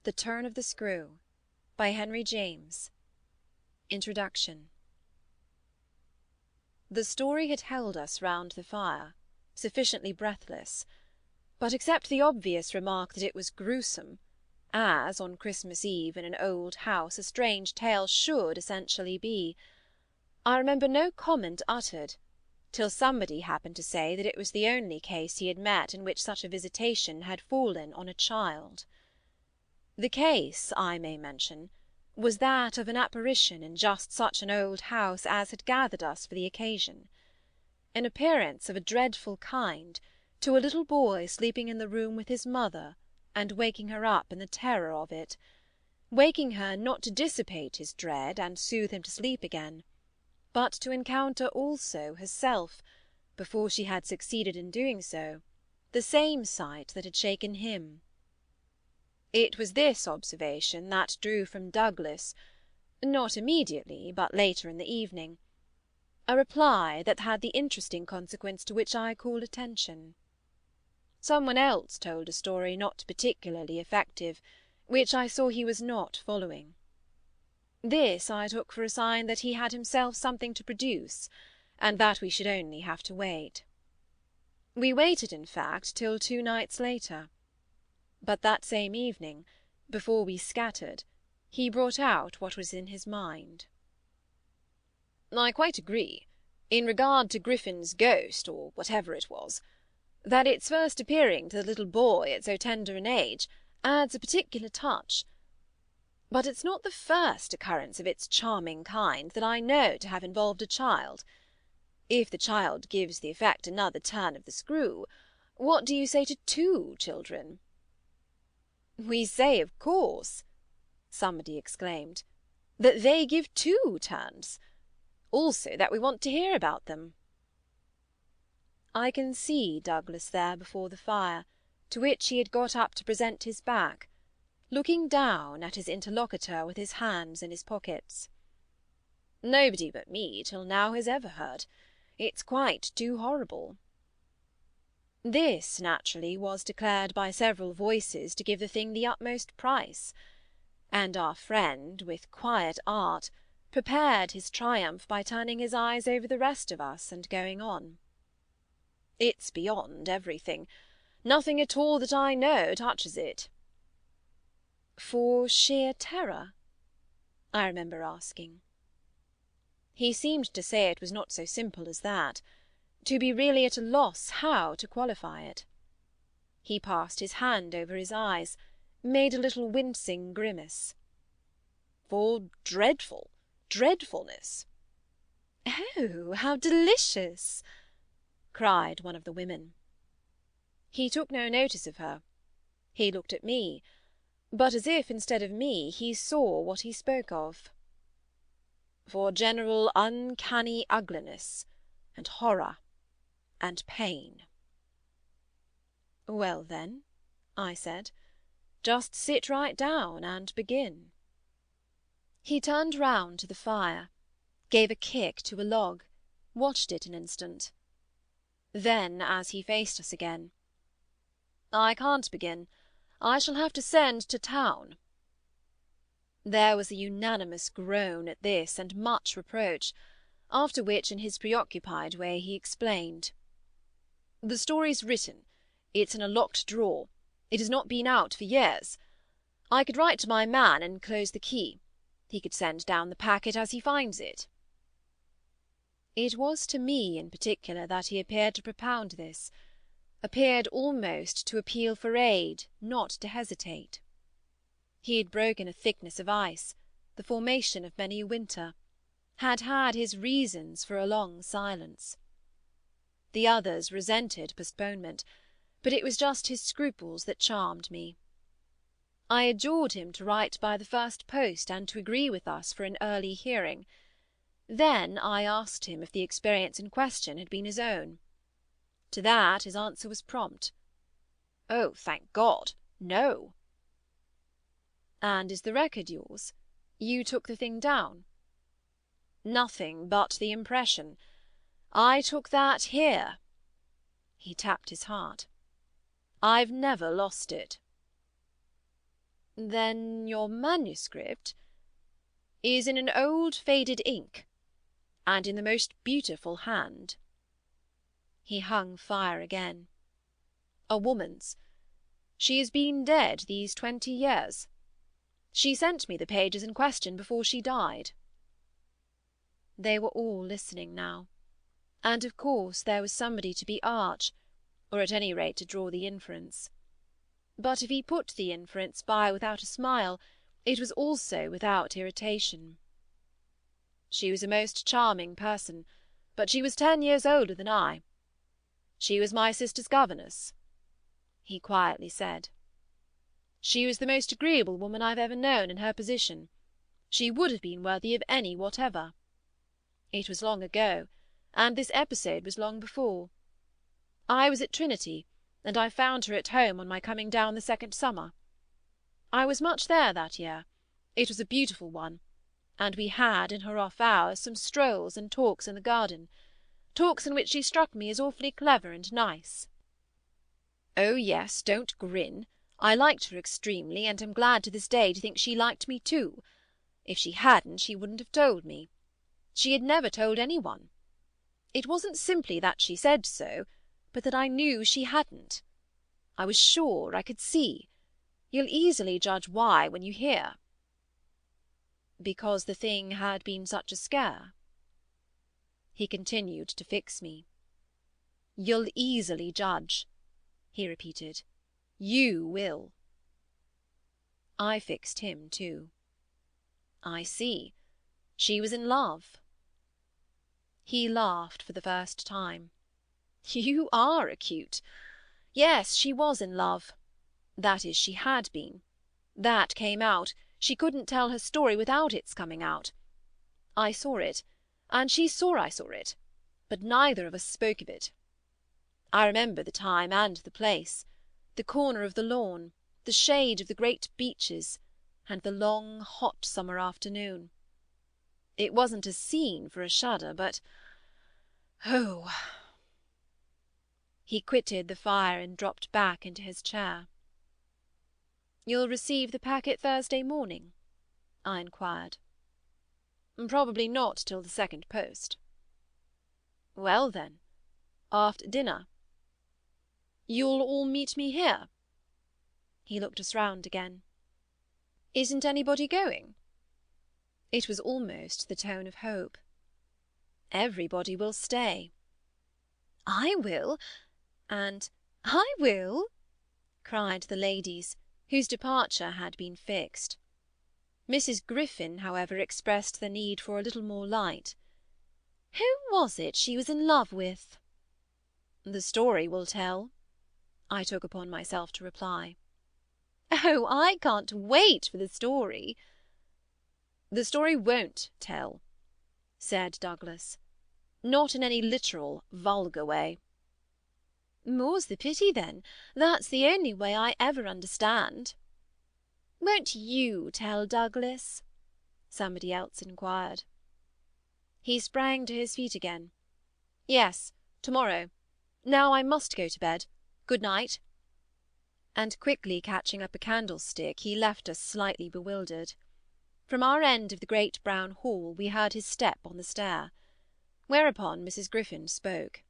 The Turn of the Screw by Henry James. Introduction. The story had held us round the fire, sufficiently breathless, but except the obvious remark that it was gruesome, as on Christmas Eve in an old house a strange tale should essentially be, I remember no comment uttered, till somebody happened to say that it was the only case he had met in which such a visitation had fallen on a child. The case, I may mention, was that of an apparition in just such an old house as had gathered us for the occasion. An appearance of a dreadful kind to a little boy sleeping in the room with his mother, and waking her up in the terror of it, waking her not to dissipate his dread and soothe him to sleep again, but to encounter also herself, before she had succeeded in doing so, the same sight that had shaken him. It was this observation that drew from Douglas, not immediately, but later in the evening, a reply that had the interesting consequence to which I call attention. Someone else told a story not particularly effective, which I saw he was not following. This I took for a sign that he had himself something to produce, and that we should only have to wait. We waited, in fact, till 2 nights later. But that same evening, before we scattered, he brought out what was in his mind. "I quite agree, in regard to Griffin's ghost, or whatever it was, that its first appearing to the little boy at so tender an age adds a particular touch. But it's not the first occurrence of its charming kind that I know to have involved a child. If the child gives the effect another turn of the screw, what do you say to 2 children?" "We say, of course," somebody exclaimed, "that they give 2 turns. Also that we want to hear about them." I can see Douglas there before the fire, to which he had got up to present his back, looking down at his interlocutor with his hands in his pockets. "Nobody but me till now has ever heard. It's quite too horrible." This, naturally, was declared by several voices to give the thing the utmost price, and our friend, with quiet art, prepared his triumph by turning his eyes over the rest of us and going on. "It's beyond everything. Nothing at all that I know touches it." "For sheer terror?" I remember asking. He seemed to say it was not so simple as that, to be really at a loss how to qualify it. He passed his hand over his eyes, made a little wincing grimace. "For dreadfulness." "Oh, how delicious!" cried one of the women. He took no notice of her. He looked at me, but as if, instead of me, he saw what he spoke of. "For general uncanny ugliness, and horror, and pain." "Well, then," I said, "just sit right down and begin." He turned round to the fire, gave a kick to a log, watched it an instant. Then, as he faced us again, "I can't begin. I shall have to send to town." There was a unanimous groan at this and much reproach, after which in his preoccupied way he explained. "The story's written. It's in a locked drawer. It has not been out for years. I could write to my man and enclose the key. He could send down the packet as he finds it." It was to me in particular that he appeared to propound this, appeared almost to appeal for aid, not to hesitate. He had broken a thickness of ice, the formation of many a winter, had had his reasons for a long silence. The others resented postponement, but it was just his scruples that charmed me. I adjured him to write by the first post and to agree with us for an early hearing. Then I asked him if the experience in question had been his own. To that his answer was prompt. "Oh, thank God, no." "And is the record yours? You took the thing down?" "Nothing but the impression. I took that here." He tapped his heart. "I've never lost it." Then your manuscript is in an old faded ink, and in the most beautiful hand. He hung fire again. A woman's. She has been dead these 20 years. She sent me the pages in question before she died. They were all listening now, and of course there was somebody to be arch, or at any rate to draw the inference. But if he put the inference by without a smile, it was also without irritation. She was a most charming person, but she was 10 years older than I. She was my sister's governess, he quietly said. She was the most agreeable woman I've ever known in her position. She would have been worthy of any whatever. It was long ago, and this episode was long before. I was at Trinity, and I found her at home on my coming down the second summer. I was much there that year. It was a beautiful one, and we had, in her off hours, some strolls and talks in the garden, talks in which she struck me as awfully clever and nice. Oh yes, don't grin. I liked her extremely, and am glad to this day to think she liked me too. If she hadn't, she wouldn't have told me. She had never told any one. It wasn't simply that she said so, but that I knew she hadn't. I was sure, I could see. You'll easily judge why when you hear. Because the thing had been such a scare. He continued to fix me. You'll easily judge, he repeated. You will. I fixed him too. I see. She was in love. He laughed for the first time. You are acute. Yes, she was in love. That is, she had been. That came out. She couldn't tell her story without its coming out. I saw it, and she saw I saw it, but neither of us spoke of it. I remember the time and the place, the corner of the lawn, the shade of the great beeches, and the long, hot summer afternoon. It wasn't a scene for a shudder, but oh! He quitted the fire and dropped back into his chair. You'll receive the packet Thursday morning? I inquired. Probably not till the second post. Well then, after dinner. You'll all meet me here? He looked us round again. Isn't anybody going? It was almost the tone of hope. Everybody will stay. I will, and I will, cried the ladies, whose departure had been fixed. Mrs. Griffin, however, expressed the need for a little more light. Who was it she was in love with? The story will tell, I took upon myself to reply. Oh, I can't wait for the story. The story won't tell, said Douglas. Not in any literal, vulgar way. More's the pity, then. That's the only way I ever understand. Won't you tell, Douglas? Somebody else inquired. He sprang to his feet again. Yes, to-morrow. Now I must go to bed. Good night. And quickly catching up a candlestick, he left us slightly bewildered. From our end of the great brown hall we heard his step on the stair, whereupon Mrs. Griffin spoke.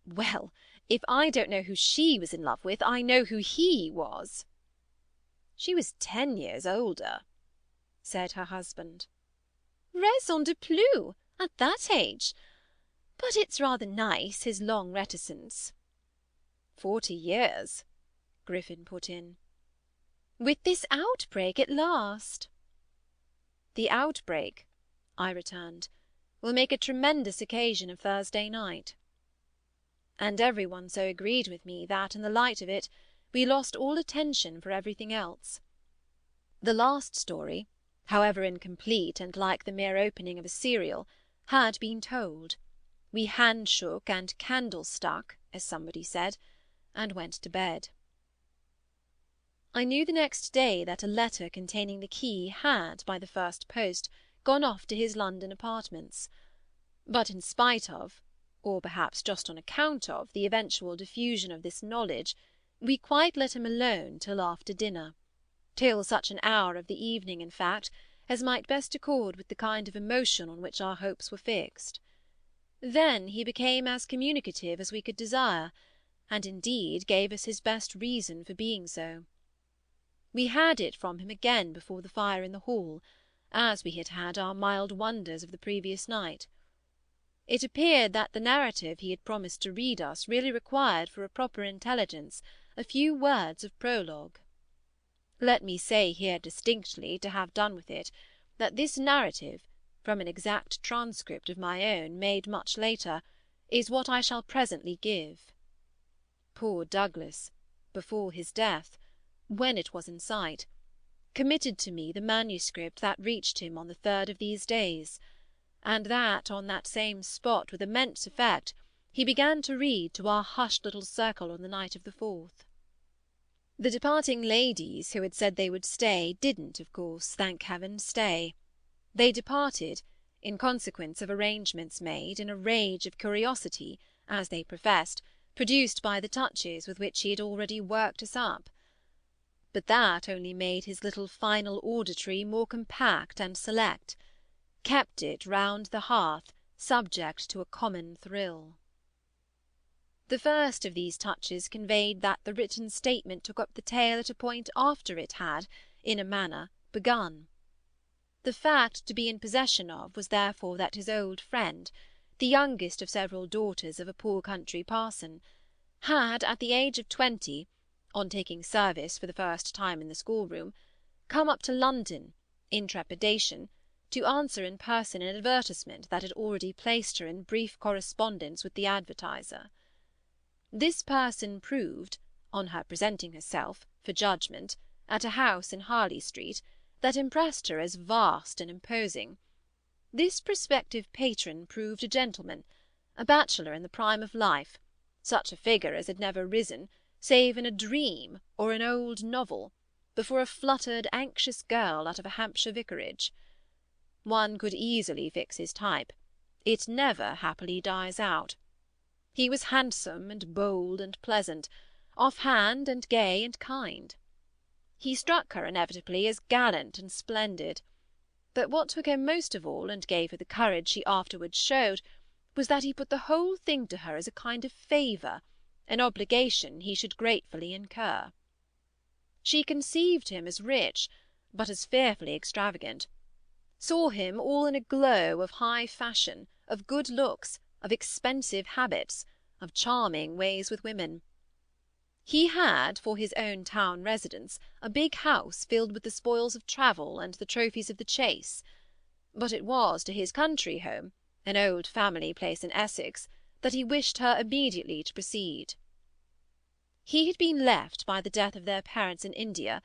Well, if I don't know who she was in love with, I know who he was. She was 10 years older, said her husband. Raison de plus, at that age. But it's rather nice, his long reticence. 40 years, Griffin put in. With this outbreak at last. The outbreak, I returned, will make a tremendous occasion of Thursday night. And every one so agreed with me that, in the light of it, we lost all attention for everything else. The last story, however incomplete and like the mere opening of a serial, had been told. We hand-shook and candle-stuck, as somebody said, and went to bed. I knew the next day that a letter containing the key had, by the first post, gone off to his London apartments. But in spite of, or perhaps just on account of, the eventual diffusion of this knowledge, we quite let him alone till after dinner. till such an hour of the evening, in fact, as might best accord with the kind of emotion on which our hopes were fixed. Then he became as communicative as we could desire, and indeed gave us his best reason for being so. We had it from him again before the fire in the hall, as we had had our mild wonders of the previous night. It appeared that the narrative he had promised to read us really required for a proper intelligence a few words of prologue. Let me say here distinctly, to have done with it, that this narrative, from an exact transcript of my own made much later, is what I shall presently give. Poor Douglas, before his death, when it was in sight, committed to me the manuscript that reached him on the 3rd of these days, and that on that same spot with immense effect he began to read to our hushed little circle on the night of the 4th. The departing ladies who had said they would stay didn't, of course, thank heaven, stay. They departed, in consequence of arrangements made, in a rage of curiosity, as they professed, produced by the touches with which he had already worked us up. But that only made his little final auditory more compact and select, kept it round the hearth subject to a common thrill. The first of these touches conveyed that the written statement took up the tale at a point after it had, in a manner, begun. The fact to be in possession of was therefore that his old friend, the youngest of several daughters of a poor country parson, had, at the age of 20, on taking service for the first time in the schoolroom, come up to London, in trepidation, to answer in person an advertisement that had already placed her in brief correspondence with the advertiser. This person proved, on her presenting herself, for judgment, at a house in Harley Street, that impressed her as vast and imposing. This prospective patron proved a gentleman, a bachelor in the prime of life, such a figure as had never risen, save in a dream or an old novel, before a fluttered, anxious girl out of a Hampshire vicarage. One could easily fix his type. It never happily dies out. He was handsome and bold and pleasant, off-hand and gay and kind. He struck her inevitably as gallant and splendid. But what took him most of all, and gave her the courage she afterwards showed, was that he put the whole thing to her as a kind of favour, an obligation he should gratefully incur. She conceived him as rich, but as fearfully extravagant; saw him all in a glow of high fashion, of good looks, of expensive habits, of charming ways with women. He had, for his own town residence, a big house filled with the spoils of travel and the trophies of the chase; but it was to his country home, an old family place in Essex, that he wished her immediately to proceed. He had been left by the death of their parents in India,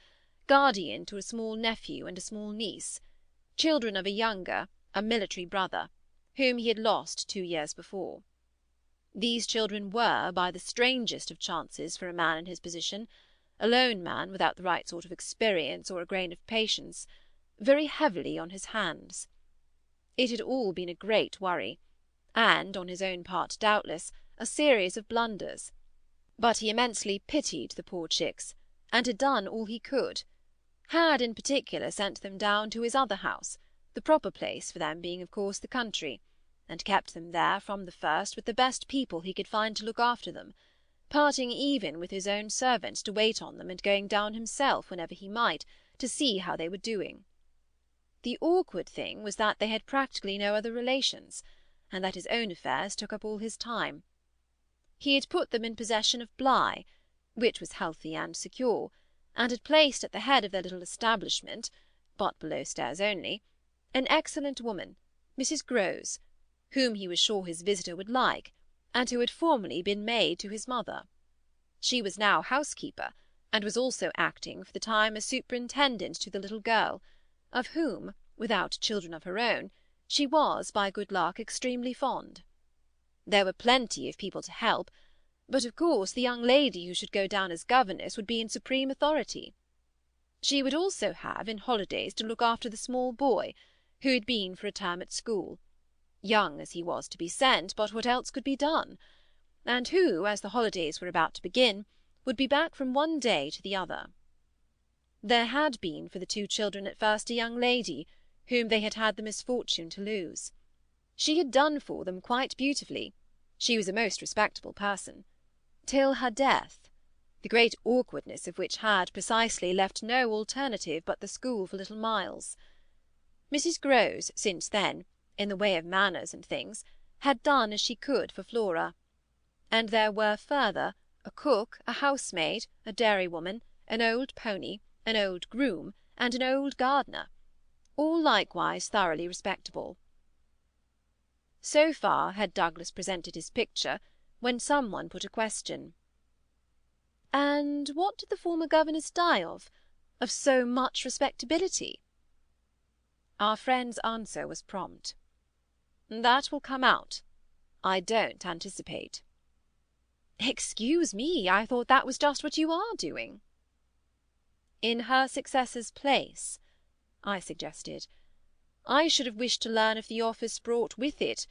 guardian to a small nephew and a small niece, children of a younger, a military brother, whom he had lost 2 years before. These children were, by the strangest of chances for a man in his position, a lone man without the right sort of experience or a grain of patience, very heavily on his hands. It had all been a great worry, and, on his own part doubtless, a series of blunders; but he immensely pitied the poor chicks, and had done all he could, had in particular sent them down to his other house, the proper place for them being of course the country, and kept them there from the first with the best people he could find to look after them, parting even with his own servants to wait on them and going down himself whenever he might, to see how they were doing. The awkward thing was that they had practically no other relations, and that his own affairs took up all his time. He had put them in possession of Bly, which was healthy and secure, and had placed at the head of their little establishment, but below stairs only, an excellent woman, Mrs. Grose, whom he was sure his visitor would like, and who had formerly been maid to his mother. She was now housekeeper, and was also acting for the time as superintendent to the little girl, of whom, without children of her own, she was, by good luck, extremely fond. There were plenty of people to help, but of course the young lady who should go down as governess would be in supreme authority. She would also have, in holidays, to look after the small boy, who had been for a term at school, young as he was to be sent, but what else could be done? And who, as the holidays were about to begin, would be back from one day to the other. There had been for the two children at first a young lady, whom they had had the misfortune to lose. She had done for them quite beautifully. She was a most respectable person. Till her death, the great awkwardness of which had precisely left no alternative but the school for little Miles. Mrs. Grose, since then, in the way of manners and things, had done as she could for Flora. And there were further a cook, a housemaid, a dairywoman, an old pony, an old groom, and an old gardener, all likewise thoroughly respectable. So far had Douglas presented his picture, when some one put a question. "And what did the former governess die of so much respectability?" Our friend's answer was prompt. "That will come out. I don't anticipate." "Excuse me, I thought that was just what you are doing." "In her successor's place," I suggested. "I should have wished to learn if the office brought with it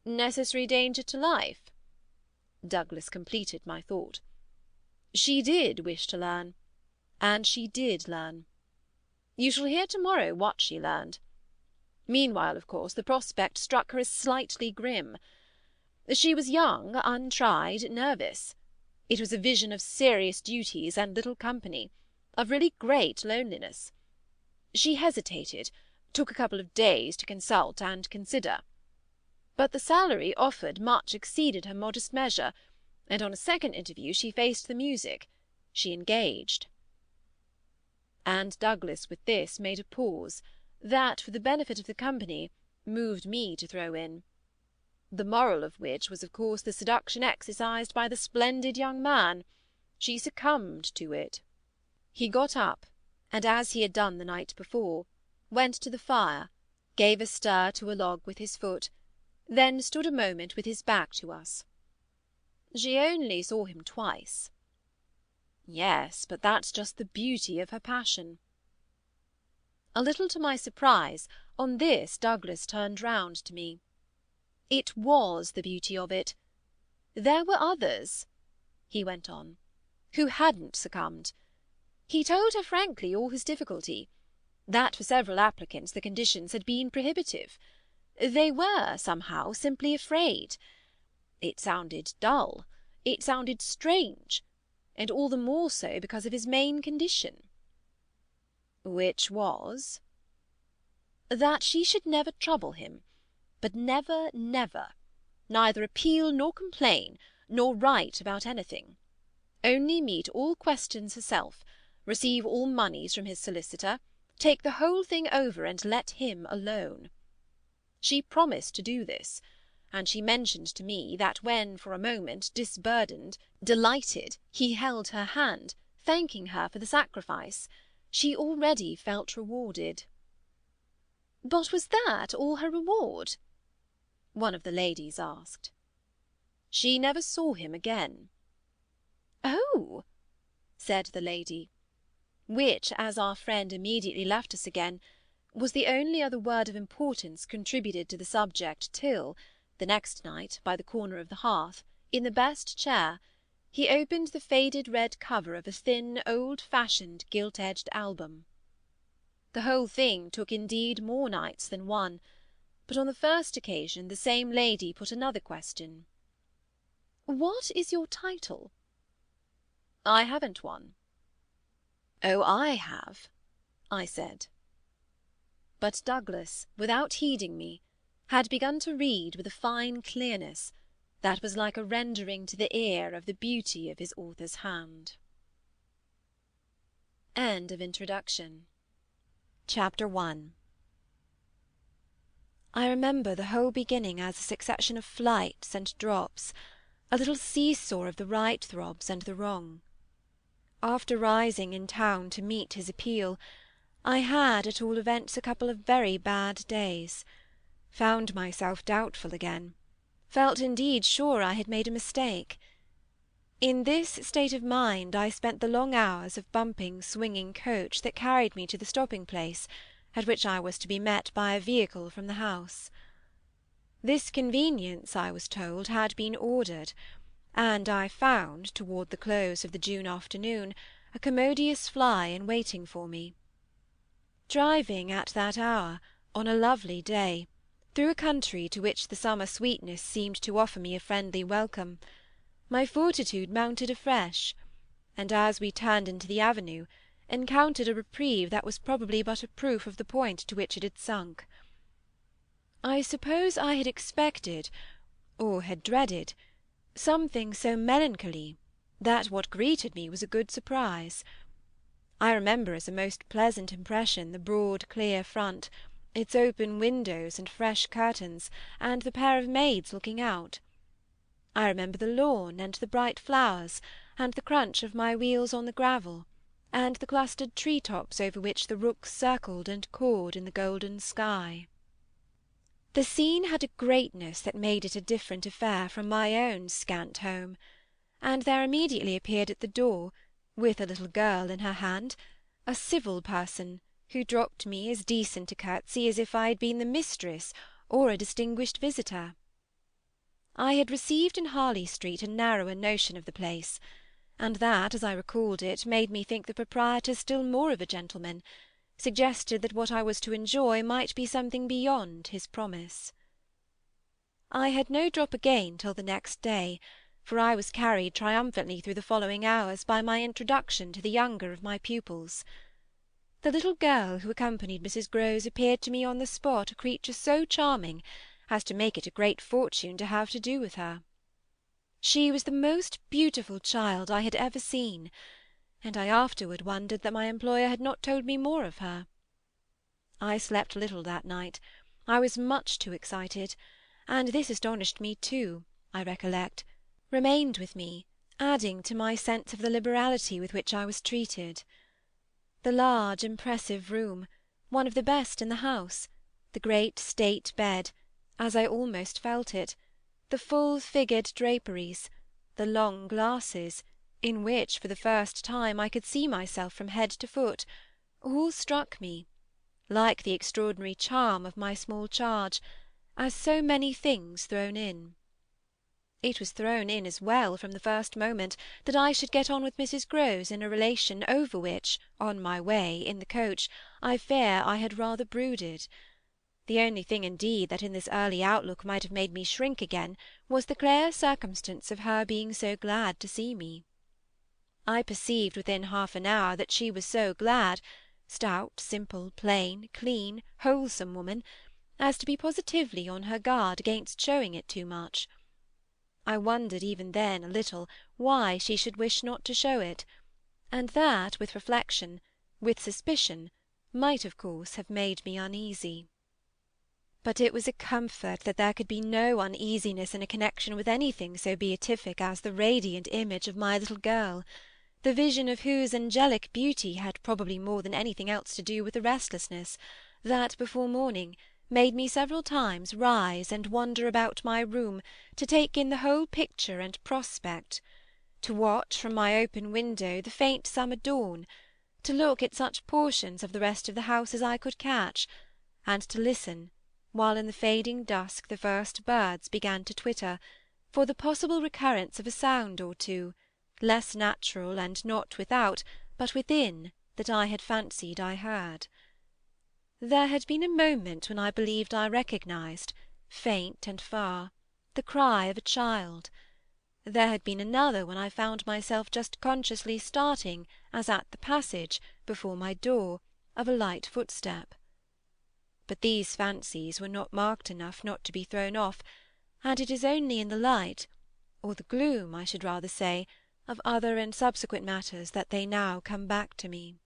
necessary danger to life." Douglas completed my thought. "She did wish to learn, and she did learn. You shall hear to-morrow what she learned. Meanwhile, of course, the prospect struck her as slightly grim. She was young, untried, nervous. It was a vision of serious duties and little company, of really great loneliness. She hesitated, took a couple of days to consult and consider. But the salary offered much exceeded her modest measure, and on a second interview she faced the music. She engaged." And Douglas with this made a pause, that, for the benefit of the company, moved me to throw in. The moral of which was of course the seduction exercised by the splendid young man. She succumbed to it. He got up, and, as he had done the night before, went to the fire, gave a stir to a log with his foot, then stood a moment with his back to us. "She only saw him twice." "Yes, but that's just the beauty of her passion." A little to my surprise, on this Douglas turned round to me. "It was the beauty of it. There were others," he went on, "who hadn't succumbed. He told her frankly all his difficulty, that for several applicants the conditions had been prohibitive. They were, somehow, simply afraid. It sounded dull, it sounded strange, and all the more so because of his main condition." "Which was?" "That she should never trouble him, but never, never, neither appeal nor complain, nor write about anything. Only meet all questions herself, receive all moneys from his solicitor, take the whole thing over, and let him alone. She promised to do this, and she mentioned to me that when, for a moment, disburdened, delighted, he held her hand, thanking her for the sacrifice, she already felt rewarded." "But was that all her reward?" one of the ladies asked. "She never saw him again." "Oh!" said the lady, which, as our friend immediately left us again, was the only other word of importance contributed to the subject till, the next night, by the corner of the hearth, in the best chair, he opened the faded red cover of a thin, old-fashioned, gilt-edged album. The whole thing took indeed more nights than one, but on the first occasion the same lady put another question. "What is your title?" "I haven't one." "Oh, I have," I said. But Douglas, without heeding me, had begun to read with a fine clearness that was like a rendering to the ear of the beauty of his author's hand. End of introduction. Chapter 1. I remember the whole beginning as a succession of flights and drops, a little see-saw of the right throbs and the wrong. After rising in town to meet his appeal, I had, at all events, a couple of very bad days, found myself doubtful again, felt indeed sure I had made a mistake. In this state of mind I spent the long hours of bumping, swinging coach that carried me to the stopping-place, at which I was to be met by a vehicle from the house. This conveyance, I was told, had been ordered, and I found, toward the close of the June afternoon, a commodious fly in waiting for me. Driving at that hour, on a lovely day, through a country to which the summer sweetness seemed to offer me a friendly welcome, my fortitude mounted afresh, and as we turned into the avenue, encountered a reprieve that was probably but a proof of the point to which it had sunk. I suppose I had expected, or had dreaded, something so melancholy that what greeted me was a good surprise. I remember as a most pleasant impression the broad clear front, its open windows and fresh curtains, and the pair of maids looking out. I remember the lawn, and the bright flowers, and the crunch of my wheels on the gravel, and the clustered tree-tops over which the rooks circled and cawed in the golden sky. The scene had a greatness that made it a different affair from my own scant home, and there immediately appeared at the door, with a little girl in her hand, a civil person, who dropped me as decent a curtsy as if I had been the mistress or a distinguished visitor. I had received in Harley Street a narrower notion of the place, and that, as I recalled it, made me think the proprietor still more of a gentleman, suggested that what I was to enjoy might be something beyond his promise. I had no drop again till the next day, for I was carried triumphantly through the following hours by my introduction to the younger of my pupils. The little girl who accompanied Mrs. Grose appeared to me on the spot a creature so charming as to make it a great fortune to have to do with her. She was the most beautiful child I had ever seen, and I afterward wondered that my employer had not told me more of her. I slept little that night. I was much too excited, and this astonished me too, I recollect, remained with me, adding to my sense of the liberality with which I was treated. The large, impressive room, one of the best in the house, the great state bed, as I almost felt it, the full-figured draperies, the long glasses, in which for the first time I could see myself from head to foot, all struck me, like the extraordinary charm of my small charge, as so many things thrown in. It was thrown in as well from the first moment that I should get on with Mrs. Grose in a relation over which, on my way, in the coach, I fear I had rather brooded. The only thing, indeed, that in this early outlook might have made me shrink again was the clear circumstance of her being so glad to see me. I perceived within half an hour that she was so glad, stout, simple, plain, clean, wholesome woman, as to be positively on her guard against showing it too much. I wondered even then a little why she should wish not to show it, and that, with reflection, with suspicion, might of course have made me uneasy. But it was a comfort that there could be no uneasiness in a connection with anything so beatific as the radiant image of my little girl, the vision of whose angelic beauty had probably more than anything else to do with the restlessness that, before morning, made me several times rise and wander about my room to take in the whole picture and prospect, to watch from my open window the faint summer dawn, to look at such portions of the rest of the house as I could catch, and to listen, while in the fading dusk the first birds began to twitter, for the possible recurrence of a sound or two, less natural and not without, but within, that I had fancied I heard. There had been a moment when I believed I recognised, faint and far, the cry of a child. There had been another when I found myself just consciously starting, as at the passage, before my door, of a light footstep. But these fancies were not marked enough not to be thrown off, and it is only in the light, or the gloom, I should rather say, of other and subsequent matters that they now come back to me.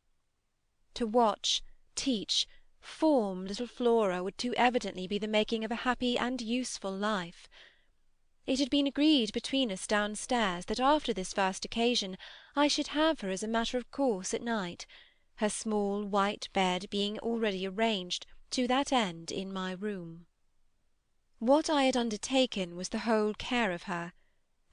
To watch, teach, form little Flora would too evidently be the making of a happy and useful life. It had been agreed between us downstairs that after this first occasion I should have her as a matter of course at night, her small white bed being already arranged to that end in my room. What I had undertaken was the whole care of her,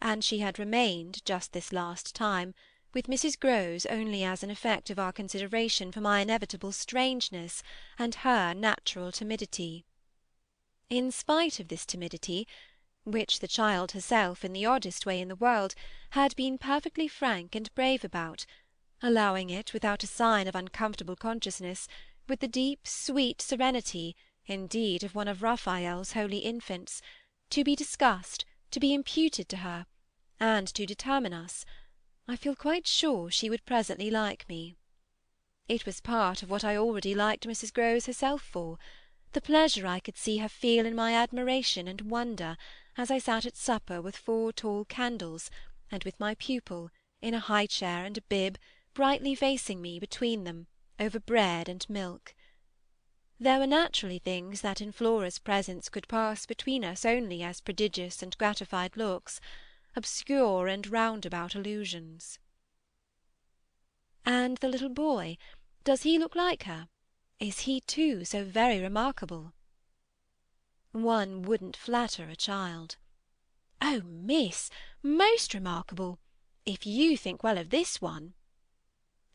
and she had remained, just this last time, with Mrs. Grose only as an effect of our consideration for my inevitable strangeness and her natural timidity. In spite of this timidity, which the child herself, in the oddest way in the world, had been perfectly frank and brave about, allowing it, without a sign of uncomfortable consciousness, with the deep, sweet serenity, indeed, of one of Raphael's holy infants, to be discussed, to be imputed to her, and to determine us, I feel quite sure she would presently like me. It was part of what I already liked Mrs. Grose herself for, the pleasure I could see her feel in my admiration and wonder as I sat at supper with 4 tall candles, and with my pupil, in a high chair and a bib, brightly facing me, between them, over bread and milk. There were naturally things that in Flora's presence could pass between us only as prodigious and gratified looks, obscure and roundabout allusions. And the little boy, does he look like her? Is he, too, so very remarkable? One wouldn't flatter a child. Oh, miss, most remarkable, if you think well of this one.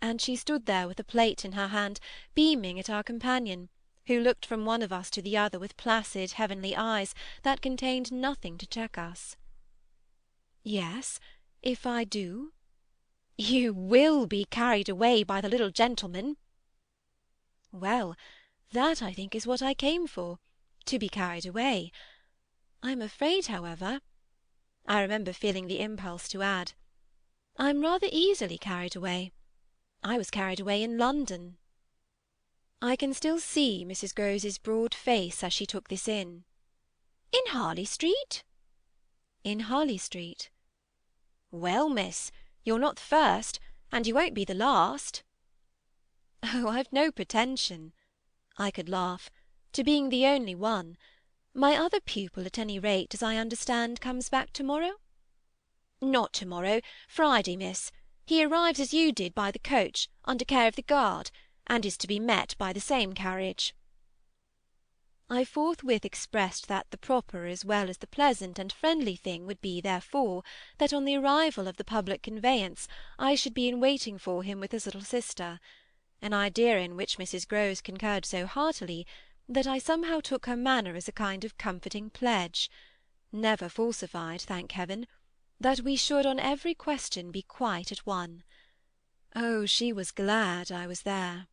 And she stood there with a plate in her hand, beaming at our companion, who looked from one of us to the other with placid, heavenly eyes that contained nothing to check us. Yes, if I do. You will be carried away by the little gentleman. Well, that, I think, is what I came for, to be carried away. I'm afraid, however, I remember feeling the impulse to add, I'm rather easily carried away. I was carried away in London. I can still see Mrs. Grose's broad face as she took this in. In Harley Street? In Harley Street. Well, miss, you're not the first, and you won't be the last. Oh, I've no pretension, I could laugh, to being the only one. My other pupil, at any rate, as I understand, comes back to-morrow? Not to-morrow, Friday, miss. He arrives as you did by the coach, under care of the guard, and is to be met by the same carriage. I forthwith expressed that the proper as well as the pleasant and friendly thing would be, therefore, that on the arrival of the public conveyance I should be in waiting for him with his little sister, an idea in which Mrs. Grose concurred so heartily that I somehow took her manner as a kind of comforting pledge, never falsified, thank heaven, that we should on every question be quite at one. Oh, she was glad I was there.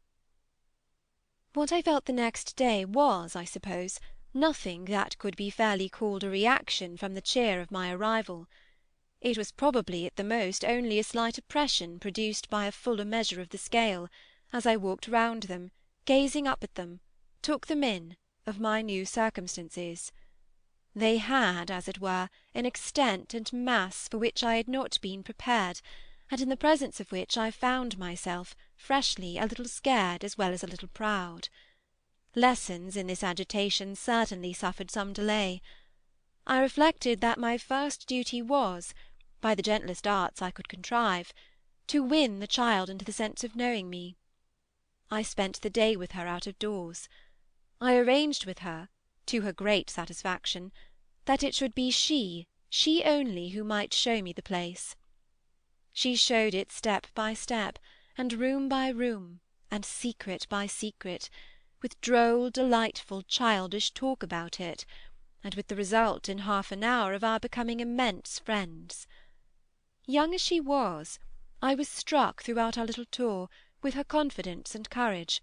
What I felt the next day was, I suppose, nothing that could be fairly called a reaction from the cheer of my arrival. It was probably at the most only a slight oppression produced by a fuller measure of the scale, as I walked round them, gazing up at them, took them in, of my new circumstances. They had, as it were, an extent and mass for which I had not been prepared, and in the presence of which I found myself, freshly, a little scared as well as a little proud. Lessons in this agitation certainly suffered some delay. I reflected that my first duty was, by the gentlest arts I could contrive, to win the child into the sense of knowing me. I spent the day with her out of doors. I arranged with her, to her great satisfaction, that it should be she only, who might show me the place. She showed it step by step, and room by room, and secret by secret, with droll, delightful, childish talk about it, and with the result in half an hour of our becoming immense friends. Young as she was, I was struck throughout our little tour with her confidence and courage,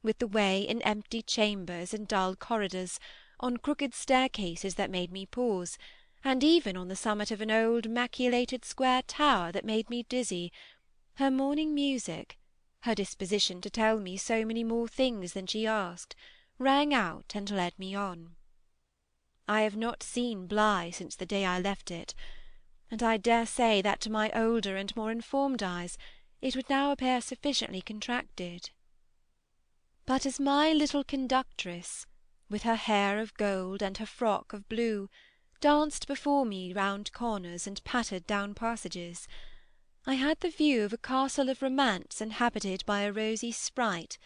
with the way in empty chambers and dull corridors, on crooked staircases that made me pause, and even on the summit of an old maculated square tower that made me dizzy, her morning music, her disposition to tell me so many more things than she asked, rang out and led me on. I have not seen Bly since the day I left it, and I dare say that to my older and more informed eyes it would now appear sufficiently contracted. But as my little conductress, with her hair of gold and her frock of blue, danced before me round corners and pattered down passages, I had the view of a castle of romance inhabited by a rosy sprite,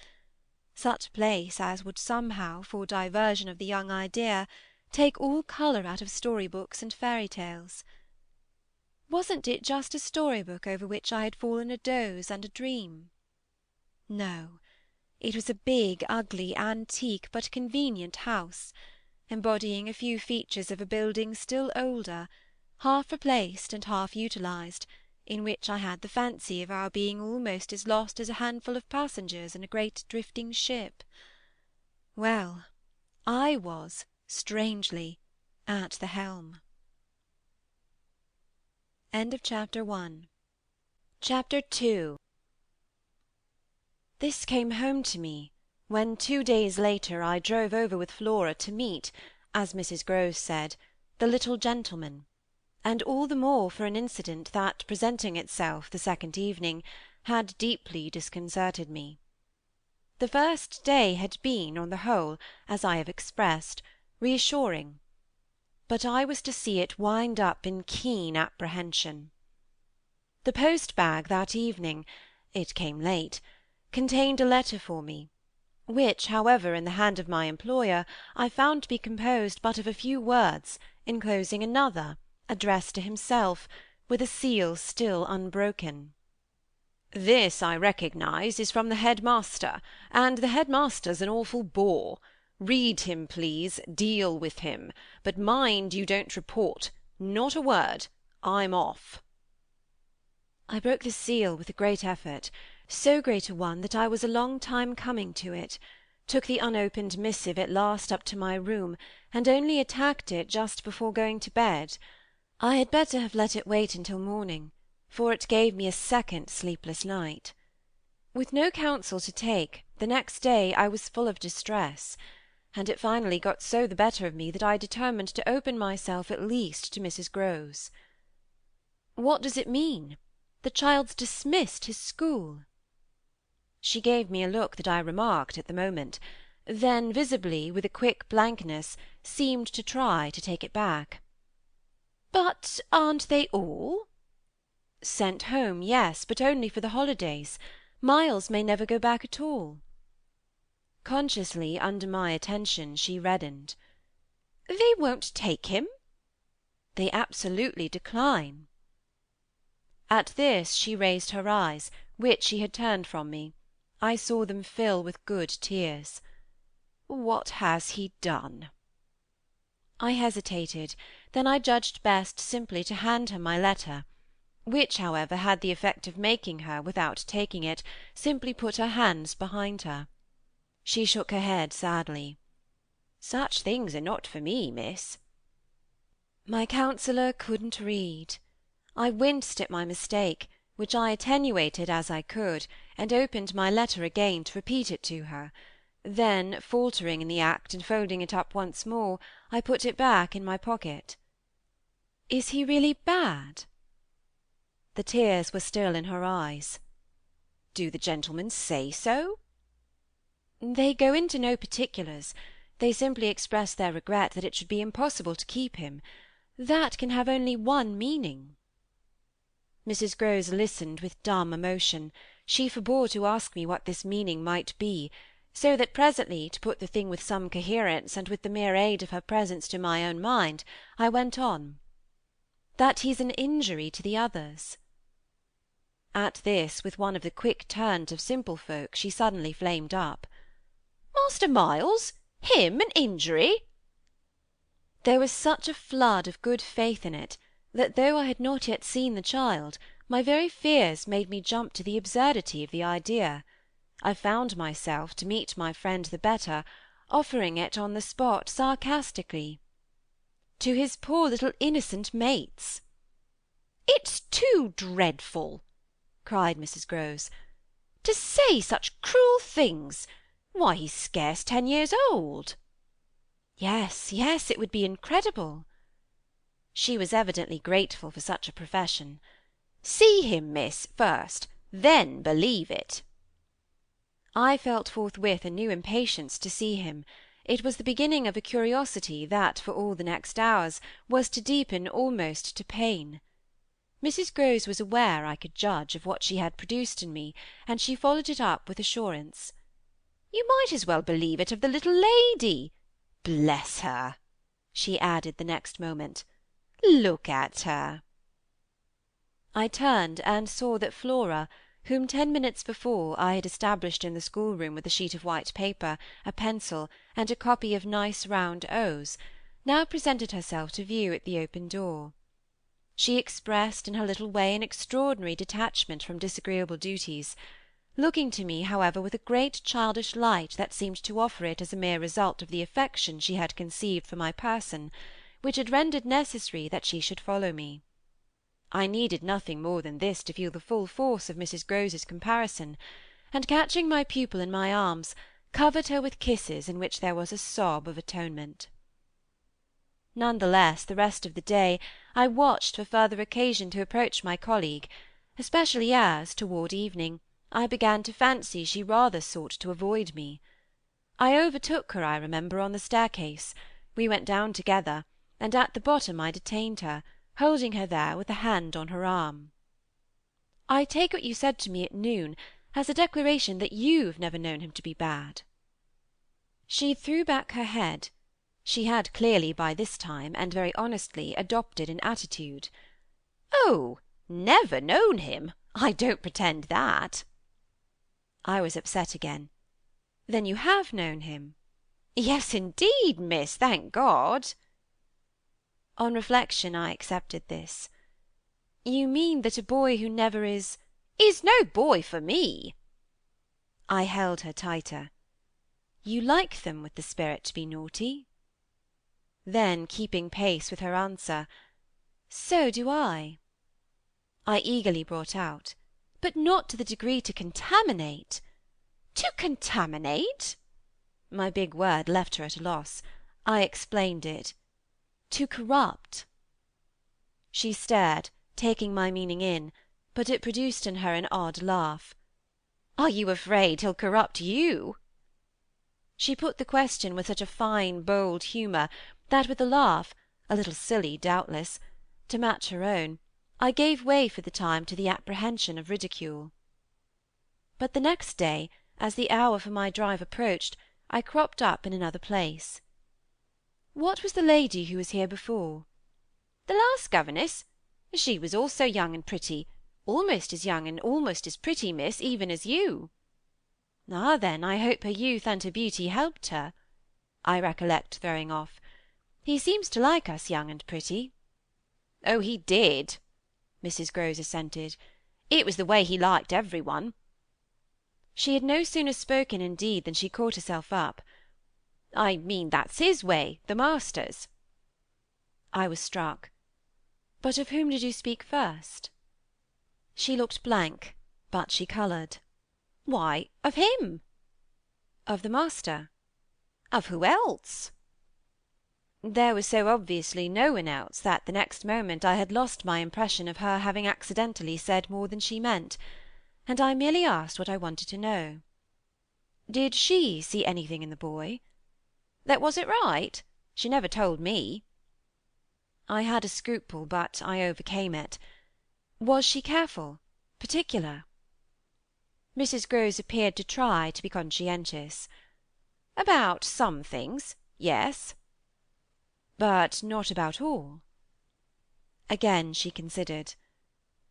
such a place as would somehow, for diversion of the young idea, take all colour out of story-books and fairy-tales. Wasn't it just a story-book over which I had fallen a doze and a dream? No, it was a big, ugly, antique, but convenient house, embodying a few features of a building still older, half replaced and half utilized, in which I had the fancy of our being almost as lost as a handful of passengers in a great drifting ship. Well, I was, strangely, at the helm. End of Chapter 1. Chapter 2. This came home to me when 2 days later I drove over with Flora to meet, as Mrs. Grose said, the little gentleman, and all the more for an incident that, presenting itself the second evening, had deeply disconcerted me. The first day had been, on the whole, as I have expressed, reassuring, but I was to see it wind up in keen apprehension. The post-bag that evening, it came late, contained a letter for me, which, however, in the hand of my employer, I found to be composed but of a few words, enclosing another, addressed to himself, with a seal still unbroken. "This, I recognise, is from the head-master, and the head-master's an awful bore. Read him, please, deal with him, but mind you don't report, not a word. I'm off." I broke the seal with a great effort, so great a one that I was a long time coming to it, took the unopened missive at last up to my room, and only attacked it just before going to bed. I had better have let it wait until morning, for it gave me a second sleepless night. With no counsel to take, the next day I was full of distress, and it finally got so the better of me that I determined to open myself at least to Mrs. Grose. "What does it mean? The child's dismissed his school?" She gave me a look that I remarked at the moment, then visibly, with a quick blankness, seemed to try to take it back. "But aren't they all?" "Sent home, yes, but only for the holidays. Miles may never go back at all." Consciously, under my attention, she reddened. "They won't take him?" "They absolutely decline." At this she raised her eyes, which she had turned from me. I saw them fill with good tears. "What has he done?" I hesitated, then I judged best simply to hand her my letter, which, however, had the effect of making her, without taking it, simply put her hands behind her. She shook her head sadly. "Such things are not for me, miss." My counsellor couldn't read. I winced at my mistake, which I attenuated as I could, and opened my letter again to repeat it to her. Then, faltering in the act and folding it up once more, I put it back in my pocket. "Is he really bad?" The tears were still in her eyes. "Do the gentlemen say so?" "They go into no particulars. They simply express their regret that it should be impossible to keep him. That can have only one meaning." Mrs. Grose listened with dumb emotion. She forbore to ask me what this meaning might be, so that presently, to put the thing with some coherence, and with the mere aid of her presence to my own mind, I went on. "That he's an injury to the others." At this, with one of the quick turns of simple folk, she suddenly flamed up. "Master Miles? Him an injury?" There was such a flood of good faith in it, that though I had not yet seen the child, my very fears made me jump to the absurdity of the idea. I found myself, to meet my friend the better, offering it on the spot sarcastically. "To his poor little innocent mates." "It's too dreadful!" cried Mrs. Grose. "To say such cruel things! Why, he's scarce 10 years old." "Yes, yes, it would be incredible." She was evidently grateful for such a profession. "See him, miss, first, then believe it." I felt forthwith a new impatience to see him. It was the beginning of a curiosity that, for all the next hours, was to deepen almost to pain. Mrs. Grose was aware I could judge of what she had produced in me, and she followed it up with assurance. "You might as well believe it of the little lady. Bless her!" she added the next moment. "Look at her." I turned, and saw that Flora, whom 10 minutes before I had established in the schoolroom with a sheet of white paper, a pencil, and a copy of nice round O's, now presented herself to view at the open door. She expressed in her little way an extraordinary detachment from disagreeable duties, looking to me, however, with a great childish light that seemed to offer it as a mere result of the affection she had conceived for my person, which had rendered necessary that she should follow me. I needed nothing more than this to feel the full force of Mrs. Grose's comparison, and catching my pupil in my arms, covered her with kisses in which there was a sob of atonement. None the less, the rest of the day I watched for further occasion to approach my colleague, especially as, toward evening, I began to fancy she rather sought to avoid me. I overtook her, I remember, on the staircase; we went down together, and at the bottom I detained her, holding her there with a hand on her arm. I take what you said to me at noon as a declaration that you've never known him to be bad. She threw back her head. She had clearly by this time, and very honestly, adopted an attitude. "Oh, never known him! I don't pretend that." I was upset again. "Then you have known him?" "Yes, indeed, miss, thank God." On reflection I accepted this. "You mean that a boy who never is—" "Is no boy for me." I held her tighter. "You like them with the spirit to be naughty?" Then, keeping pace with her answer, "So do I." I eagerly brought out, "But not to the degree to contaminate." "To contaminate?" My big word left her at a loss. I explained it. "To corrupt." She stared, taking my meaning in, but it produced in her an odd laugh. "Are you afraid he'll corrupt you?" She put the question with such a fine bold humour that with a laugh, a little silly doubtless, to match her own, I gave way for the time to the apprehension of ridicule. But the next day, as the hour for my drive approached, I cropped up in another place. "What was the lady who was here before?" "The last governess? She was also young and pretty, almost as young and almost as pretty, miss, even as you." "Ah, then, I hope her youth and her beauty helped her," I recollect throwing off. "He seems to like us young and pretty." "Oh, he did," Mrs. Grose assented. "It was the way he liked every one." She had no sooner spoken, indeed, than she caught herself up. "I mean that's his way, the master's." I was struck. "But of whom did you speak first?" She looked blank, but she coloured. "Why, of him." "Of the master?" "Of who else?" There was so obviously no one else that the next moment I had lost my impression of her having accidentally said more than she meant, and I merely asked what I wanted to know. "Did she see anything in the boy?" "That wasn't right? She never told me." I had a scruple, but I overcame it. "Was she careful, particular?" Mrs. Grose appeared to try to be conscientious. "About some things, yes." "But not about all?" Again she considered.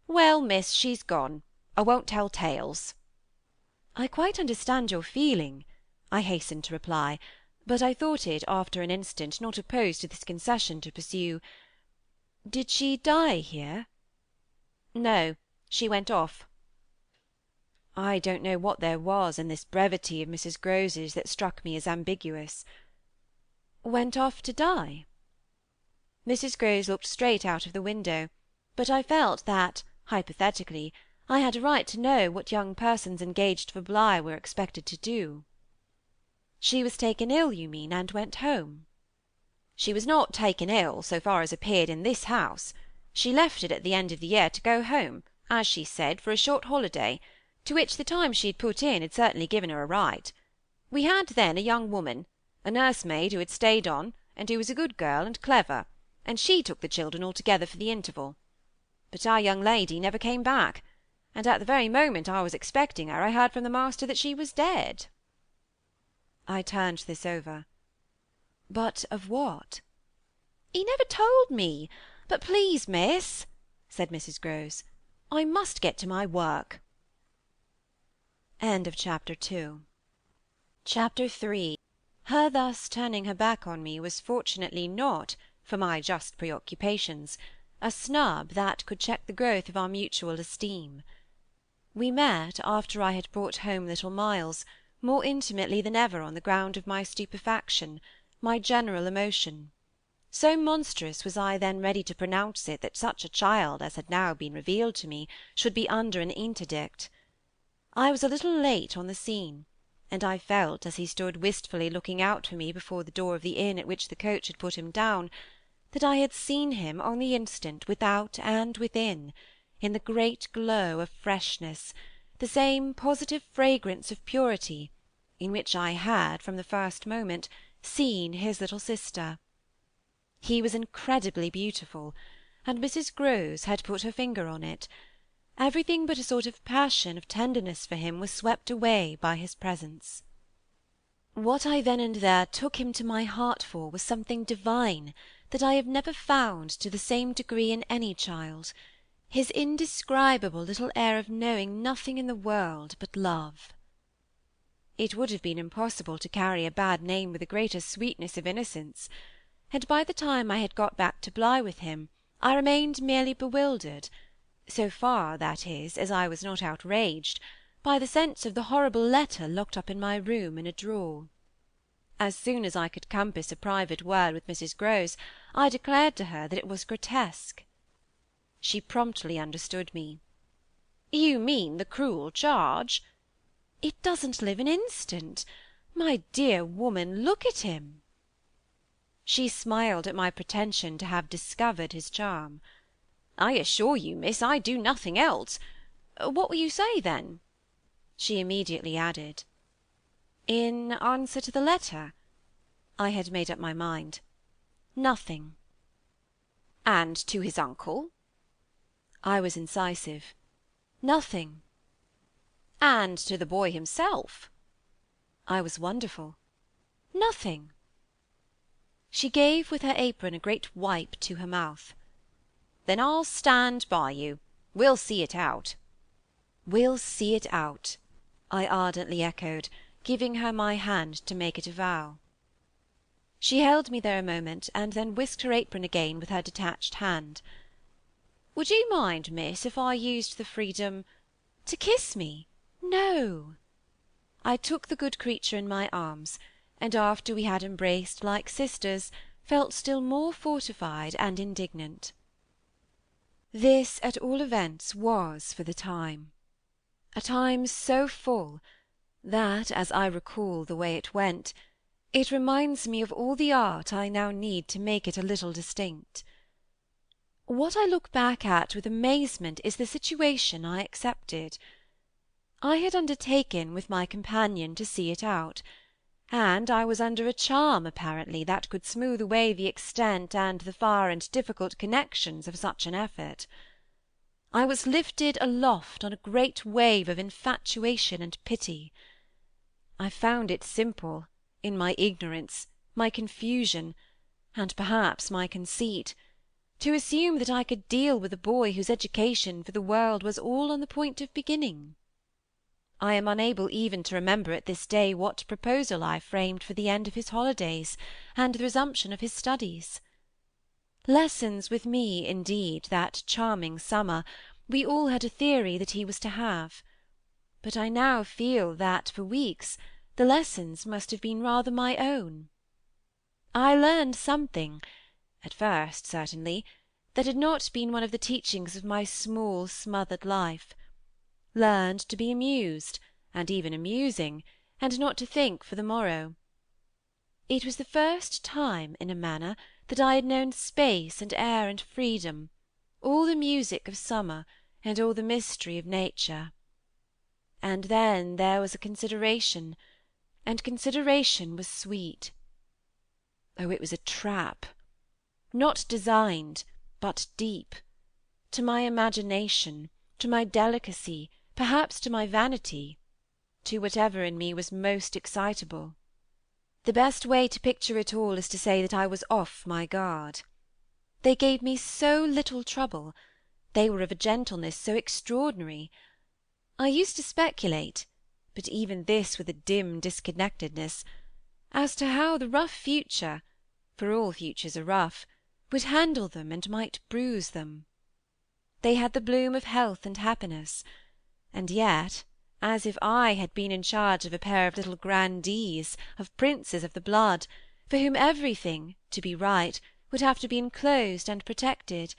"Well, miss, she's gone. I won't tell tales." "I quite understand your feeling," I hastened to reply; but I thought it, after an instant, not opposed to this concession, to pursue, "Did she die here?" "No, she went off." I don't know what there was in this brevity of Mrs. Grose's that struck me as ambiguous. "Went off to die?" Mrs. Grose looked straight out of the window, but I felt that, hypothetically, I had a right to know what young persons engaged for Bligh were expected to do. "She was taken ill, you mean, and went home?" "She was not taken ill, so far as appeared in this house. She left it at the end of the year to go home, as she said, for a short holiday, to which the time she had put in had certainly given her a right. We had then a young woman, a nursemaid who had stayed on, and who was a good girl and clever, and she took the children altogether for the interval. But our young lady never came back, and at the very moment I was expecting her I heard from the master that she was dead." I turned this over. "But of what?" "He never told me. But please, miss," said Mrs. Grose, "I must get to my work." Chapter 3. Her thus turning her back on me was fortunately not for my just preoccupations, a snub that could check the growth of our mutual esteem. We met, after I had brought home little Miles, more intimately than ever on the ground of my stupefaction, my general emotion. So monstrous was I then ready to pronounce it that such a child as had now been revealed to me should be under an interdict. I was a little late on the scene, and I felt, as he stood wistfully looking out for me before the door of the inn at which the coach had put him down, that I had seen him on the instant without and within, in the great glow of freshness, the same positive fragrance of purity, in which I had, from the first moment, seen his little sister. He was incredibly beautiful, and Mrs. Grose had put her finger on it. Everything but a sort of passion of tenderness for him was swept away by his presence. What I then and there took him to my heart for was something divine that I have never found to the same degree in any child, his indescribable little air of knowing nothing in the world but love. It would have been impossible to carry a bad name with a greater sweetness of innocence, and by the time I had got back to Bly with him, I remained merely bewildered, so far, that is, as I was not outraged, by the sense of the horrible letter locked up in my room in a drawer. As soon as I could compass a private word with Mrs. Grose, I declared to her that it was grotesque. She promptly understood me. "You mean the cruel charge?" "It doesn't live an instant. My dear woman, look at him." She smiled at my pretension to have discovered his charm. "I assure you, miss, I do nothing else. What will you say, then?" She immediately added, "In answer to the letter?" I had made up my mind. "Nothing." "And to his uncle?" I was incisive. "Nothing." "And to the boy himself?" I was wonderful. "Nothing." She gave with her apron a great wipe to her mouth. "Then I'll stand by you. We'll see it out." "We'll see it out," I ardently echoed, giving her my hand to make it a vow. She held me there a moment, and then whisked her apron again with her detached hand. "Would you mind, miss, if I used the freedom—" "To kiss me? No." I took the good creature in my arms, and after we had embraced like sisters, felt still more fortified and indignant. This, at all events, was for the time. A time so full, that, as I recall the way it went, it reminds me of all the art I now need to make it a little distinct. What I look back at with amazement is the situation I accepted. I had undertaken with my companion to see it out, and I was under a charm, apparently, that could smooth away the extent and the far and difficult connections of such an effort. I was lifted aloft on a great wave of infatuation and pity. I found it simple, in my ignorance, my confusion, and perhaps my conceit, to assume that I could deal with a boy whose education for the world was all on the point of beginning. I am unable even to remember at this day what proposal I framed for the end of his holidays, and the resumption of his studies. Lessons with me, indeed, that charming summer, we all had a theory that he was to have; but I now feel that, for weeks, the lessons must have been rather my own. I learned something, at first certainly, that had not been one of the teachings of my small smothered life; learned to be amused, and even amusing, and not to think for the morrow. It was the first time, in a manner, that I had known space and air and freedom, all the music of summer, and all the mystery of nature. And then there was a consideration, and consideration was sweet. Oh, it was a trap! Not designed, but deep; to my imagination, to my delicacy, perhaps to my vanity, to whatever in me was most excitable. The best way to picture it all is to say that I was off my guard. They gave me so little trouble, they were of a gentleness so extraordinary. I used to speculate, but even this with a dim disconnectedness, as to how the rough future, for all futures are rough, would handle them and might bruise them. They had the bloom of health and happiness, and yet, as if I had been in charge of a pair of little grandees, of princes of the blood, for whom everything, to be right, would have to be enclosed and protected,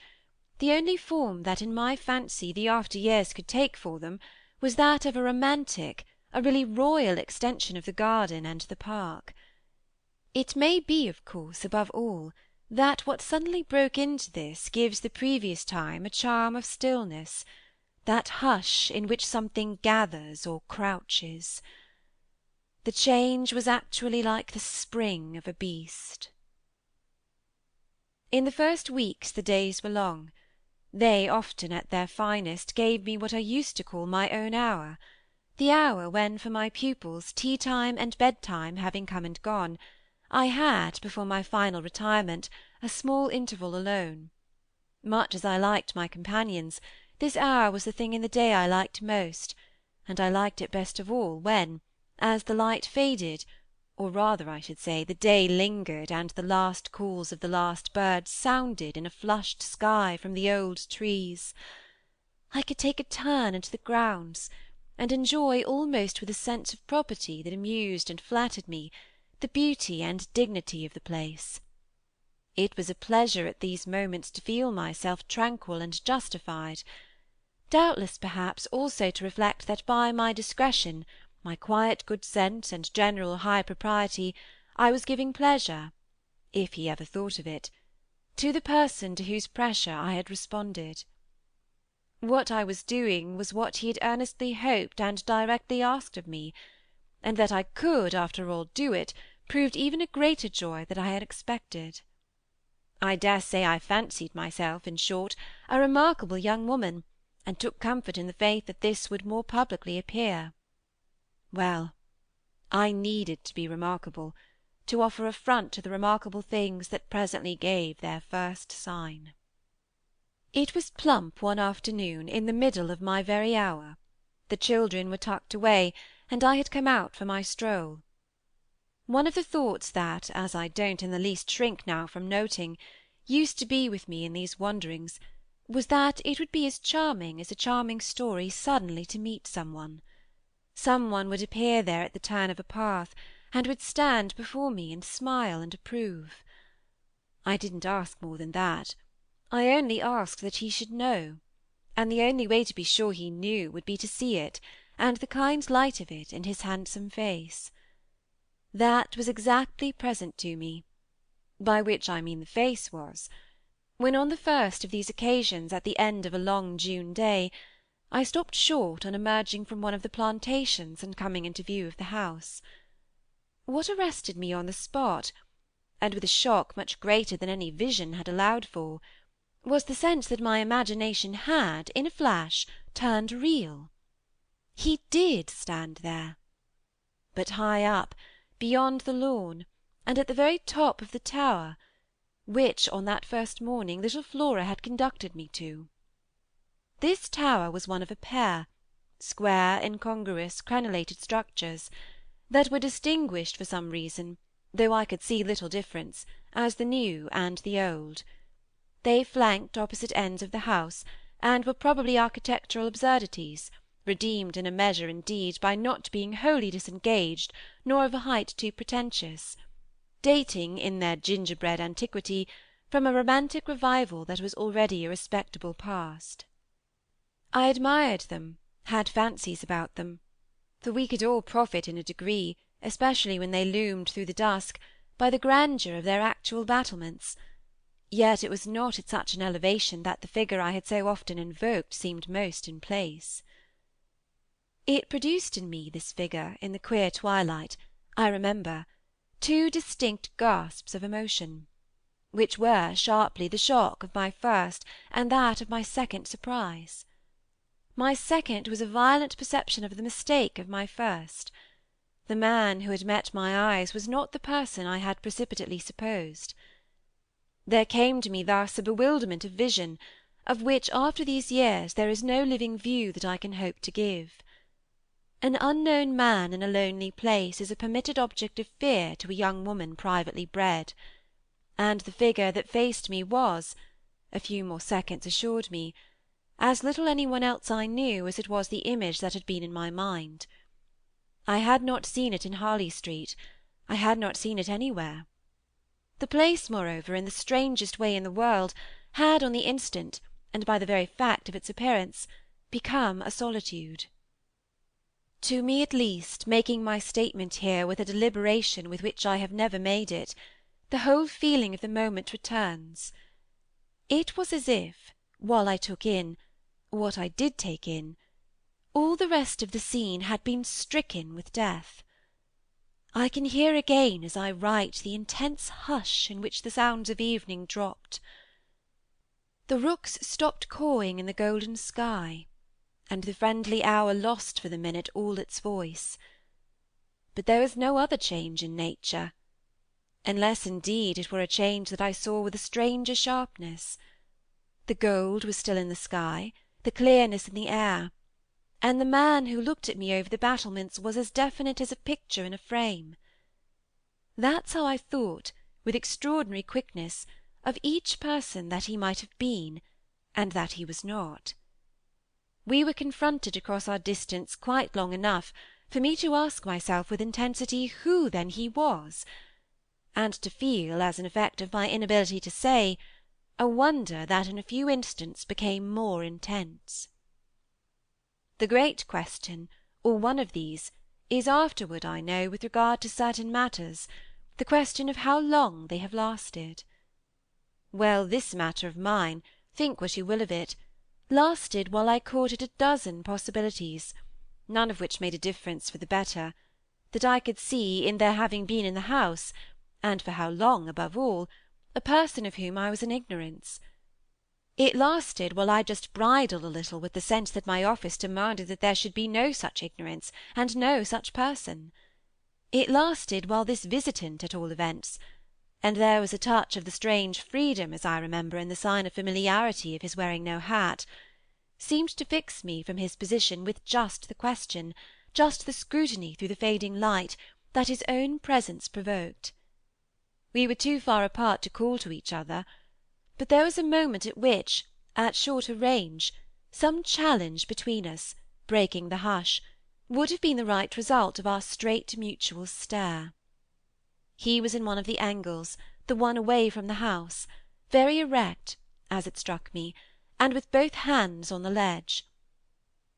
the only form that in my fancy the after years could take for them was that of a romantic, a really royal extension of the garden and the park. It may be, of course, above all, that what suddenly broke into this gives the previous time a charm of stillness, that hush in which something gathers or crouches. The change was actually like the spring of a beast. In the first weeks the days were long. They often, at their finest, gave me what I used to call my own hour, the hour when, for my pupils, tea-time and bed-time having come and gone, I had, before my final retirement, a small interval alone. Much as I liked my companions, this hour was the thing in the day I liked most, and I liked it best of all when, as the light faded, or rather, I should say, the day lingered and the last calls of the last birds sounded in a flushed sky from the old trees, I could take a turn into the grounds, and enjoy almost with a sense of property that amused and flattered me, the beauty and dignity of the place. It was a pleasure at these moments to feel myself tranquil and justified; doubtless, perhaps, also to reflect that by my discretion, my quiet good sense, and general high propriety, I was giving pleasure, if he ever thought of it, to the person to whose pressure I had responded. What I was doing was what he had earnestly hoped and directly asked of me, and that I could, after all, do it, proved even a greater joy than I had expected. I dare say I fancied myself, in short, a remarkable young woman, and took comfort in the faith that this would more publicly appear. Well, I needed to be remarkable, to offer a front to the remarkable things that presently gave their first sign. It was plump one afternoon, in the middle of my very hour. The children were tucked away, and I had come out for my stroll. One of the thoughts that, as I don't in the least shrink now from noting, used to be with me in these wanderings, was that it would be as charming as a charming story suddenly to meet some one. Some one would appear there at the turn of a path, and would stand before me and smile and approve. I didn't ask more than that. I only asked that he should know, and the only way to be sure he knew would be to see it, and the kind light of it, in his handsome face. That was exactly present to me, by which I mean the face was, when on the first of these occasions at the end of a long June day, I stopped short on emerging from one of the plantations and coming into view of the house. What arrested me on the spot, and with a shock much greater than any vision had allowed for, was the sense that my imagination had, in a flash, turned real. He did stand there, but high up, beyond the lawn, and at the very top of the tower, which, on that first morning, little Flora had conducted me to. This tower was one of a pair, square, incongruous, crenellated structures, that were distinguished for some reason, though I could see little difference, as the new and the old. They flanked opposite ends of the house, and were probably architectural absurdities, redeemed in a measure, indeed, by not being wholly disengaged, nor of a height too pretentious, dating, in their gingerbread antiquity, from a romantic revival that was already a respectable past. I admired them, had fancies about them, for we could all profit in a degree, especially when they loomed through the dusk, by the grandeur of their actual battlements, yet it was not at such an elevation that the figure I had so often invoked seemed most in place. It produced in me, this figure, in the queer twilight, I remember, two distinct gasps of emotion, which were sharply the shock of my first and that of my second surprise. My second was a violent perception of the mistake of my first. The man who had met my eyes was not the person I had precipitately supposed. There came to me thus a bewilderment of vision, of which after these years there is no living view that I can hope to give. An unknown man in a lonely place is a permitted object of fear to a young woman privately bred. and the figure that faced me was, a few more seconds assured me, as little any one else I knew as it was the image that had been in my mind. I had not seen it in Harley Street, I had not seen it anywhere. The place, moreover, in the strangest way in the world, had on the instant, and by the very fact of its appearance, become a solitude. To me at least, making my statement here with a deliberation with which I have never made it, the whole feeling of the moment returns. It was as if, while I took in what I did take in, all the rest of the scene had been stricken with death. I can hear again as I write the intense hush in which the sounds of evening dropped. The rooks stopped cawing in the golden sky, and the friendly hour lost for the minute all its voice. But there was no other change in nature, unless indeed it were a change that I saw with a stranger sharpness. The gold was still in the sky, the clearness in the air, and the man who looked at me over the battlements was as definite as a picture in a frame. That's how I thought, with extraordinary quickness, of each person that he might have been, and that he was not. We were confronted across our distance quite long enough for me to ask myself with intensity who then he was, and to feel, as an effect of my inability to say, a wonder that in a few instants became more intense. The great question, or one of these, is afterward, I know, with regard to certain matters, the question of how long they have lasted. Well, this matter of mine, think what you will of it, lasted while I courted a dozen possibilities, none of which made a difference for the better, that I could see in their having been in the house, and for how long, above all, a person of whom I was in ignorance. It lasted while I just bridled a little with the sense that my office demanded that there should be no such ignorance, and no such person. It lasted while this visitant, at all events, and there was a touch of the strange freedom, as I remember, in the sign of familiarity of his wearing no hat, seemed to fix me from his position with just the question, just the scrutiny through the fading light, that his own presence provoked. We were too far apart to call to each other, but there was a moment at which, at shorter range, some challenge between us, breaking the hush, would have been the right result of our straight mutual stare. He was in one of the angles, the one away from the house, very erect, as it struck me, and with both hands on the ledge.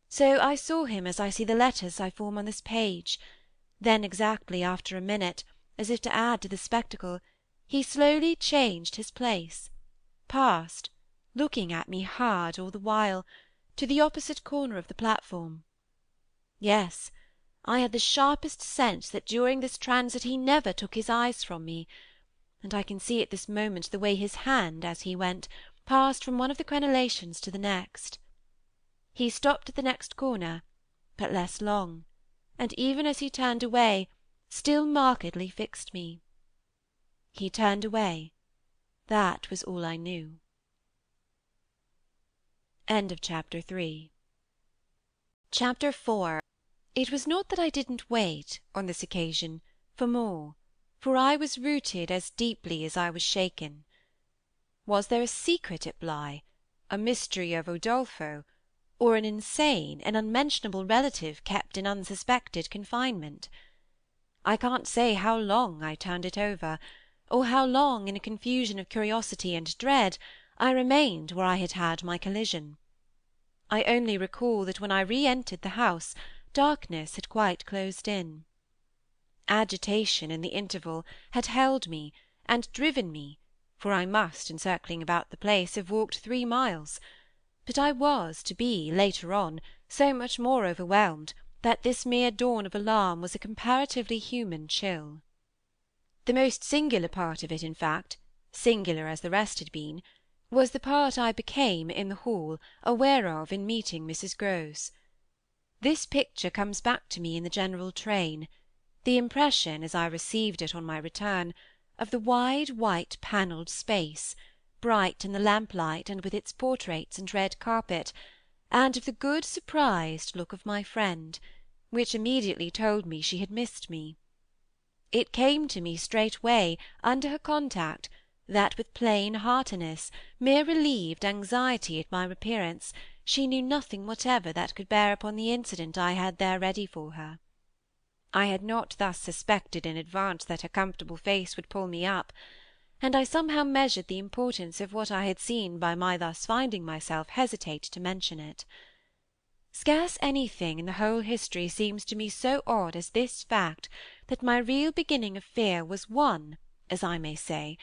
So I saw him as I see the letters I form on this page. Then exactly after a minute, as if to add to the spectacle, he slowly changed his place, passed, looking at me hard all the while, to the opposite corner of the platform. Yes, I had the sharpest sense that during this transit he never took his eyes from me, and I can see at this moment the way his hand, as he went, passed from one of the crenellations to the next. He stopped at the next corner, but less long, and even as he turned away, still markedly fixed me. He turned away. That was all I knew. End of chapter 3. Chapter 4. It was not that I didn't wait, on this occasion, for more, for I was rooted as deeply as I was shaken. Was there a secret at Bly, a mystery of Udolpho, or an insane, an unmentionable relative kept in unsuspected confinement? I can't say how long I turned it over, or how long, in a confusion of curiosity and dread, I remained where I had had my collision. I only recall that when I re-entered the house, darkness had quite closed in. Agitation, in the interval, had held me, and driven me, for I must, in circling about the place, have walked 3 miles; but I was to be, later on, so much more overwhelmed that this mere dawn of alarm was a comparatively human chill. The most singular part of it, in fact, singular as the rest had been, was the part I became, in the hall, aware of in meeting Mrs. Grose. This picture comes back to me in the general train, the impression, as I received it on my return, of the wide white panelled space, bright in the lamplight and with its portraits and red carpet, and of the good surprised look of my friend, which immediately told me she had missed me. It came to me straightway, under her contact, that with plain heartiness, mere relieved anxiety at my appearance, she knew nothing whatever that could bear upon the incident I had there ready for her. I had not thus suspected in advance that her comfortable face would pull me up, and I somehow measured the importance of what I had seen by my thus finding myself hesitate to mention it. Scarce anything in the whole history seems to me so odd as this fact that my real beginning of fear was one, as I may say,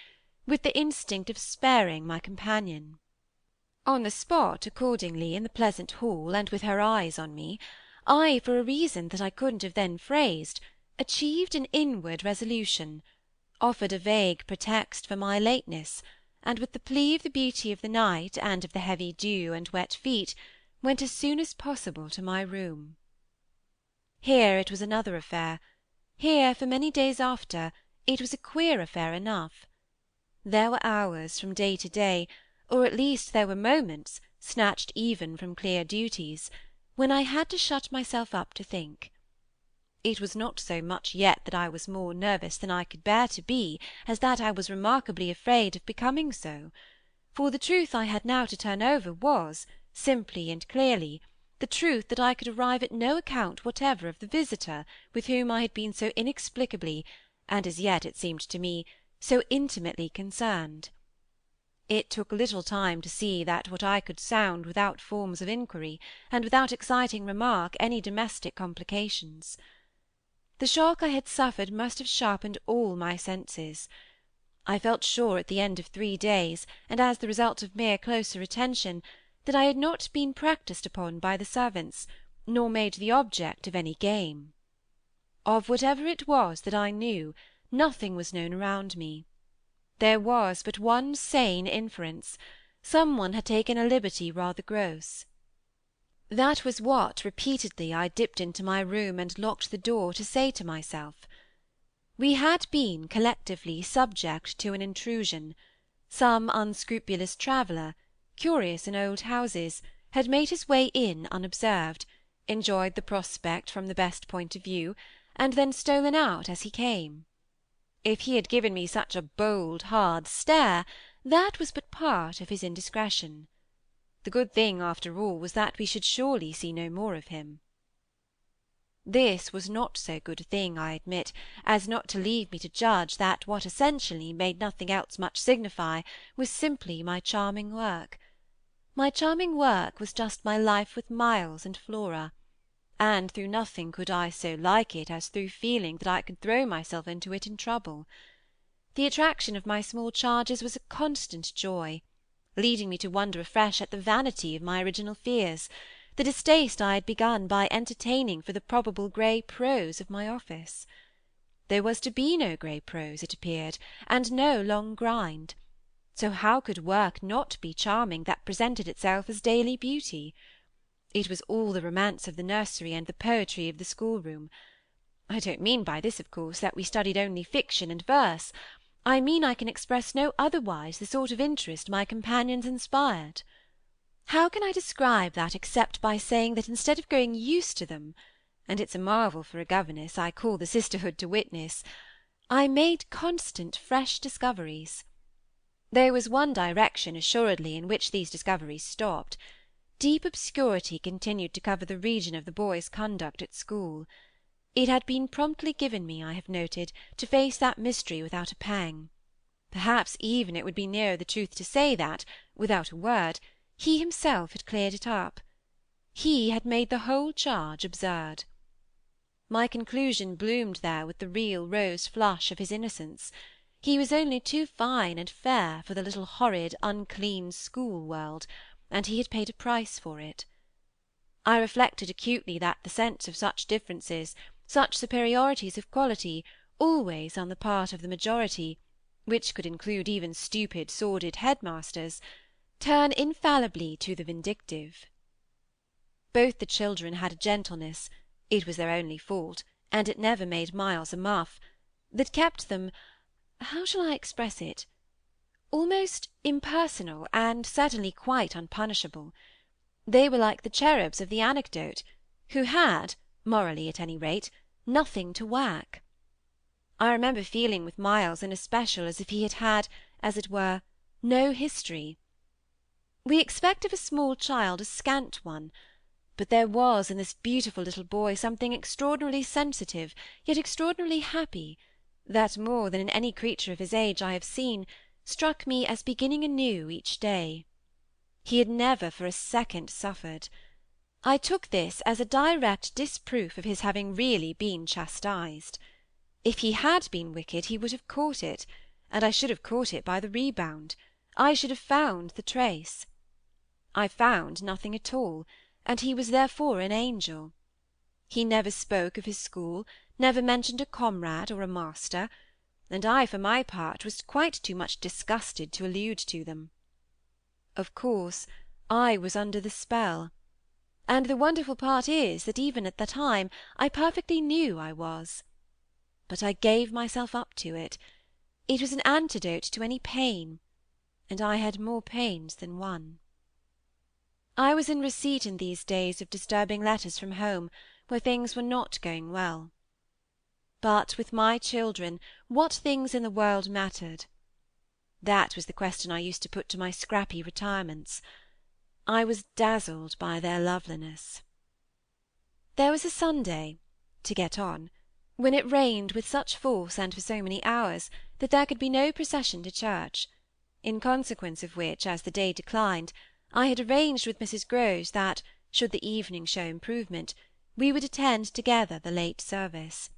with the instinct of sparing my companion. On the spot, accordingly, in the pleasant hall, and with her eyes on me, I, for a reason that I couldn't have then phrased, achieved an inward resolution, offered a vague pretext for my lateness, and with the plea of the beauty of the night and of the heavy dew and wet feet, went as soon as possible to my room. Here it was another affair. Here, for many days after, it was a queer affair enough. There were hours, from day to day, or at least there were moments, snatched even from clear duties, when I had to shut myself up to think. It was not so much yet that I was more nervous than I could bear to be, as that I was remarkably afraid of becoming so; for the truth I had now to turn over was, simply and clearly, the truth that I could arrive at no account whatever of the visitor with whom I had been so inexplicably, and as yet it seemed to me, so intimately concerned. It took little time to see that what I could sound without forms of inquiry, and without exciting remark any domestic complications. The shock I had suffered must have sharpened all my senses. I felt sure at the end of 3 days, and as the result of mere closer attention, that I had not been practised upon by the servants, nor made the object of any game. Of whatever it was that I knew, nothing was known around me. There was but one sane inference: some one had taken a liberty rather gross. That was what repeatedly I dipped into my room and locked the door to say to myself. We had been, collectively, subject to an intrusion. Some unscrupulous traveller, curious in old houses, had made his way in unobserved, enjoyed the prospect from the best point of view, and then stolen out as he came. If he had given me such a bold, hard stare, that was but part of his indiscretion. The good thing, after all, was that we should surely see no more of him. This was not so good a thing, I admit, as not to leave me to judge that what essentially made nothing else much signify was simply my charming work. My charming work was just my life with Miles and Flora, and through nothing could I so like it as through feeling that I could throw myself into it in trouble. The attraction of my small charges was a constant joy, leading me to wonder afresh at the vanity of my original fears, the distaste I had begun by entertaining for the probable grey prose of my office. There was to be no grey prose, it appeared, and no long grind; so how could work not be charming that presented itself as daily beauty? It was all the romance of the nursery and the poetry of the schoolroom. I don't mean by this, of course, that we studied only fiction and verse. I mean I can express no otherwise the sort of interest my companions inspired. How can I describe that except by saying that instead of growing used to them—and it's a marvel for a governess, I call the sisterhood to witness—I made constant fresh discoveries. There was one direction, assuredly, in which these discoveries stopped. Deep obscurity continued to cover the region of the boys' conduct at school. It had been promptly given me, I have noted, to face that mystery without a pang. Perhaps even it would be nearer the truth to say that, without a word, he himself had cleared it up. He had made the whole charge absurd. My conclusion bloomed there with the real rose flush of his innocence. He was only too fine and fair for the little horrid, unclean school world, and he had paid a price for it. I reflected acutely that the sense of such differences, such superiorities of quality, always on the part of the majority, which could include even stupid, sordid head-masters, turn infallibly to the vindictive. Both the children had a gentleness, it was their only fault, and it never made Miles a muff, that kept them—how shall I express it?—almost impersonal, and certainly quite unpunishable. They were like the cherubs of the anecdote, who had, morally at any rate, nothing to whack. I remember feeling with Miles in especial as if he had had, as it were, no history. We expect of a small child a scant one, but there was in this beautiful little boy something extraordinarily sensitive, yet extraordinarily happy, that, more than in any creature of his age I have seen, struck me as beginning anew each day. He had never for a second suffered. I took this as a direct disproof of his having really been chastised. If he had been wicked he would have caught it, and I should have caught it by the rebound. I should have found the trace. I found nothing at all, and he was therefore an angel. He never spoke of his school, never mentioned a comrade or a master, and I, for my part, was quite too much disgusted to allude to them. Of course, I was under the spell, and the wonderful part is that even at the time I perfectly knew I was. But I gave myself up to it. It was an antidote to any pain, and I had more pains than one. I was in receipt in these days of disturbing letters from home, where things were not going well. But with my children, what things in the world mattered? That was the question I used to put to my scrappy retirements. I was dazzled by their loveliness. There was a Sunday, to get on, when it rained with such force and for so many hours that there could be no procession to church, in consequence of which, as the day declined, I had arranged with Mrs. Grose that, should the evening show improvement, we would attend together the late service.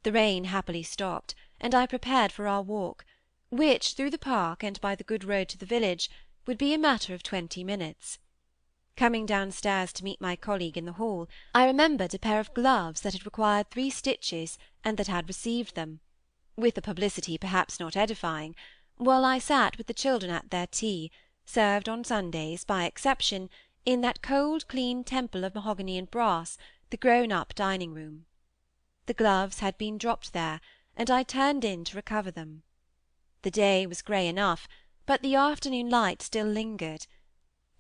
The rain happily stopped, and I prepared for our walk, which, through the park and by the good road to the village, would be a matter of 20 minutes. Coming downstairs to meet my colleague in the hall, I remembered a pair of gloves that had required 3 stitches and that had received them, with a publicity perhaps not edifying, while I sat with the children at their tea, served on Sundays, by exception, in that cold clean temple of mahogany and brass, the grown-up dining-room. The gloves had been dropped there, and I turned in to recover them. The day was grey enough, but the afternoon light still lingered,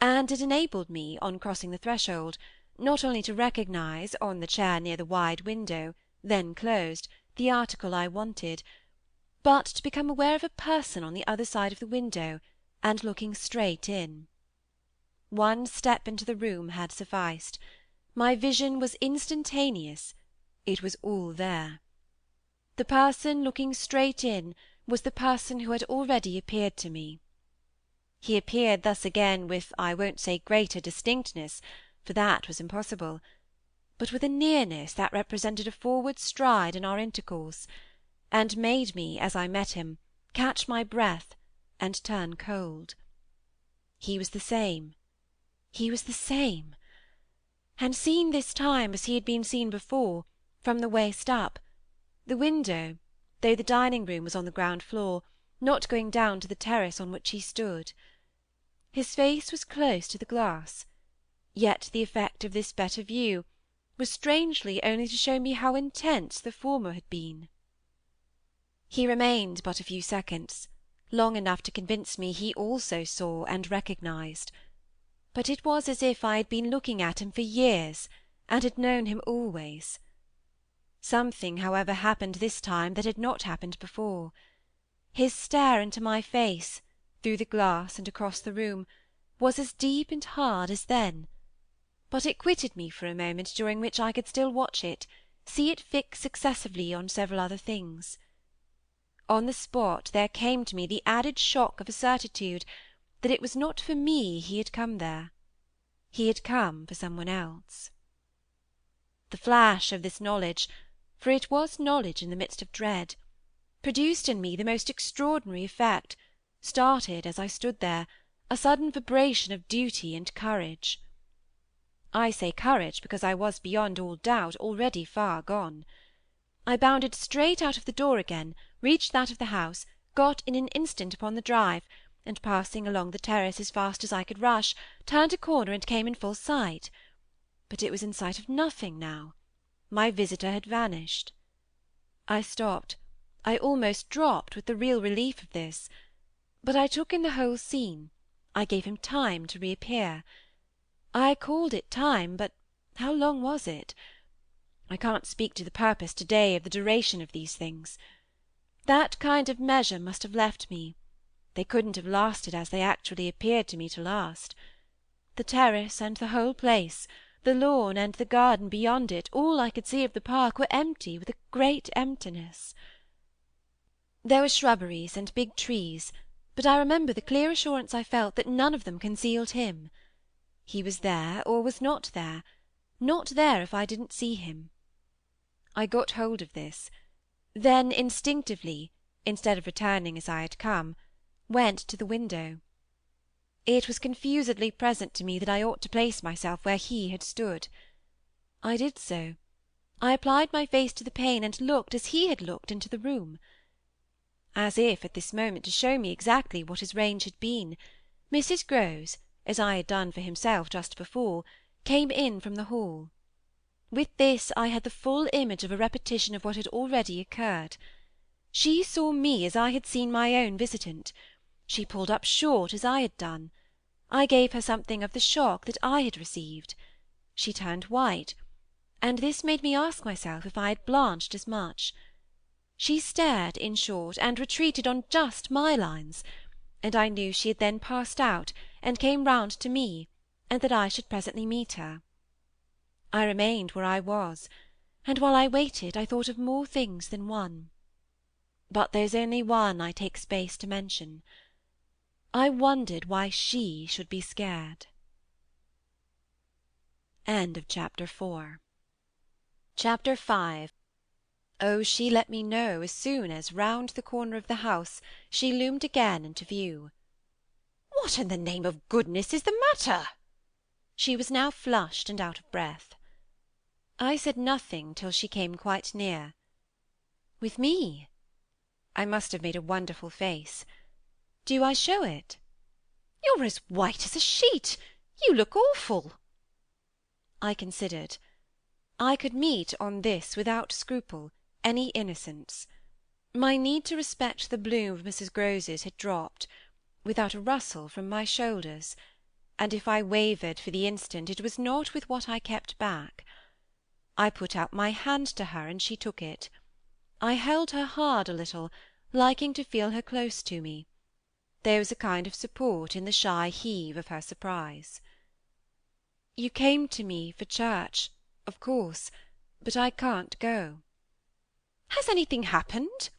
and it enabled me, on crossing the threshold, not only to recognise, on the chair near the wide window, then closed, the article I wanted, but to become aware of a person on the other side of the window, and looking straight in. One step into the room had sufficed. My vision was instantaneous. It was all there. The person looking straight in was the person who had already appeared to me. He appeared thus again with, I won't say greater distinctness, for that was impossible, but with a nearness that represented a forward stride in our intercourse, and made me, as I met him, catch my breath and turn cold. He was the same. He was the same. And seen this time as he had been seen before, from the waist up, the window, though the dining-room was on the ground floor, not going down to the terrace on which he stood. His face was close to the glass, yet the effect of this better view was strangely only to show me how intense the former had been. He remained but a few seconds, long enough to convince me he also saw and recognised. But it was as if I had been looking at him for years, and had known him always. Something, however, happened this time that had not happened before. His stare into my face, through the glass and across the room, was as deep and hard as then, but it quitted me for a moment during which I could still watch it, see it fix successively on several other things. On the spot there came to me the added shock of a certitude that it was not for me he had come there. He had come for someone else. The flash of this knowledge, for it was knowledge in the midst of dread, produced in me the most extraordinary effect, started, as I stood there, a sudden vibration of duty and courage. I say courage because I was beyond all doubt already far gone. I bounded straight out of the door again, reached that of the house, got in an instant upon the drive, and passing along the terrace as fast as I could rush, turned a corner and came in full sight. But it was in sight of nothing now. My visitor had vanished. I stopped. I almost dropped with the real relief of this. But I took in the whole scene. I gave him time to reappear. I called it time, but how long was it? I can't speak to the purpose to-day of the duration of these things. That kind of measure must have left me. They couldn't have lasted as they actually appeared to me to last. The terrace and the whole place, the lawn and the garden beyond it, all I could see of the park, were empty with a great emptiness. There were shrubberies and big trees, but I remember the clear assurance I felt that none of them concealed him. He was there or was not there if I didn't see him. I got hold of this, then instinctively, instead of returning as I had come, went to the window. It was confusedly present to me that I ought to place myself where he had stood. I did so. I applied my face to the pane and looked as he had looked into the room. As if at this moment to show me exactly what his range had been, Mrs. Grose, as I had done for himself just before, came in from the hall. With this I had the full image of a repetition of what had already occurred. She saw me as I had seen my own visitant. She pulled up short as I had done. I gave her something of the shock that I had received. She turned white, and this made me ask myself if I had blanched as much. She stared, in short, and retreated on just my lines, and I knew she had then passed out, and came round to me, and that I should presently meet her. I remained where I was, and while I waited I thought of more things than one. But there's only one I take space to mention. I wondered why she should be scared. End of Chapter 4. Chapter 5. Oh, she let me know as soon as, round the corner of the house, she loomed again into view. "What in the name of goodness is the matter?" She was now flushed and out of breath. I said nothing till she came quite near. With me? I must have made a wonderful face. Do I show it? "You're as white as a sheet. You look awful." I considered. I could meet on this, without scruple, any innocence. My need to respect the bloom of Mrs. Grose's had dropped, without a rustle, from my shoulders, and if I wavered for the instant it was not with what I kept back. I put out my hand to her, and she took it. I held her hard a little, liking to feel her close to me. There was a kind of support in the shy heave of her surprise. "You came to me for church, of course, but I can't go." "Has anything happened?"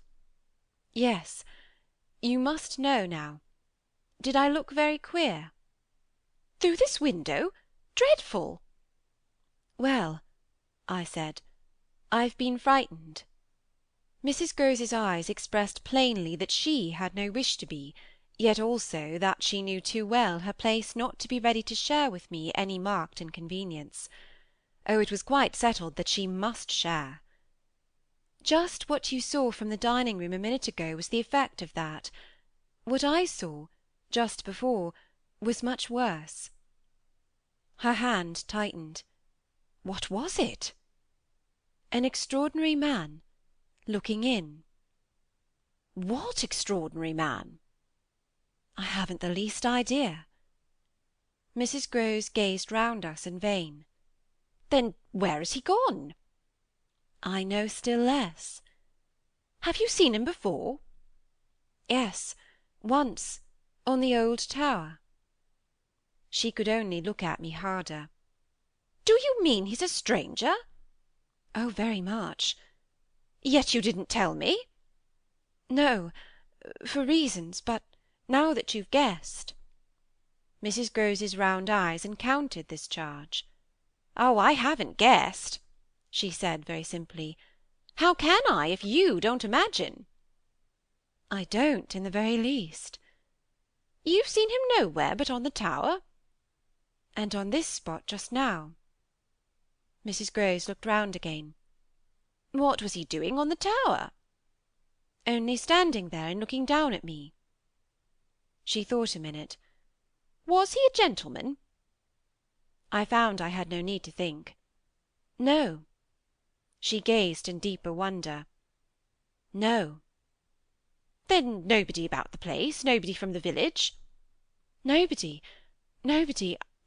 "Yes. You must know now. Did I look very queer?" "Through this window? Dreadful!" "Well," I said, "I've been frightened." Mrs. Grose's eyes expressed plainly that she had no wish to be, yet also that she knew too well her place not to be ready to share with me any marked inconvenience. Oh, it was quite settled that she must share. Just what you saw from the dining-room a minute ago was the effect of that. What I saw, just before, was much worse. Her hand tightened. "What was it?" An extraordinary man, looking in. "What extraordinary man?" I haven't the least idea. Mrs. Grose gazed round us in vain. "Then where has he gone?" I know still less. "Have you seen him before?" Yes, once, on the old tower. She could only look at me harder. "Do you mean he's a stranger?" Oh, very much. "Yet you didn't tell me." No, for reasons, but now that you've guessed. Mrs. Grose's round eyes encountered this charge. "Oh, I haven't guessed," she said very simply. "How can I, if you don't imagine?" I don't in the very least. "You've seen him nowhere but on the tower?" And on this spot just now. Mrs. Grose looked round again. "What was he doing on the tower?" Only standing there and looking down at me. She thought a minute. "Was he a gentleman?" I found I had no need to think. No. She gazed in deeper wonder. No. "Then nobody about the place? Nobody from the village?" Nobody.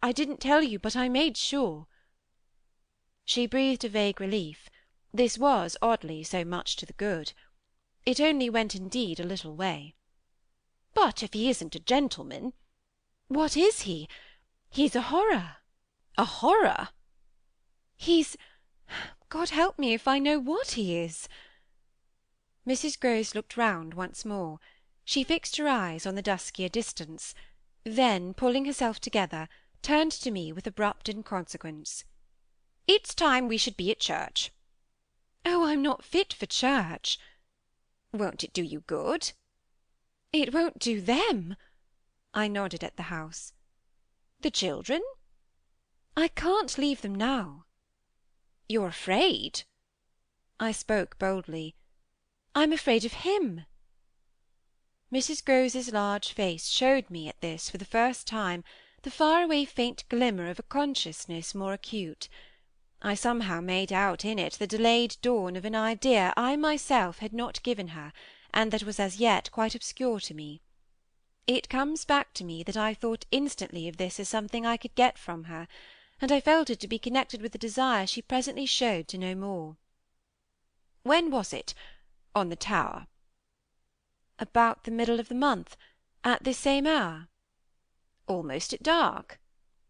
I didn't tell you, but I made sure." She breathed a vague relief, This was, oddly, so much to the good. It only went indeed a little way. "But if he isn't a gentleman—" "What is he? He's a horror." "A horror?" "God help me if I know what he is!" Mrs. Grose looked round once more. She fixed her eyes on the duskier distance, then, pulling herself together, turned to me with abrupt inconsequence. "It's time we should be at church." "Oh, I'm not fit for church." "Won't it do you good?" "It won't do them." I nodded at the house. "The children?" "I can't leave them now." "You're afraid?" I spoke boldly. "I'm afraid of him." Mrs. Grose's large face showed me at this for the first time the far-away faint glimmer of a consciousness more acute. I somehow made out in it the delayed dawn of an idea I myself had not given her, and that was as yet quite obscure to me. It comes back to me that I thought instantly of this as something I could get from her, and I felt it to be connected with the desire she presently showed to know more. "When was it? On the Tower?" "About the middle of the month, at this same hour." "Almost at dark?"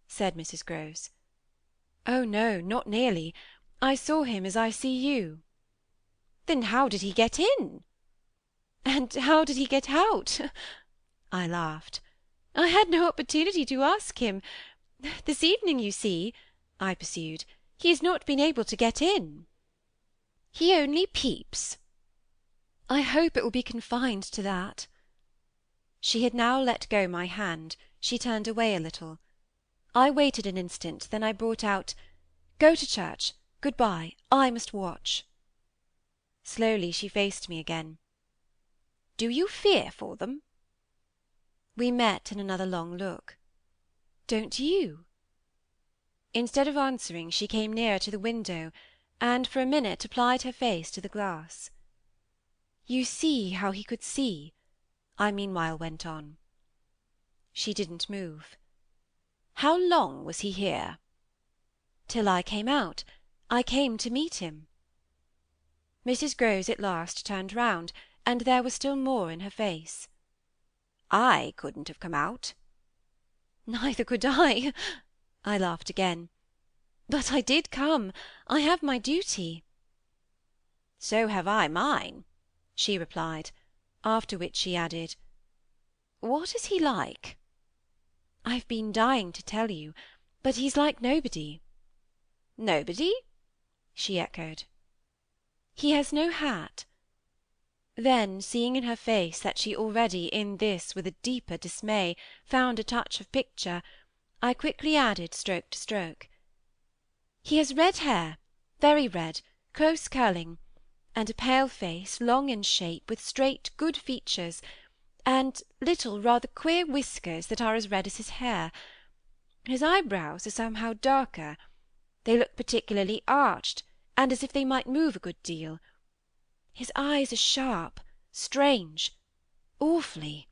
said Mrs. Grose. "Oh no, not nearly. I saw him as I see you." "Then how did he get in?" "And how did he get out?" I laughed. "I had no opportunity to ask him. This evening, you see," I pursued, "he has not been able to get in." "He only peeps." "I hope it will be confined to that." She had now let go my hand; she turned away a little. I waited an instant, then I brought out, "Go to church. Good-bye. I must watch." Slowly she faced me again. "Do you fear for them?" We met in another long look. "Don't you?" Instead of answering, she came nearer to the window, and for a minute applied her face to the glass. "You see how he could see," I meanwhile went on. She didn't move. "How long was he here?" "Till I came out. I came to meet him." Mrs. Grose at last turned round, and there was still more in her face. "I couldn't have come out." "Neither could I." I laughed again. "But I did come. I have my duty." "So have I mine," she replied; after which she added, "What is he like?" "I've been dying to tell you, but he's like nobody." "Nobody?" she echoed. "He has no hat." Then, seeing in her face that she already, in this, with a deeper dismay, found a touch of picture, I quickly added, stroke to stroke, "He has red hair, very red, close curling, and a pale face, long in shape, with straight, good features, and little, rather queer whiskers that are as red as his hair. His eyebrows are somehow darker; they look particularly arched, and as if they might move a good deal. His eyes are sharp, strange, awfully;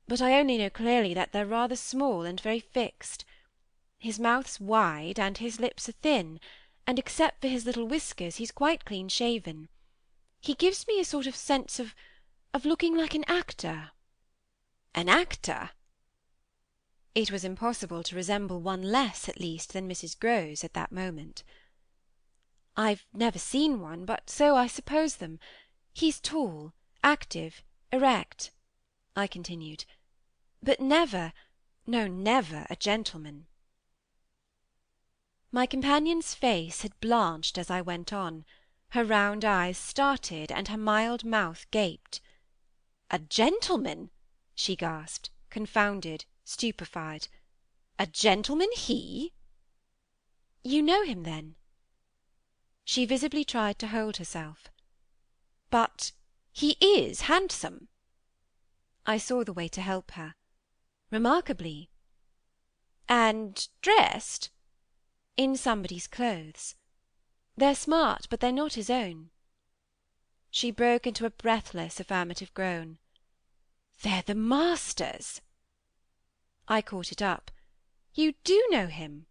but I only know clearly that they're rather small and very fixed. His mouth's wide, and his lips are thin, and except for his little whiskers he's quite clean shaven. He gives me a sort of sense of looking like an actor." "An actor?" It was impossible to resemble one less, at least, than Mrs. Grose at that moment. "I've never seen one, but so I suppose them. He's tall, active, erect," I continued, "but never, no, never a gentleman." My companion's face had blanched as I went on; her round eyes started, and her mild mouth gaped. "A gentleman!" she gasped, confounded, stupefied. "A gentleman he?" "You know him, then?" She visibly tried to hold herself. "But he is handsome?" I saw the way to help her. "Remarkably." "And dressed?" "In somebody's clothes. They're smart, but they're not his own." She broke into a breathless affirmative groan. "They're the master's!" I caught it up. "You do know him?"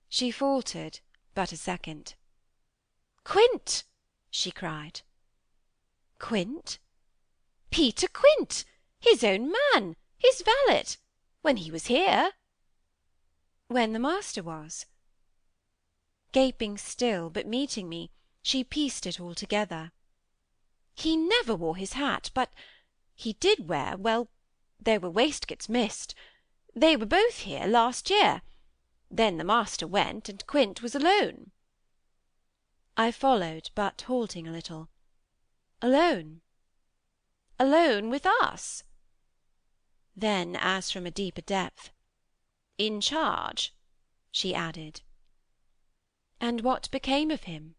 She faltered but a second. "Quint!" she cried. "Quint? Peter Quint! His own man! His valet! When he was here." "When the master was?" Gaping still, but meeting me, she pieced it all together. "He never wore his hat, but he did wear—well, there were waistcoats missed. They were both here last year. Then the master went, and Quint was alone." I followed, but halting a little. "Alone?" "Alone with us." Then, as from a deeper depth, "In charge," she added. "And what became of him?"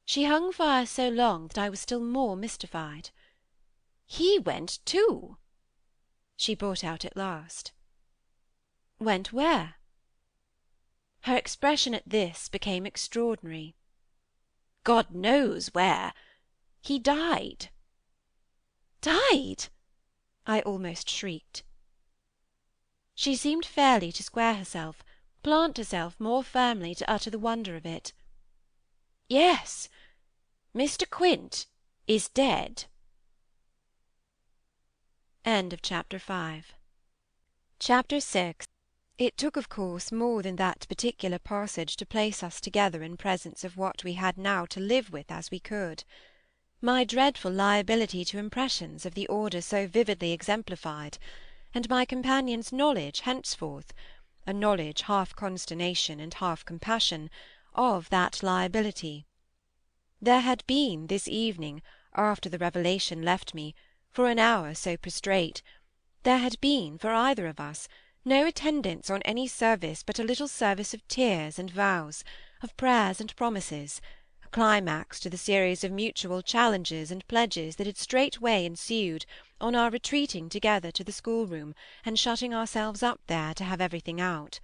She hung fire so long that I was still more mystified. "He went too," she brought out at last. "Went where?" Her expression at this became extraordinary. "God knows where. He died." "Died!" I almost shrieked. She seemed fairly to square herself, plant herself more firmly, to utter the wonder of it. "Yes, Mr. Quint is dead." Chapter 6. It took, of course, more than that particular passage to place us together in presence of what we had now to live with as we could. My dreadful liability to impressions of the order so vividly exemplified, and my companion's knowledge henceforth—a knowledge half consternation and half compassion—of that liability. There had been, this evening, after the revelation left me, for an hour so prostrate, there had been, for either of us, no attendance on any service but a little service of tears and vows, of prayers and promises, a climax to the series of mutual challenges and pledges that had straightway ensued on our retreating together to the schoolroom, and shutting ourselves up there to have everything out.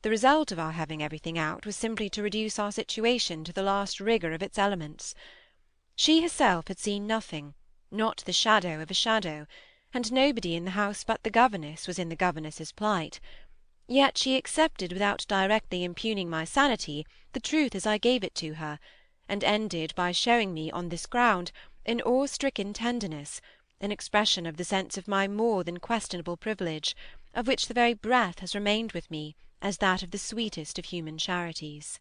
The result of our having everything out was simply to reduce our situation to the last rigour of its elements. She herself had seen nothing, not the shadow of a shadow, and nobody in the house but the governess was in the governess's plight. Yet she accepted without directly impugning my sanity the truth as I gave it to her, and ended by showing me on this ground an awe-stricken tenderness, an expression of the sense of my more than questionable privilege, of which the very breath has remained with me as that of the sweetest of human charities.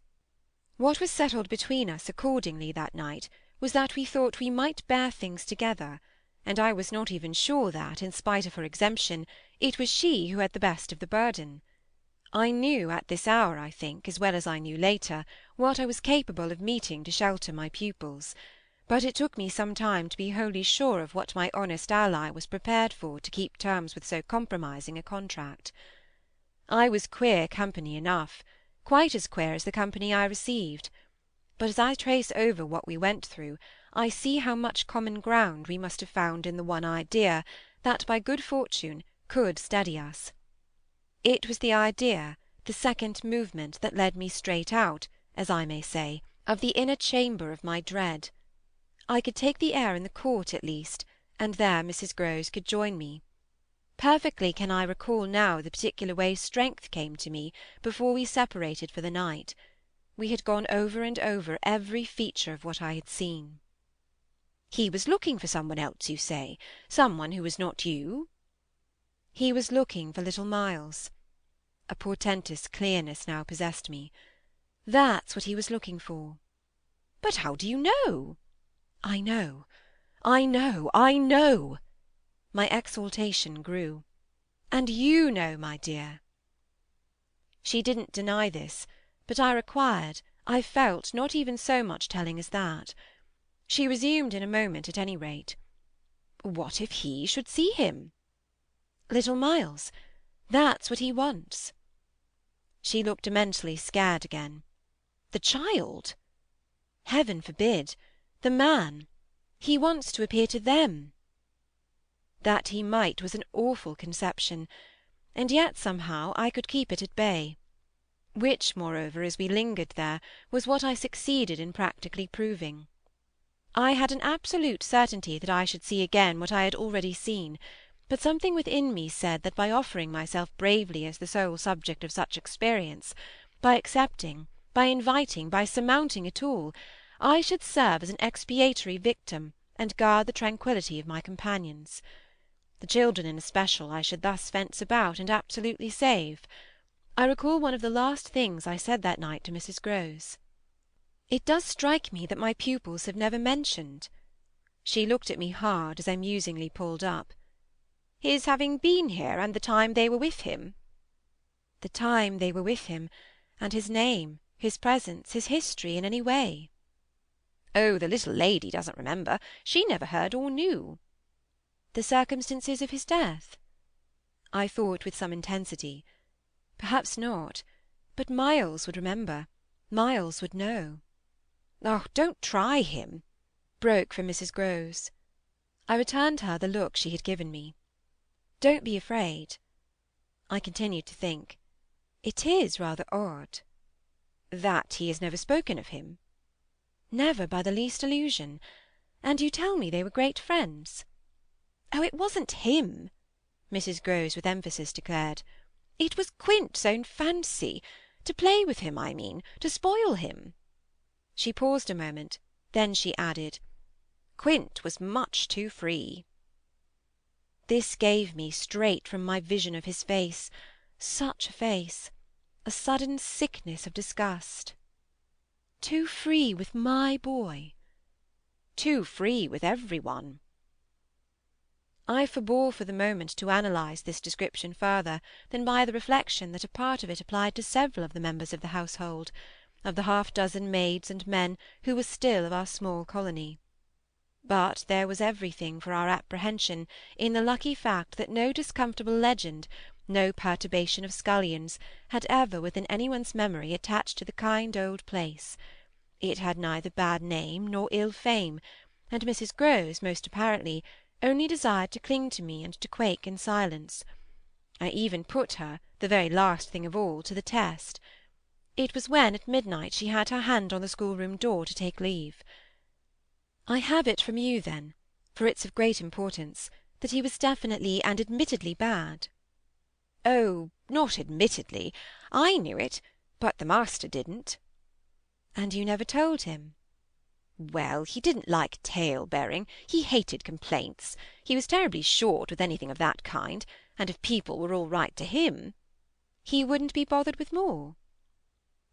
What was settled between us accordingly that night was that we thought we might bear things together, and I was not even sure that, in spite of her exemption, it was she who had the best of the burden. I knew at this hour, I think, as well as I knew later, what I was capable of meeting to shelter my pupils, but it took me some time to be wholly sure of what my honest ally was prepared for to keep terms with so compromising a contract. I was queer company enough, quite as queer as the company I received; but as I trace over what we went through, I see how much common ground we must have found in the one idea that, by good fortune, could steady us. It was the idea, the second movement, that led me straight out, as I may say, of the inner chamber of my dread. I could take the air in the court at least, and there Mrs. Grose could join me. Perfectly can I recall now the particular way strength came to me before we separated for the night. We had gone over and over every feature of what I had seen. "He was looking for some one else, you say? Some one who was not you?" "He was looking for little Miles." A portentous clearness now possessed me. "That's what he was looking for." "But how do you know?" "I know, I know, I know!" My exaltation grew. "And you know, my dear." She didn't deny this, but I required, I felt, not even so much telling as that. She resumed in a moment, at any rate. "What if he should see him?" "Little Miles? That's what he wants." She looked immensely scared again. "The child?" "Heaven forbid! The man. He wants to appear to them." That he might was an awful conception, and yet somehow I could keep it at bay; which, moreover, as we lingered there, was what I succeeded in practically proving. I had an absolute certainty that I should see again what I had already seen, but something within me said that by offering myself bravely as the sole subject of such experience, by accepting, by inviting, by surmounting it all, I should serve as an expiatory victim and guard the tranquillity of my companions. The children in especial I should thus fence about and absolutely save. I recall one of the last things I said that night to Mrs. Grose. "It does strike me that my pupils have never mentioned." She looked at me hard as I musingly pulled up. "His having been here, and the time they were with him?" "The time they were with him, and his name, his presence, his history in any way." "Oh, the little lady doesn't remember. She never heard or knew." "The circumstances of his death?" I thought with some intensity. Perhaps not. But Miles would remember. Miles would know. "Oh, don't try him," broke from Mrs. Grose. I returned her the look she had given me. "Don't be afraid." I continued to think. It is rather odd. "That he has never spoken of him?" "Never by the least allusion. And you tell me they were great friends?" "Oh, it wasn't him," Mrs. Grose with emphasis declared. "It was Quint's own fancy. To play with him, I mean, to spoil him." She paused a moment, then she added, "Quint was much too free." This gave me, straight from my vision of his face, such a face, a sudden sickness of disgust. Too free with my boy? "Too free with every one." I forbore for the moment to analyse this description further than by the reflection that a part of it applied to several of the members of the household, of the half-dozen maids and men who were still of our small colony. But there was everything for our apprehension in the lucky fact that no discomfortable legend, no perturbation of scullions, had ever within anyone's memory attached to the kind old place. It had neither bad name nor ill fame, and Mrs. Grose, most apparently, only desired to cling to me and to quake in silence. I even put her, the very last thing of all, to the test. It was when, at midnight, she had her hand on the schoolroom door to take leave. "I have it from you, then, for it's of great importance, that he was definitely and admittedly bad." "Oh, not admittedly. I knew it, but the master didn't." "And you never told him?" "Well, he didn't like tale-bearing. He hated complaints. He was terribly short with anything of that kind, and if people were all right to him—" "He wouldn't be bothered with more?"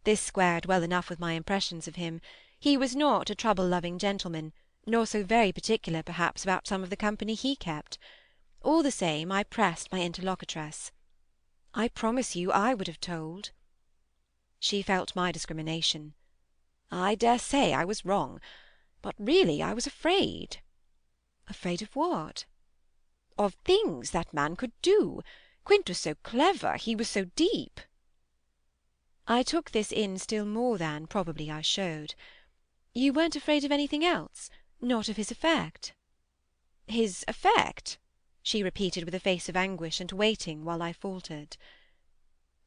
This squared well enough with my impressions of him. He was not a trouble-loving gentleman, nor so very particular, perhaps, about some of the company he kept. All the same, I pressed my interlocutress. "I promise you I would have told." She felt my discrimination. "I dare say I was wrong. But really I was afraid." "Afraid of what?" "Of things that man could do. Quint was so clever, he was so deep." I took this in still more than, probably, I showed. "You weren't afraid of anything else? Not of his effect?" "His effect?" she repeated with a face of anguish, and waiting while I faltered.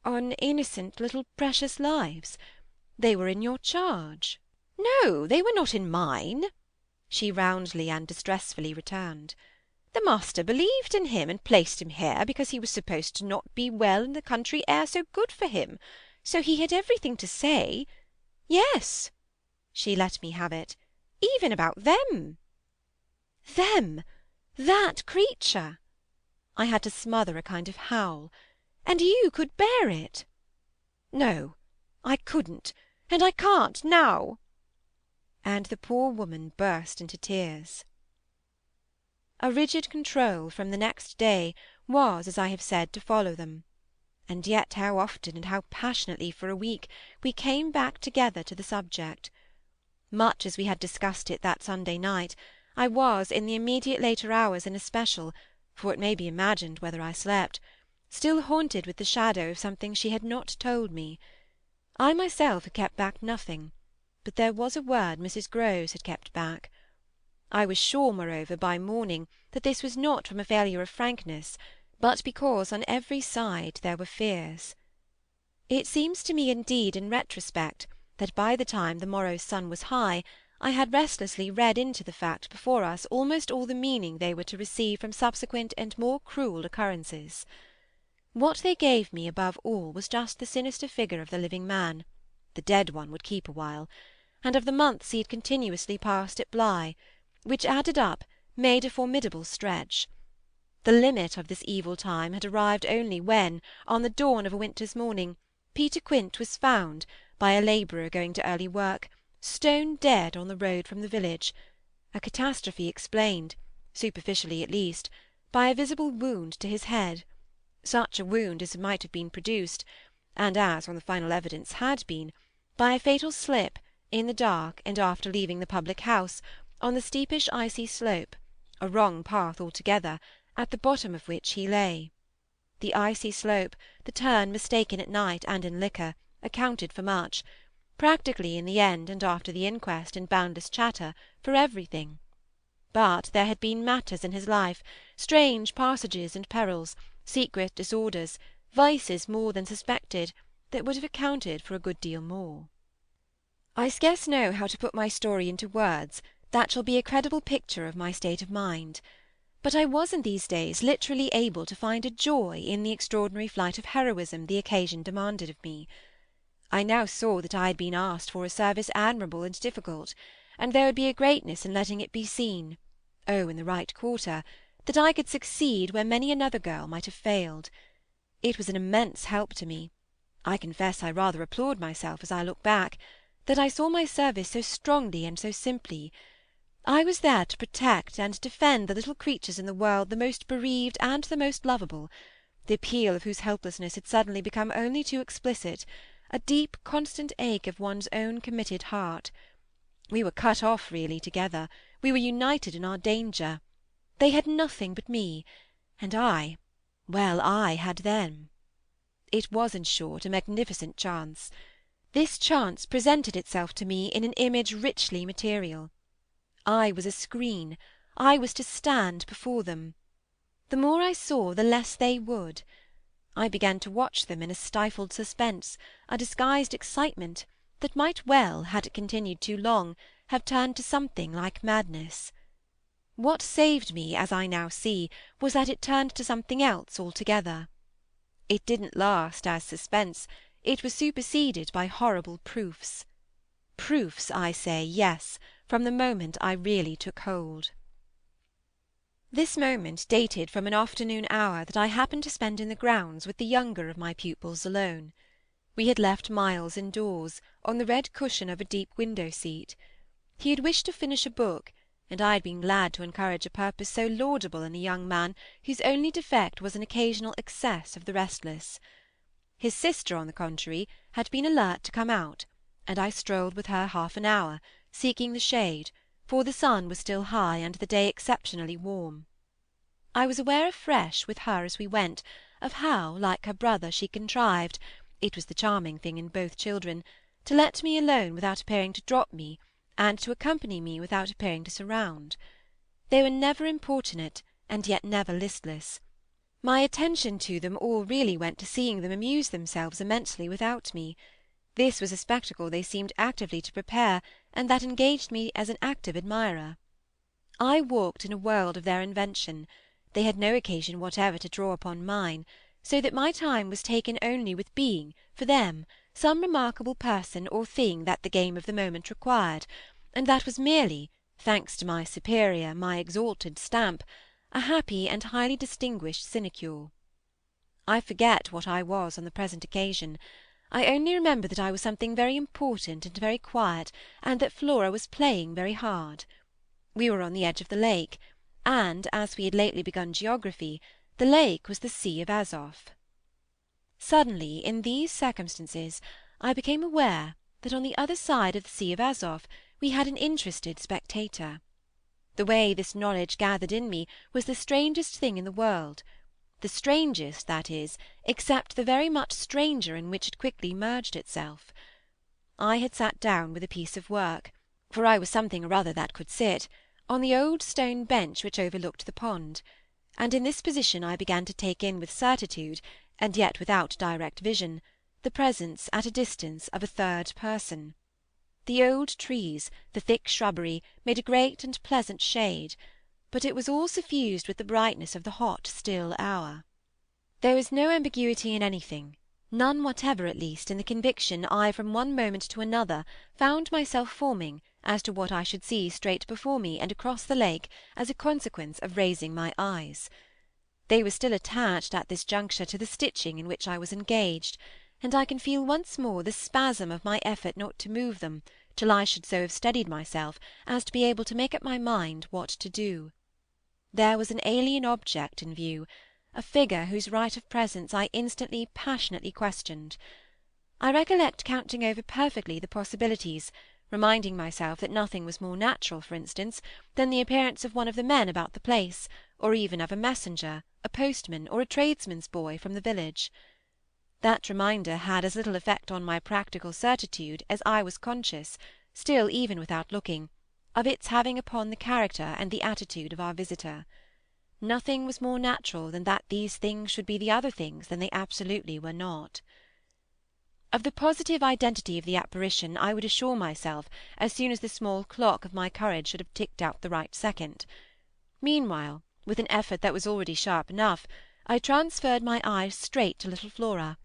"On innocent little precious lives. They were in your charge." "No, they were not in mine," she roundly and distressfully returned. "The master believed in him, and placed him here because he was supposed to not be well and the country air so good for him. So he had everything to say. Yes," she let me have it, "even about them." "Them! That creature!" I had to smother a kind of howl. "And you could bear it?" "No, I couldn't, and I can't now." And the poor woman burst into tears. A rigid control, from the next day, was, as I have said, to follow them. And yet how often and how passionately for a week we came back together to the subject. Much as we had discussed it that Sunday night, I was, in the immediate later hours in especial, for it may be imagined whether I slept, still haunted with the shadow of something she had not told me. I myself had kept back nothing, but there was a word Mrs. Grose had kept back. I was sure, moreover, by morning, that this was not from a failure of frankness, but because on every side there were fears. It seems to me, indeed, in retrospect, that by the time the morrow's sun was high, I had restlessly read into the fact before us almost all the meaning they were to receive from subsequent and more cruel occurrences. What they gave me above all was just the sinister figure of the living man, the dead one would keep a while, and of the months he had continuously passed at Bly, which, added up, made a formidable stretch. The limit of this evil time had arrived only when, on the dawn of a winter's morning, Peter Quint was found, by a labourer going to early work, stone dead on the road from the village, a catastrophe explained, superficially at least, by a visible wound to his head, such a wound as might have been produced, and as on the final evidence had been, by a fatal slip, in the dark and after leaving the public-house, on the steepish icy slope, a wrong path altogether, at the bottom of which he lay. The icy slope, the turn mistaken at night and in liquor, accounted for much, practically in the end and after the inquest and boundless chatter, for everything. But there had been matters in his life, strange passages and perils, secret disorders, vices more than suspected, that would have accounted for a good deal more. I scarce know how to put my story into words that shall be a credible picture of my state of mind, but I was in these days literally able to find a joy in the extraordinary flight of heroism the occasion demanded of me. I now saw that I had been asked for a service admirable and difficult, and there would be a greatness in letting it be seen, in the right quarter, that I could succeed where many another girl might have failed. It was an immense help to me. I confess I rather applaud myself as I look back, that I saw my service so strongly and so simply. I was there to protect and defend the little creatures in the world the most bereaved and the most lovable, the appeal of whose helplessness had suddenly become only too explicit, a deep constant ache of one's own committed heart. We were cut off really together, we were united in our danger. They had nothing but me, and I had them. It was, in short, a magnificent chance. This chance presented itself to me in an image richly material. I was a screen, I was to stand before them. The more I saw, the less they would. I began to watch them in a stifled suspense, a disguised excitement, that might well, had it continued too long, have turned to something like madness. What saved me, as I now see, was that it turned to something else altogether. It didn't last as suspense, it was superseded by horrible proofs. Proofs, I say, yes, from the moment I really took hold. This moment dated from an afternoon hour that I happened to spend in the grounds with the younger of my pupils alone. We had left Miles indoors, on the red cushion of a deep window-seat. He had wished to finish a book, and I had been glad to encourage a purpose so laudable in a young man whose only defect was an occasional excess of the restless. His sister, on the contrary, had been alert to come out, and I strolled with her half an hour, seeking the shade, for the sun was still high and the day exceptionally warm. I was aware afresh with her as we went, of how, like her brother, she contrived, it was the charming thing in both children, to let me alone without appearing to drop me, and to accompany me without appearing to surround. They were never importunate, and yet never listless. My attention to them all really went to seeing them amuse themselves immensely without me. This was a spectacle they seemed actively to prepare, and that engaged me as an active admirer. I walked in a world of their invention; they had no occasion whatever to draw upon mine, so that my time was taken only with being, for them, some remarkable person or thing that the game of the moment required, and that was merely, thanks to my superior, my exalted stamp, a happy and highly distinguished sinecure. I forget what I was on the present occasion. I only remember that I was something very important and very quiet, and that Flora was playing very hard. We were on the edge of the lake, and, as we had lately begun geography, the lake was the Sea of Azov. Suddenly, in these circumstances, I became aware that on the other side of the Sea of Azov we had an interested spectator. The way this knowledge gathered in me was the strangest thing in the world, the strangest, that is, except the very much stranger in which it quickly merged itself. I had sat down with a piece of work, for I was something or other that could sit, on the old stone bench which overlooked the pond, and in this position I began to take in with certitude, and yet without direct vision, the presence at a distance of a third person. The old trees, the thick shrubbery, made a great and pleasant shade, but it was all suffused with the brightness of the hot still hour. There was no ambiguity in anything, None whatever, at least, in the conviction I from one moment to another found myself forming as to what I should see straight before me and across the lake as a consequence of raising my eyes. They were still attached at this juncture to the stitching in which I was engaged, and I can feel once more the spasm of my effort not to move them till I should so have steadied myself as to be able to make up my mind what to do. There was an alien object in view, a figure whose right of presence I instantly passionately questioned. I recollect counting over perfectly the possibilities, reminding myself that nothing was more natural, for instance, than the appearance of one of the men about the place, or even of a messenger, a postman, or a tradesman's boy from the village. That reminder had as little effect on my practical certitude as I was conscious, still even without looking, of its having upon the character and the attitude of our visitor. Nothing was more natural than that these things should be the other things than they absolutely were not. Of the positive identity of the apparition I would assure myself as soon as the small clock of my courage should have ticked out the right second. Meanwhile, with an effort that was already sharp enough, I transferred my eyes straight to little Flora,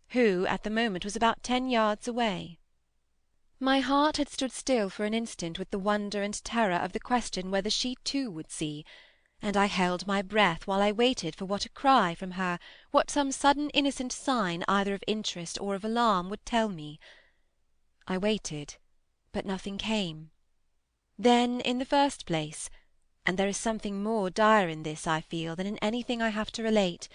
who at the moment was about 10 yards away. My heart had stood still for an instant with the wonder and terror of the question whether she too would see, and I held my breath while I waited for what a cry from her, what some sudden innocent sign either of interest or of alarm would tell me. I waited, but nothing came. Then, in the first place, and there is something more dire in this, I feel, than in anything I have to relate,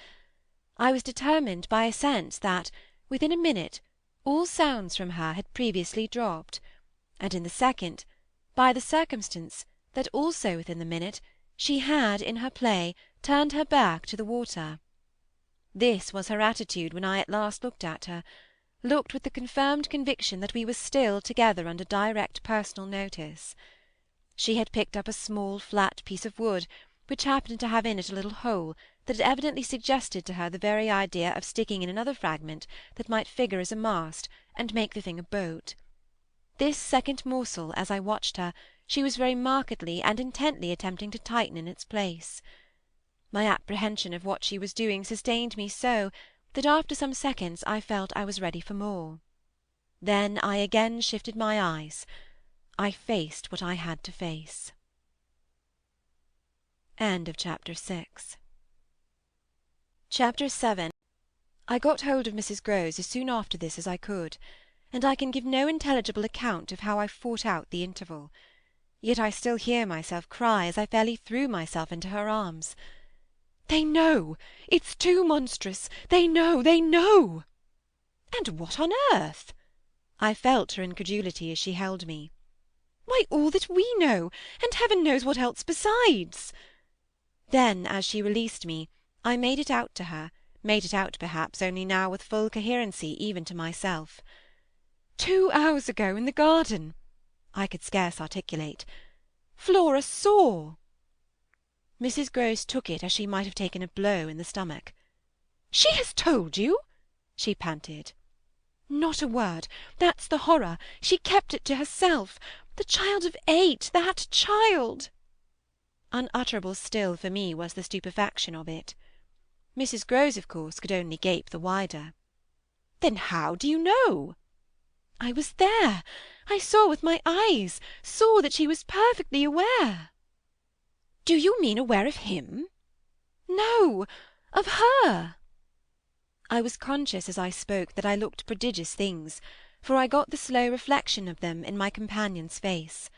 I was determined by a sense that, within a minute, all sounds from her had previously dropped, and in the second, by the circumstance that also within the minute she had, in her play, turned her back to the water. This was her attitude when I at last looked at her, looked with the confirmed conviction that we were still together under direct personal notice. She had picked up a small flat piece of wood, which happened to have in it a little hole that had evidently suggested to her the very idea of sticking in another fragment that might figure as a mast, and make the thing a boat. This second morsel, as I watched her, she was very markedly and intently attempting to tighten in its place. My apprehension of what she was doing sustained me so, that after some seconds I felt I was ready for more. Then I again shifted my eyes. I faced what I had to face. End of Chapter 6. Chapter 7. I got hold of Mrs. Grose as soon after this as I could, and I can give no intelligible account of how I fought out the interval. Yet I still hear myself cry as I fairly threw myself into her arms. "They know! It's too monstrous! They know! They know!" "And what on earth?" I felt her incredulity as she held me. "Why, all that we know, and heaven knows what else besides." Then, as she released me, I made it out to her, made it out perhaps only now with full coherency even to myself. 2 hours ago in the garden. I could scarce articulate. Flora saw. Mrs. Grose took it as she might have taken a blow in the stomach. "She has told you?" she panted. "Not a word. That's the horror. She kept it to herself. The child of 8, that child!" Unutterable still for me was the stupefaction of it. Mrs. Grose, of course, could only gape the wider. "Then how do you know?" "I was there. I saw with my eyes, saw that she was perfectly aware." "Do you mean aware of him?" "No, of her." I was conscious as I spoke that I looked prodigious things, for I got the slow reflection of them in my companion's face.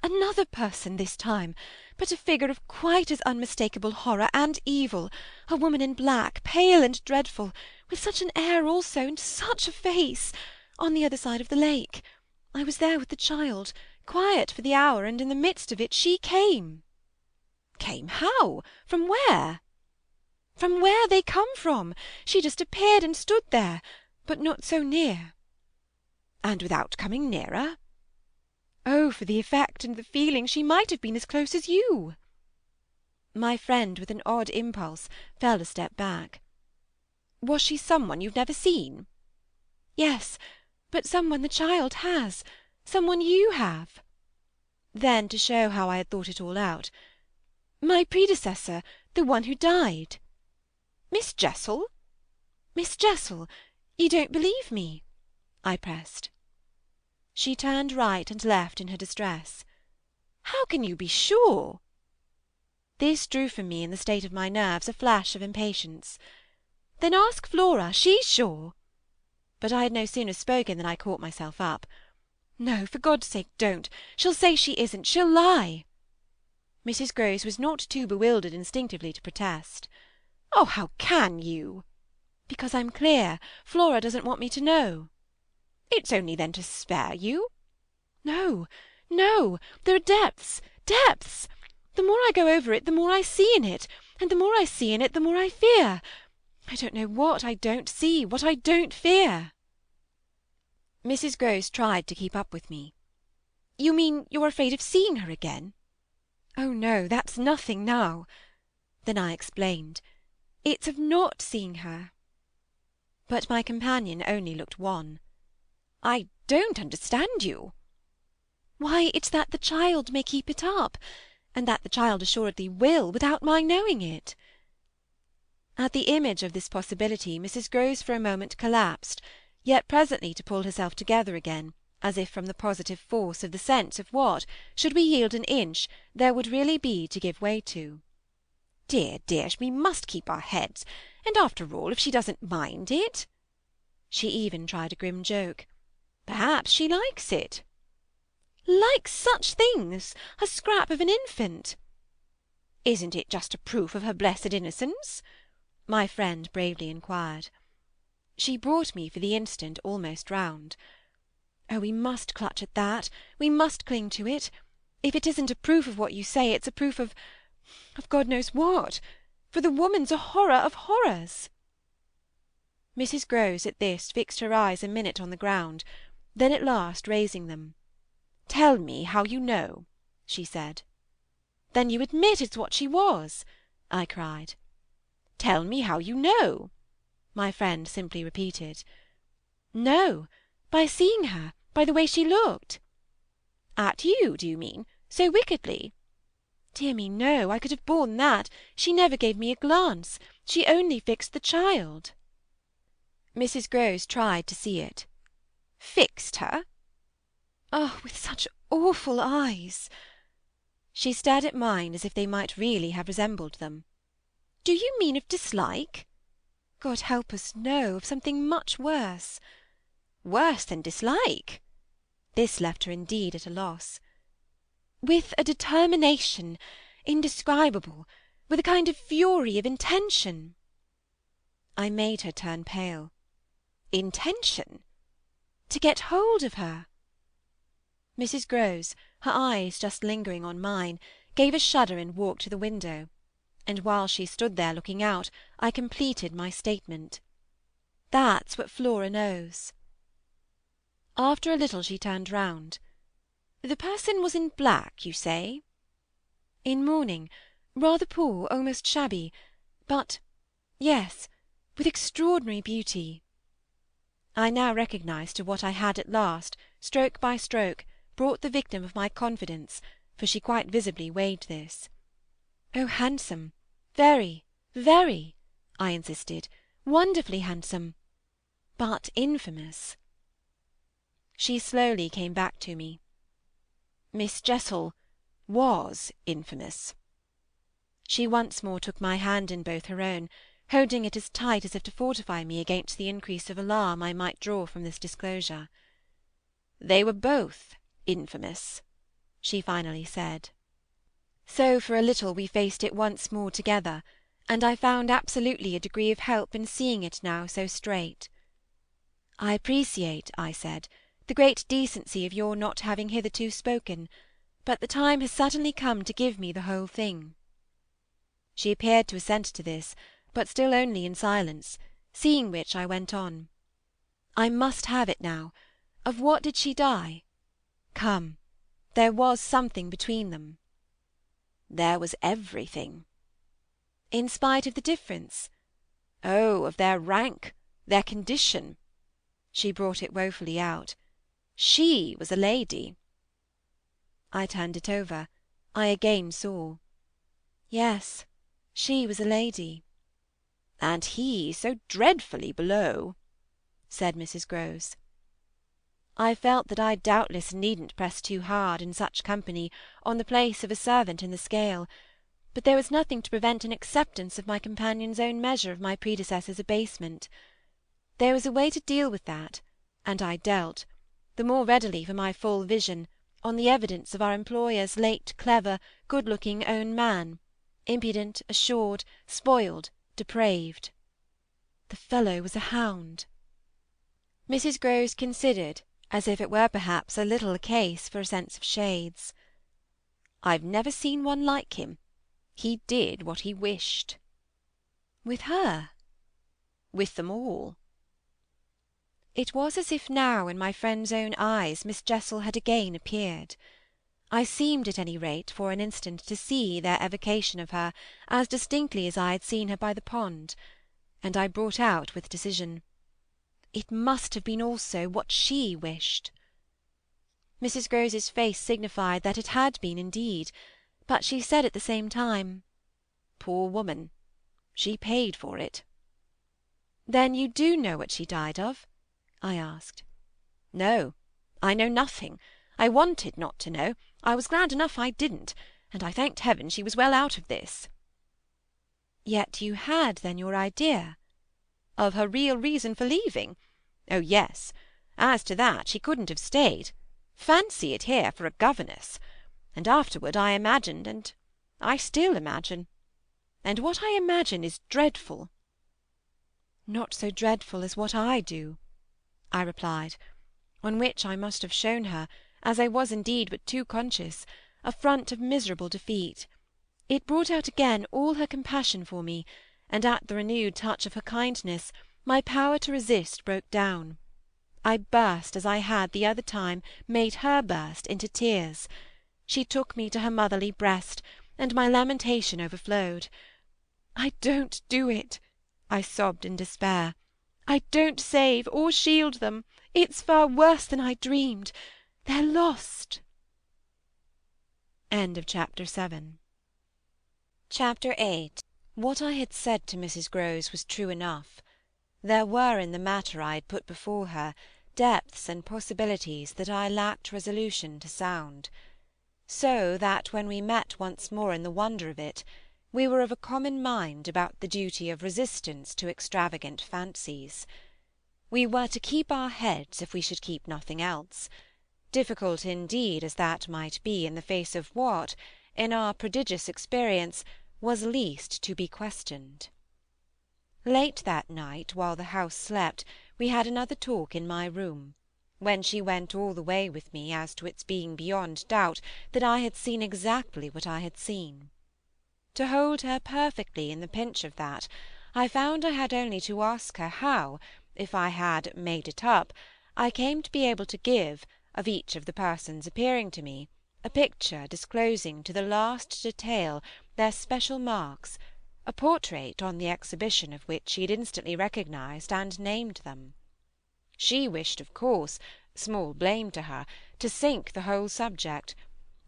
Another person this time, but a figure of quite as unmistakable horror and evil, a woman in black, pale and dreadful, with such an air also, and such a face, on the other side of the lake. I was there with the child, quiet for the hour, and in the midst of it she came." "Came how? From where?" "From where they come from. She just appeared and stood there, but not so near." "And without coming nearer?" "Oh, for the effect and the feeling, she might have been as close as you." My friend, with an odd impulse, fell a step back. "Was she some one you've never seen?" "Yes, but some one the child has, some one you have." Then, to show how I had thought it all out, "My predecessor, the one who died." "Miss Jessel?" "Miss Jessel. You don't believe me? I pressed. She turned right and left in her distress. How can you be sure? This drew from me, in the state of my nerves, a flash of impatience. Then ask Flora, she's sure. But I had no sooner spoken than I caught myself up. No, for God's sake, don't. She'll say she isn't. She'll lie. Mrs. Grose was not too bewildered instinctively to protest. Oh, how can you? Because I'm clear. Flora doesn't want me to know. It's only then to spare you. No, no, there are depths, depths. The more I go over it, the more I see in it, and the more I see in it, the more I fear. I don't know what I don't see, what I don't fear. Mrs. Grose tried to keep up with me. You mean you're afraid of seeing her again? Oh no, that's nothing now. Then I explained. It's of not seeing her. But my companion only looked wan. I don't understand you. Why, it's that the child may keep it up, and that the child assuredly will, without my knowing it. At the image of this possibility, Mrs. Grose for a moment collapsed, yet presently to pull herself together again, as if from the positive force of the sense of what, should we yield an inch, there would really be to give way to. Dear, dear, we must keep our heads, and after all, if she doesn't mind it. She even tried a grim joke. Perhaps she likes it. Likes such things! A scrap of an infant! Isn't it just a proof of her blessed innocence? My friend bravely inquired. She brought me for the instant almost round. Oh, we must clutch at that. We must cling to it. If it isn't a proof of what you say, it's a proof of God knows what. For the woman's a horror of horrors. Mrs. Grose at this fixed her eyes a minute on the ground, then at last raising them. Tell me how you know, she said. Then you admit it's what she was, I cried. Tell me how you know, my friend simply repeated. No, by seeing her, by the way she looked. At you, do you mean? So wickedly? Dear me, no, I could have borne that. She never gave me a glance. She only fixed the child. Mrs. Grose tried to see it. Fixed her? Oh, with such awful eyes! She stared at mine as if they might really have resembled them. Do you mean of dislike? God help us, no, of something much worse. Worse than dislike? This left her indeed at a loss. With a determination indescribable, with a kind of fury of intention. I made her turn pale. Intention? To get hold of her. Mrs. Grose, her eyes just lingering on mine, gave a shudder and walked to the window, and while she stood there looking out, I completed my statement. That's what Flora knows. After a little she turned round. The person was in black, you say? In mourning, rather poor, almost shabby, but, yes, with extraordinary beauty. I now recognised to what I had at last, stroke by stroke, brought the victim of my confidence, for she quite visibly weighed this. Oh, handsome! Very, very, I insisted, wonderfully handsome, but infamous. She slowly came back to me. Miss Jessel was infamous. She once more took my hand in both her own, holding it as tight as if to fortify me against the increase of alarm I might draw from this disclosure. They were both infamous, she finally said. So for a little we faced it once more together, and I found absolutely a degree of help in seeing it now so straight. I appreciate, I said, the great decency of your not having hitherto spoken, but the time has certainly come to give me the whole thing. She appeared to assent to this, but still only in silence, seeing which I went on. I must have it now. Of what did she die? Come, there was something between them. There was everything. In spite of the difference? Oh, of their rank, their condition. She brought it woefully out. She was a lady. I turned it over. I again saw. Yes, she was a lady. And he so dreadfully below. said Mrs. Grose. I felt that I doubtless needn't press too hard, in such company, on the place of a servant in the scale, but there was nothing to prevent an acceptance of my companion's own measure of my predecessor's abasement. There was a way to deal with that, and I dealt, the more readily for my full vision, on the evidence of our employer's late clever, good-looking own man, impudent, assured, spoiled, depraved. The fellow was a hound. Mrs. Grose considered, as if it were perhaps a little a case for a sense of shades. "I've never seen one like him. He did what he wished." "With her?" "With them all." It was as if now in my friend's own eyes Miss Jessel had again appeared. I seemed at any rate for an instant to see their evocation of her as distinctly as I had seen her by the pond, and I brought out with decision, "It must have been also what she wished." Mrs. Grose's face signified that it had been indeed, but she said at the same time, "Poor woman! She paid for it." "Then you do know what she died of?" I asked. "No, I know nothing. I wanted not to know. I was glad enough I didn't, and I thanked heaven she was well out of this." "Yet you had then your idea—" "Of her real reason for leaving? Oh yes. As to that, she couldn't have stayed. Fancy it here for a governess! And afterward I imagined, and I still imagine. And what I imagine is dreadful." "Not so dreadful as what I do," I replied, on which I must have shown her, as I was indeed but too conscious, a front of miserable defeat. It brought out again all her compassion for me, and at the renewed touch of her kindness my power to resist broke down. I burst, as I had the other time made her burst, into tears. She took me to her motherly breast, and my lamentation overflowed. "I don't do it," I sobbed in despair. "I don't save or shield them. It's far worse than I dreamed. They're lost." Chapter 8. What I had said to Mrs. Grose was true enough. There were in the matter I had put before her depths and possibilities that I lacked resolution to sound. So that when we met once more in the wonder of it, we were of a common mind about the duty of resistance to extravagant fancies. We were to keep our heads if we should keep nothing else, difficult indeed as that might be in the face of what, in our prodigious experience, was least to be questioned. Late that night, while the house slept, we had another talk in my room, when she went all the way with me as to its being beyond doubt that I had seen exactly what I had seen. To hold her perfectly in the pinch of that, I found I had only to ask her how, if I had "made it up," I came to be able to give, of each of the persons appearing to me, a picture disclosing to the last detail their special marks, a portrait on the exhibition of which she had instantly recognised and named them. She wished, of course, small blame to her, to sink the whole subject,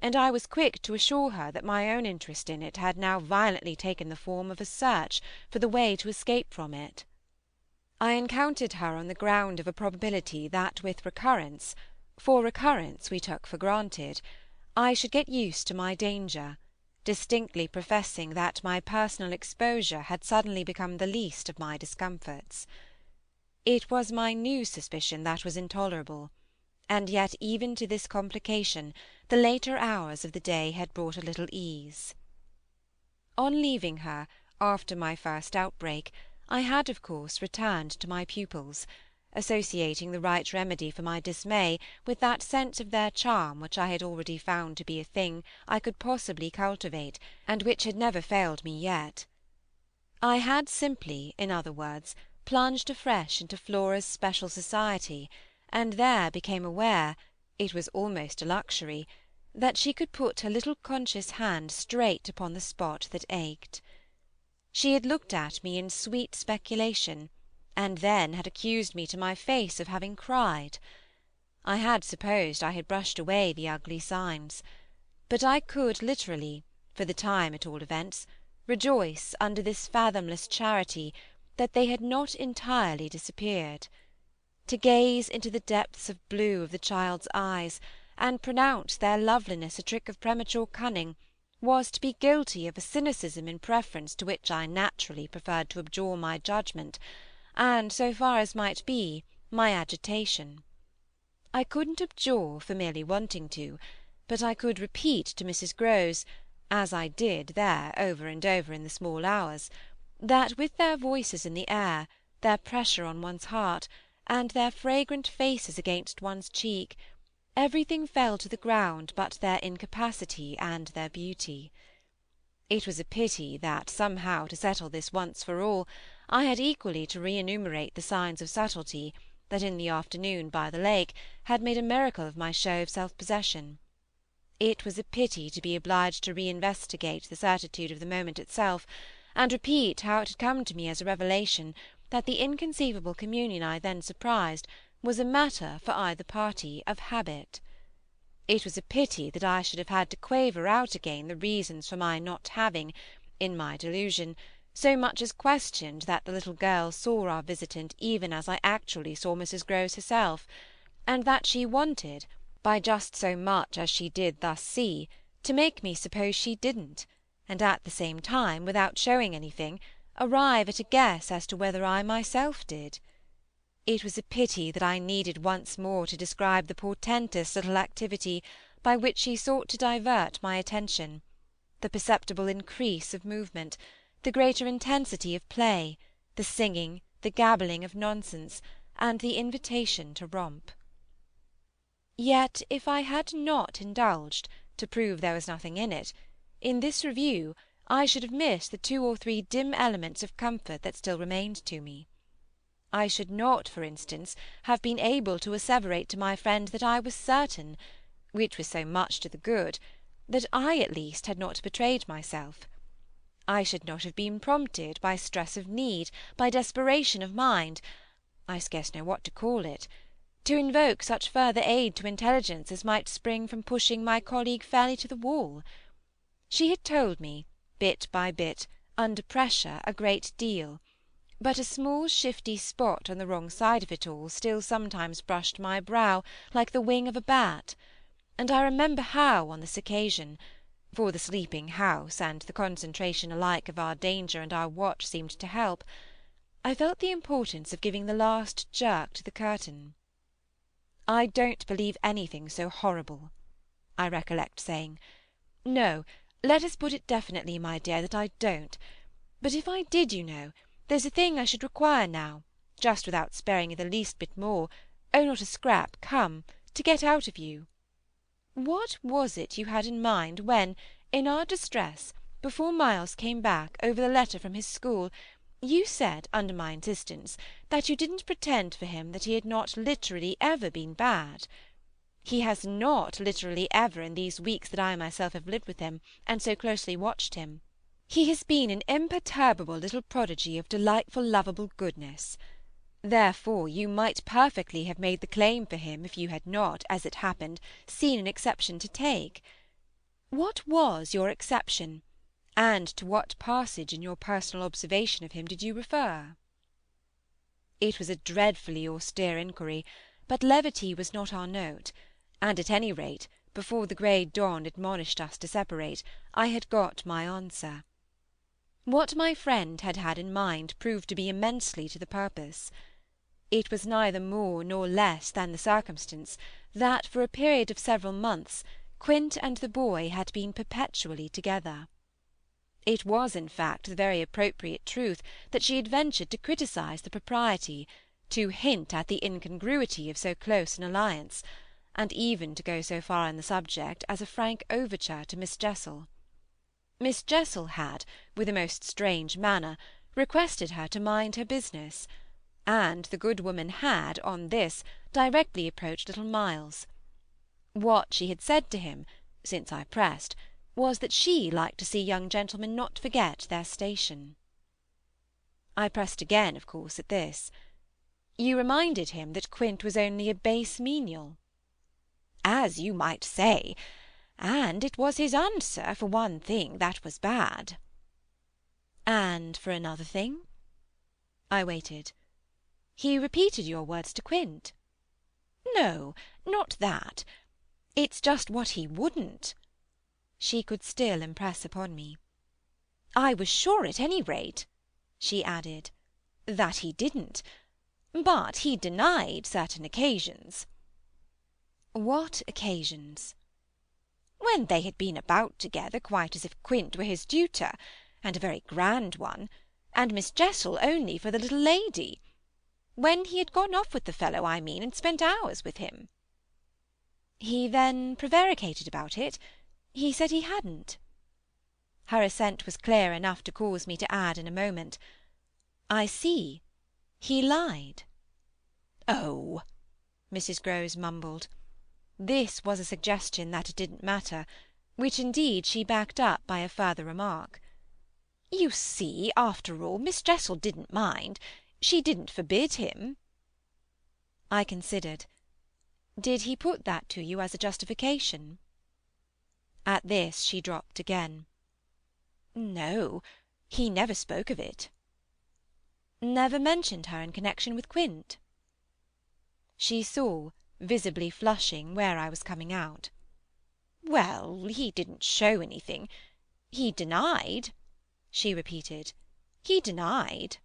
and I was quick to assure her that my own interest in it had now violently taken the form of a search for the way to escape from it. I encountered her on the ground of a probability that with recurrence, for recurrence we took for granted, I should get used to my danger, distinctly professing that my personal exposure had suddenly become the least of my discomforts. It was my new suspicion that was intolerable, and yet even to this complication the later hours of the day had brought a little ease. On leaving her, after my first outbreak, I had of course returned to my pupils, associating the right remedy for my dismay with that sense of their charm which I had already found to be a thing I could possibly cultivate, and which had never failed me yet. I had simply, in other words, plunged afresh into Flora's special society, and there became aware—it was almost a luxury—that she could put her little conscious hand straight upon the spot that ached. She had looked at me in sweet speculation, and then had accused me to my face of having cried. I had supposed I had brushed away the ugly signs, but I could literally, for the time at all events, rejoice, under this fathomless charity, that they had not entirely disappeared. to gaze into the depths of blue of the child's eyes, and pronounce their loveliness a trick of premature cunning, was to be guilty of a cynicism in preference to which I naturally preferred to abjure my judgment, and, so far as might be, my agitation. I couldn't abjure for merely wanting to, but I could repeat to Mrs. Grose, as I did there over and over in the small hours, that with their voices in the air, their pressure on one's heart, and their fragrant faces against one's cheek, everything fell to the ground but their incapacity and their beauty. It was a pity that somehow, to settle this once for all, I had equally to re-enumerate the signs of subtlety that in the afternoon by the lake had made a miracle of my show of self-possession. It was a pity to be obliged to re-investigate the certitude of the moment itself, and repeat how it had come to me as a revelation that the inconceivable communion I then surprised was a matter, for either party, of habit. It was a pity that I should have had to quaver out again the reasons for my not having, in my delusion, so much as questioned that the little girl saw our visitant even as I actually saw Mrs. Grose herself, and that she wanted, by just so much as she did thus see, to make me suppose she didn't, and at the same time, without showing anything, arrive at a guess as to whether I myself did. It was a pity that I needed once more to describe the portentous little activity by which she sought to divert my attention, the perceptible increase of movement, the greater intensity of play, the singing, the gabbling of nonsense, and the invitation to romp. Yet if I had not indulged, to prove there was nothing in it, in this review I should have missed the 2 or 3 dim elements of comfort that still remained to me. I should not, for instance, have been able to asseverate to my friend that I was certain, which was so much to the good, that I at least had not betrayed myself. I should not have been prompted by stress of need, by desperation of mind, I scarce know what to call it, to invoke such further aid to intelligence as might spring from pushing my colleague fairly to the wall. She had told me, bit by bit, under pressure, a great deal, but a small shifty spot on the wrong side of it all still sometimes brushed my brow like the wing of a bat, and I remember how on this occasion, for the sleeping house and the concentration alike of our danger and our watch seemed to help, I felt the importance of giving the last jerk to the curtain. "I don't believe anything so horrible," I recollect saying. "No, let us put it definitely, my dear, that I don't. But if I did, you know, there's a thing I should require now, just without sparing you the least bit more, oh, not a scrap, come, to get out of you. What was it you had in mind when, in our distress, before Miles came back, over the letter from his school, you said, under my insistence, that you didn't pretend for him that he had not literally ever been bad? He has not literally ever in these weeks that I myself have lived with him, and so closely watched him. He has been an imperturbable little prodigy of delightful lovable goodness. Therefore you might perfectly have made the claim for him if you had not, as it happened, seen an exception to take. What was your exception, and to what passage in your personal observation of him did you refer?" It was a dreadfully austere inquiry, but levity was not our note, and at any rate, before the grey dawn admonished us to separate, I had got my answer. What my friend had had in mind proved to be immensely to the purpose. It was neither more nor less than the circumstance that, for a period of several months, Quint and the boy had been perpetually together. It was, in fact, the very appropriate truth that she had ventured to criticise the propriety, to hint at the incongruity of so close an alliance, and even to go so far in the subject as a frank overture to Miss Jessel. Miss Jessel had, with a most strange manner, requested her to mind her business, and the good woman had, on this, directly approached little Miles. What she had said to him, since I pressed, was that she liked to see young gentlemen not forget their station. I pressed again, of course, at this. "You reminded him that Quint was only a base menial?" "As you might say, and it was his answer, for one thing, that was bad." "And for another thing?" I waited. He repeated your words to Quint. No, not that. It's just what he wouldn't. She could still impress upon me. I was sure, at any rate, she added, that he didn't. But he denied certain occasions. What occasions? When they had been about together quite as if Quint were his tutor, and a very grand one, and Miss Jessel only for the little lady. When he had gone off with the fellow, I mean, and spent hours with him. He then prevaricated about it? He said he hadn't. Her assent was clear enough to cause me to add in a moment, I see. He lied. Oh! Mrs. Grose mumbled. This was a suggestion that it didn't matter, which indeed she backed up by a further remark. You see, after all, Miss Jessel didn't mind. She didn't forbid him. I considered. Did he put that to you as a justification? At this she dropped again. No, he never spoke of it. Never mentioned her in connection with Quint? She saw, visibly flushing, where I was coming out. Well, he didn't show anything. He denied, she repeated. He denied.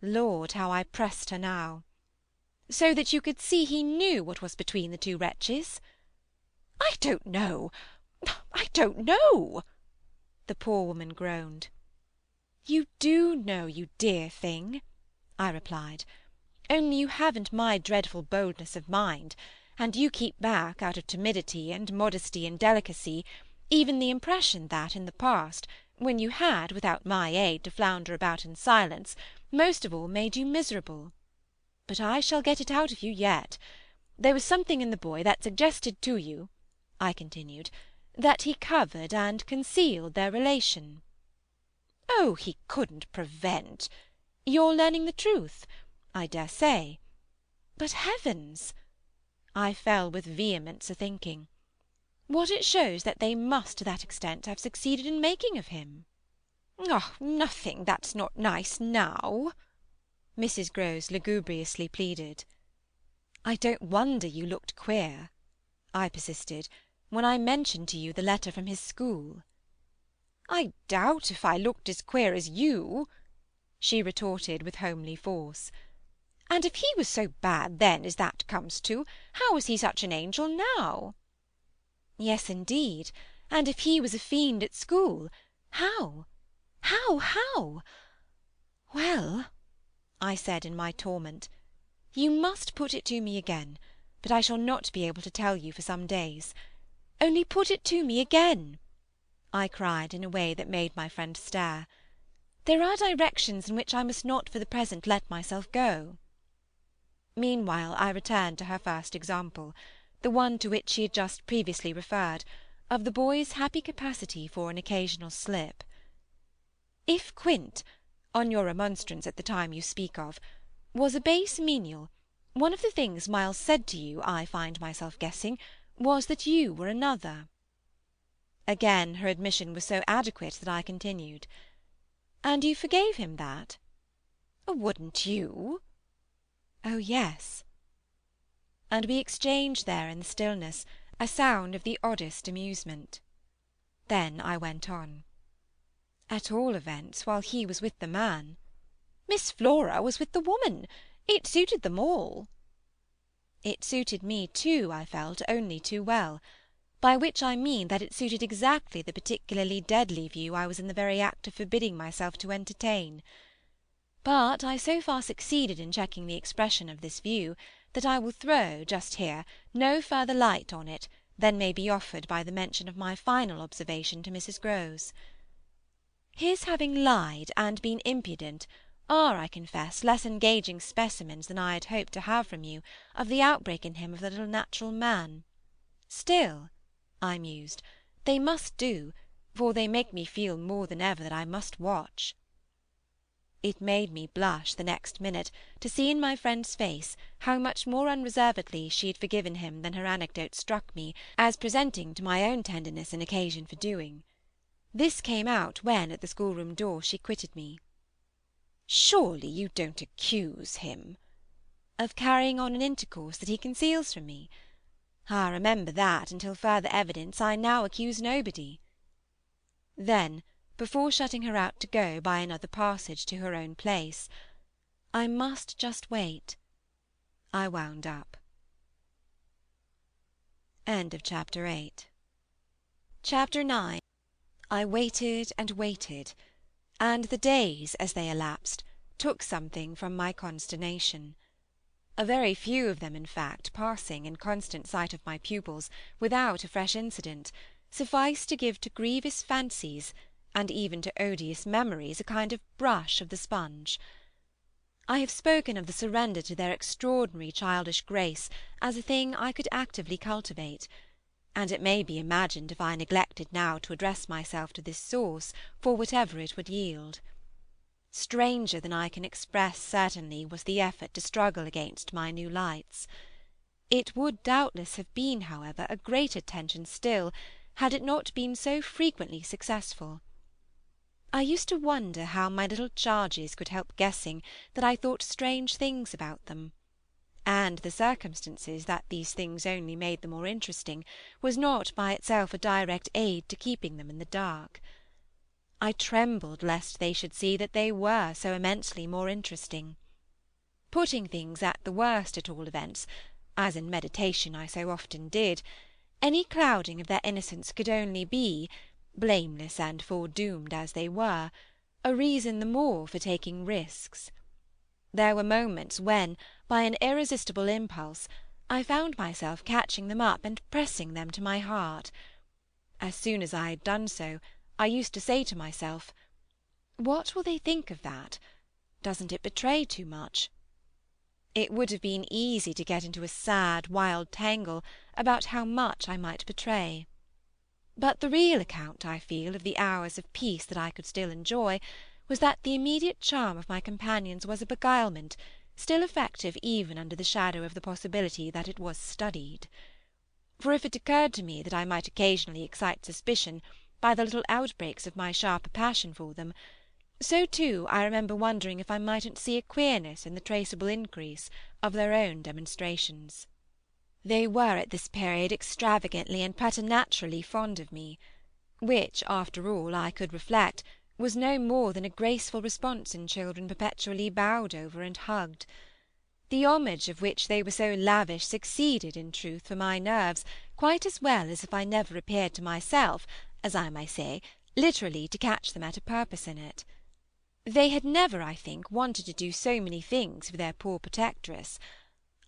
Lord, how I pressed her now! So that you could see he knew what was between the two wretches? I don't know. I don't know! The poor woman groaned. You do know, you dear thing, I replied. Only you haven't my dreadful boldness of mind, and you keep back, out of timidity and modesty and delicacy, even the impression that in the past, when you had, without my aid, to flounder about in silence, most of all made you miserable. But I shall get it out of you yet. There was something in the boy that suggested to you, I continued, that he covered and concealed their relation. Oh, he couldn't prevent. You're learning the truth, I dare say. But heavens! I fell with vehemence a-thinking. What it shows that they must to that extent have succeeded in making of him. Oh, nothing that's not nice now, Mrs. Grose lugubriously pleaded. I don't wonder you looked queer, I persisted, when I mentioned to you the letter from his school. I doubt if I looked as queer as you, she retorted with homely force. And if he was so bad then as that comes to, how is he such an angel now? Yes, indeed, and if he was a fiend at school, how? How? Well, I said in my torment, you must put it to me again, but I shall not be able to tell you for some days. Only put it to me again, I cried in a way that made my friend stare. There are directions in which I must not for the present let myself go. Meanwhile I returned to her first example, the one to which she had just previously referred, of the boy's happy capacity for an occasional slip. If Quint, on your remonstrance at the time you speak of, was a base menial, one of the things Miles said to you, I find myself guessing, was that you were another. Again her admission was so adequate that I continued. And you forgave him that? Wouldn't you? Oh, yes. And we exchanged there in the stillness a sound of the oddest amusement. Then I went on. At all events, while he was with the man. Miss Flora was with the woman. It suited them all. It suited me too, I felt, only too well, by which I mean that it suited exactly the particularly deadly view I was in the very act of forbidding myself to entertain. But I so far succeeded in checking the expression of this view that I will throw, just here, no further light on it than may be offered by the mention of my final observation to Mrs. Grose. His having lied and been impudent are, I confess, less engaging specimens than I had hoped to have from you of the outbreak in him of the little natural man. Still, I mused, they must do, for they make me feel more than ever that I must watch. It made me blush the next minute to see in my friend's face how much more unreservedly she had forgiven him than her anecdote struck me as presenting to my own tenderness an occasion for doing. This came out when at the schoolroom door she quitted me. Surely you don't accuse him of carrying on an intercourse that he conceals from me? Ah, remember that, until further evidence, I now accuse nobody. Then, before shutting her out to go by another passage to her own place, I must just wait, I wound up. End of Chapter 8. Chapter 9. I waited and waited, and the days, as they elapsed, took something from my consternation. A very few of them, in fact, passing in constant sight of my pupils, without a fresh incident, sufficed to give to grievous fancies, and even to odious memories, a kind of brush of the sponge. I have spoken of the surrender to their extraordinary childish grace as a thing I could actively cultivate, and it may be imagined if I neglected now to address myself to this source for whatever it would yield. Stranger than I can express certainly was the effort to struggle against my new lights. It would doubtless have been, however, a greater tension still, had it not been so frequently successful. I used to wonder how my little charges could help guessing that I thought strange things about them, and the circumstances that these things only made the more interesting was not by itself a direct aid to keeping them in the dark. I trembled lest they should see that they were so immensely more interesting. Putting things at the worst at all events, as in meditation I so often did, any clouding of their innocence could only be, blameless and foredoomed as they were, a reason the more for taking risks. There were moments when, by an irresistible impulse, I found myself catching them up and pressing them to my heart. As soon as I had done so, I used to say to myself, "What will they think of that? Doesn't it betray too much?" It would have been easy to get into a sad, wild tangle about how much I might betray. But the real account, I feel, of the hours of peace that I could still enjoy, was that the immediate charm of my companions was a beguilement, still effective even under the shadow of the possibility that it was studied. For if it occurred to me that I might occasionally excite suspicion by the little outbreaks of my sharper passion for them, so too I remember wondering if I mightn't see a queerness in the traceable increase of their own demonstrations. They were at this period extravagantly and preternaturally fond of me, which, after all, I could reflect, was no more than a graceful response in children perpetually bowed over and hugged. The homage of which they were so lavish succeeded, in truth, for my nerves, quite as well as if I never appeared to myself, as I may say, literally to catch them at a purpose in it. They had never, I think, wanted to do so many things for their poor protectress.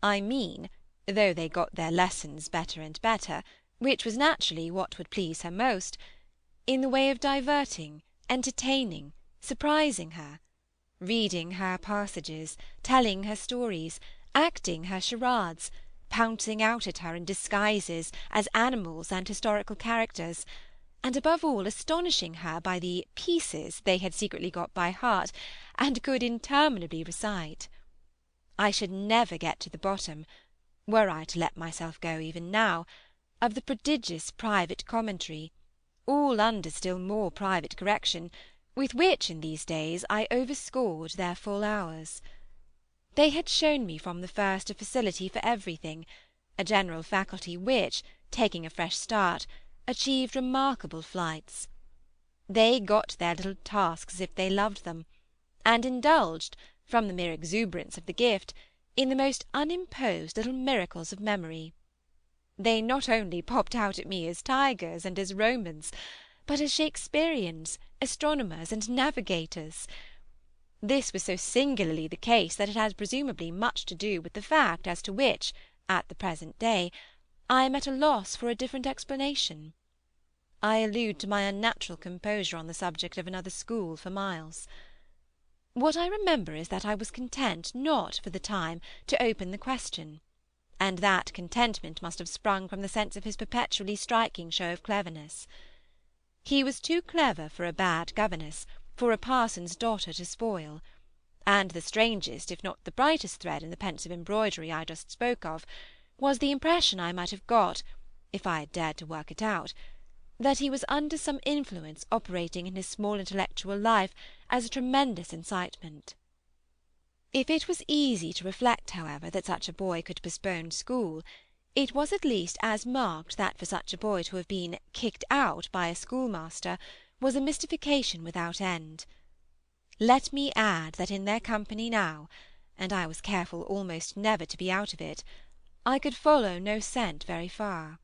I mean, though they got their lessons better and better, which was naturally what would please her most, in the way of diverting, entertaining, surprising her, reading her passages, telling her stories, acting her charades, pouncing out at her in disguises as animals and historical characters, and above all astonishing her by the pieces they had secretly got by heart, and could interminably recite. I should never get to the bottom, were I to let myself go even now, of the prodigious private commentary, all under still more private correction, with which in these days I overscored their full hours. They had shown me from the first a facility for everything, a general faculty which, taking a fresh start, achieved remarkable flights. They got their little tasks as if they loved them, and indulged, from the mere exuberance of the gift, in the most unimposed little miracles of memory. They not only popped out at me as tigers and as Romans, but as Shakespearians, astronomers, and navigators. This was so singularly the case that it has presumably much to do with the fact as to which, at the present day, I am at a loss for a different explanation. I allude to my unnatural composure on the subject of another school for Miles. What I remember is that I was content not, for the time, to open the question, and that contentment must have sprung from the sense of his perpetually striking show of cleverness. He was too clever for a bad governess, for a parson's daughter to spoil, and the strangest, if not the brightest thread in the pensive embroidery I just spoke of, was the impression I might have got, if I had dared to work it out, that he was under some influence operating in his small intellectual life as a tremendous incitement. If it was easy to reflect, however, that such a boy could postpone school, it was at least as marked that for such a boy to have been kicked out by a schoolmaster was a mystification without end. Let me add that in their company now, and I was careful almost never to be out of it, I could follow no scent very far.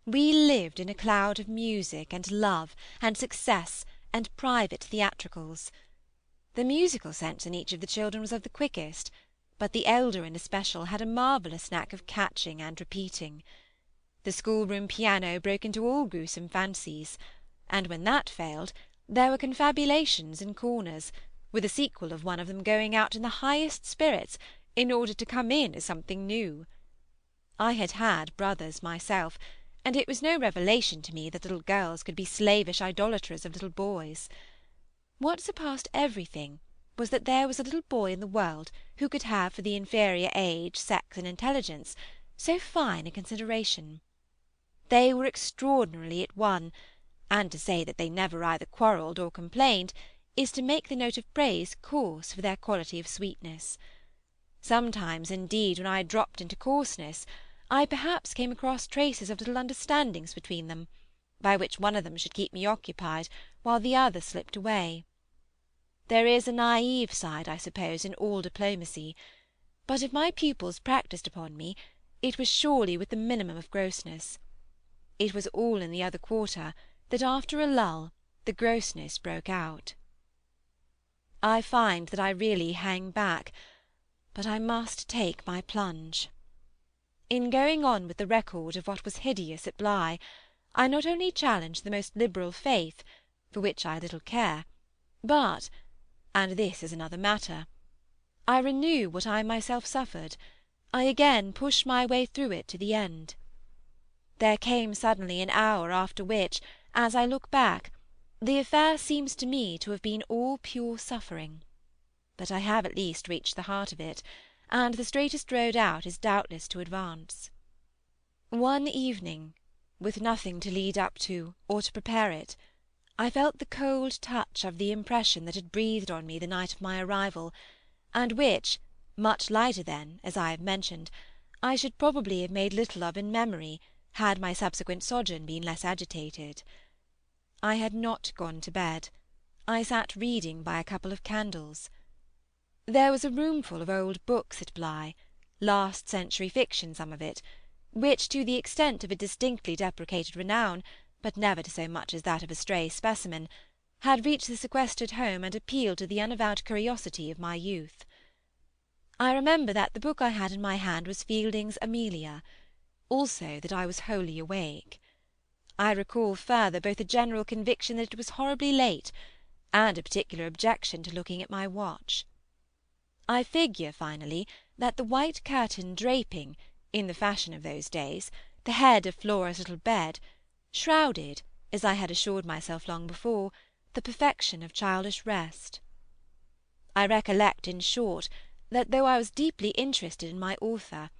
We lived in a cloud of music and love and success and private theatricals. The musical sense in each of the children was of the quickest, but the elder in especial had a marvellous knack of catching and repeating. The schoolroom piano broke into all gruesome fancies, and when that failed, there were confabulations in corners, with a sequel of one of them going out in the highest spirits in order to come in as something new. I had had brothers myself, and it was no revelation to me that little girls could be slavish idolaters of little boys. What surpassed everything was that there was a little boy in the world who could have for the inferior age, sex, and intelligence so fine a consideration. They were extraordinarily at one, and to say that they never either quarrelled or complained is to make the note of praise coarse for their quality of sweetness. Sometimes, indeed, when I dropped into coarseness, I perhaps came across traces of little understandings between them, by which one of them should keep me occupied while the other slipped away. There is a naïve side, I suppose, in all diplomacy, but if my pupils practised upon me, it was surely with the minimum of grossness. It was all in the other quarter that after a lull the grossness broke out. I find that I really hang back, but I must take my plunge. In going on with the record of what was hideous at Bly, I not only challenge the most liberal faith, for which I little care, but, and this is another matter, I renew what I myself suffered, I again push my way through it to the end. There came suddenly an hour after which, as I look back, the affair seems to me to have been all pure suffering. But I have at least reached the heart of it, and the straightest road out is doubtless to advance. One evening, with nothing to lead up to or to prepare it, I felt the cold touch of the impression that had breathed on me the night of my arrival, and which, much lighter than, as I have mentioned, I should probably have made little of in memory had my subsequent sojourn been less agitated. I had not gone to bed. I sat reading by a couple of candles. There was a roomful of old books at Bly, last-century fiction some of it, which, to the extent of a distinctly deprecated renown, but never to so much as that of a stray specimen, had reached the sequestered home and appealed to the unavowed curiosity of my youth. I remember that the book I had in my hand was Fielding's Amelia, also that I was wholly awake. I recall further both a general conviction that it was horribly late, and a particular objection to looking at my watch. I figure, finally, that the white curtain draping, in the fashion of those days, the head of Flora's little bed, shrouded, as I had assured myself long before, the perfection of childish rest. I recollect, in short, that though I was deeply interested in my author,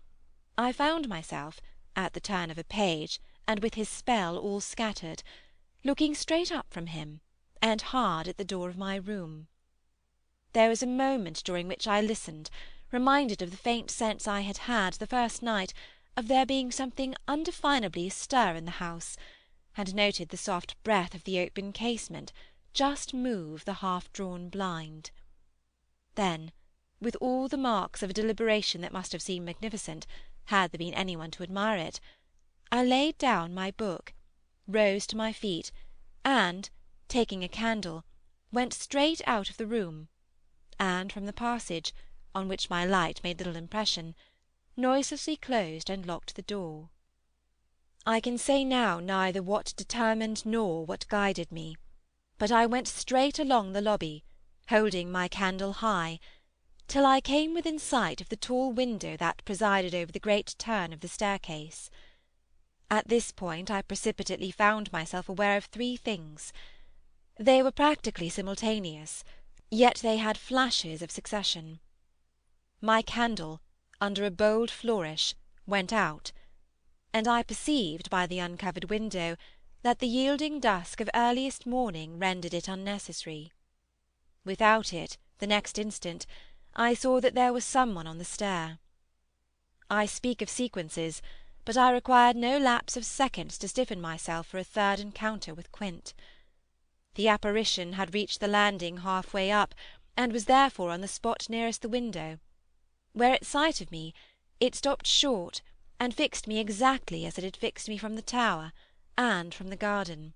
I found myself, at the turn of a page, and with his spell all scattered, looking straight up from him, and hard at the door of my room. There was a moment during which I listened, reminded of the faint sense I had had the first night of there being something undefinably astir in the house, and noted the soft breath of the open casement just move the half-drawn blind. Then, with all the marks of a deliberation that must have seemed magnificent, had there been any one to admire it, I laid down my book, rose to my feet, and, taking a candle, went straight out of the room, and from the passage, on which my light made little impression, noiselessly closed and locked the door. I can say now neither what determined nor what guided me, but I went straight along the lobby, holding my candle high, till I came within sight of the tall window that presided over the great turn of the staircase. At this point I precipitately found myself aware of three things. They were practically simultaneous, yet they had flashes of succession. My candle, under a bold flourish, went out, and I perceived by the uncovered window that the yielding dusk of earliest morning rendered it unnecessary. Without it, the next instant, I saw that there was someone on the stair. I speak of sequences, but I required no lapse of seconds to stiffen myself for a third encounter with Quint. The apparition had reached the landing half-way up, and was therefore on the spot nearest the window, where at sight of me it stopped short and fixed me exactly as it had fixed me from the tower and from the garden.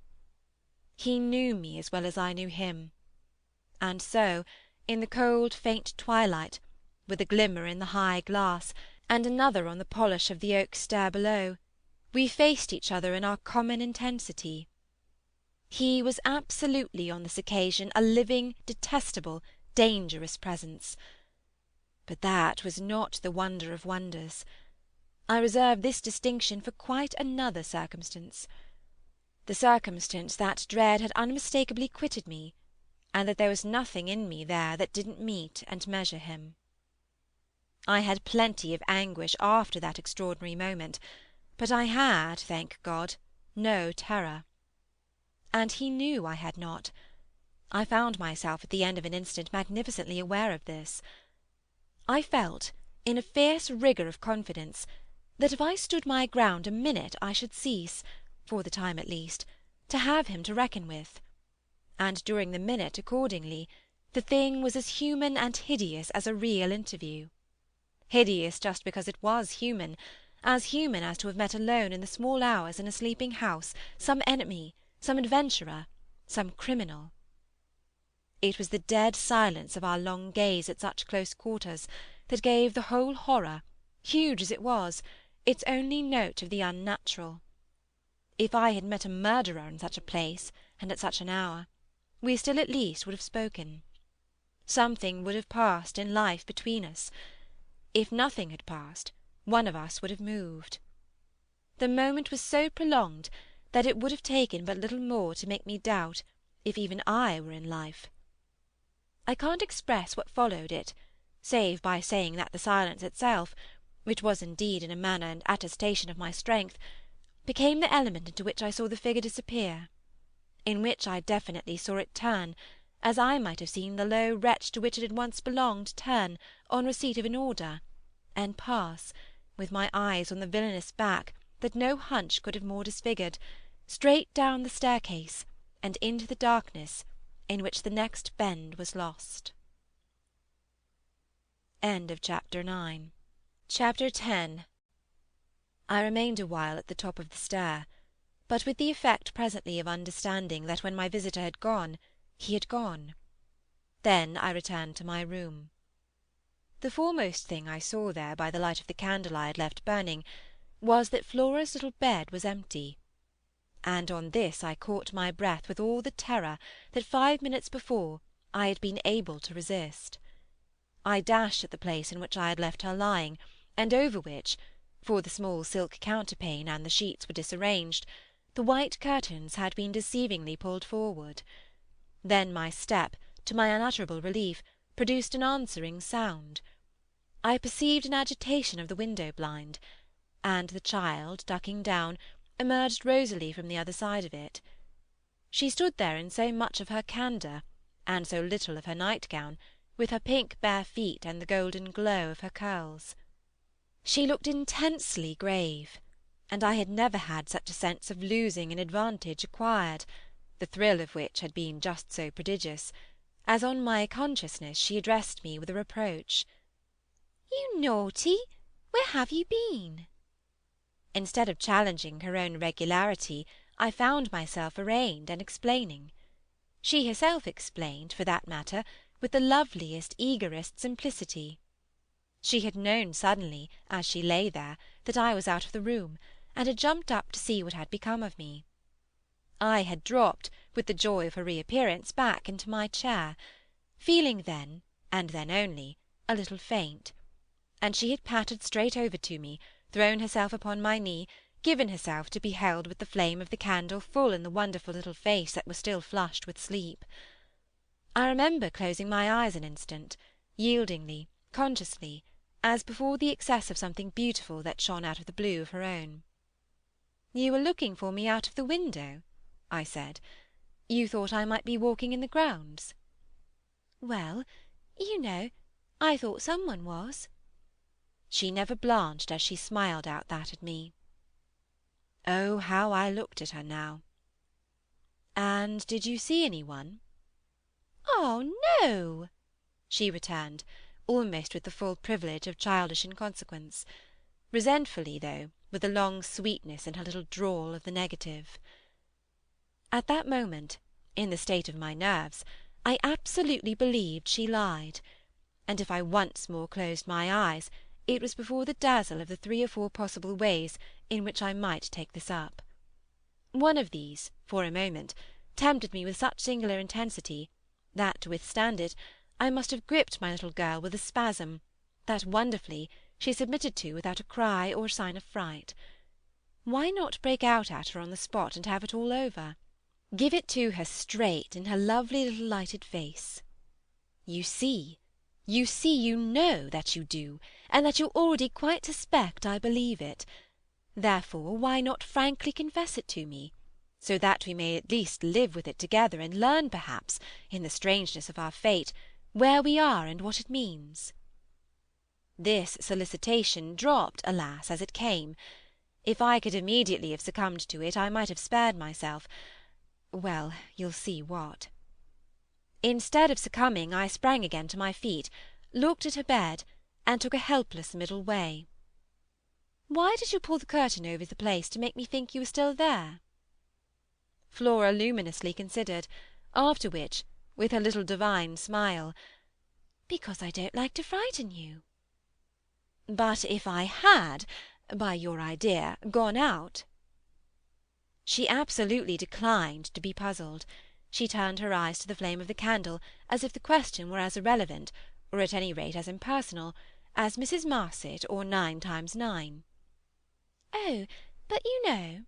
He knew me as well as I knew him, and so, in the cold faint twilight, with a glimmer in the high glass, and another on the polish of the oak stair below, we faced each other in our common intensity. He was absolutely on this occasion a living, detestable, dangerous presence. But that was not the wonder of wonders. I reserve this distinction for quite another circumstance. The circumstance that dread had unmistakably quitted me, and that there was nothing in me there that didn't meet and measure him. I had plenty of anguish after that extraordinary moment, but I had, thank God, no terror. And he knew I had not. I found myself at the end of an instant magnificently aware of this. I felt, in a fierce rigour of confidence, that if I stood my ground a minute I should cease, for the time at least, to have him to reckon with; and during the minute, accordingly, the thing was as human and hideous as a real interview. Hideous just because it was human as to have met alone in the small hours in a sleeping house some enemy, some adventurer, some criminal. It was the dead silence of our long gaze at such close quarters that gave the whole horror, huge as it was, its only note of the unnatural. If I had met a murderer in such a place and at such an hour, we still at least would have spoken. Something would have passed in life between us. If nothing had passed, one of us would have moved. The moment was so prolonged that it would have taken but little more to make me doubt if even I were in life. I can't express what followed it, save by saying that the silence itself, which was indeed in a manner an attestation of my strength, became the element into which I saw the figure disappear, in which I definitely saw it turn, as I might have seen the low wretch to which it had once belonged turn, on receipt of an order, and pass, with my eyes on the villainous back that no hunch could have more disfigured, straight down the staircase, and into the darkness in which the next bend was lost. End of Chapter 9. Chapter 10. I remained a while at the top of the stair, but with the effect presently of understanding that when my visitor had gone, he had gone. Then I returned to my room. The foremost thing I saw there by the light of the candle I had left burning was that Flora's little bed was empty, and on this I caught my breath with all the terror that 5 minutes before I had been able to resist. I dashed at the place in which I had left her lying, and over which, for the small silk counterpane and the sheets were disarranged, the white curtains had been deceivingly pulled forward. Then my step, to my unutterable relief, produced an answering sound. I perceived an agitation of the window-blind, and the child, ducking down, emerged rosily from the other side of it. She stood there in so much of her candour, and so little of her nightgown, with her pink bare feet and the golden glow of her curls. She looked intensely grave, and I had never had such a sense of losing an advantage acquired, the thrill of which had been just so prodigious, as on my consciousness she addressed me with a reproach. "You naughty! Where have you been?" Instead of challenging her own regularity, I found myself arraigned and explaining. She herself explained, for that matter, with the loveliest, eagerest simplicity. She had known suddenly, as she lay there, that I was out of the room, and had jumped up to see what had become of me. I had dropped, with the joy of her reappearance, back into my chair, feeling then, and then only, a little faint, and she had pattered straight over to me, thrown herself upon my knee, given herself to be held with the flame of the candle full in the wonderful little face that was still flushed with sleep. I remember closing my eyes an instant, yieldingly, consciously, as before the excess of something beautiful that shone out of the blue of her own. "You were looking for me out of the window?" I said. "You thought I might be walking in the grounds?" "Well, you know, I thought some one was. She never blanched as she smiled out that at me. Oh, how I looked at her now! And did you see any one? Oh, no, she returned, almost with the full privilege of childish inconsequence, resentfully, though, with a long sweetness in her little drawl of the negative. At that moment, in the state of my nerves, I absolutely believed she lied, and if I once more closed my eyes, it was before the dazzle of the 3 or 4 possible ways in which I might take this up. One of these, for a moment, tempted me with such singular intensity that, to withstand it, I must have gripped my little girl with a spasm that, wonderfully, she submitted to without a cry or sign of fright. Why not break out at her on the spot and have it all over? Give it to her straight in her lovely little lighted face. You see, you know that you do, and that you already quite suspect I believe it. Therefore, why not frankly confess it to me, so that we may at least live with it together and learn, perhaps, in the strangeness of our fate, where we are and what it means? This solicitation dropped, alas, as it came. If I could immediately have succumbed to it, I might have spared myself—well, you'll see what. Instead of succumbing, I sprang again to my feet, looked at her bed, and took a helpless middle way. Why did you pull the curtain over the place to make me think you were still there? Flora luminously considered, after which, with her little divine smile, "Because I don't like to frighten you." "But if I had, by your idea, gone out?" She absolutely declined to be puzzled. She turned her eyes to the flame of the candle, as if the question were as irrelevant, or at any rate as impersonal, as Mrs. Marset or 9 times 9. "Oh, but you know,"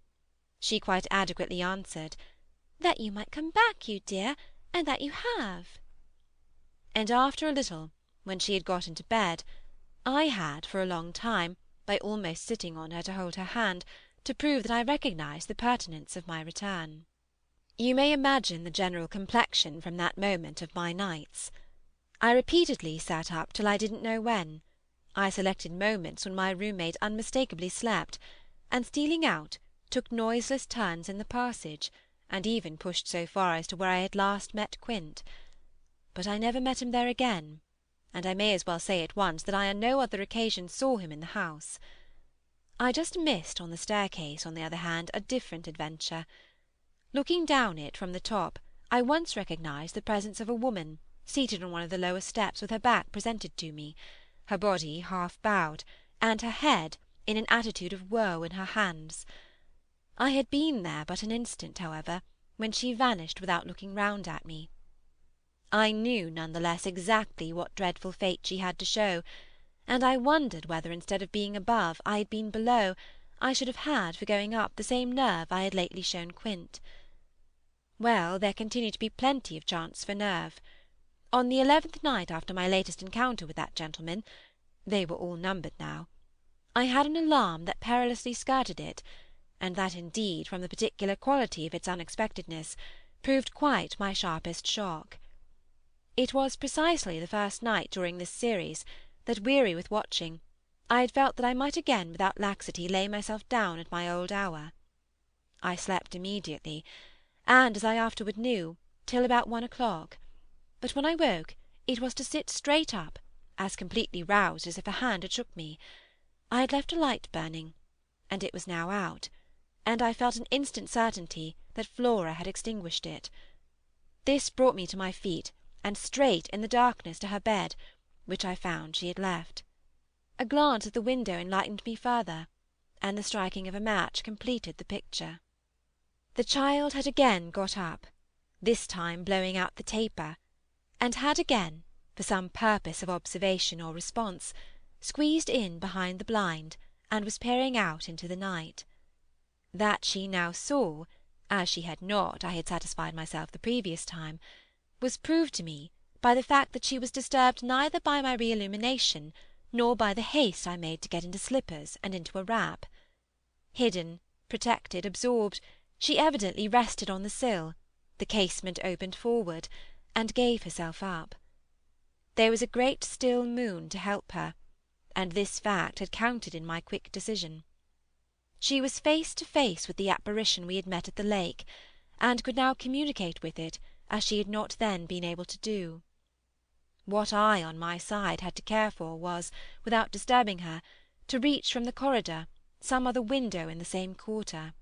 she quite adequately answered, "that you might come back, you dear, and that you have." And after a little, when she had got into bed, I had for a long time, by almost sitting on her to hold her hand, to prove that I recognised the pertinence of my return. You may imagine the general complexion from that moment of my nights. I repeatedly sat up till I didn't know when. I selected moments when my room-mate unmistakably slept, and stealing out, took noiseless turns in the passage, and even pushed so far as to where I had last met Quint. But I never met him there again, and I may as well say at once that I on no other occasion saw him in the house. I just missed on the staircase, on the other hand, a different adventure. Looking down it from the top, I once recognised the presence of a woman, seated on one of the lower steps with her back presented to me, her body half bowed, and her head in an attitude of woe in her hands. I had been there but an instant, however, when she vanished without looking round at me. I knew none the less exactly what dreadful fate she had to show, and I wondered whether instead of being above I had been below, I should have had for going up the same nerve I had lately shown Quint. Well, there continued to be plenty of chance for nerve. On the 11th night after my latest encounter with that gentleman, they were all numbered now, I had an alarm that perilously skirted it, and that indeed, from the particular quality of its unexpectedness, proved quite my sharpest shock. It was precisely the first night during this series that, weary with watching, I had felt that I might again without laxity lay myself down at my old hour. I slept immediately, and, as I afterward knew, till about 1 o'clock, but when I woke it was to sit straight up, as completely roused as if a hand had shook me. I had left a light burning, and it was now out, and I felt an instant certainty that Flora had extinguished it. This brought me to my feet, and straight in the darkness to her bed, which I found she had left. A glance at the window enlightened me further, and the striking of a match completed the picture. The child had again got up, this time blowing out the taper, and had again, for some purpose of observation or response, squeezed in behind the blind, and was peering out into the night. That she now saw, as she had not, I had satisfied myself the previous time, was proved to me by the fact that she was disturbed neither by my re-illumination nor by the haste I made to get into slippers and into a wrap. Hidden, protected, absorbed, she evidently rested on the sill, the casement opened forward, and gave herself up. There was a great still moon to help her, and this fact had counted in my quick decision. She was face to face with the apparition we had met at the lake, and could now communicate with it as she had not then been able to do. What I, on my side, had to care for was, without disturbing her, to reach from the corridor some other window in the same quarter.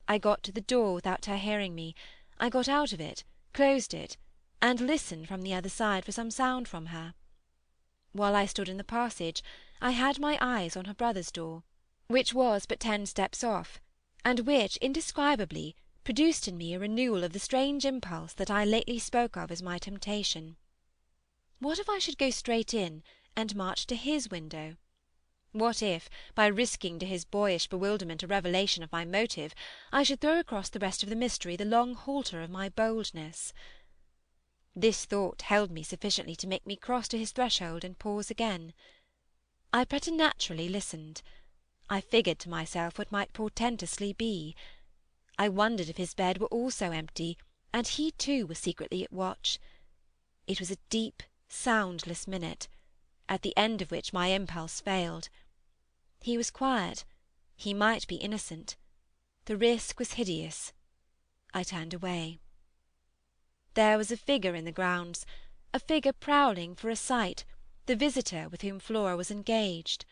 I got to the door without her hearing me. I got out of it, closed it, and listened from the other side for some sound from her. While I stood in the passage, I had my eyes on her brother's door, which was but 10 steps off, and which indescribably produced in me a renewal of the strange impulse that I lately spoke of as my temptation. What if I should go straight in and march to his window? What if, by risking to his boyish bewilderment a revelation of my motive, I should throw across the rest of the mystery the long halter of my boldness? This thought held me sufficiently to make me cross to his threshold and pause again. I preternaturally listened. I figured to myself what might portentously be. I wondered if his bed were also empty, and he too was secretly at watch. It was a deep, soundless minute, at the end of which my impulse failed. He was quiet. He might be innocent. The risk was hideous. I turned away. There was a figure in the grounds, a figure prowling for a sight, the visitor with whom Flora was engaged.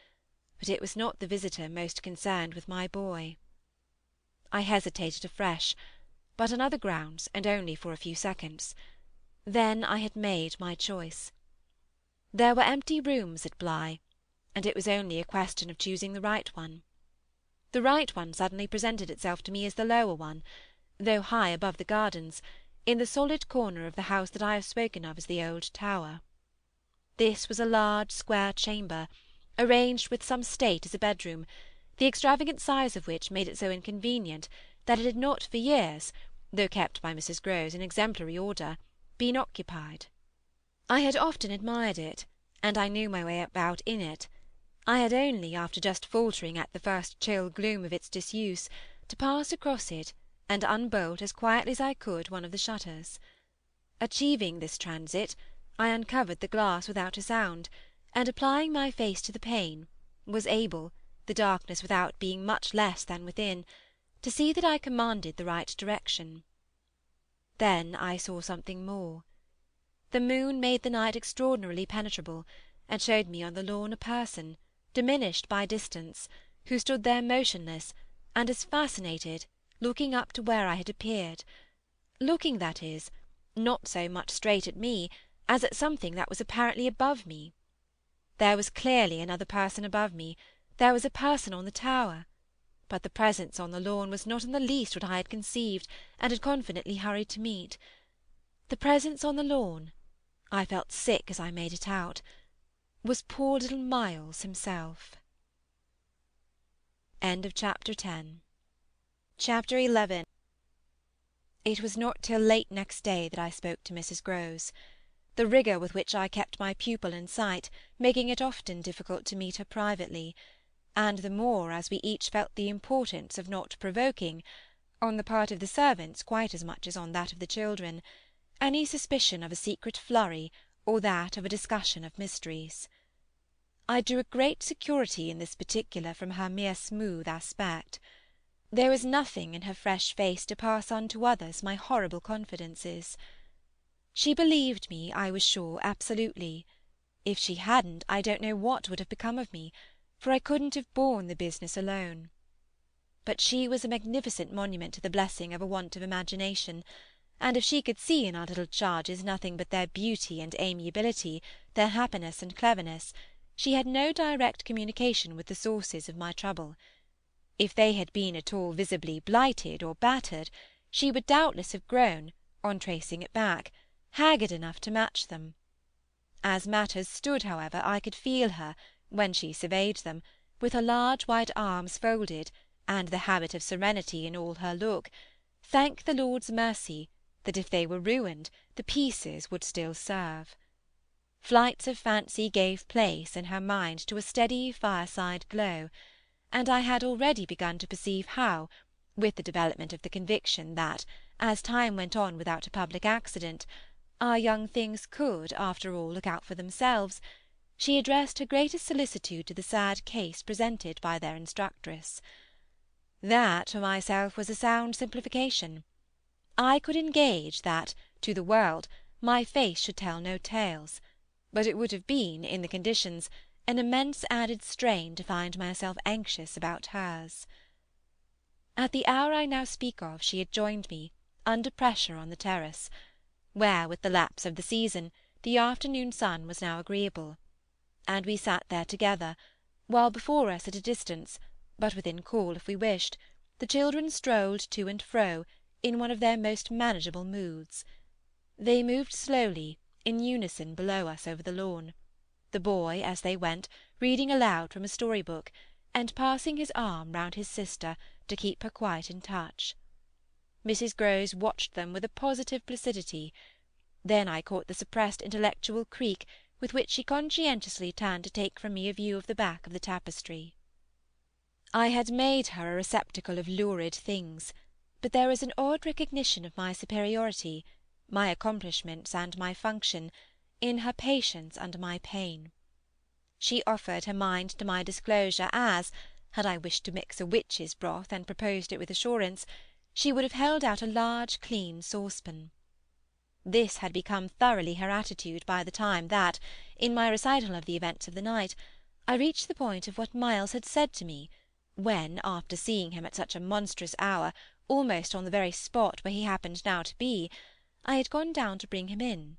But it was not the visitor most concerned with my boy. I hesitated afresh, but on other grounds, and only for a few seconds. Then I had made my choice. There were empty rooms at Bly, and it was only a question of choosing the right one. The right one suddenly presented itself to me as the lower one, though high above the gardens, in the solid corner of the house that I have spoken of as the old tower. This was a large square chamber, arranged with some state as a bedroom, the extravagant size of which made it so inconvenient that it had not for years, though kept by Mrs. Grose in exemplary order, been occupied. I had often admired it, and I knew my way about in it. I had only, after just faltering at the first chill gloom of its disuse, to pass across it and unbolt as quietly as I could one of the shutters. Achieving this transit, I uncovered the glass without a sound, and applying my face to the pane, was able, the darkness without being much less than within, to see that I commanded the right direction. Then I saw something more. The moon made the night extraordinarily penetrable, and showed me on the lawn a person, diminished by distance, who stood there motionless, and as fascinated, looking up to where I had appeared; looking, that is, not so much straight at me as at something that was apparently above me. There was clearly another person above me, there was a person on the tower, but the presence on the lawn was not in the least what I had conceived and had confidently hurried to meet. The presence on the lawn, I felt sick as I made it out, was poor little Miles himself. End of Chapter 10. Chapter 11. It was not till late next day that I spoke to Mrs. Grose. The rigour with which I kept my pupil in sight, making it often difficult to meet her privately, and the more as we each felt the importance of not provoking, on the part of the servants quite as much as on that of the children, any suspicion of a secret flurry or that of a discussion of mysteries. I drew a great security in this particular from her mere smooth aspect. There was nothing in her fresh face to pass on to others my horrible confidences. She believed me, I was sure, absolutely. If she hadn't, I don't know what would have become of me, for I couldn't have borne the business alone. But she was a magnificent monument to the blessing of a want of imagination, and if she could see in our little charges nothing but their beauty and amiability, their happiness and cleverness, she had no direct communication with the sources of my trouble. If they had been at all visibly blighted or battered, she would doubtless have grown, on tracing it back, haggard enough to match them. As matters stood, however, I could feel her, when she surveyed them, with her large white arms folded, and the habit of serenity in all her look, thank the Lord's mercy that if they were ruined, the pieces would still serve. Flights of fancy gave place in her mind to a steady fireside glow, and I had already begun to perceive how, with the development of the conviction that, as time went on without a public accident, our young things could, after all, look out for themselves, she addressed her greatest solicitude to the sad case presented by their instructress. That, for myself, was a sound simplification. I could engage that, to the world, my face should tell no tales, but it would have been, in the conditions, an immense added strain to find myself anxious about hers. At the hour I now speak of she had joined me, under pressure, on the terrace, where, with the lapse of the season, the afternoon sun was now agreeable, and we sat there together, while before us at a distance, but within call if we wished, the children strolled to and fro in one of their most manageable moods. They moved slowly, in unison, below us over the lawn, the boy, as they went, reading aloud from a story-book, and passing his arm round his sister to keep her quite in touch. Mrs. Grose watched them with a positive placidity. Then I caught the suppressed intellectual creak with which she conscientiously turned to take from me a view of the back of the tapestry. I had made her a receptacle of lurid things, but there was an odd recognition of my superiority, my accomplishments and my function, in her patience under my pain. She offered her mind to my disclosure as, had I wished to mix a witch's broth and proposed it with assurance, she would have held out a large clean saucepan. This had become thoroughly her attitude by the time that, in my recital of the events of the night, I reached the point of what Miles had said to me, when, after seeing him at such a monstrous hour, almost on the very spot where he happened now to be, I had gone down to bring him in,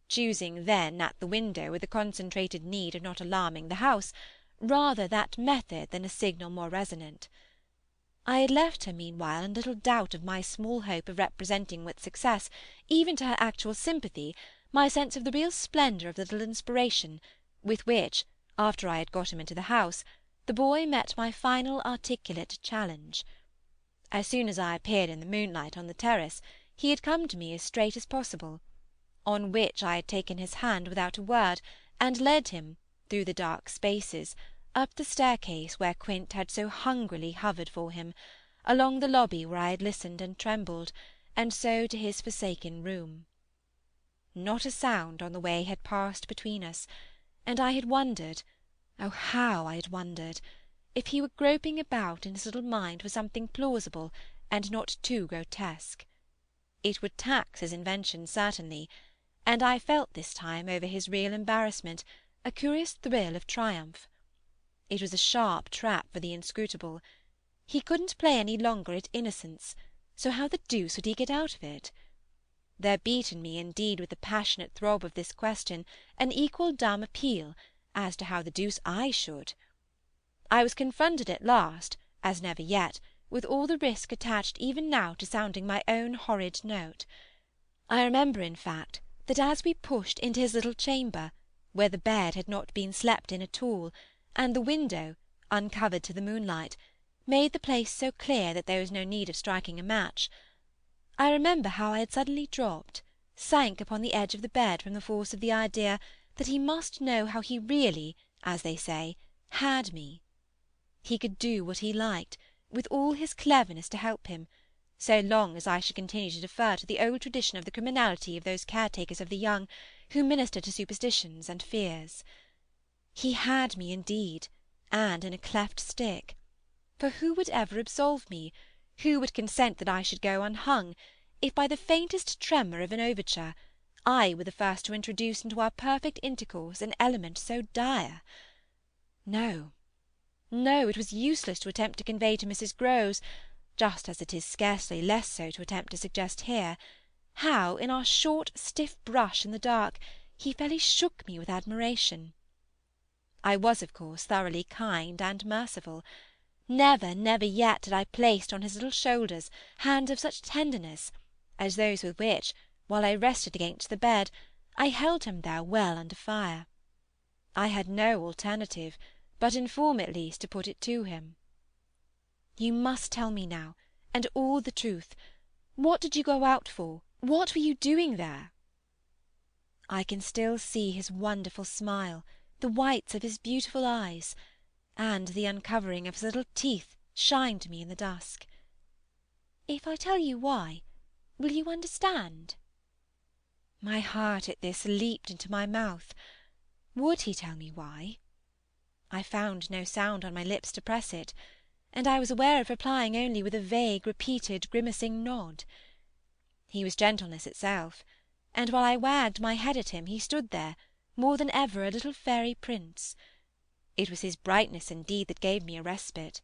choosing then at the window, with a concentrated need of not alarming the house, rather that method than a signal more resonant. I had left her meanwhile in little doubt of my small hope of representing with success, even to her actual sympathy, my sense of the real splendour of the little inspiration, with which, after I had got him into the house, the boy met my final articulate challenge. As soon as I appeared in the moonlight on the terrace, he had come to me as straight as possible, on which I had taken his hand without a word, and led him, through the dark spaces, up the staircase where Quint had so hungrily hovered for him, along the lobby where I had listened and trembled, and so to his forsaken room. Not a sound on the way had passed between us, and I had wondered, oh, how I had wondered, if he were groping about in his little mind for something plausible and not too grotesque. It would tax his invention certainly, and I felt this time over his real embarrassment a curious thrill of triumph. It was a sharp trap for the inscrutable. He couldn't play any longer at innocence, so how the deuce would he get out of it? There beat in me, indeed, with the passionate throb of this question, an equal dumb appeal as to how the deuce I should. I was confronted at last, as never yet, with all the risk attached even now to sounding my own horrid note. I remember, in fact, that as we pushed into his little chamber, where the bed had not been slept in at all, and the window, uncovered to the moonlight, made the place so clear that there was no need of striking a match, I remember how I had suddenly dropped, sank upon the edge of the bed from the force of the idea that he must know how he really, as they say, had me. He could do what he liked, with all his cleverness to help him, so long as I should continue to defer to the old tradition of the criminality of those caretakers of the young who minister to superstitions and fears. He had me indeed, and in a cleft stick. For who would ever absolve me? Who would consent that I should go unhung, if by the faintest tremor of an overture I were the first to introduce into our perfect intercourse an element so dire? No, no, it was useless to attempt to convey to Mrs. Grose, just as it is scarcely less so to attempt to suggest here, how, in our short stiff brush in the dark, he fairly shook me with admiration. I was, of course, thoroughly kind and merciful. Never, never yet had I placed on his little shoulders hands of such tenderness as those with which, while I rested against the bed, I held him there well under fire. I had no alternative, but in form at least, to put it to him. You must tell me now, and all the truth. What did you go out for? What were you doing there? I can still see his wonderful smile, the whites of his beautiful eyes, and the uncovering of his little teeth shine to me in the dusk. If I tell you why, will you understand? My heart at this leaped into my mouth. Would he tell me why? I found no sound on my lips to press it, and I was aware of replying only with a vague, repeated, grimacing nod. He was gentleness itself, and while I wagged my head at him he stood there, more than ever a little fairy prince. It was his brightness indeed that gave me a respite.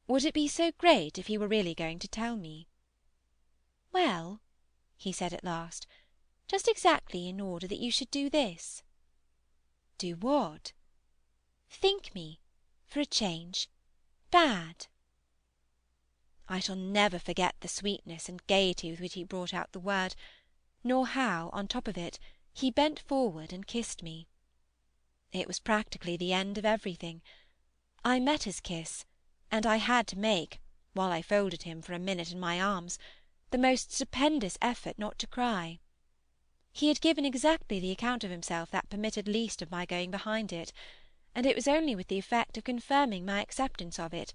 Would it be so great if he were really going to tell me? "Well," he said at last, "just exactly in order that you should do this." "Do what?" "Think me, for a change, bad." I shall never forget the sweetness and gaiety with which he brought out the word, nor how, on top of it, he bent forward and kissed me. It was practically the end of everything. I met his kiss, and I had to make, while I folded him for a minute in my arms, the most stupendous effort not to cry. He had given exactly the account of himself that permitted least of my going behind it, and it was only with the effect of confirming my acceptance of it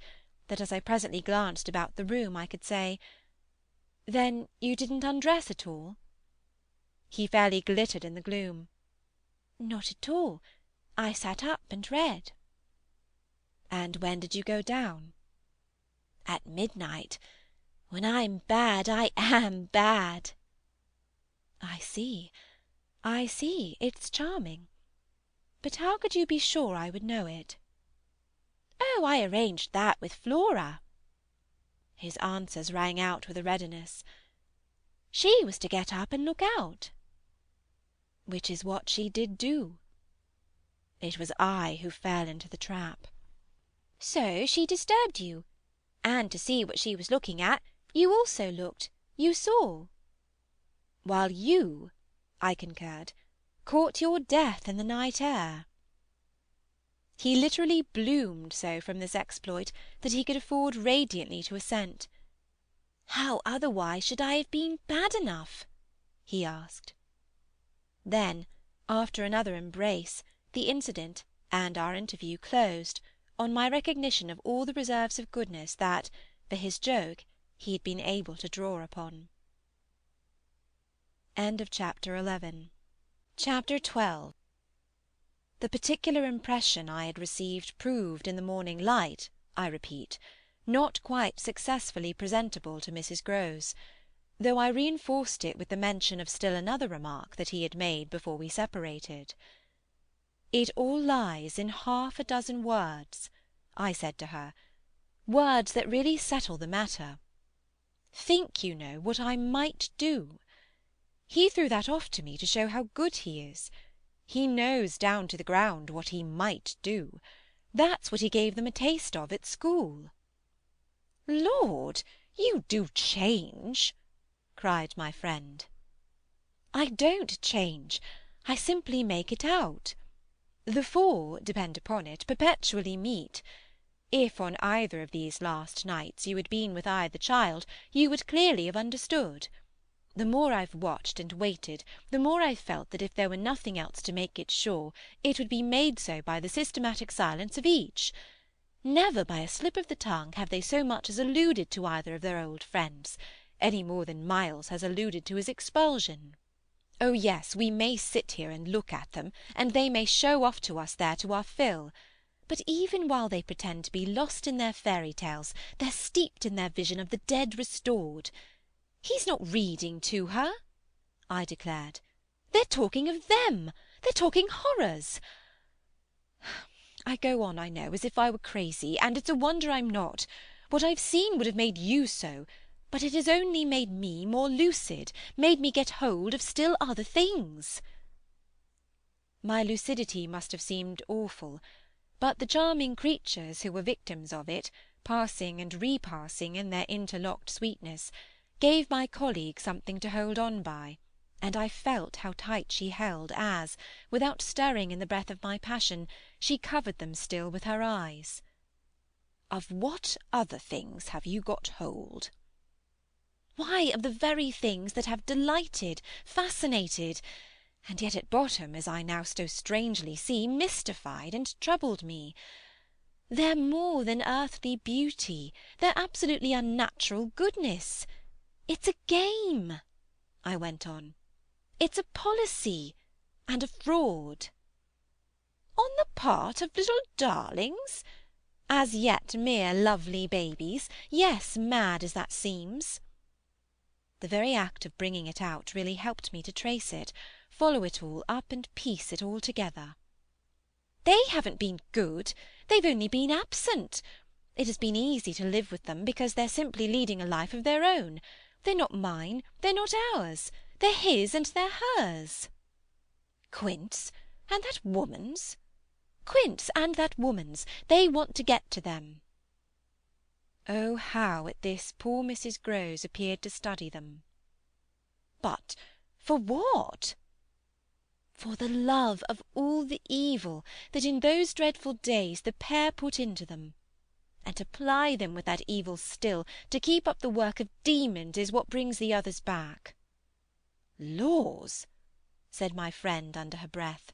that, as I presently glanced about the room, I could say, "Then you didn't undress at all?" He fairly glittered in the gloom. "Not at all. I sat up and read." "And when did you go down?" "At midnight. When I'm bad, I am bad." "I see, I see. It's charming. But how could you be sure I would know it?" "Oh, I arranged that with Flora." His answers rang out with a readiness. "She was to get up and look out." "Which is what she did do." "It was I who fell into the trap." "So she disturbed you. And to see what she was looking at, you also looked. You saw." "While you," I concurred, "caught your death in the night air." He literally bloomed so from this exploit that he could afford radiantly to assent. "How otherwise should I have been bad enough?" he asked. Then, after another embrace, the incident and our interview closed on my recognition of all the reserves of goodness that, for his joke, he had been able to draw upon. Chapter 12. The particular impression I had received proved in the morning light, I repeat, not quite successfully presentable to Mrs. Grose, though I reinforced it with the mention of still another remark that he had made before we separated. "It all lies in half a dozen words," I said to her, "words that really settle the matter. Think, you know, what I might do. He threw that off to me to show how good he is. He knows down to the ground what he might do. That's what he gave them a taste of at school." "Lord, you do change!" cried my friend. "I don't change. I simply make it out. The four, depend upon it, perpetually meet. If on either of these last nights you had been with either child, you would clearly have understood. The more I've watched and waited, the more I've felt that if there were nothing else to make it sure, it would be made so by the systematic silence of each. Never by a slip of the tongue have they so much as alluded to either of their old friends, any more than Miles has alluded to his expulsion. Oh yes, we may sit here and look at them, and they may show off to us there to our fill, but even while they pretend to be lost in their fairy tales, they're steeped in their vision of the dead restored. He's not reading to her," I declared. "They're talking of them. They're talking horrors. I go on, I know, as if I were crazy, and it's a wonder I'm not. What I've seen would have made you so, but it has only made me more lucid, made me get hold of still other things." My lucidity must have seemed awful, but the charming creatures who were victims of it, passing and repassing in their interlocked sweetness, gave my colleague something to hold on by, and I felt how tight she held as, without stirring in the breath of my passion, she covered them still with her eyes. "Of what other things have you got hold?" "Why, of the very things that have delighted, fascinated, and yet at bottom, as I now so strangely see, mystified and troubled me. They're more than earthly beauty, they're absolutely unnatural goodness. It's a game," I went on. It's a policy, and a fraud." "On the part of little darlings? "As yet mere lovely babies. Yes, mad as that seems." The very act of bringing it out really helped me to trace it, follow it all up and piece it all together. "They haven't been good, they've only been absent. It has been easy to live with them, because they're simply leading a life of their own. They're not mine, they're not ours. They're his and they're hers." "Quince, and that woman's?" "Quince and that woman's. They want to get to them." Oh, how at this poor Mrs. Grose appeared to study them! "But for what?" "For the love of all the evil that in those dreadful days the pair put into them. And to ply them with that evil still, to keep up the work of demons, is what brings the others back." "Laws!" said my friend under her breath.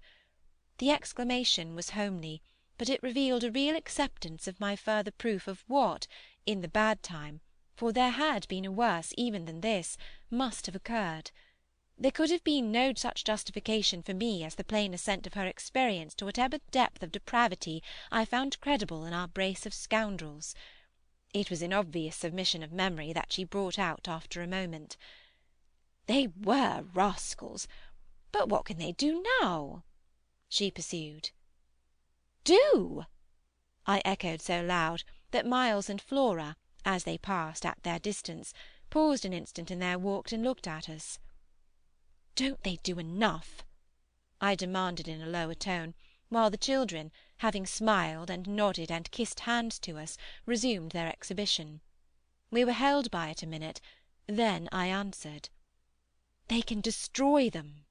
The exclamation was homely, but it revealed a real acceptance of my further proof of what, in the bad time, for there had been a worse even than this, must have occurred. There could have been no such justification for me as the plain assent of her experience to whatever depth of depravity I found credible in our brace of scoundrels. It was in obvious submission of memory that she brought out after a moment. "They were rascals, but what can they do now?" she pursued. "Do!" I echoed so loud that Miles and Flora, as they passed at their distance, paused an instant in their walk and looked at us. "Don't they do enough?" I demanded in a lower tone, while the children, having smiled and nodded and kissed hands to us, resumed their exhibition. We were held by it a minute, then I answered, "They can destroy them."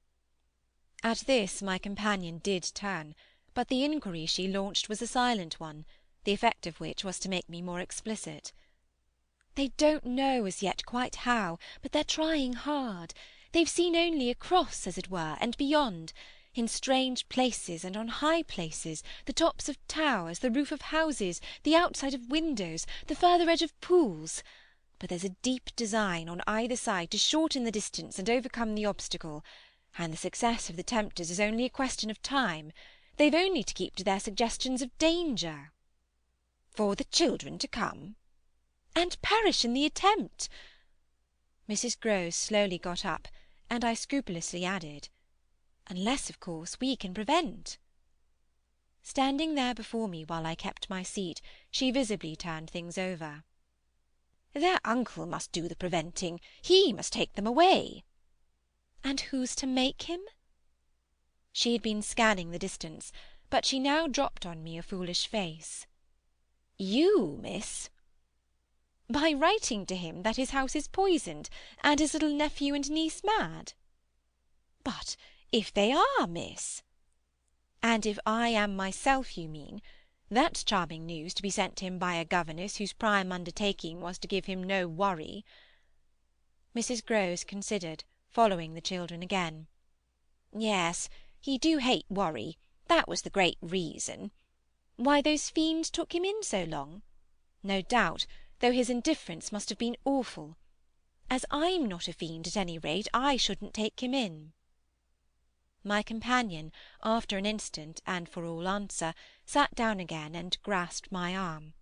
At this my companion did turn, but the inquiry she launched was a silent one, the effect of which was to make me more explicit. "They don't know as yet quite how, but they're trying hard. They've seen only across, as it were, and beyond, in strange places and on high places, the tops of towers, the roof of houses, the outside of windows, the further edge of pools. But there's a deep design on either side to shorten the distance and overcome the obstacle, and the success of the tempters is only a question of time. They've only to keep to their suggestions of danger." "For the children to come?" "And perish in the attempt." Mrs. Grose slowly got up, and I scrupulously added, "Unless, of course, we can prevent." Standing there before me while I kept my seat, she visibly turned things over. "Their uncle must do the preventing. He must take them away." "And who's to make him?" She had been scanning the distance, but she now dropped on me a foolish face. "You, miss?" "By writing to him that his house is poisoned, and his little nephew and niece mad." "But if they are, miss?" "And if I am myself, you mean? That's charming news to be sent him by a governess whose prime undertaking was to give him no worry." Mrs. Grose considered, following the children again. "Yes, he do hate worry. That was the great reason." "Why those fiends took him in so long? No doubt, though his indifference must have been awful. As I'm not a fiend, at any rate, I shouldn't take him in." My companion, after an instant, and for all answer, sat down again and grasped my arm.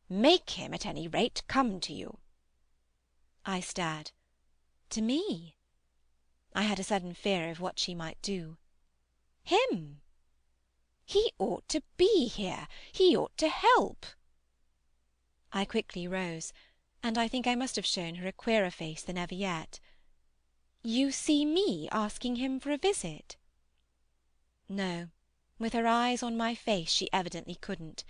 "Make him, at any rate, come to you." I stared. To me? I had a sudden fear of what she might do. "Him?" "He ought to be here. He ought to help." I quickly rose, and I think I must have shown her a queerer face than ever yet. "You see me asking him for a visit?" No, with her eyes on my face she evidently couldn't.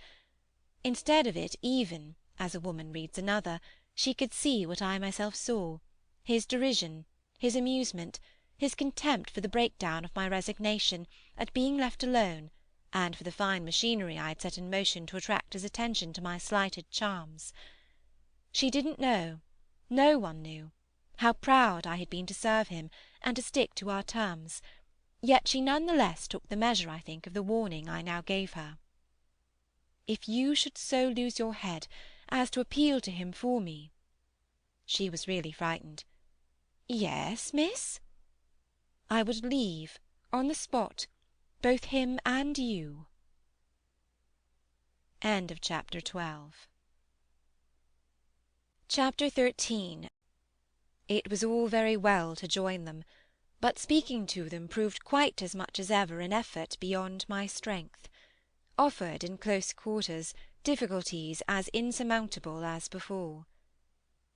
Instead of it, even, as a woman reads another, she could see what I myself saw, his derision, his amusement, his contempt for the breakdown of my resignation at being left alone, and for the fine machinery I had set in motion to attract his attention to my slighted charms. She didn't know, no one knew, how proud I had been to serve him, and to stick to our terms, yet she none the less took the measure, I think, of the warning I now gave her. "If you should so lose your head as to appeal to him for me—" She was really frightened. "Yes, miss?" I would leave, on the spot, both him and you. End of chapter 12. Chapter 13. It was all very well to join them, but speaking to them proved quite as much as ever an effort beyond my strength. Offered, in close quarters, difficulties as insurmountable as before.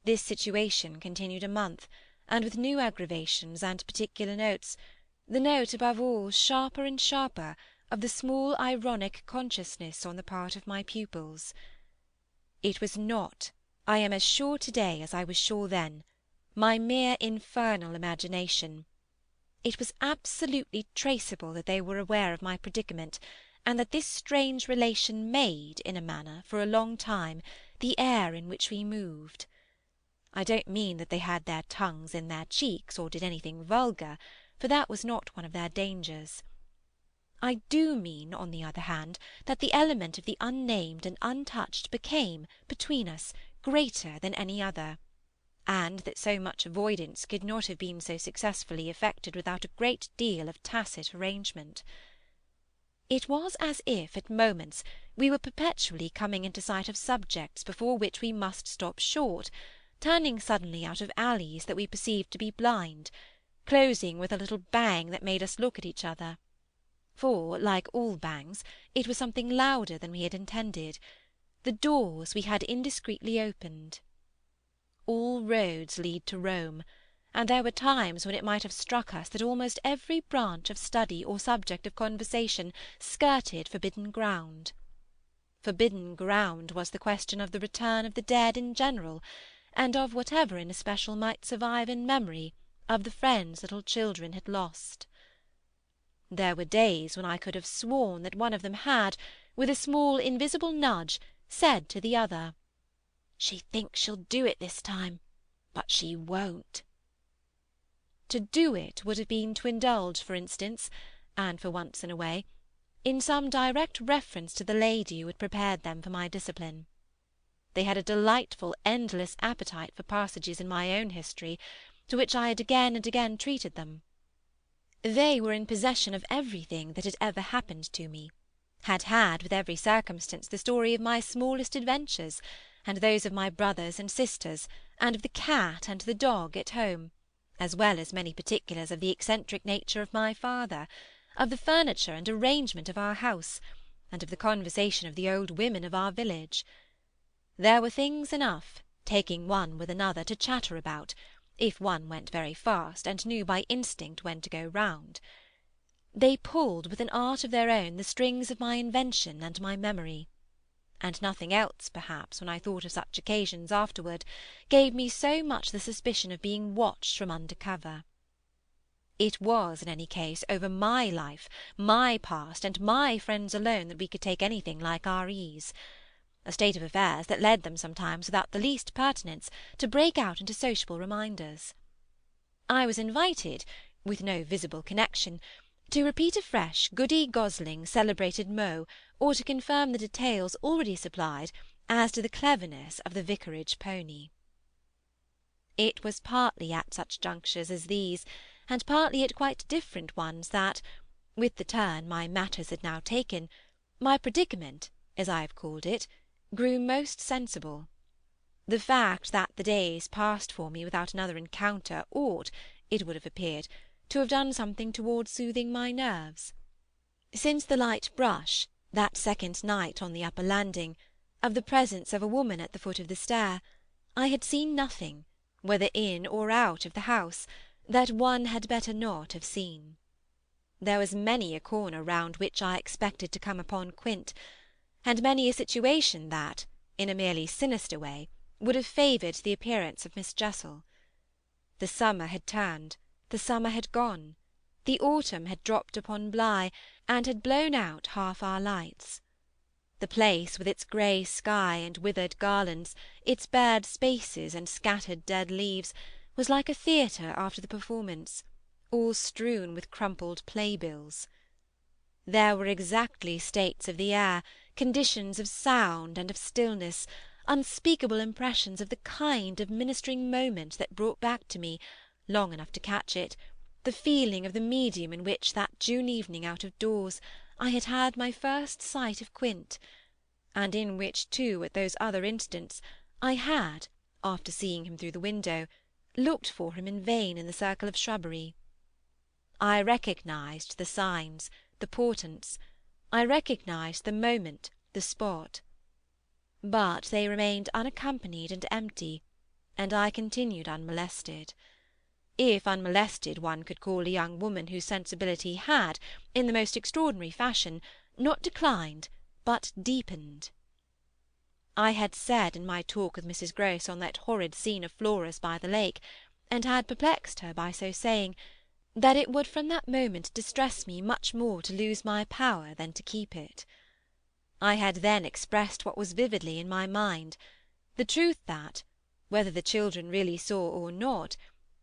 This situation continued a month, and with new aggravations and particular notes, the note above all sharper and sharper of the small ironic consciousness on the part of my pupils. It was not, I am as sure to-day as I was sure then, my mere infernal imagination. It was absolutely traceable that they were aware of my predicament, and that this strange relation made, in a manner, for a long time, the air in which we moved. I don't mean that they had their tongues in their cheeks, or did anything vulgar, for that was not one of their dangers. I do mean, on the other hand, that the element of the unnamed and untouched became, between us, greater than any other, and that so much avoidance could not have been so successfully effected without a great deal of tacit arrangement. It was as if, at moments, we were perpetually coming into sight of subjects before which we must stop short, turning suddenly out of alleys that we perceived to be blind, closing with a little bang that made us look at each other. For, like all bangs, it was something louder than we had intended. The doors we had indiscreetly opened. All roads lead to Rome, and there were times when it might have struck us that almost every branch of study or subject of conversation skirted forbidden ground. Forbidden ground was the question of the return of the dead in general, and of whatever in especial might survive in memory of the friends little children had lost. There were days when I could have sworn that one of them had, with a small invisible nudge, said to the other, "She thinks she'll do it this time, but she won't." To do it would have been to indulge, for instance, and for once in a way, in some direct reference to the lady who had prepared them for my discipline. They had a delightful, endless appetite for passages in my own history, to which I had again and again treated them. They were in possession of everything that had ever happened to me, had had with every circumstance the story of my smallest adventures, and those of my brothers and sisters, and of the cat and the dog at home, as well as many particulars of the eccentric nature of my father, of the furniture and arrangement of our house, and of the conversation of the old women of our village. There were things enough, taking one with another, to chatter about, if one went very fast and knew by instinct when to go round. They pulled with an art of their own the strings of my invention and my memory, and nothing else, perhaps, when I thought of such occasions afterward, gave me so much the suspicion of being watched from under cover. It was, in any case, over my life, my past, and my friends alone that we could take anything like our ease, a state of affairs that led them sometimes without the least pertinence to break out into sociable reminders. I was invited, with no visible connection, to repeat afresh Goody Gosling's celebrated mot, or to confirm the details already supplied as to the cleverness of the vicarage pony. It was partly at such junctures as these, and partly at quite different ones, that, with the turn my matters had now taken, my predicament, as I have called it, grew most sensible. The fact that the days passed for me without another encounter ought, it would have appeared, to have done something towards soothing my nerves. Since the light brush, that second night on the upper landing, of the presence of a woman at the foot of the stair, I had seen nothing, whether in or out of the house, that one had better not have seen. There was many a corner round which I expected to come upon Quint, and many a situation that, in a merely sinister way, would have favoured the appearance of Miss Jessel. The summer had turned, the summer had gone, the autumn had dropped upon Bly, and had blown out half our lights. The place, with its grey sky and withered garlands, its bared spaces and scattered dead leaves, was like a theatre after the performance, all strewn with crumpled playbills. There were exactly states of the air, conditions of sound and of stillness, unspeakable impressions of the kind of ministering moment that brought back to me, long enough to catch it, the feeling of the medium in which that June evening out of doors I had had my first sight of Quint, and in which too at those other instants I had, after seeing him through the window, looked for him in vain in the circle of shrubbery. I recognised the signs, the portents; I recognised the moment, the spot. But they remained unaccompanied and empty, and I continued unmolested. If unmolested one could call a young woman whose sensibility had, in the most extraordinary fashion, not declined, but deepened. I had said in my talk with Mrs. Grose on that horrid scene of Flora's by the lake, and had perplexed her by so saying, that it would from that moment distress me much more to lose my power than to keep it. I had then expressed what was vividly in my mind, the truth that, whether the children really saw or not,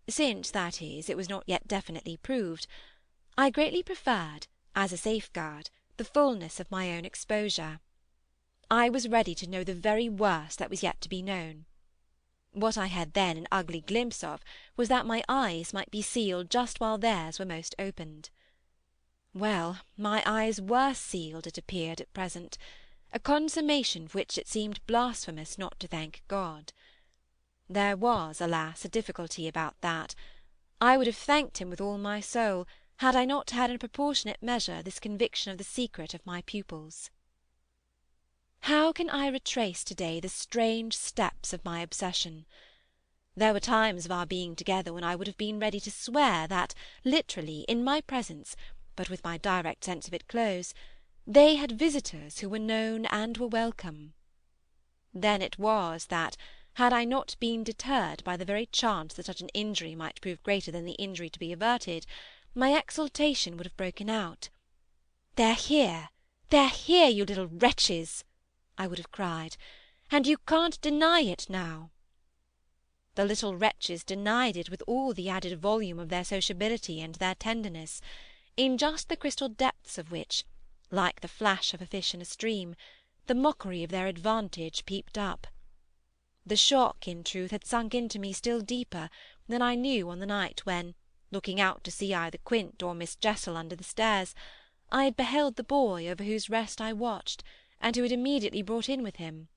since, that is, it was not yet definitely proved, I greatly preferred, as a safeguard, the fulness of my own exposure. I was ready to know the very worst that was yet to be known. What I had then an ugly glimpse of was that my eyes might be sealed just while theirs were most opened. Well, my eyes were sealed, it appeared, at present, a consummation for which it seemed blasphemous not to thank God. There was, alas, a difficulty about that. I would have thanked him with all my soul, had I not had in a proportionate measure this conviction of the secret of my pupils. How can I retrace to-day the strange steps of my obsession? There were times of our being together when I would have been ready to swear that, literally, in my presence, but with my direct sense of it close, they had visitors who were known and were welcome. Then it was that, had I not been deterred by the very chance that such an injury might prove greater than the injury to be averted, my exultation would have broken out. "They're here, you little wretches!" I would have cried, "and you can't deny it now." The little wretches denied it with all the added volume of their sociability and their tenderness, in just the crystal depths of which, like the flash of a fish in a stream, the mockery of their advantage peeped up. The shock, in truth, had sunk into me still deeper than I knew on the night when, looking out to see either Quint or Miss Jessel under the stairs, I had beheld the boy over whose rest I watched, and who had immediately brought in with him,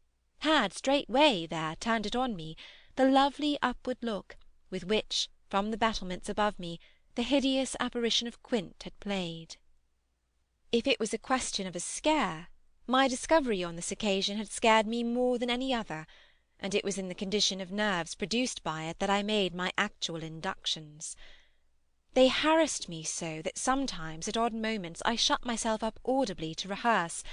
had straightway there turned it on me, the lovely upward look with which, from the battlements above me, the hideous apparition of Quint had played. If it was a question of a scare, my discovery on this occasion had scared me more than any other, and it was in the condition of nerves produced by it that I made my actual inductions. They harassed me so that sometimes at odd moments I shut myself up audibly to rehearse,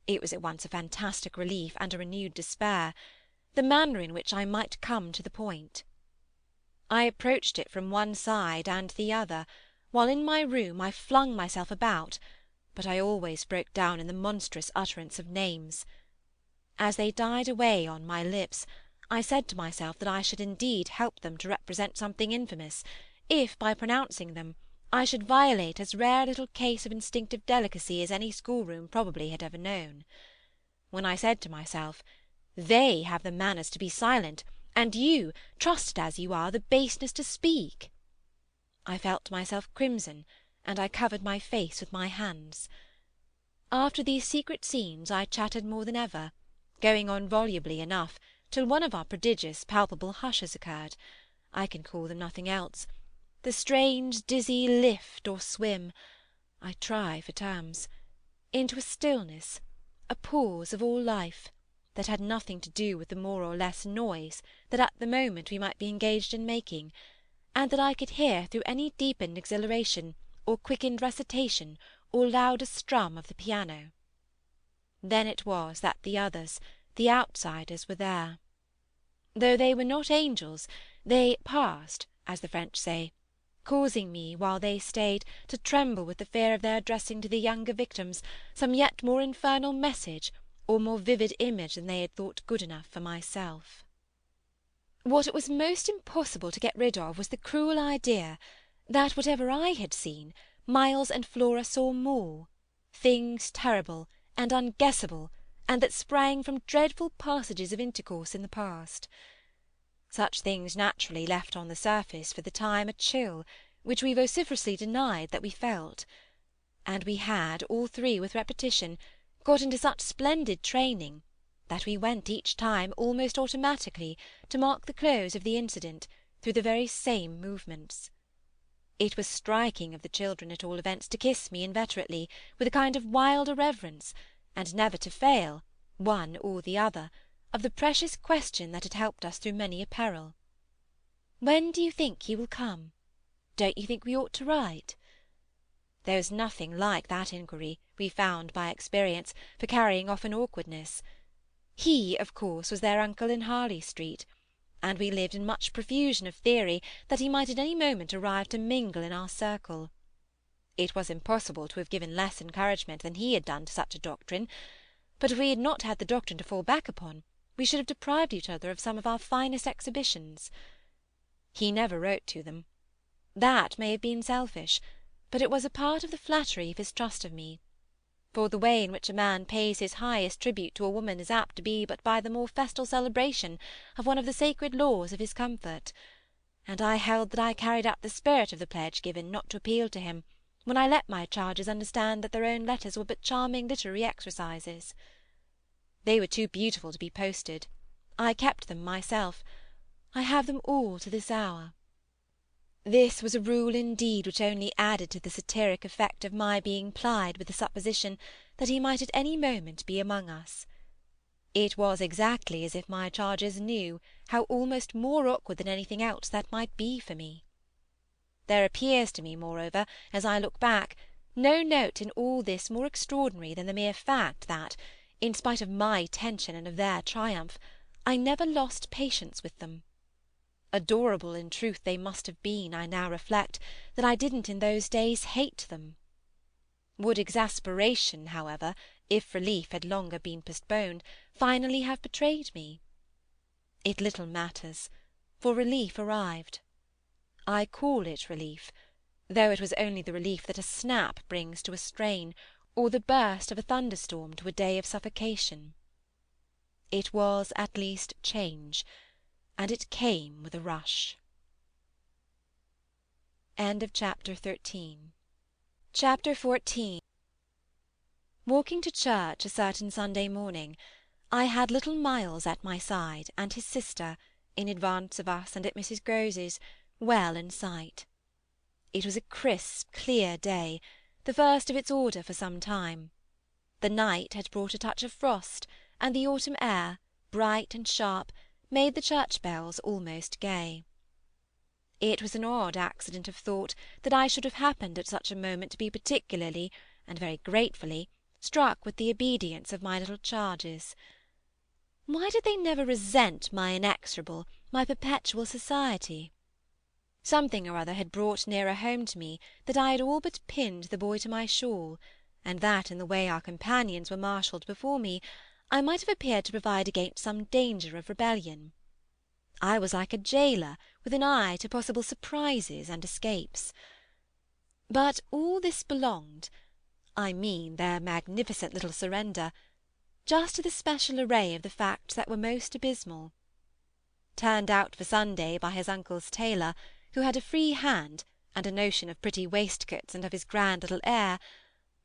it was at once a fantastic relief and a renewed despair, the manner in which I might come to the point. I approached it from one side and the other, while in my room I flung myself about, but I always broke down in the monstrous utterance of names. As they died away on my lips, I said to myself that I should indeed help them to represent something infamous, if, by pronouncing them, I should violate as rare a little case of instinctive delicacy as any schoolroom probably had ever known. When I said to myself, "They have the manners to be silent, and you, trusted as you are, the baseness to speak," I felt myself crimson, and I covered my face with my hands. After these secret scenes I chattered more than ever, going on volubly enough, till one of our prodigious palpable hushes occurred, I can call them nothing else, the strange dizzy lift or swim, I try for terms, into a stillness, a pause of all life, that had nothing to do with the more or less noise that at the moment we might be engaged in making, and that I could hear through any deepened exhilaration or quickened recitation or louder strum of the piano. Then it was that the others, the outsiders, were there. Though they were not angels, they passed, as the French say, causing me, while they stayed, to tremble with the fear of their addressing to the younger victims some yet more infernal message or more vivid image than they had thought good enough for myself. What it was most impossible to get rid of was the cruel idea that, whatever I had seen, Miles and Flora saw more, things terrible and unguessable, and that sprang from dreadful passages of intercourse in the past. Such things naturally left on the surface for the time a chill, which we vociferously denied that we felt. And we had, all three with repetition, got into such splendid training that we went each time almost automatically to mark the close of the incident through the very same movements. It was striking of the children, at all events, to kiss me inveterately, with a kind of wild irreverence, and never to fail, one or the other, of the precious question that had helped us through many a peril. "When do you think he will come? Don't you think we ought to write?" There was nothing like that inquiry, we found by experience, for carrying off an awkwardness. He, of course, was their uncle in Harley Street, and we lived in much profusion of theory that he might at any moment arrive to mingle in our circle. It was impossible to have given less encouragement than he had done to such a doctrine, but if we had not had the doctrine to fall back upon, we should have deprived each other of some of our finest exhibitions. He never wrote to them. That may have been selfish, but it was a part of the flattery of his trust of me, for the way in which a man pays his highest tribute to a woman is apt to be but by the more festal celebration of one of the sacred laws of his comfort, and I held that I carried out the spirit of the pledge given not to appeal to him, when I let my charges understand that their own letters were but charming literary exercises. They were too beautiful to be posted. I kept them myself. I have them all to this hour. This was a rule indeed which only added to the satiric effect of my being plied with the supposition that he might at any moment be among us. It was exactly as if my charges knew how almost more awkward than anything else that might be for me. There appears to me, moreover, as I look back, no note in all this more extraordinary than the mere fact that, in spite of my tension and of their triumph, I never lost patience with them. Adorable in truth they must have been, I now reflect, that I didn't in those days hate them. Would exasperation, however, if relief had longer been postponed, finally have betrayed me? It little matters, for relief arrived. I call it relief, though it was only the relief that a snap brings to a strain, or the burst of a thunderstorm to a day of suffocation. It was at least change, and it came with a rush. End of Chapter 13. Chapter 14. Walking to church a certain Sunday morning, I had little Miles at my side, and his sister, in advance of us and at Mrs. Grose's, well in sight. It was a crisp, clear day, the first of its order for some time. The night had brought a touch of frost, and the autumn air, bright and sharp, made the church bells almost gay. It was an odd accident of thought that I should have happened at such a moment to be particularly, and very gratefully, struck with the obedience of my little charges. Why did they never resent my inexorable, my perpetual society? Something or other had brought nearer home to me that I had all but pinned the boy to my shawl, and that in the way our companions were marshalled before me, I might have appeared to provide against some danger of rebellion. I was like a jailor with an eye to possible surprises and escapes. But all this belonged, I mean their magnificent little surrender, just to the special array of the facts that were most abysmal. Turned out for Sunday by his uncle's tailor, who had a free hand and a notion of pretty waistcoats and of his grand little air,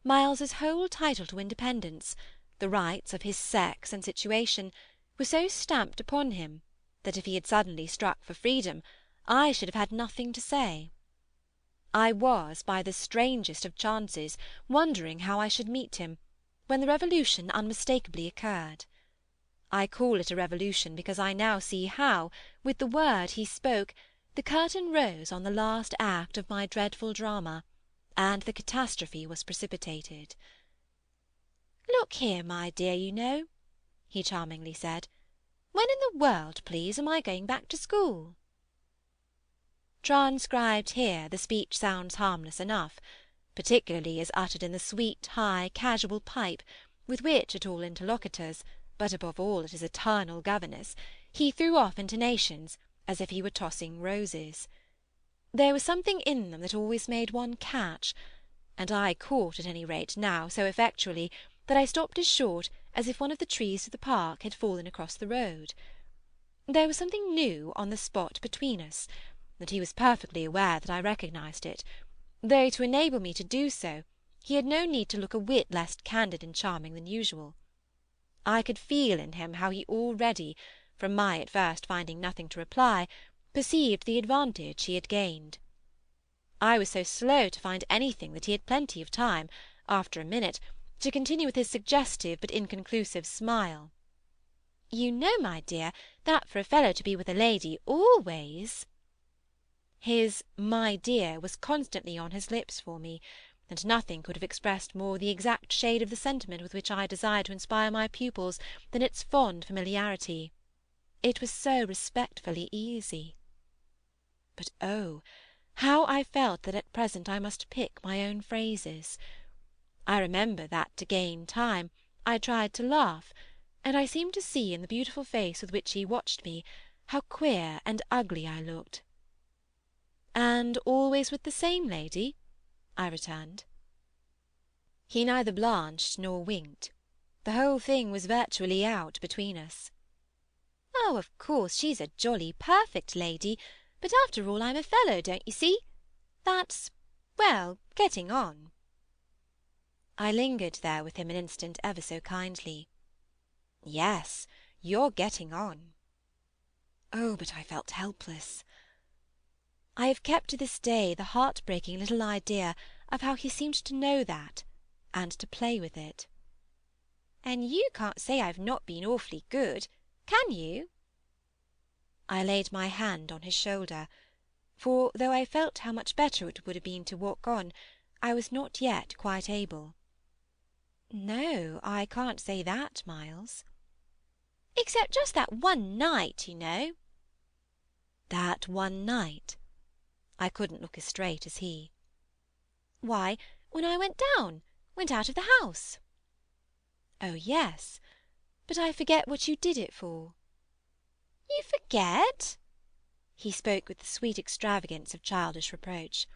Miles's whole title to independence, the rights of his sex and situation, were so stamped upon him that if he had suddenly struck for freedom, I should have had nothing to say. I was, by the strangest of chances, wondering how I should meet him, when the revolution unmistakably occurred. I call it a revolution because I now see how, with the word he spoke, the curtain rose on the last act of my dreadful drama, and the catastrophe was precipitated. "Look here, my dear, you know," he charmingly said, "when in the world, please, am I going back to school?" Transcribed here, the speech sounds harmless enough, particularly as uttered in the sweet, high, casual pipe with which at all interlocutors, but above all at his eternal governess, he threw off intonations as if he were tossing roses. There was something in them that always made one catch, and I caught at any rate now so effectually that I stopped as short as if one of the trees of the park had fallen across the road. There was something new on the spot between us, that he was perfectly aware that I recognised it, though to enable me to do so he had no need to look a whit less candid and charming than usual. I could feel in him how he already, from my at first finding nothing to reply, perceived the advantage he had gained. I was so slow to find anything that he had plenty of time, after a minute, to continue with his suggestive but inconclusive smile. "You know, my dear, that for a fellow to be with a lady always—" His "my dear" was constantly on his lips for me, and nothing could have expressed more the exact shade of the sentiment with which I desired to inspire my pupils than its fond familiarity. It was so respectfully easy. But oh, how I felt that at present I must pick my own phrases! I remember that to gain time I tried to laugh, and I seemed to see in the beautiful face with which he watched me how queer and ugly I looked. "And always with the same lady?" I returned. He neither blanched nor winked. The whole thing was virtually out between us. "Oh, of course, she's a jolly perfect lady, but after all I'm a fellow, don't you see? That's, well, getting on." I lingered there with him an instant ever so kindly. "Yes, you're getting on." Oh, but I felt helpless. I have kept to this day the heart-breaking little idea of how he seemed to know that, and to play with it. "And you can't say I've not been awfully good, can you?" I laid my hand on his shoulder, for though I felt how much better it would have been to walk on, I was not yet quite able. "No, I can't say that, Miles." "Except just that one night, you know." "That one night?" I couldn't look as straight as he. "Why, when I went out of the house." "Oh yes, but I forget what you did it for." "You forget?" He spoke with the sweet extravagance of childish reproach.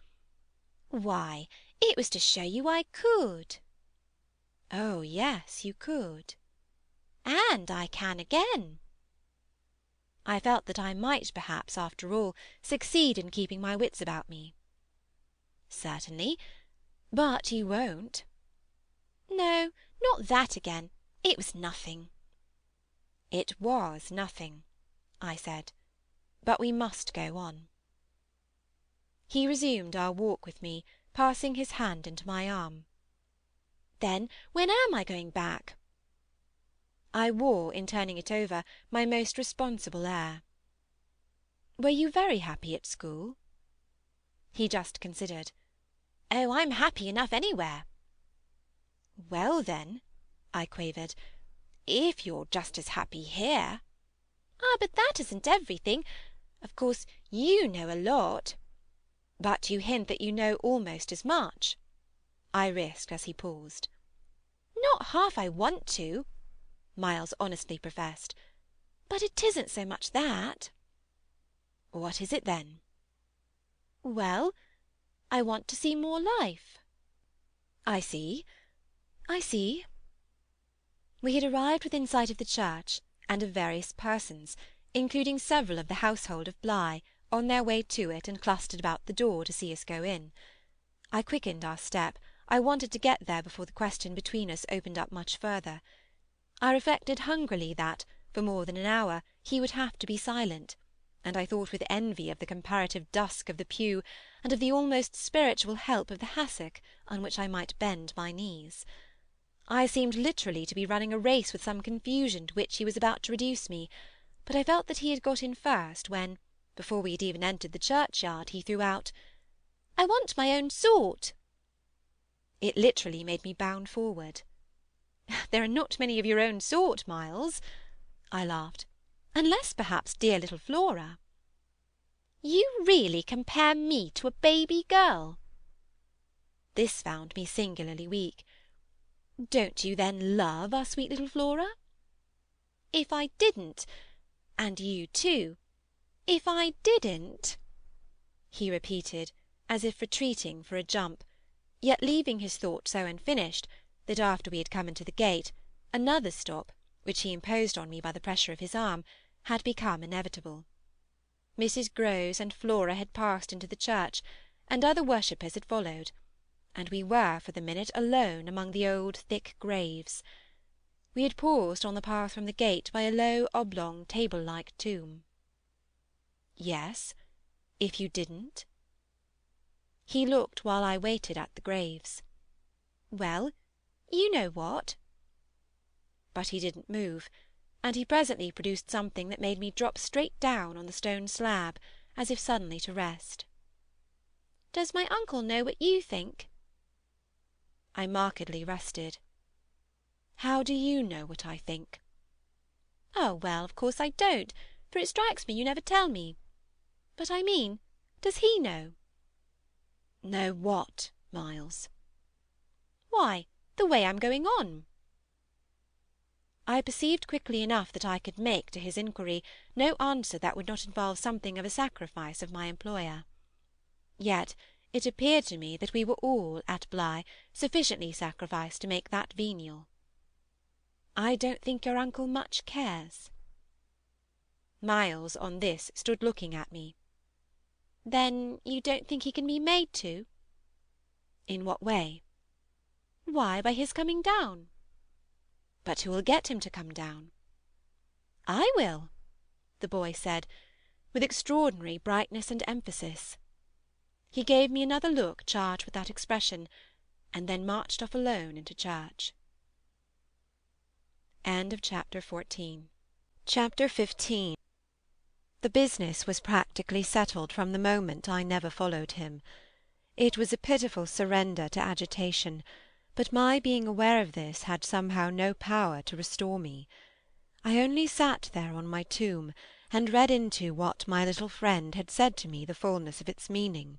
"Why, it was to show you I could." "Oh yes, you could." "And I can again." I felt that I might perhaps, after all, succeed in keeping my wits about me. "Certainly. But you won't." "No, not that again. It was nothing." "It was nothing," I said. "But we must go on." He resumed our walk with me, passing his hand into my arm. "Then when am I going back?" I wore, in turning it over, my most responsible air. "Were you very happy at school?" He just considered. "Oh, I'm happy enough anywhere." "Well, then," I quavered, "if you're just as happy here—" "Ah, but that isn't everything. Of course, you know a lot." "But you hint that you know almost as much," I risked as he paused. "Not half I want to," Miles honestly professed. "But it isn't so much that." "What is it, then?" "Well, I want to see more life." "I see, I see." We had arrived within sight of the church, and of various persons, including several of the household of Bligh, on their way to it and clustered about the door to see us go in. I quickened our step. I wanted to get there before the question between us opened up much further. I reflected hungrily that, for more than an hour, he would have to be silent, and I thought with envy of the comparative dusk of the pew, and of the almost spiritual help of the hassock on which I might bend my knees. I seemed literally to be running a race with some confusion to which he was about to reduce me, but I felt that he had got in first when, before we had even entered the churchyard, he threw out, "I want my own sort." It literally made me bound forward. "There are not many of your own sort, Miles," I laughed, "unless perhaps dear little Flora." "You really compare me to a baby girl?" This found me singularly weak. "Don't you then love our sweet little Flora?" "If I didn't—and you too— if I didn't—" he repeated, as if retreating for a jump, yet leaving his thought so unfinished that after we had come into the gate, another stop, which he imposed on me by the pressure of his arm, had become inevitable. Mrs. Grose and Flora had passed into the church, and other worshippers had followed, and we were for the minute alone among the old thick graves. We had paused on the path from the gate by a low oblong table-like tomb. "Yes, if you didn't." He looked while I waited at the graves. "Well, you know what." But he didn't move, and he presently produced something that made me drop straight down on the stone slab, as if suddenly to rest. "Does my uncle know what you think?" I markedly rested. "How do you know what I think?" "Oh, well, of course I don't, for it strikes me you never tell me. But I mean, does he know?" "Know what, Miles?" "Why, the way I'm going on." I perceived quickly enough that I could make to his inquiry no answer that would not involve something of a sacrifice of my employer. Yet it appeared to me that we were all, at Bligh, sufficiently sacrificed to make that venial. "I don't think your uncle much cares." Miles, on this, stood looking at me. "Then you don't think he can be made to?" "In what way?" "Why, by his coming down." "But who will get him to come down?" "I will," the boy said, with extraordinary brightness and emphasis. He gave me another look charged with that expression, and then marched off alone into church. Chapter 15. The business was practically settled from the moment I never followed him. It was a pitiful surrender to agitation, but my being aware of this had somehow no power to restore me. I only sat there on my tomb, and read into what my little friend had said to me the fulness of its meaning.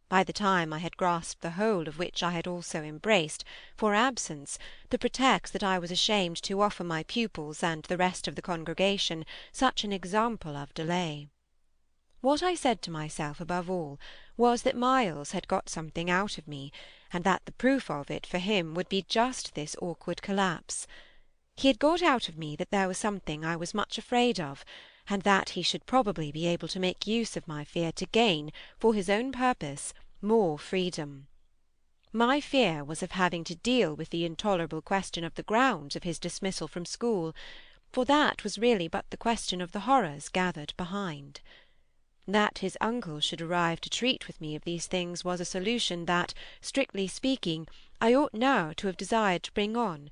By the time I had grasped the whole of which I had also embraced, for absence, the pretext that I was ashamed to offer my pupils and the rest of the congregation such an example of delay. What I said to myself above all was that Miles had got something out of me, and that the proof of it for him would be just this awkward collapse. He had got out of me that there was something I was much afraid of, and that he should probably be able to make use of my fear to gain, for his own purpose, more freedom. My fear was of having to deal with the intolerable question of the grounds of his dismissal from school, for that was really but the question of the horrors gathered behind. That his uncle should arrive to treat with me of these things was a solution that, strictly speaking, I ought now to have desired to bring on,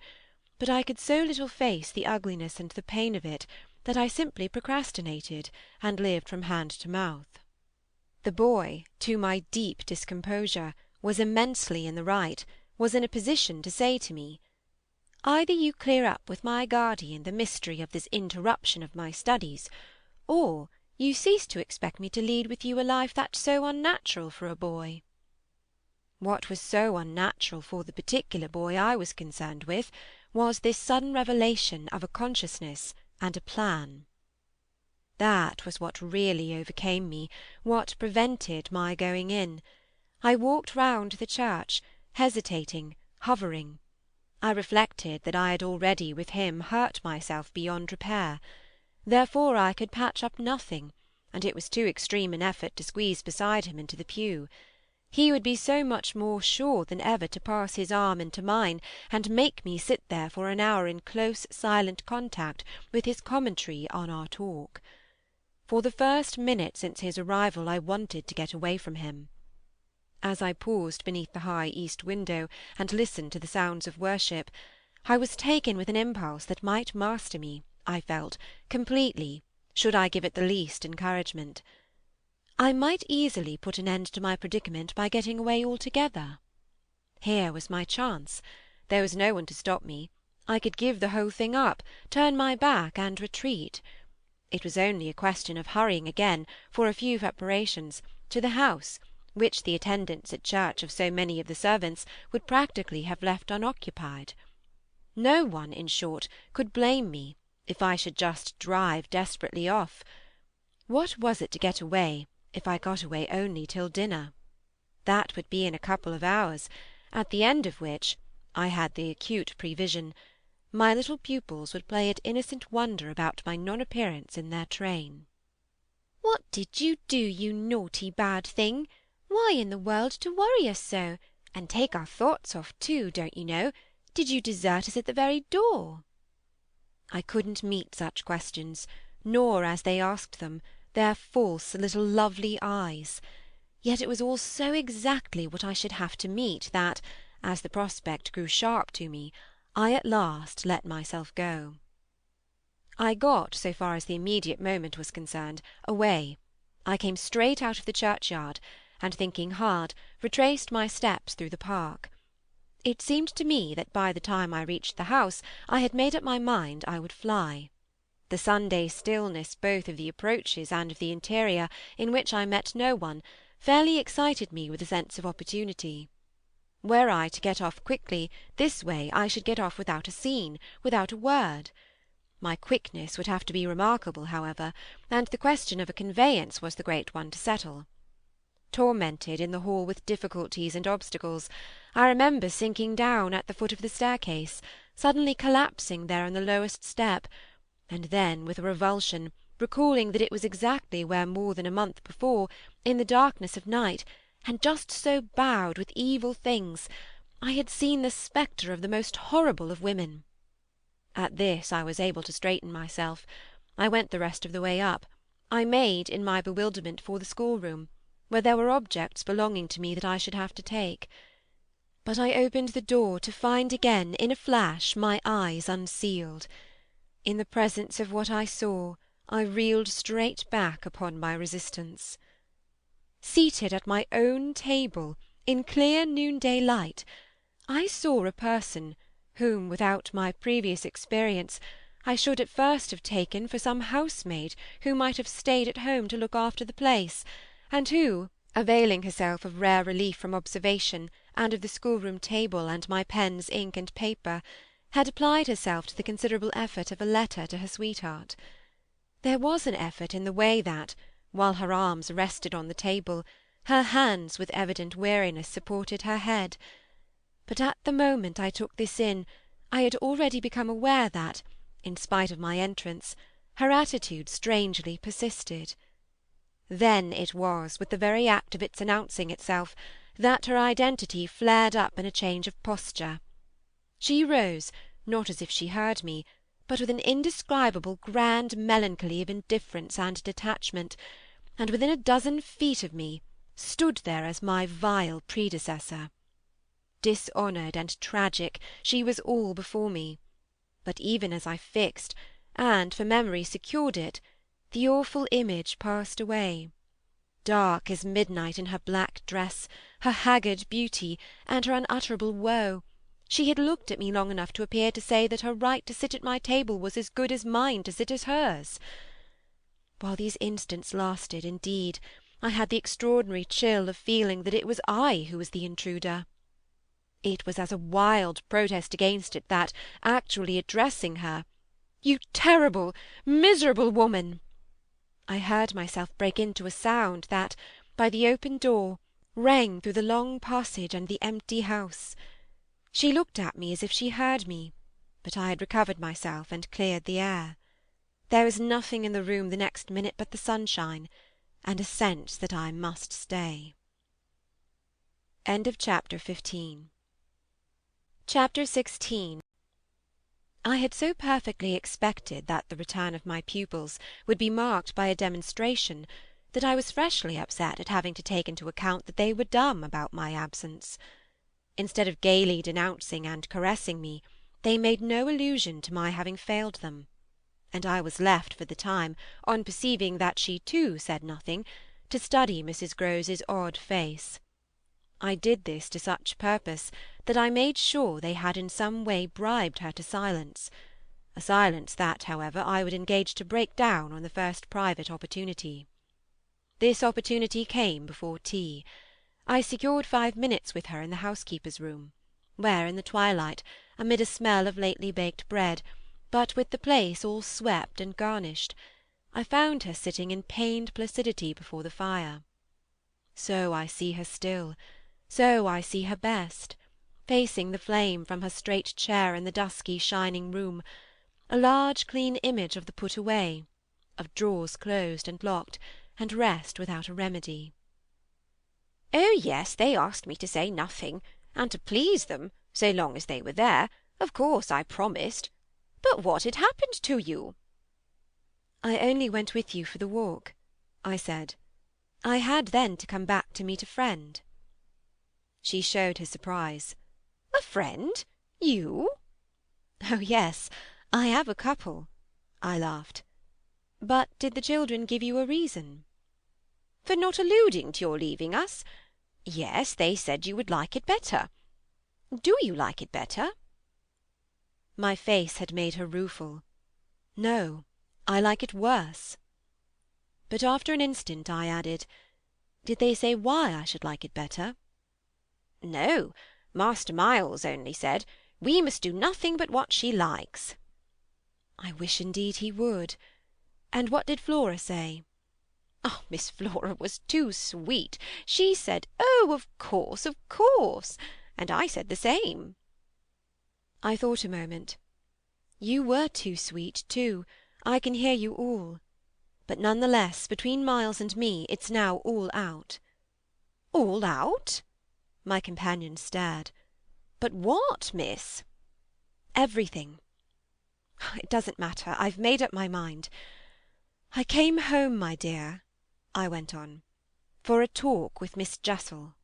but I could so little face the ugliness and the pain of it that I simply procrastinated, and lived from hand to mouth. The boy, to my deep discomposure, was immensely in the right, was in a position to say to me, "Either you clear up with my guardian the mystery of this interruption of my studies, or you cease to expect me to lead with you a life that's so unnatural for a boy." What was so unnatural for the particular boy I was concerned with was this sudden revelation of a consciousness and a plan. That was what really overcame me, what prevented my going in. I walked round the church, hesitating, hovering. I reflected that I had already with him hurt myself beyond repair. Therefore I could patch up nothing, and it was too extreme an effort to squeeze beside him into the pew. He would be so much more sure than ever to pass his arm into mine, and make me sit there for an hour in close, silent contact with his commentary on our talk. For the first minute since his arrival I wanted to get away from him. As I paused beneath the high east window and listened to the sounds of worship, I was taken with an impulse that might master me, I felt, completely, should I give it the least encouragement. I might easily put an end to my predicament by getting away altogether. Here was my chance. There was no one to stop me. I could give the whole thing up, turn my back, and retreat. It was only a question of hurrying again, for a few preparations, to the house, which the attendance at church of so many of the servants would practically have left unoccupied. No one, in short, could blame me if I should just drive desperately off. What was it to get away, if I got away only till dinner? That would be in a couple of hours, at the end of which, I had the acute prevision, my little pupils would play at innocent wonder about my non-appearance in their train. "What did you do, you naughty bad thing? Why in the world to worry us so, and take our thoughts off too, don't you know? Did you desert us at the very door?" I couldn't meet such questions, nor, as they asked them, their false little lovely eyes. Yet it was all so exactly what I should have to meet that, as the prospect grew sharp to me, I at last let myself go. I got, so far as the immediate moment was concerned, away. I came straight out of the churchyard, and, thinking hard, retraced my steps through the park. It seemed to me that by the time I reached the house I had made up my mind I would fly. The Sunday stillness both of the approaches and of the interior, in which I met no one, fairly excited me with a sense of opportunity. Were I to get off quickly, this way I should get off without a scene, without a word. My quickness would have to be remarkable, however, and the question of a conveyance was the great one to settle. Tormented in the hall with difficulties and obstacles, I remember sinking down at the foot of the staircase, suddenly collapsing there on the lowest step, and then, with a revulsion, recalling that it was exactly where more than a month before, in the darkness of night, and just so bowed with evil things, I had seen the spectre of the most horrible of women. At this I was able to straighten myself. I went the rest of the way up. I made, in my bewilderment, for the schoolroom, where there were objects belonging to me that I should have to take. But I opened the door to find again, in a flash, my eyes unsealed. In the presence of what I saw, I reeled straight back upon my resistance. Seated at my own table, in clear noonday light, I saw a person whom, without my previous experience, I should at first have taken for some housemaid who might have stayed at home to look after the place, and who, availing herself of rare relief from observation, and of the schoolroom table and my pen's ink and paper, had applied herself to the considerable effort of a letter to her sweetheart. There was an effort in the way that, while her arms rested on the table, her hands with evident weariness supported her head. But at the moment I took this in, I had already become aware that, in spite of my entrance, her attitude strangely persisted. Then it was, with the very act of its announcing itself, that her identity flared up in a change of posture. She rose, not as if she heard me, but with an indescribable grand melancholy of indifference and detachment, and within a dozen feet of me stood there as my vile predecessor. Dishonoured and tragic, she was all before me. But even as I fixed, and for memory secured it, the awful image passed away. Dark as midnight in her black dress, her haggard beauty, and her unutterable woe, she had looked at me long enough to appear to say that her right to sit at my table was as good as mine to sit at hers. While these instants lasted, indeed, I had the extraordinary chill of feeling that it was I who was the intruder. It was as a wild protest against it that, actually addressing her, "You terrible, miserable woman!" I heard myself break into a sound that, by the open door, rang through the long passage and the empty house. She looked at me as if she heard me, but I had recovered myself and cleared the air. There was nothing in the room the next minute but the sunshine, and a sense that I must stay. Chapter 16. I had so perfectly expected that the return of my pupils would be marked by a demonstration that I was freshly upset at having to take into account that they were dumb about my absence. Instead of gaily denouncing and caressing me, they made no allusion to my having failed them, and I was left for the time, on perceiving that she too said nothing, to study Mrs. Grose's odd face. I did this to such purpose that I made sure they had in some way bribed her to silence, a silence that, however, I would engage to break down on the first private opportunity. This opportunity came before tea. I secured 5 minutes with her in the housekeeper's room, where, in the twilight, amid a smell of lately baked bread, but with the place all swept and garnished, I found her sitting in pained placidity before the fire. So I see her still, so I see her best, facing the flame from her straight chair in the dusky shining room, a large clean image of the put away, of drawers closed and locked, and rest without a remedy. "Oh yes, they asked me to say nothing, and to please them, so long as they were there, of course I promised. But what had happened to you?" "I only went with you for the walk," I said. "I had then to come back to meet a friend." She showed her surprise. "A friend? You?" "Oh yes, I have a couple," I laughed. "But did the children give you a reason?" "For not alluding to your leaving us? Yes, they said you would like it better. Do you like it better?" My face had made her rueful. "No, I like it worse." But after an instant I added, "Did they say why I should like it better?" "No, Master Miles only said, we must do nothing but what she likes." I wish indeed he would. And what did Flora say? Oh, Miss Flora was too sweet. She said, "Oh, of course, of course," and I said the same. I thought a moment. You were too sweet, too, I can hear you all. But none the less, between Miles and me, it's now all out. "All out?" My companion stared. "But what, miss?" Everything. It doesn't matter, I've made up my mind. I came home, my dear," I went on, "for a talk with Miss Jessel."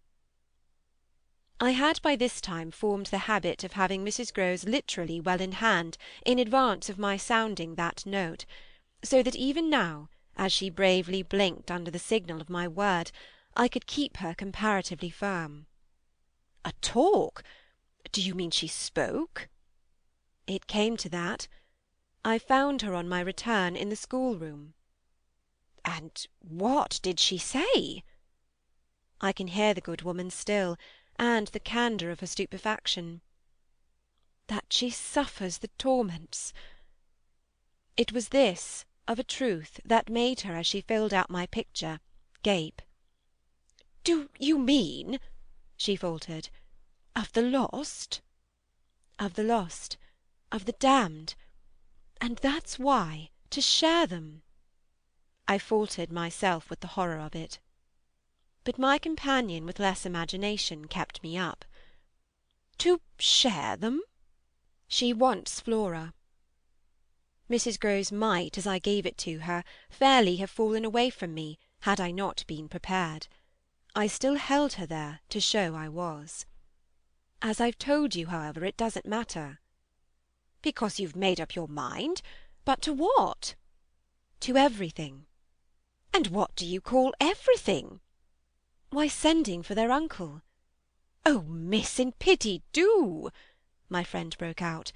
I had by this time formed the habit of having Mrs. Grose literally well in hand in advance of my sounding that note, so that even now, as she bravely blinked under the signal of my word, I could keep her comparatively firm. "A talk? Do you mean she spoke?" It came to that. I found her on my return in the schoolroom. "And what did she say?" I can hear the good woman still, and the candour of her stupefaction. "That she suffers the torments." It was this, of a truth, that made her, as she filled out my picture, gape. "Do you mean," she faltered, "of the lost?" "Of the lost, of the damned. And that's why, to share them—" I faltered myself with the horror of it. But my companion, with less imagination, kept me up. "To share them?" "She wants Flora." Mrs. Grose might, as I gave it to her, fairly have fallen away from me, had I not been prepared. I still held her there, to show I was. "As I've told you, however, it doesn't matter." "Because you've made up your mind? But to what?" "To everything." "And what do you call everything?" "Why, sending for their uncle." "Oh, miss, in pity, do!" my friend broke out.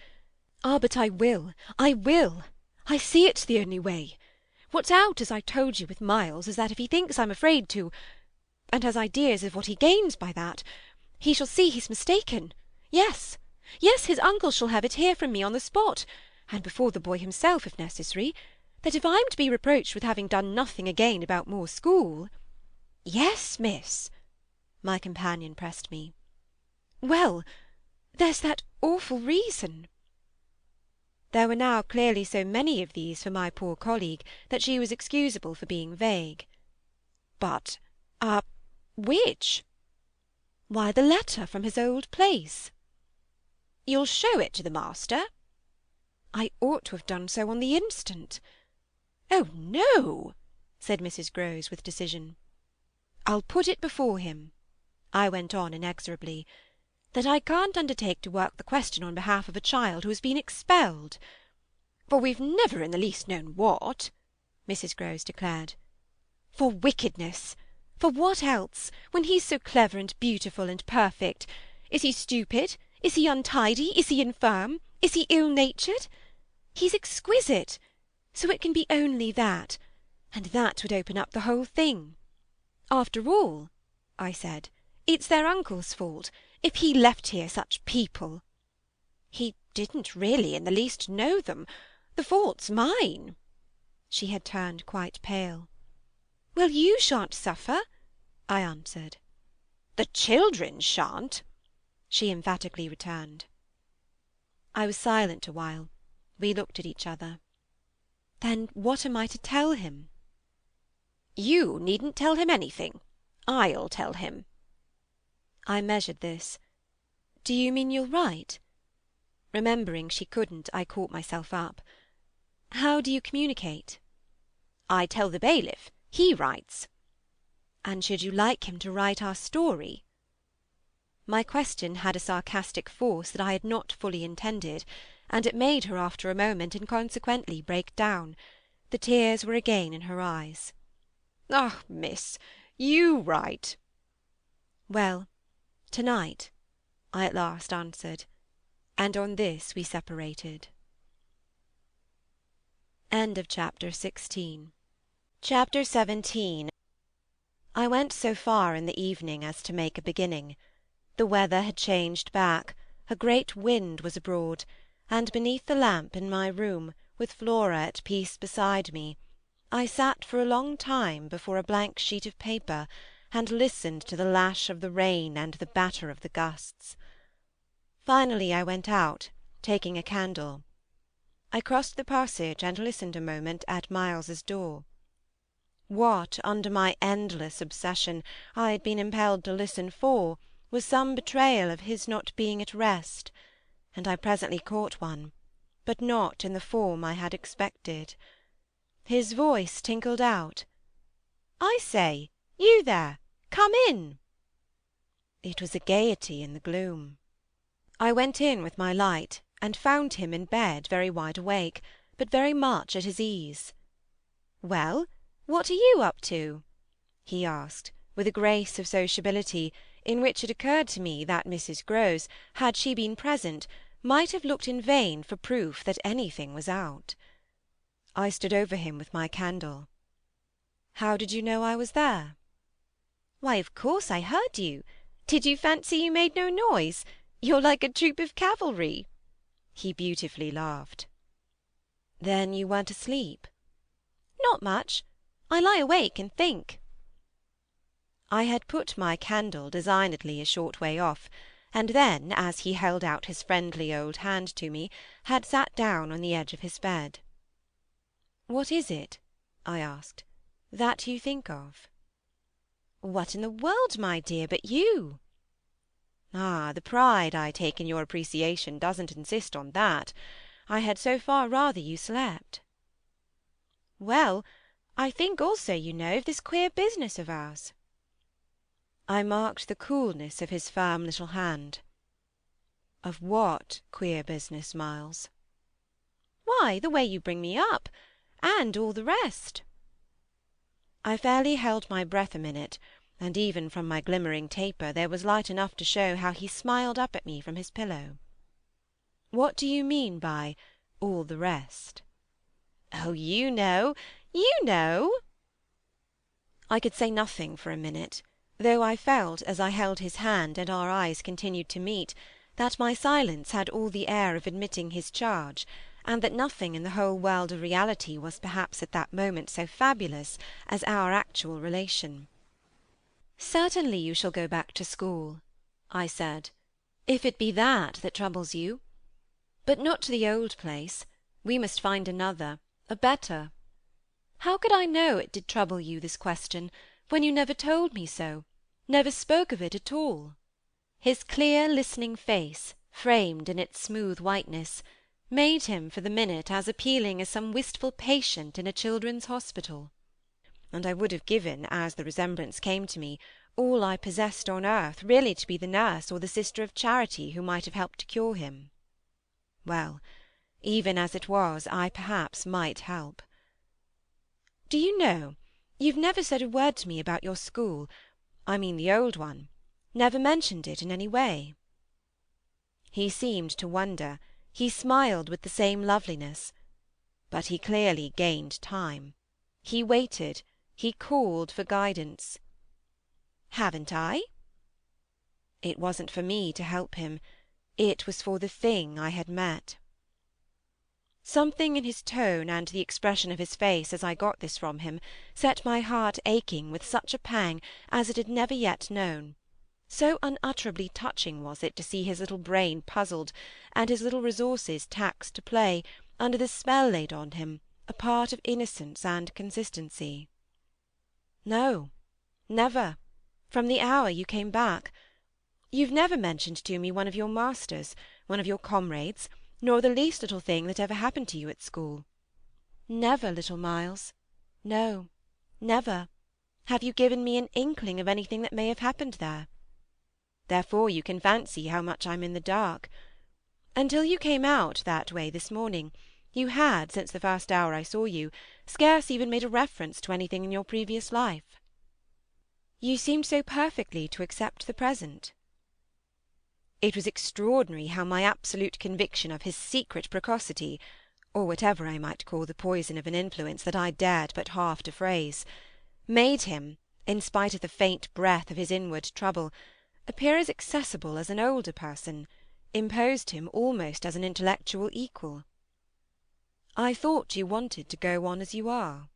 "Ah, but I will, I will! I see it's the only way. What's out, as I told you, with Miles, is that if he thinks I'm afraid to, and has ideas of what he gains by that, he shall see he's mistaken. Yes, yes, his uncle shall have it here from me on the spot, and before the boy himself, if necessary, that if I'm to be reproached with having done nothing again about Moor School—" "Yes, miss," my companion pressed me. "Well, there's that awful reason." There were now clearly so many of these for my poor colleague that she was excusable for being vague. "Which?" "Why, the letter from his old place." "You'll show it to the master?" "I ought to have done so on the instant." "Oh no," said Mrs. Grose with decision. "I'll put it before him," I went on inexorably, "that I can't undertake to work the question on behalf of a child who has been expelled." "For we've never in the least known what," Mrs. Grose declared. "For wickedness. For what else, when he's so clever and beautiful and perfect? Is he stupid? Is he untidy? Is he infirm? Is he ill-natured? He's exquisite. So it can be only that, and that would open up the whole thing. After all," I said, "it's their uncle's fault, if he left here such people." "He didn't really in the least know them. The fault's mine." She had turned quite pale. "Well, you shan't suffer," I answered. "The children shan't," she emphatically returned. I was silent a while. We looked at each other. "Then what am I to tell him?" You needn't tell him anything. I'll tell him. I measured this. Do you mean you'll write? Remembering she couldn't, I caught myself up. How do you communicate? I tell the bailiff. He writes. And should you like him to write our story? My question had a sarcastic force that I had not fully intended, and it made her after a moment inconsequently break down. The tears were again in her eyes. Ah, miss, you write. Well, to-night, I at last answered, and on this we separated. End of chapter 16. Chapter 17. I went so far in the evening as to make a beginning. The weather had changed back, a great wind was abroad, and beneath the lamp in my room, with Flora at peace beside me, I sat for a long time before a blank sheet of paper, and listened to the lash of the rain and the batter of the gusts. Finally I went out, taking a candle. I crossed the passage and listened a moment at Miles's door. What, under my endless obsession, I had been impelled to listen for, was some betrayal of his not being at rest, and I presently caught one, but not in the form I had expected. His voice tinkled out, "I say, you there! Come in!" It was a gaiety in the gloom. I went in with my light, and found him in bed, very wide awake, but very much at his ease. "Well, what are you up to?" he asked, with a grace of sociability, in which it occurred to me that Mrs. Grose, had she been present, might have looked in vain for proof that anything was out. I stood over him with my candle. "How did you know I was there?" "Why, of course I heard you. Did you fancy you made no noise? You're like a troop of cavalry." He beautifully laughed. "Then you weren't asleep?" "Not much. I lie awake and think." I had put my candle designedly a short way off, and then, as he held out his friendly old hand to me, had sat down on the edge of his bed. "What is it," I asked, "that you think of?" "What in the world, my dear, but you?" "Ah, the pride I take in your appreciation doesn't insist on that. I had so far rather you slept." "Well, I think also, you know, of this queer business of ours." I marked the coolness of his firm little hand. "Of what queer business, Miles?" "Why, the way you bring me up, and all the rest." I fairly held my breath a minute, and even from my glimmering taper there was light enough to show how he smiled up at me from his pillow. "What do you mean by 'all the rest'?" "Oh, you know, you know!" I could say nothing for a minute, though I felt, as I held his hand and our eyes continued to meet, that my silence had all the air of admitting his charge, and that nothing in the whole world of reality was perhaps at that moment so fabulous as our actual relation. "Certainly you shall go back to school," I said, "if it be that troubles you. But not to the old place. We must find another, a better. How could I know it did trouble you, this question, when you never told me so, never spoke of it at all?" His clear listening face, framed in its smooth whiteness, made him for the minute as appealing as some wistful patient in a children's hospital. And I would have given, as the resemblance came to me, all I possessed on earth really to be the nurse or the sister of charity who might have helped to cure him. Well, even as it was, I perhaps might help. "Do you know, you've never said a word to me about your school, I mean the old one, never mentioned it in any way?" He seemed to wonder, he smiled with the same loveliness. But he clearly gained time. He waited, he called for guidance. "Haven't I?" It wasn't for me to help him, it was for the thing I had met. Something in his tone and the expression of his face as I got this from him set my heart aching with such a pang as it had never yet known. So unutterably touching was it to see his little brain puzzled, and his little resources taxed to play, under the spell laid on him, a part of innocence and consistency. No, never, from the hour you came back. You've never mentioned to me one of your masters, one of your comrades, nor the least little thing that ever happened to you at school. Never, little Miles. No, never, have you given me an inkling of anything that may have happened there. Therefore you can fancy how much I'm in the dark. Until you came out that way this morning, you had, since the first hour I saw you, scarce even made a reference to anything in your previous life. You seemed so perfectly to accept the present. It was extraordinary how my absolute conviction of his secret precocity, or whatever I might call the poison of an influence that I dared but half to phrase, made him, in spite of the faint breath of his inward trouble, appear as accessible as an older person, imposed him almost as an intellectual equal. I thought you wanted to go on as you are.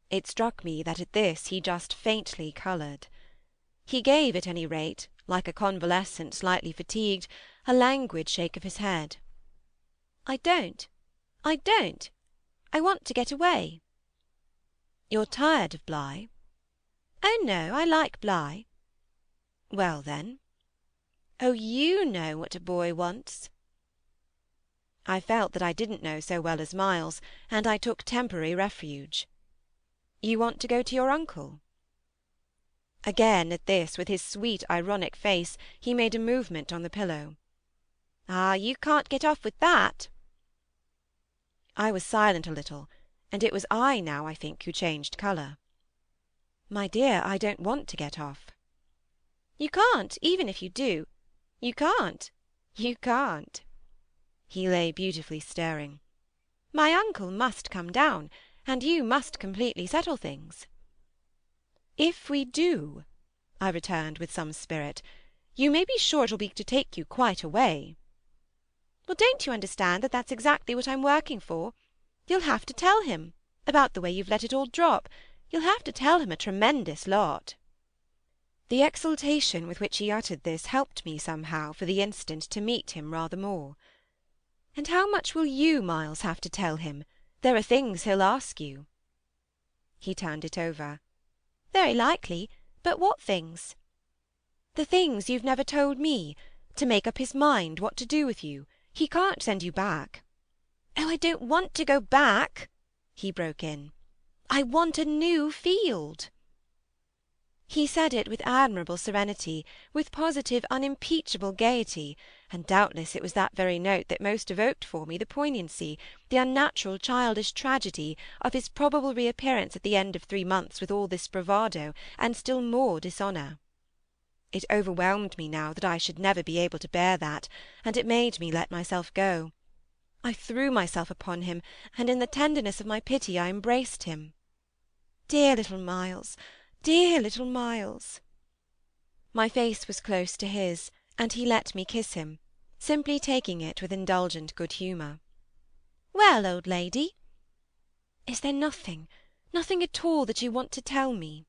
It struck me that at this he just faintly coloured. He gave, at any rate, like a convalescent slightly fatigued, a languid shake of his head. I don't. I want to get away. You're tired of Bly? Oh no, I like Bly. Well then. Oh, you know what a boy wants. I felt that I didn't know so well as Miles, and I took temporary refuge. You want to go to your uncle? Again at this, with his sweet ironic face, he made a movement on the pillow. Ah, you can't get off with that. I was silent a little, and it was I now, I think, who changed colour. My dear, I don't want to get off. You can't, even if you do. You can't. You can't. He lay beautifully staring. My uncle must come down, and you must completely settle things. If we do, I returned with some spirit, you may be sure it will be to take you quite away. Well, don't you understand that that's exactly what I'm working for? You'll have to tell him, about the way you've let it all drop. You'll have to tell him a tremendous lot. The exultation with which he uttered this helped me somehow for the instant to meet him rather more. And how much will you, Miles, have to tell him? There are things he'll ask you. He turned it over. Very likely, but what things? The things you've never told me, to make up his mind what to do with you. He can't send you back. Oh, I don't want to go back, he broke in. I want a new field. He said it with admirable serenity, with positive unimpeachable gaiety, and doubtless it was that very note that most evoked for me the poignancy, the unnatural childish tragedy, of his probable reappearance at the end of 3 months with all this bravado, and still more dishonour. It overwhelmed me now that I should never be able to bear that, and it made me let myself go. I threw myself upon him, and in the tenderness of my pity I embraced him. Dear little Miles! Dear little Miles! My face was close to his, and he let me kiss him, simply taking it with indulgent good humour. Well, old lady? Is there nothing at all that you want to tell me?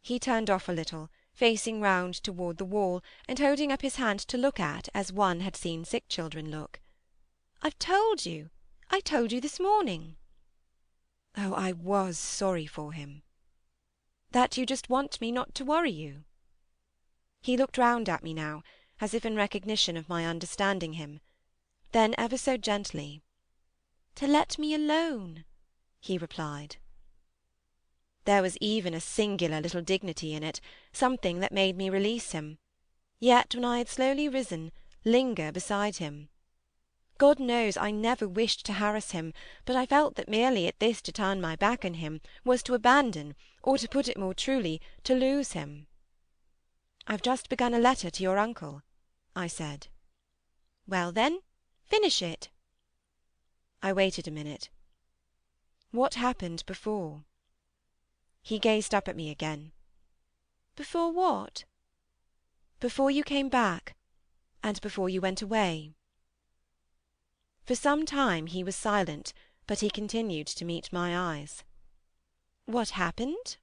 He turned off a little, facing round toward the wall, and holding up his hand to look at as one had seen sick children look. I've told you. I told you this morning. Oh, I was sorry for him. That you just want me not to worry you? He looked round at me now, as if in recognition of my understanding him. Then ever so gently, to let me alone, he replied. There was even a singular little dignity in it, something that made me release him, yet, when I had slowly risen, linger beside him. God knows I never wished to harass him, but I felt that merely at this to turn my back on him was to abandon, or to put it more truly, to lose him. I've just begun a letter to your uncle, I said. Well then, finish it. I waited a minute. What happened before? He gazed up at me again. Before what? Before you came back, and before you went away. For some time he was silent, but he continued to meet my eyes. What happened?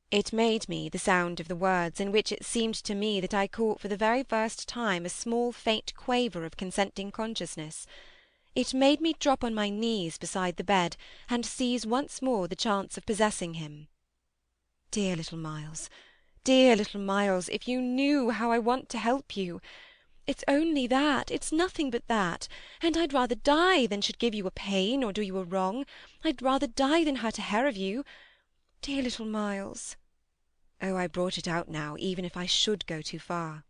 It made me, the sound of the words, in which it seemed to me that I caught for the very first time a small faint quaver of consenting consciousness. It made me drop on my knees beside the bed, and seize once more the chance of possessing him. Dear little Miles, dear little Miles, if you knew how I want to help you! It's only that, it's nothing but that, and I'd rather die than should give you a pain or do you a wrong. I'd rather die than hurt a hair of you. Dear little Miles! Oh, I brought it out now, even if I should go too far.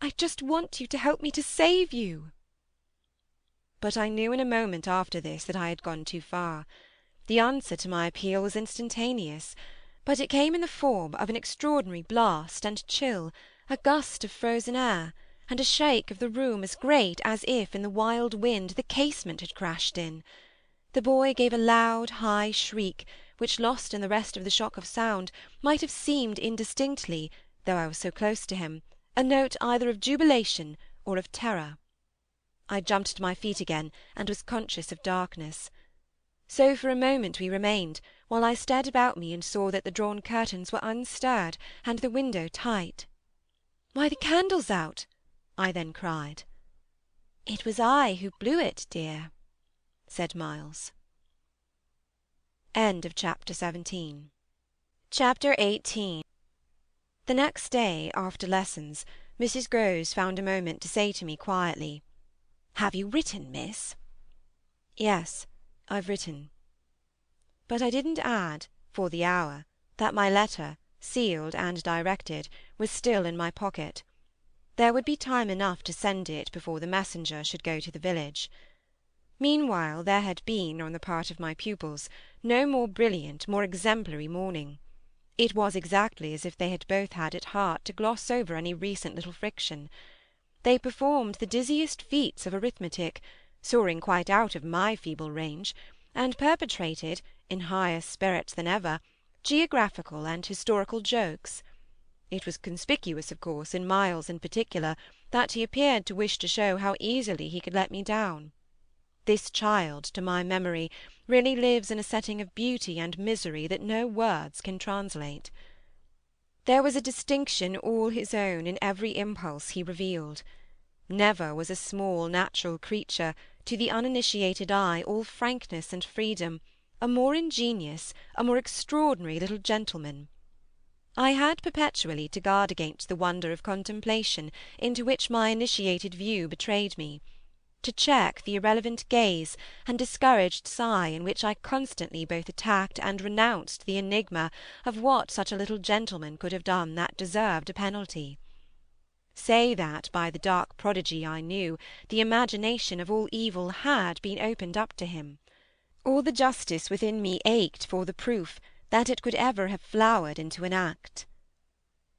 I just want you to help me to save you. But I knew in a moment after this that I had gone too far. The answer to my appeal was instantaneous, but it came in the form of an extraordinary blast and chill, a gust of frozen air, and a shake of the room as great as if in the wild wind the casement had crashed in. The boy gave a loud, high shriek, which, lost in the rest of the shock of sound, might have seemed indistinctly, though I was so close to him, a note either of jubilation or of terror. I jumped to my feet again, and was conscious of darkness. So for a moment we remained, while I stared about me and saw that the drawn curtains were unstirred, and the window tight. "Why, the candle's out!" I then cried. "It was I who blew it, dear," said Miles. End of Chapter 17. Chapter 18. The next day, after lessons, Mrs. Grose found a moment to say to me quietly, "Have you written, miss?" "Yes, I've written." But I didn't add, for the hour, that my letter, sealed and directed, was still in my pocket. There would be time enough to send it before the messenger should go to the village. Meanwhile there had been, on the part of my pupils, no more brilliant, more exemplary morning. It was exactly as if they had both had at heart to gloss over any recent little friction. They performed the dizziest feats of arithmetic, soaring quite out of my feeble range, and perpetrated, in higher spirits than ever, geographical and historical jokes. It was conspicuous, of course, in Miles in particular, that he appeared to wish to show how easily he could let me down. This child, to my memory, really lives in a setting of beauty and misery that no words can translate. There was a distinction all his own in every impulse he revealed. Never was a small natural creature, to the uninitiated eye all frankness and freedom, a more ingenious, a more extraordinary little gentleman. I had perpetually to guard against the wonder of contemplation into which my initiated view betrayed me, to check the irrelevant gaze and discouraged sigh in which I constantly both attacked and renounced the enigma of what such a little gentleman could have done that deserved a penalty. Say that by the dark prodigy I knew, the imagination of all evil had been opened up to him. All the justice within me ached for the proof that it could ever have flowered into an act.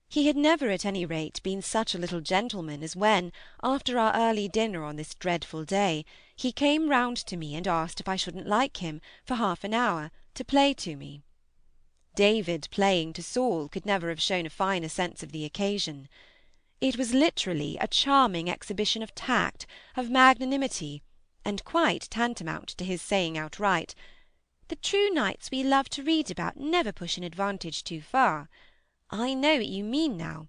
He had never at any rate been such a little gentleman as when, after our early dinner on this dreadful day, he came round to me and asked if I shouldn't like him, for half an hour, to play to me. David playing to Saul could never have shown a finer sense of the occasion. It was literally a charming exhibition of tact, of magnanimity, and quite tantamount to his saying outright, "The true knights we love to read about never push an advantage too far. I know what you mean now.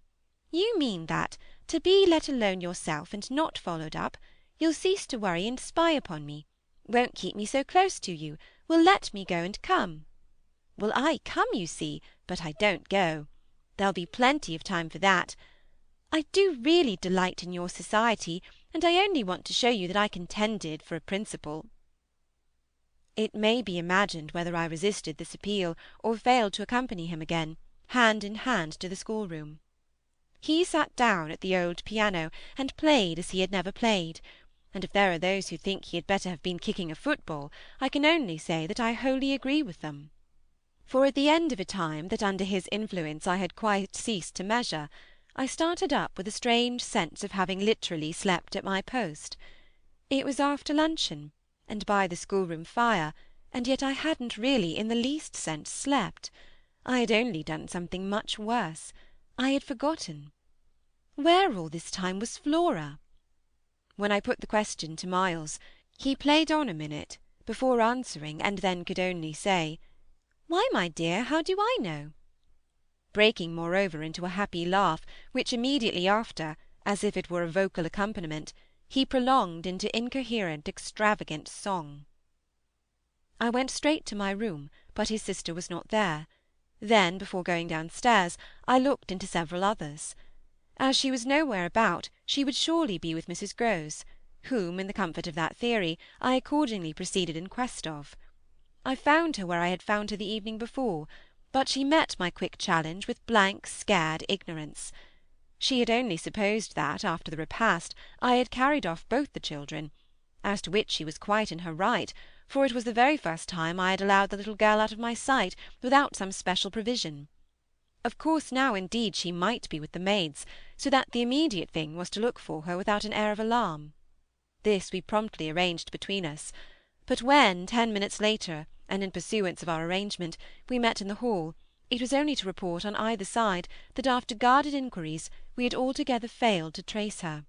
You mean that, to be let alone yourself and not followed up, you'll cease to worry and spy upon me, won't keep me so close to you, will let me go and come. Well, I come, you see, but I don't go. There'll be plenty of time for that. I do really delight in your society, and I only want to show you that I contended for a principle." It may be imagined whether I resisted this appeal, or failed to accompany him again, hand in hand, to the schoolroom. He sat down at the old piano, and played as he had never played, and if there are those who think he had better have been kicking a football, I can only say that I wholly agree with them. For at the end of a time that under his influence I had quite ceased to measure, I started up with a strange sense of having literally slept at my post. It was after luncheon, and by the schoolroom fire, and yet I hadn't really in the least sense slept. I had only done something much worse. I had forgotten. Where all this time was Flora? When I put the question to Miles, he played on a minute, before answering, and then could only say, "Why, my dear, how do I know?" Breaking moreover into a happy laugh, which immediately after, as if it were a vocal accompaniment, he prolonged into incoherent, extravagant song. I went straight to my room, but his sister was not there. Then, before going downstairs, I looked into several others. As she was nowhere about, she would surely be with Mrs. Grose, whom, in the comfort of that theory, I accordingly proceeded in quest of. I found her where I had found her the evening before, but she met my quick challenge with blank, scared ignorance. She had only supposed that, after the repast, I had carried off both the children, as to which she was quite in her right, for it was the very first time I had allowed the little girl out of my sight without some special provision. Of course now indeed she might be with the maids, so that the immediate thing was to look for her without an air of alarm. This we promptly arranged between us; but when, 10 minutes later, and in pursuance of our arrangement, we met in the hall, it was only to report on either side that after guarded inquiries we had altogether failed to trace her.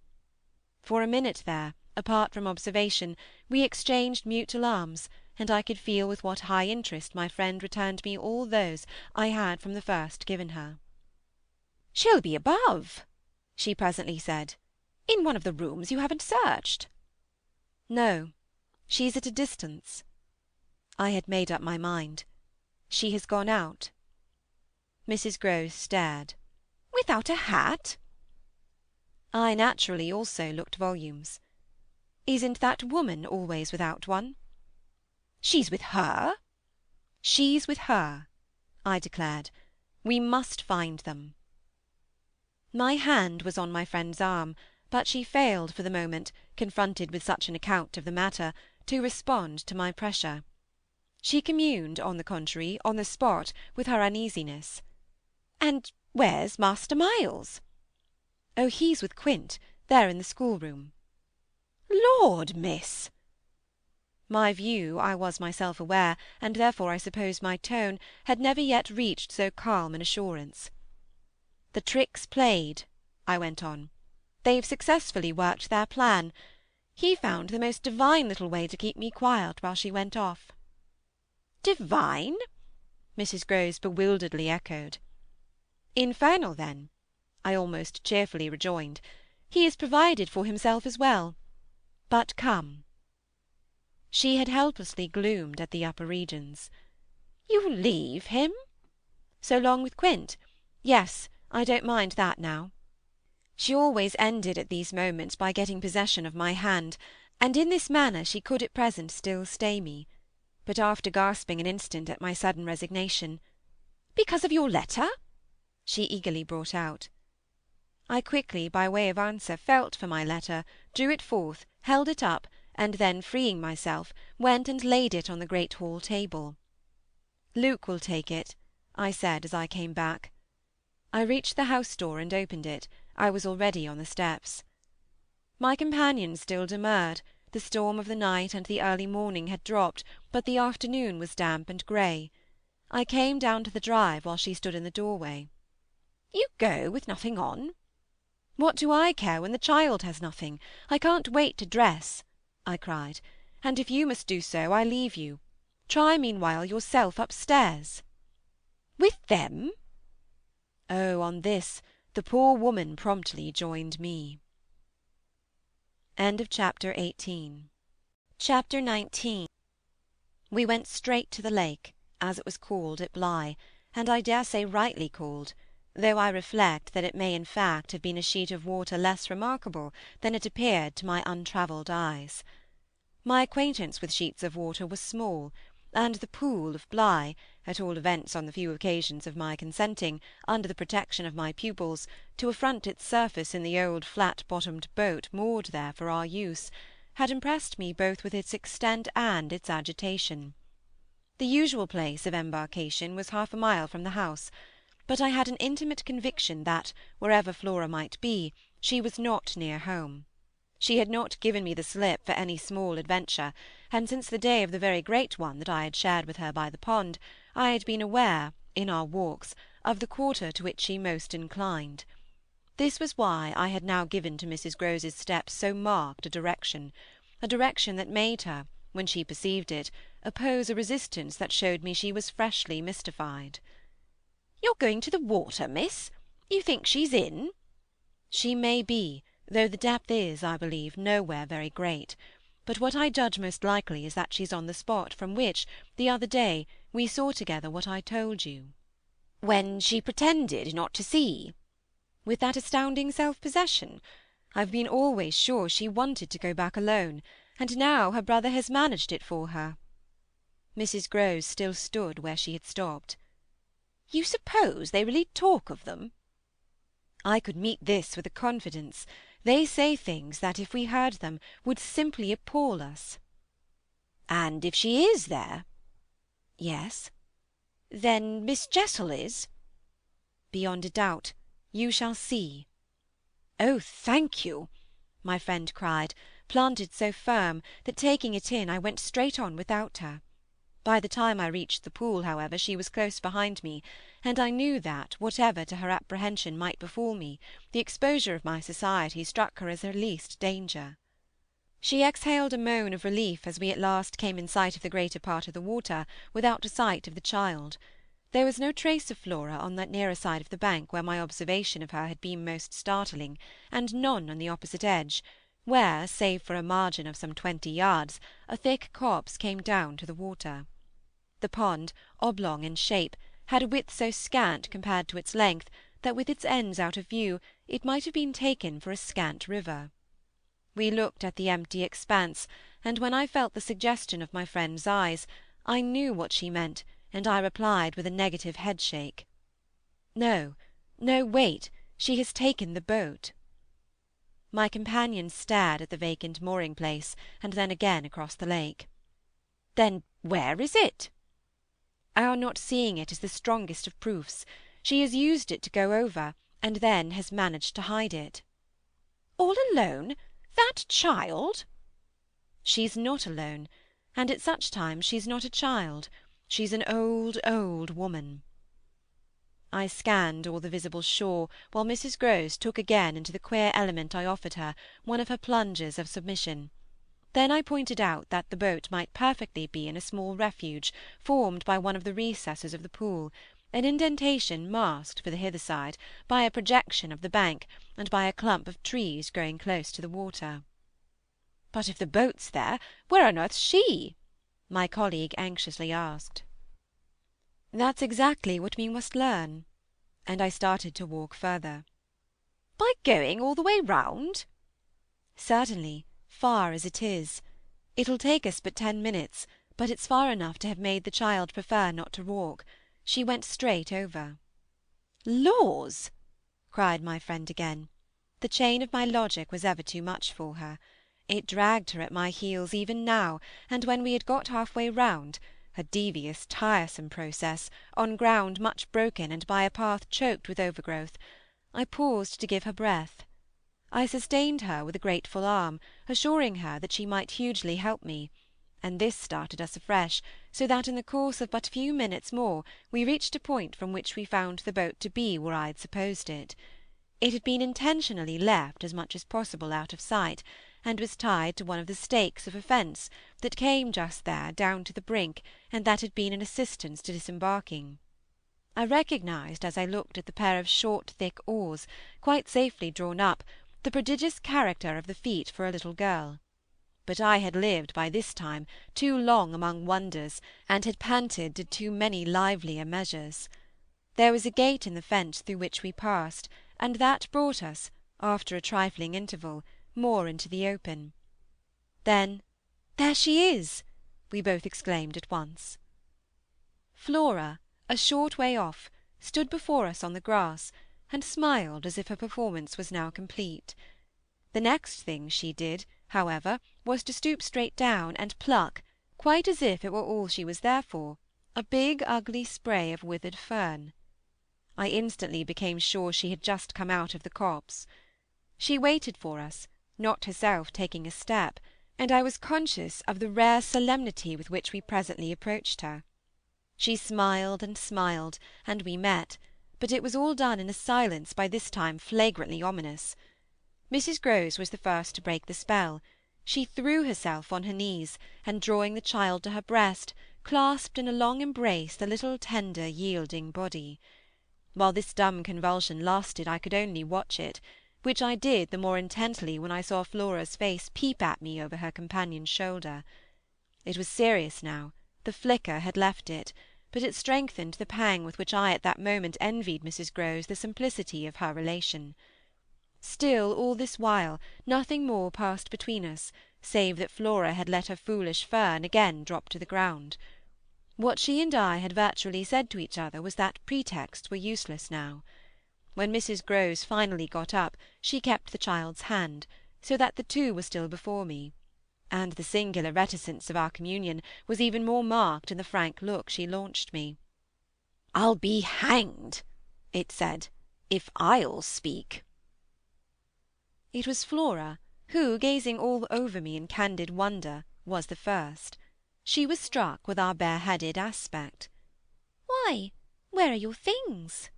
For a minute there, apart from observation, we exchanged mute alarms, and I could feel with what high interest my friend returned me all those I had from the first given her. "She'll be above," she presently said, "in one of the rooms you haven't searched." "No, she's at a distance." I had made up my mind. She has gone out. Mrs. Grose stared. "Without a hat?" I naturally also looked volumes. "Isn't that woman always without one?" "She's with her?" "She's with her," I declared. "We must find them." My hand was on my friend's arm, but she failed for the moment, confronted with such an account of the matter, to respond to my pressure. She communed, on the contrary, on the spot, with her uneasiness. "And where's Master Miles?" "Oh, he's with Quint, there in the schoolroom." "Lord, miss!" My view, I was myself aware, and therefore I suppose my tone, had never yet reached so calm an assurance. "The trick's played," I went on. "They've successfully worked their plan. He found the most divine little way to keep me quiet while she went off." "Divine?" Mrs. Grose bewilderedly echoed. "Infernal, then," I almost cheerfully rejoined. "He has provided for himself as well. But come." She had helplessly gloomed at the upper regions. "You leave him?" "So long with Quint? Yes, I don't mind that now." She always ended at these moments by getting possession of my hand, and in this manner she could at present still stay me. But after gasping an instant at my sudden resignation, "Because of your letter?" she eagerly brought out. I quickly, by way of answer, felt for my letter, drew it forth, held it up, and then, freeing myself, went and laid it on the great hall table. "Luke will take it," I said as I came back. I reached the house door and opened it. I was already on the steps. My companion still demurred. The storm of the night and the early morning had dropped, but the afternoon was damp and grey. I came down to the drive while she stood in the doorway. "You go with nothing on?" "What do I care when the child has nothing? I can't wait to dress," I cried, "and if you must do so, I leave you. Try meanwhile yourself upstairs." "With them?" Oh, on this, the poor woman promptly joined me. End of chapter 18. Chapter 19. We went straight to the lake, as it was called at Bly, and I dare say rightly called, though I reflect that it may in fact have been a sheet of water less remarkable than it appeared to my untravelled eyes. My acquaintance with sheets of water was small, and the pool of Bly, at all events on the few occasions of my consenting, under the protection of my pupils, to affront its surface in the old flat-bottomed boat moored there for our use, had impressed me both with its extent and its agitation. The usual place of embarkation was half a mile from the house, but I had an intimate conviction that, wherever Flora might be, she was not near home. She had not given me the slip for any small adventure, and since the day of the very great one that I had shared with her by the pond, I had been aware, in our walks, of the quarter to which she most inclined. This was why I had now given to Mrs. Grose's steps so marked a direction that made her, when she perceived it, oppose a resistance that showed me she was freshly mystified. "You're going to the water, miss? You think she's in?" "She may be, though the depth is, I believe, nowhere very great. But what I judge most likely is that she's on the spot from which, the other day, we saw together what I told you." "When she pretended not to see?" "With that astounding self-possession. I've been always sure she wanted to go back alone, and now her brother has managed it for her." Mrs. Grose still stood where she had stopped. "You suppose they really talk of them?" "I could meet this with a confidence. They say things that, if we heard them, would simply appall us." "And if she is there?" "Yes." "Then Miss Jessel is?" "Beyond a doubt. You shall see." "Oh, thank you!" my friend cried, planted so firm that, taking it in, I went straight on without her. By the time I reached the pool, however, she was close behind me, and I knew that, whatever to her apprehension might befall me, the exposure of my society struck her as her least danger. She exhaled a moan of relief as we at last came in sight of the greater part of the water, without a sight of the child. There was no trace of Flora on that nearer side of the bank where my observation of her had been most startling, and none on the opposite edge, where, save for a margin of some 20 yards, a thick copse came down to the water. The pond, oblong in shape, had a width so scant compared to its length that, with its ends out of view, it might have been taken for a scant river. We looked at the empty expanse, and when I felt the suggestion of my friend's eyes, I knew what she meant, and I replied with a negative headshake. "No, no, wait, she has taken the boat." My companion stared at the vacant mooring-place, and then again across the lake. "Then where is it?" "Our not seeing it is the strongest of proofs. She has used it to go over, and then has managed to hide it." "All alone? That child?" "She's not alone, and at such times she's not a child. She's an old, old woman." I scanned all the visible shore, while Mrs. Grose took again into the queer element I offered her one of her plunges of submission. Then I pointed out that the boat might perfectly be in a small refuge formed by one of the recesses of the pool, an indentation masked for the hither side by a projection of the bank, and by a clump of trees growing close to the water. "But if the boat's there, where on earth's she?" my colleague anxiously asked. "That's exactly what we must learn," and I started to walk further. "By going all the way round?" "Certainly, far as it is. It'll take us but 10 minutes, but it's far enough to have made the child prefer not to walk. She went straight over." "Laws!" cried my friend again. The chain of my logic was ever too much for her. It dragged her at my heels even now, and when we had got half-way round, a devious, tiresome process, on ground much broken and by a path choked with overgrowth, I paused to give her breath. I sustained her with a grateful arm, assuring her that she might hugely help me, and this started us afresh, so that in the course of but few minutes more we reached a point from which we found the boat to be where I had supposed it. It had been intentionally left as much as possible out of sight, and was tied to one of the stakes of a fence that came just there down to the brink, and that had been an assistance to disembarking. I recognised, as I looked at the pair of short thick oars, quite safely drawn up, the prodigious character of the feat for a little girl. But I had lived by this time too long among wonders, and had panted to too many livelier measures. There was a gate in the fence through which we passed, and that brought us, after a trifling interval, more into the open. Then, "There she is!" we both exclaimed at once. Flora, a short way off, stood before us on the grass, and smiled as if her performance was now complete. The next thing she did, however, was to stoop straight down and pluck, quite as if it were all she was there for, a big ugly spray of withered fern. I instantly became sure she had just come out of the copse. She waited for us, not herself taking a step, and I was conscious of the rare solemnity with which we presently approached her. She smiled and smiled, and we met, but it was all done in a silence by this time flagrantly ominous. Mrs. Grose was the first to break the spell. She threw herself on her knees, and drawing the child to her breast, clasped in a long embrace the little tender yielding body. While this dumb convulsion lasted I could only watch it, which I did the more intently when I saw Flora's face peep at me over her companion's shoulder. It was serious now, the flicker had left it, but it strengthened the pang with which I at that moment envied Mrs. Grose the simplicity of her relation. Still, all this while, nothing more passed between us, save that Flora had let her foolish fern again drop to the ground. What she and I had virtually said to each other was that pretexts were useless now. When Mrs. Grose finally got up, she kept the child's hand, so that the two were still before me, and the singular reticence of our communion was even more marked in the frank look she launched me. "I'll be hanged," it said, "if I'll speak." It was Flora, who, gazing all over me in candid wonder, was the first. She was struck with our bareheaded aspect. "Why, where are your things?"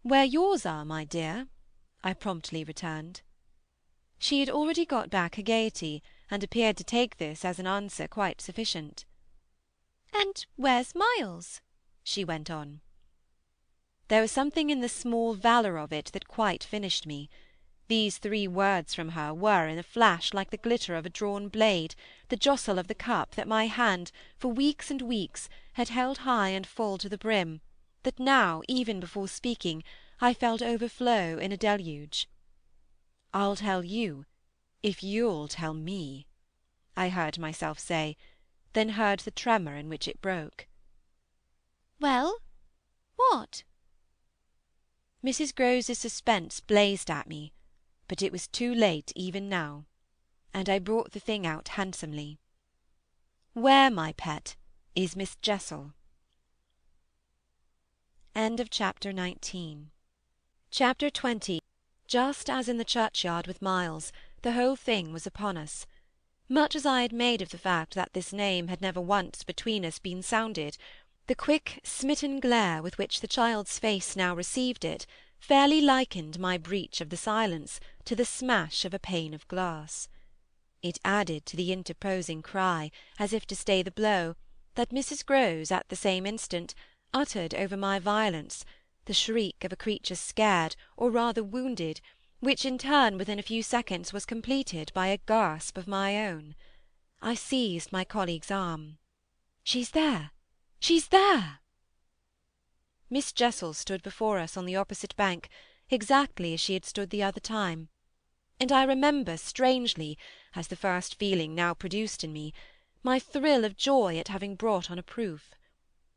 "Where yours are, my dear," I promptly returned. She had already got back her gaiety, and appeared to take this as an answer quite sufficient. "And where's Miles?" she went on. There was something in the small valour of it that quite finished me. These 3 words from her were, in a flash, like the glitter of a drawn blade, the jostle of the cup that my hand, for weeks and weeks, had held high and full to the brim, that now, even before speaking, I felt overflow in a deluge. "I'll tell you, if you'll tell me," I heard myself say, then heard the tremor in which it broke. "Well, what?" Mrs. Grose's suspense blazed at me, but it was too late even now, and I brought the thing out handsomely. "Where, my pet, is Miss Jessel?" End of chapter 19. Chapter 20. Just as in the churchyard with Miles, the whole thing was upon us. Much as I had made of the fact that this name had never once between us been sounded, the quick, smitten glare with which the child's face now received it fairly likened my breach of the silence to the smash of a pane of glass. It added to the interposing cry, as if to stay the blow, that Mrs. Grose at the same instant uttered over my violence, the shriek of a creature scared, or rather wounded, which in turn within a few seconds was completed by a gasp of my own. I seized my colleague's arm. "She's there! She's there!" Miss Jessel stood before us on the opposite bank, exactly as she had stood the other time, and I remember strangely, as the first feeling now produced in me, my thrill of joy at having brought on a proof.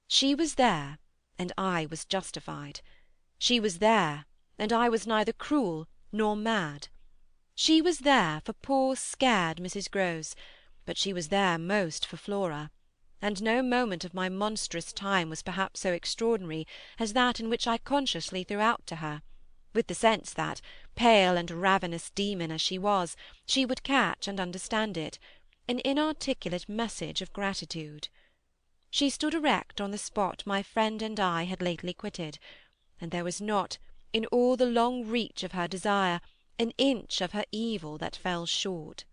She was there, and I was justified. She was there, and I was neither cruel nor mad. She was there for poor scared Mrs. Grose, but she was there most for Flora, and no moment of my monstrous time was perhaps so extraordinary as that in which I consciously threw out to her, with the sense that, pale and ravenous demon as she was, she would catch and understand it, an inarticulate message of gratitude. She stood erect on the spot my friend and I had lately quitted, and there was not, in all the long reach of her desire, an inch of her evil that fell short.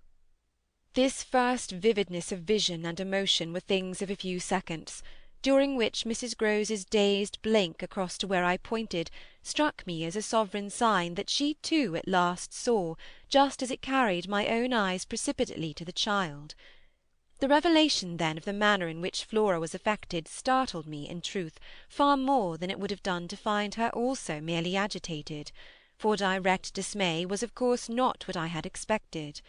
This first vividness of vision and emotion were things of a few seconds, during which Mrs. Grose's dazed blink across to where I pointed struck me as a sovereign sign that she too at last saw, just as it carried my own eyes precipitately to the child. The revelation, then, of the manner in which Flora was affected startled me, in truth, far more than it would have done to find her also merely agitated, for direct dismay was of course not what I had expected.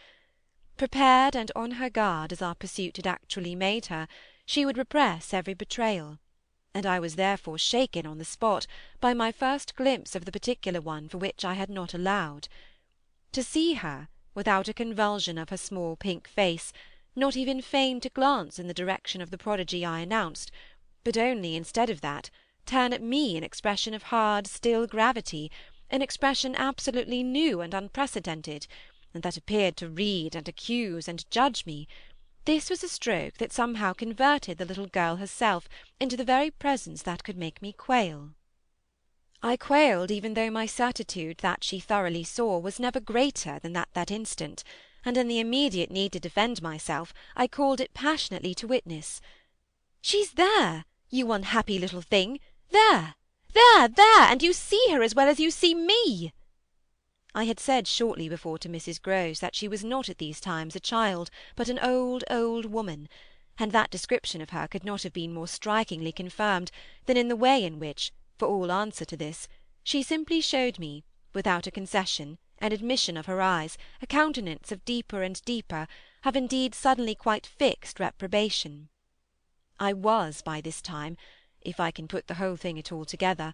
Prepared and on her guard as our pursuit had actually made her, she would repress every betrayal, and I was therefore shaken on the spot by my first glimpse of the particular one for which I had not allowed. To see her, without a convulsion of her small pink face, not even feign to glance in the direction of the prodigy I announced, but only, instead of that, turn at me an expression of hard, still gravity, an expression absolutely new and unprecedented, and that appeared to read and accuse and judge me, this was a stroke that somehow converted the little girl herself into the very presence that could make me quail. I quailed even though my certitude that she thoroughly saw was never greater than that instant, and in the immediate need to defend myself I called it passionately to witness. "She's there, you unhappy little thing! There! There! There! And you see her as well as you see me!" I had said shortly before to Mrs. Grose that she was not at these times a child, but an old, old woman, and that description of her could not have been more strikingly confirmed than in the way in which, for all answer to this, she simply showed me, without a concession, an admission of her eyes, a countenance of deeper and deeper, of indeed suddenly quite fixed reprobation. I was by this time, if I can put the whole thing at all together,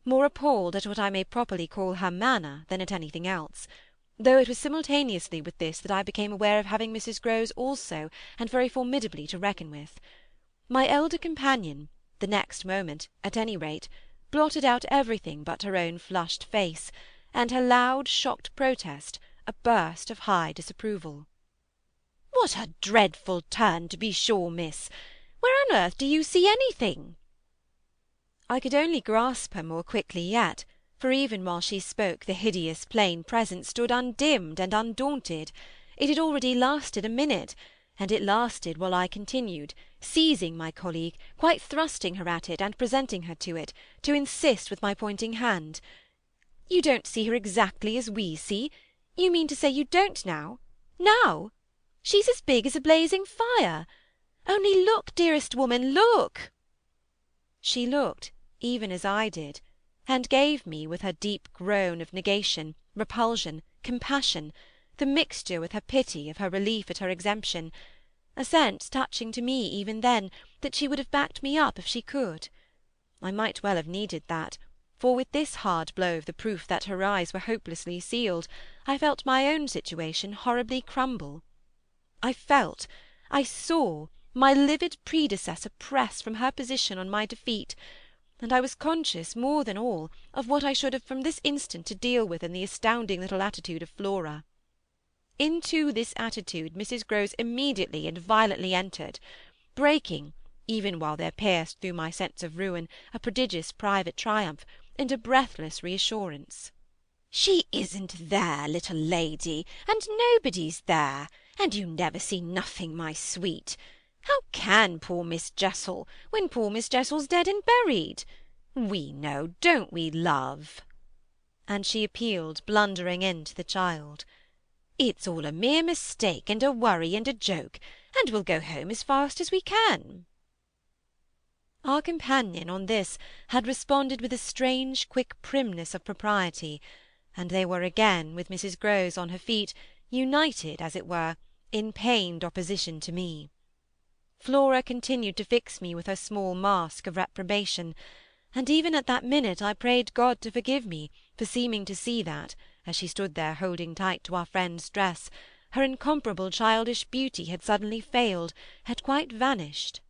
more appalled at what I may properly call her manner than at anything else, though it was simultaneously with this that I became aware of having Mrs. Grose also, and very formidably, to reckon with. My elder companion, the next moment, at any rate, blotted out everything but her own flushed face, and her loud, shocked protest, a burst of high disapproval. "What a dreadful turn, to be sure, miss! Where on earth do you see anything?" I could only grasp her more quickly yet, for even while she spoke the hideous plain presence stood undimmed and undaunted. It had already lasted a minute, and it lasted while I continued, seizing my colleague, quite thrusting her at it and presenting her to it, to insist with my pointing hand. "You don't see her exactly as we see? You mean to say you don't now? Now? She's as big as a blazing fire. Only look, dearest woman, look!" She looked, even as I did, and gave me, with her deep groan of negation, repulsion, compassion, the mixture with her pity of her relief at her exemption, a sense touching to me even then that she would have backed me up if she could. I might well have needed that, for with this hard blow of the proof that her eyes were hopelessly sealed, I felt my own situation horribly crumble. I felt, I saw, my livid predecessor press from her position on my defeat, and I was conscious, more than all, of what I should have from this instant to deal with in the astounding little attitude of Flora. Into this attitude Mrs. Grose immediately and violently entered, breaking, even while there pierced through my sense of ruin a prodigious private triumph, into breathless reassurance. "She isn't there, little lady, and nobody's there, and you never see nothing, my sweet. How can poor Miss Jessel, when poor Miss Jessel's dead and buried? We know, don't we, love?" And she appealed, blundering into the child. "It's all a mere mistake, and a worry, and a joke, and we'll go home as fast as we can." Our companion, on this, had responded with a strange, quick primness of propriety, and they were again, with Mrs. Grose on her feet, united, as it were, in pained opposition to me. Flora continued to fix me with her small mask of reprobation, and even at that minute I prayed God to forgive me for seeming to see that, as she stood there holding tight to our friend's dress, her incomparable childish beauty had suddenly failed, had quite vanished.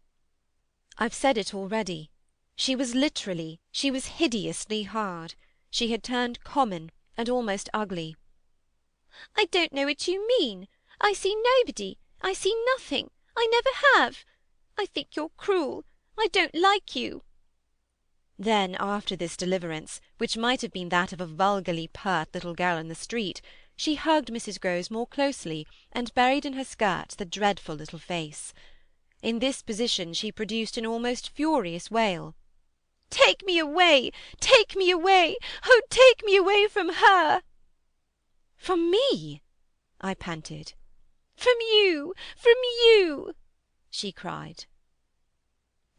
I've said it already. She was hideously hard. She had turned common and almost ugly. "I don't know what you mean. I see nobody. I see nothing. I never have. I think you're cruel. I don't like you." Then, after this deliverance, which might have been that of a vulgarly pert little girl in the street, she hugged Mrs. Grose more closely, and buried in her skirts the dreadful little face. In this position she produced an almost furious wail. "Take me away! Take me away! Oh, take me away from her!" "From me?" I panted. "From you! From you!" she cried.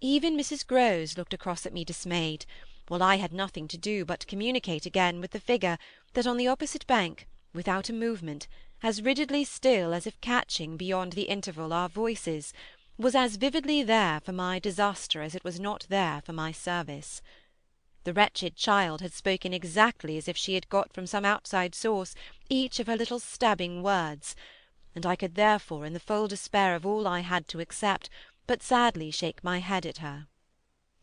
Even Mrs. Grose looked across at me dismayed, while I had nothing to do but communicate again with the figure that on the opposite bank, without a movement, as rigidly still as if catching beyond the interval our voices, was as vividly there for my disaster as it was not there for my service. The wretched child had spoken exactly as if she had got from some outside source each of her little stabbing words, and I could therefore, in the full despair of all I had to accept, but sadly shake my head at her.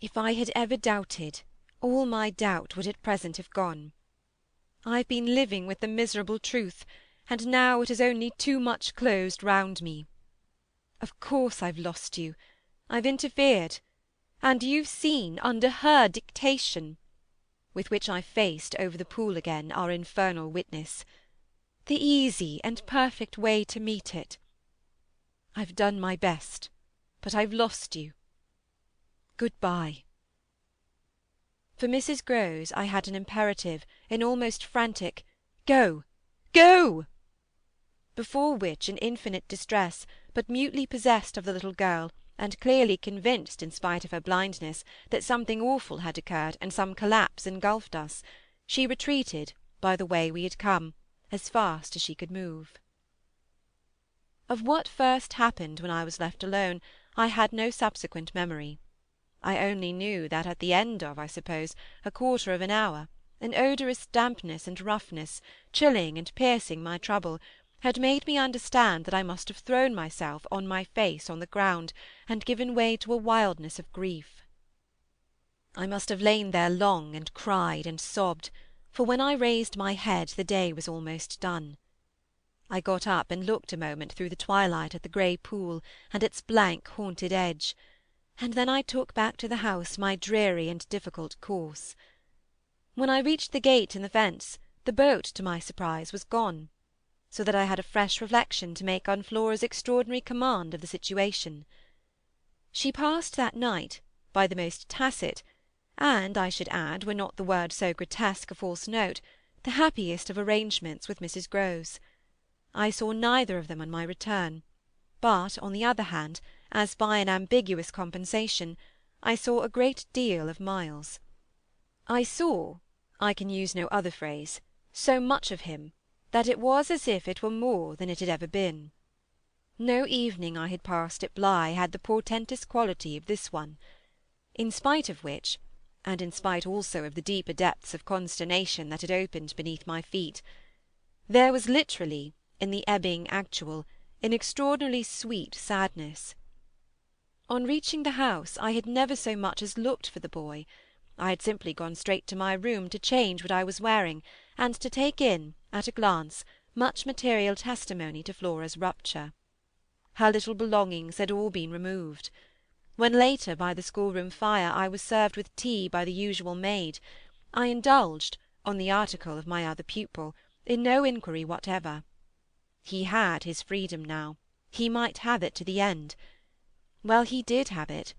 If I had ever doubted, all my doubt would at present have gone. I've been living with the miserable truth, and now it is only too much closed round me. Of course I've lost you. I've interfered, and you've seen, under her dictation, with which I faced over the pool again our infernal witness, the easy and perfect way to meet it. I've done my best, but I've lost you. Good-bye." For Mrs. Grose I had an imperative, an almost frantic Go! Go! Before which, in infinite distress, but mutely possessed of the little girl, and clearly convinced, in spite of her blindness, that something awful had occurred and some collapse engulfed us, she retreated, by the way we had come, as fast as she could move. Of what first happened when I was left alone, I had no subsequent memory. I only knew that at the end of, I suppose, a quarter of an hour, an odorous dampness and roughness, chilling and piercing my trouble, had made me understand that I must have thrown myself on my face on the ground, and given way to a wildness of grief. I must have lain there long and cried and sobbed, for when I raised my head the day was almost done. I got up and looked a moment through the twilight at the grey pool and its blank haunted edge, and then I took back to the house my dreary and difficult course. When I reached the gate in the fence, the boat, to my surprise, was gone, so that I had a fresh reflection to make on Flora's extraordinary command of the situation. She passed that night, by the most tacit, and, I should add, were not the word so grotesque a false note, the happiest of arrangements with Mrs. Grose. I saw neither of them on my return, but, on the other hand, as by an ambiguous compensation, I saw a great deal of Miles. I saw, I can use no other phrase, so much of him, that it was as if it were more than it had ever been. No evening I had passed at Bly had the portentous quality of this one, in spite of which, and in spite also of the deeper depths of consternation that had opened beneath my feet, there was literally, in the ebbing actual, an extraordinarily sweet sadness. On reaching the house I had never so much as looked for the boy. I had simply gone straight to my room to change what I was wearing, and to take in, at a glance, much material testimony to Flora's rupture. Her little belongings had all been removed. When later, by the schoolroom fire, I was served with tea by the usual maid, I indulged, on the article of my other pupil, in no inquiry whatever. He had his freedom now; he might have it to the end. Well, he did have it,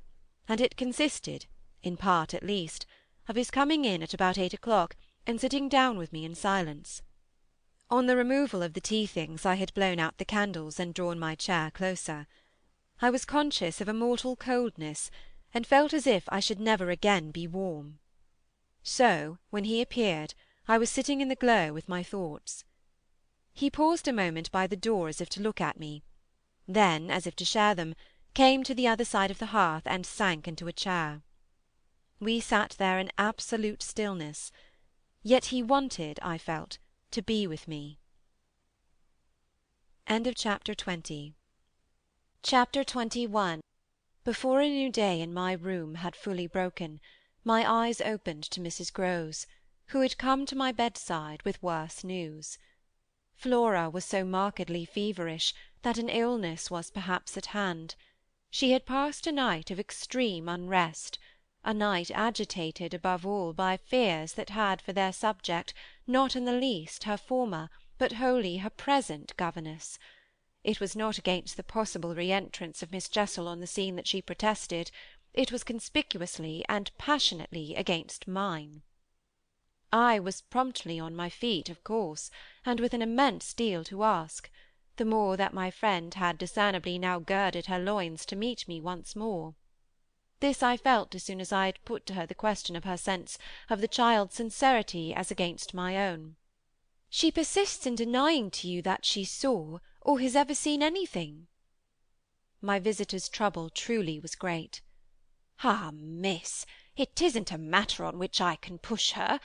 and it consisted, in part at least, of his coming in at about 8 o'clock and sitting down with me in silence. On the removal of the tea-things I had blown out the candles and drawn my chair closer. I was conscious of a mortal coldness, and felt as if I should never again be warm. So, when he appeared, I was sitting in the glow with my thoughts. He paused a moment by the door as if to look at me, then, as if to share them, came to the other side of the hearth and sank into a chair. We sat there in absolute stillness, yet he wanted, I felt, to be with me. Chapter 20. Chapter 21. Before a new day in my room had fully broken, my eyes opened to Mrs. Grose, who had come to my bedside with worse news. Flora was so markedly feverish that an illness was perhaps at hand. She had passed a night of extreme unrest, a night agitated above all by fears that had for their subject not in the least her former, but wholly her present governess. It was not against the possible re-entrance of Miss Jessel on the scene that she protested; it was conspicuously and passionately against mine. I was promptly on my feet, of course, and with an immense deal to ask, the more that my friend had discernibly now girded her loins to meet me once more. This I felt as soon as I had put to her the question of her sense of the child's sincerity as against my own. She persists in denying to you that she saw, or has ever seen anything. My visitor's trouble truly was great. Ah, miss, it isn't a matter on which I can push her.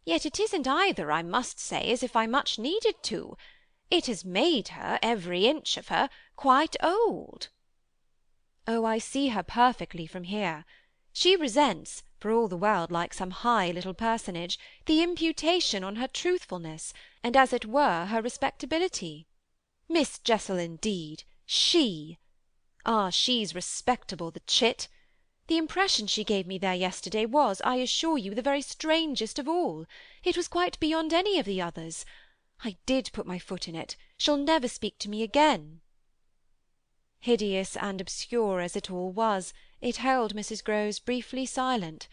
Yet it isn't either, I must say, as if I much needed to. It has made her, every inch of her, quite old. Oh, I see her perfectly from here. She resents, for all the world like some high little personage, the imputation on her truthfulness, and as it were her respectability. Miss Jessel, indeed! She! Ah, she's respectable, the chit! The impression she gave me there yesterday was, I assure you, the very strangest of all. It was quite beyond any of the others. I did put my foot in it. She'll never speak to me again. Hideous and obscure as it all was, it held Mrs. Grose briefly silent.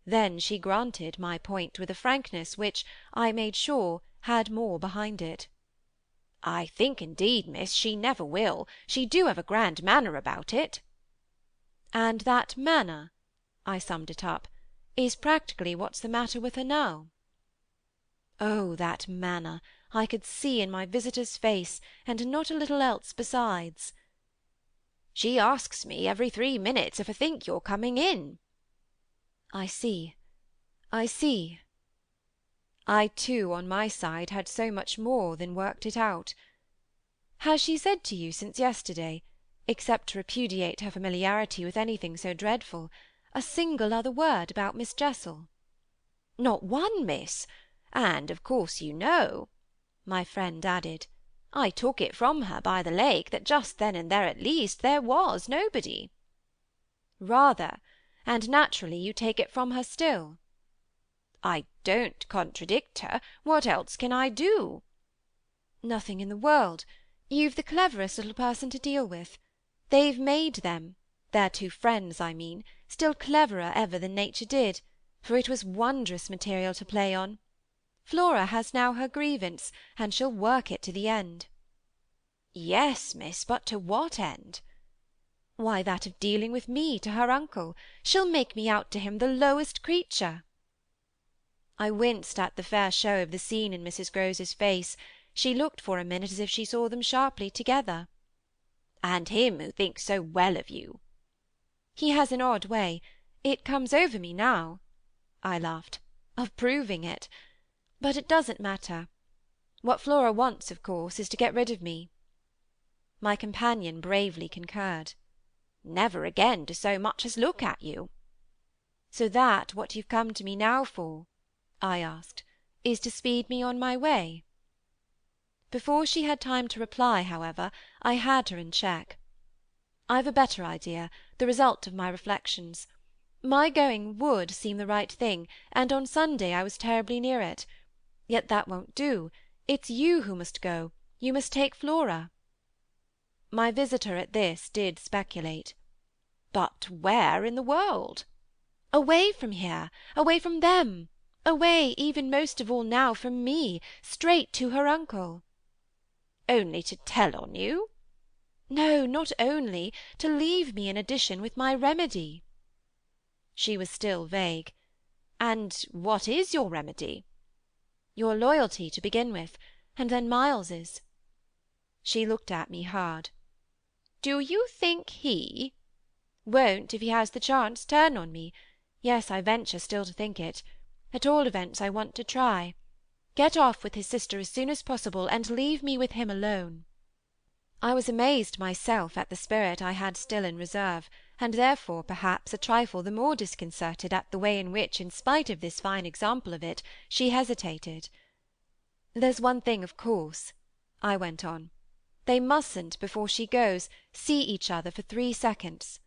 Then she granted my point with a frankness which, I made sure, had more behind it. "I think, indeed, miss, she never will. She do have a grand manner about it." And that manner, I summed it up, is practically what's the matter with her now. Oh, that manner! I could see in my visitor's face, and not a little else besides. "She asks me every 3 minutes if I think you're coming in." I see. I see. I too, on my side, had so much more than worked it out. Has she said to you since yesterday, except to repudiate her familiarity with anything so dreadful, a single other word about Miss Jessel? "Not one, miss. And of course you know," my friend added, "I took it from her by the lake that just then and there at least there was nobody." Rather, and naturally you take it from her still. "I don't contradict her. What else can I do?" Nothing in the world. You've the cleverest little person to deal with. They've made them, their two friends, I mean, still cleverer ever than nature did, for it was wondrous material to play on. Flora has now her grievance, and she'll work it to the end." "Yes, miss, but to what end?" "Why, that of dealing with me to her uncle. She'll make me out to him the lowest creature." I winced at the fair show of the scene in Mrs. Grose's face. She looked for a minute as if she saw them sharply together. "And him who thinks so well of you." "He has an odd way—it comes over me now," I laughed, "of proving it. But it doesn't matter. What Flora wants, of course, is to get rid of me." My companion bravely concurred. "Never again to so much as look at you." "So that what you've come to me now for," I asked, "is to speed me on my way?" Before she had time to reply, however, I had her in check. "I've a better idea, the result of my reflections. My going would seem the right thing, and on Sunday I was terribly near it. Yet that won't do. It's you who must go. You must take Flora." My visitor at this did speculate. "But where in the world?" "Away from here, away from them, away, even most of all now, from me, straight to her uncle." "Only to tell on you?" "No, not only, to leave me in addition with my remedy." She was still vague. "And what is your remedy?" "Your loyalty, to begin with, and then Miles's." She looked at me hard. "Do you think he—" "Won't, if he has the chance, turn on me? Yes, I venture still to think it. At all events, I want to try. Get off with his sister as soon as possible, and leave me with him alone." I was amazed myself at the spirit I had still in reserve, and therefore, perhaps, a trifle the more disconcerted at the way in which, in spite of this fine example of it, she hesitated. "There's one thing, of course," I went on. "They mustn't, before she goes, see each other for 3 seconds."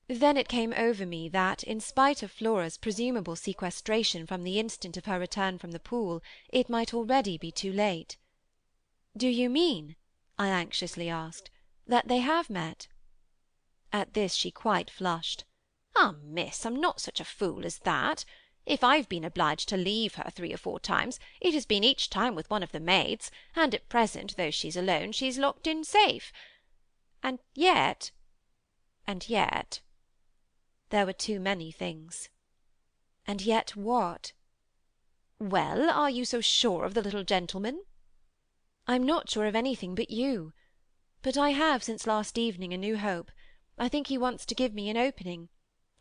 Then it came over me that, in spite of Flora's presumable sequestration from the instant of her return from the pool, it might already be too late. "Do you mean," I anxiously asked, "that they have met?" At this she quite flushed. "Ah, miss, I'm not such a fool as that. If I've been obliged to leave her 3 or 4 times, it has been each time with one of the maids, and at present, though she's alone, she's locked in safe. And yet—" There were too many things. "And yet what?" "Well, are you so sure of the little gentleman?" "I'm not sure of anything but you. But I have, since last evening, a new hope. I think he wants to give me an opening.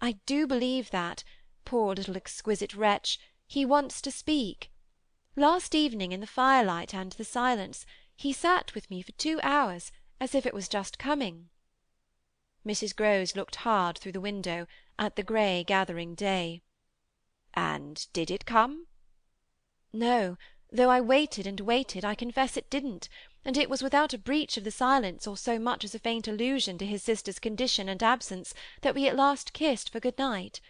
I do believe that, poor little exquisite wretch, he wants to speak. Last evening, in the firelight and the silence, he sat with me for 2 hours, as if it was just coming." Mrs. Grose looked hard through the window, at the grey gathering day. "And did it come?" "No, though I waited and waited, I confess it didn't, and it was without a breach of the silence or so much as a faint allusion to his sister's condition and absence that we at last kissed for good night.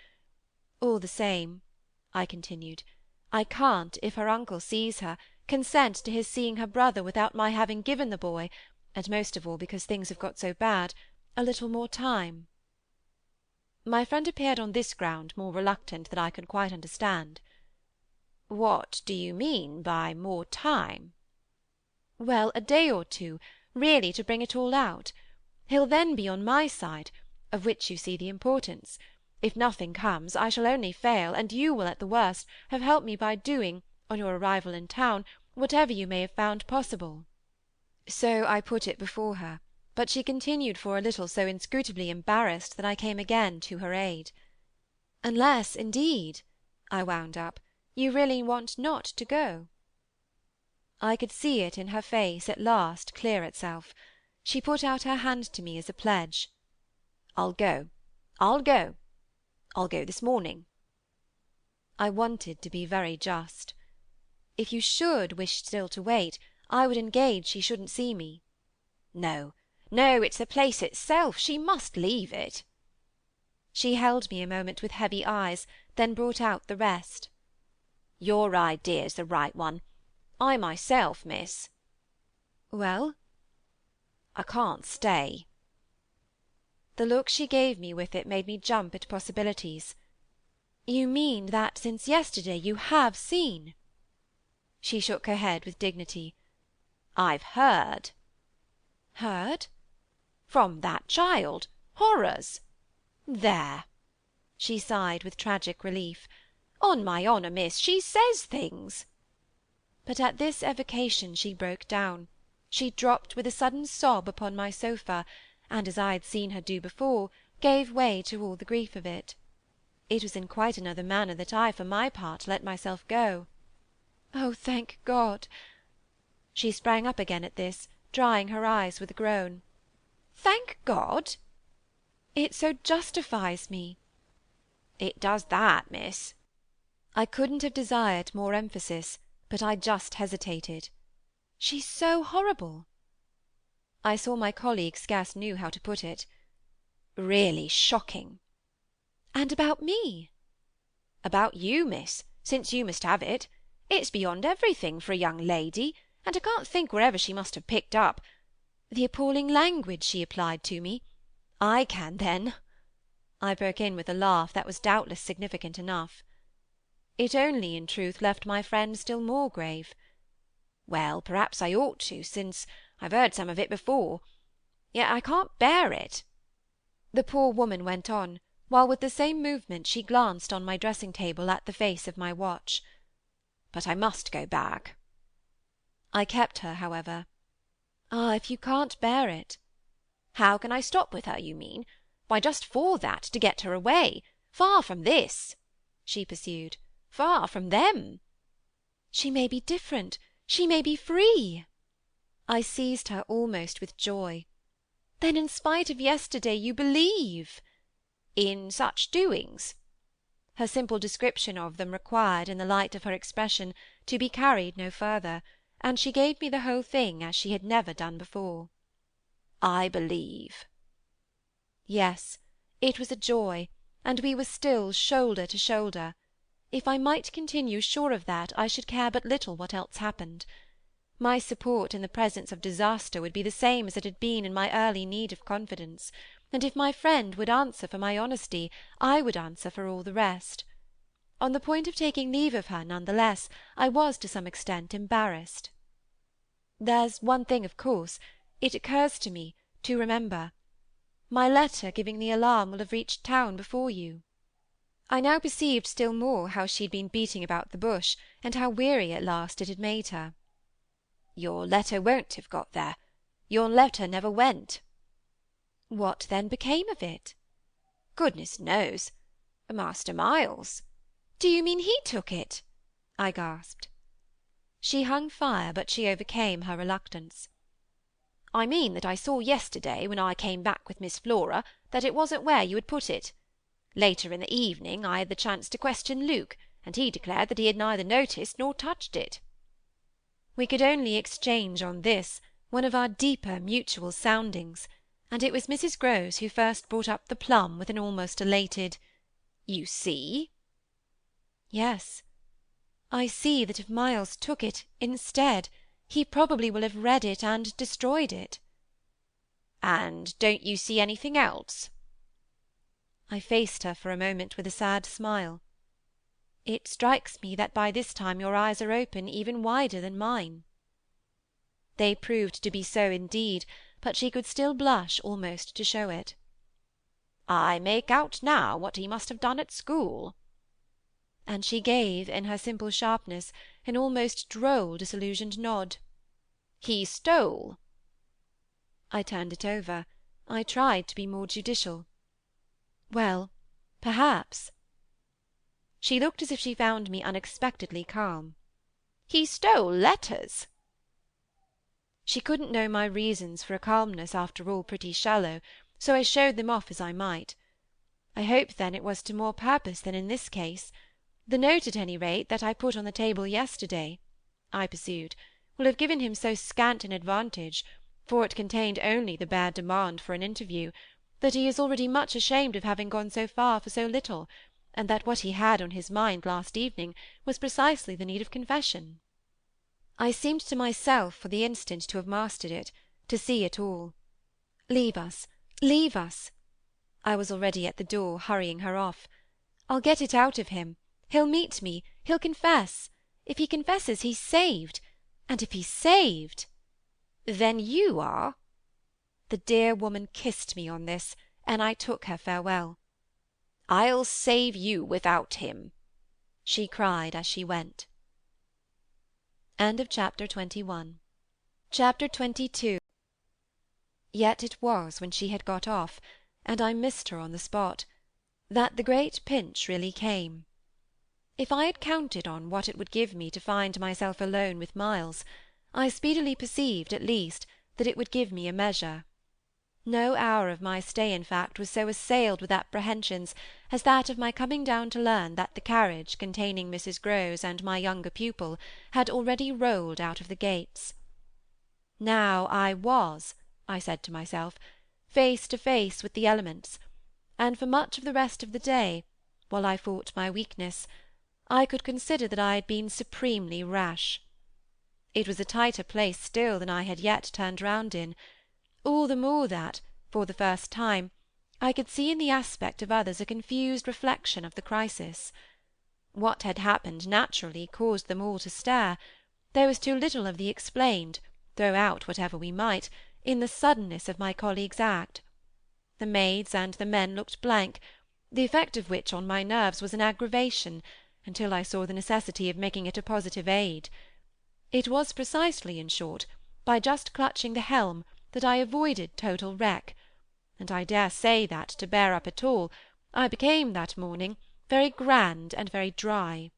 All the same," I continued, "I can't, if her uncle sees her, consent to his seeing her brother without my having given the boy, and most of all because things have got so bad, a little more time." My friend appeared on this ground more reluctant than I could quite understand. "What do you mean by more time?" "Well, a day or two, really, to bring it all out. He'll then be on my side, of which you see the importance. If nothing comes, I shall only fail, and you will, at the worst, have helped me by doing, on your arrival in town, whatever you may have found possible." So I put it before her, but she continued for a little so inscrutably embarrassed that I came again to her aid. "Unless, indeed," I wound up, "you really want not to go." I could see it in her face at last clear itself. She put out her hand to me as a pledge. "I'll go. I'll go. I'll go this morning." I wanted to be very just. "If you should wish still to wait, I would engage she shouldn't see me." "No, no, it's the place itself. She must leave it." She held me a moment with heavy eyes, then brought out the rest. "Your idea's the right one. I myself, miss—" "Well?" "I can't stay." The look she gave me with it made me jump at possibilities. "You mean that since yesterday you have seen—" She shook her head with dignity. "I've heard." "Heard?" "From that child. Horrors! There!" She sighed with tragic relief. "On my honour, miss, she says things." But at this evocation she broke down. She dropped with a sudden sob upon my sofa, and, as I had seen her do before, gave way to all the grief of it. It was in quite another manner that I, for my part, let myself go. "Oh, thank God!" She sprang up again at this, drying her eyes with a groan. "Thank God!" "It so justifies me." "It does that, miss." I couldn't have desired more emphasis, but I just hesitated. "She's so horrible." I saw my colleague scarce knew how to put it. "Really shocking." "And about me?" "About you, miss, since you must have it. It's beyond everything for a young lady, and I can't think wherever she must have picked up—" "The appalling language she applied to me? I can, then!" I broke in with a laugh that was doubtless significant enough. It only, in truth, left my friend still more grave. "Well, perhaps I ought to, since I've heard some of it before. Yet I can't bear it." The poor woman went on, while with the same movement she glanced on my dressing-table at the face of my watch. "But I must go back." I kept her, however. "Ah, if you can't bear it!" "How can I stop with her, you mean? Why, just for that, to get her away. Far from this," she pursued. "Far from them." "She may be different. She may be free." I seized her almost with joy. "Then, in spite of yesterday, you believe—" "In such doings?" Her simple description of them required, in the light of her expression, to be carried no further, and she gave me the whole thing as she had never done before. "I believe." Yes, it was a joy, and we were still shoulder to shoulder. If I might continue sure of that, I should care but little what else happened. My support in the presence of disaster would be the same as it had been in my early need of confidence, and if my friend would answer for my honesty, I would answer for all the rest. On the point of taking leave of her, none the less, I was to some extent embarrassed. "There's one thing, of course, it occurs to me, to remember. My letter giving the alarm will have reached town before you." I now perceived still more how she had been beating about the bush, and how weary at last it had made her. "Your letter won't have got there. Your letter never went." "What, then, became of it?" "Goodness knows. Master Miles—" "Do you mean he took it?" I gasped. She hung fire, but she overcame her reluctance. "I mean that I saw yesterday, when I came back with Miss Flora, that it wasn't where you had put it. Later in the evening I had the chance to question Luke, and he declared that he had neither noticed nor touched it." We could only exchange on this one of our deeper mutual soundings, and it was Mrs. Grose who first brought up the plum with an almost elated "You see?" "Yes. I see that if Miles took it, instead, he probably will have read it and destroyed it." "And don't you see anything else?" I faced her for a moment with a sad smile. It strikes me that by this time your eyes are open even wider than mine. They proved to be so indeed, but she could still blush almost to show it. "I make out now what he must have done at school." And she gave, in her simple sharpness, an almost droll disillusioned nod. "He stole." I turned it over. I tried to be more judicial. "Well, perhaps." She looked as if she found me unexpectedly calm. "He stole letters." She couldn't know my reasons for a calmness after all pretty shallow, so I showed them off as I might. I hope, then, it was to more purpose than in this case. The note, at any rate, that I put on the table yesterday," I pursued, "will have given him so scant an advantage, for it contained only the bare demand for an interview, that he is already much ashamed of having gone so far for so little, and that what he had on his mind last evening was precisely the need of confession." I seemed to myself for the instant to have mastered it, to see it all. "Leave us, leave us!" I was already at the door, hurrying her off. "I'll get it out of him. He'll meet me. He'll confess. If he confesses, he's saved. And if he's saved—" "Then you are—" The dear woman kissed me on this, and I took her farewell. "I'll save you without him," she cried as she went. Chapter 22. Yet it was when she had got off, and I missed her on the spot, that the great pinch really came. If I had counted on what it would give me to find myself alone with Miles, I speedily perceived, at least, that it would give me a measure. No hour of my stay, in fact, was so assailed with apprehensions as that of my coming down to learn that the carriage containing Mrs. Grose and my younger pupil had already rolled out of the gates. Now I was, I said to myself, face to face with the elements, and for much of the rest of the day, while I fought my weakness, I could consider that I had been supremely rash. It was a tighter place still than I had yet turned round in, all the more that, for the first time, I could see in the aspect of others a confused reflection of the crisis. What had happened naturally caused them all to stare. There was too little of the explained, throw out whatever we might, in the suddenness of my colleague's act. The maids and the men looked blank, the effect of which on my nerves was an aggravation, until I saw the necessity of making it a positive aid. It was precisely, in short, by just clutching the helm that I avoided total wreck, and I dare say that, to bear up at all, I became that morning very grand and very dry.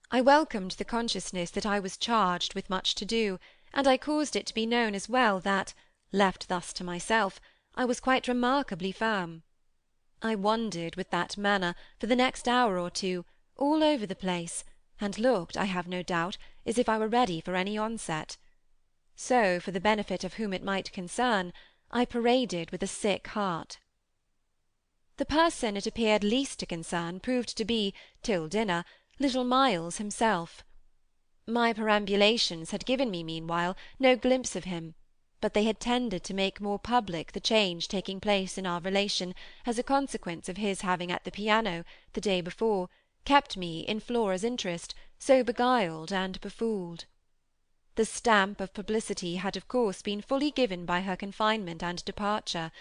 I welcomed the consciousness that I was charged with much to do, and I caused it to be known as well that, left thus to myself, I was quite remarkably firm. I wandered, with that manner, for the next hour or two, all over the place, and looked, I have no doubt, as if I were ready for any onset. So, for the benefit of whom it might concern, I paraded with a sick heart. The person it appeared least to concern proved to be, till dinner, little Miles himself. My perambulations had given me, meanwhile, no glimpse of him, but they had tended to make more public the change taking place in our relation as a consequence of his having at the piano, the day before, kept me, in Flora's interest, so beguiled and befooled. The stamp of publicity had of course been fully given by her confinement and departure,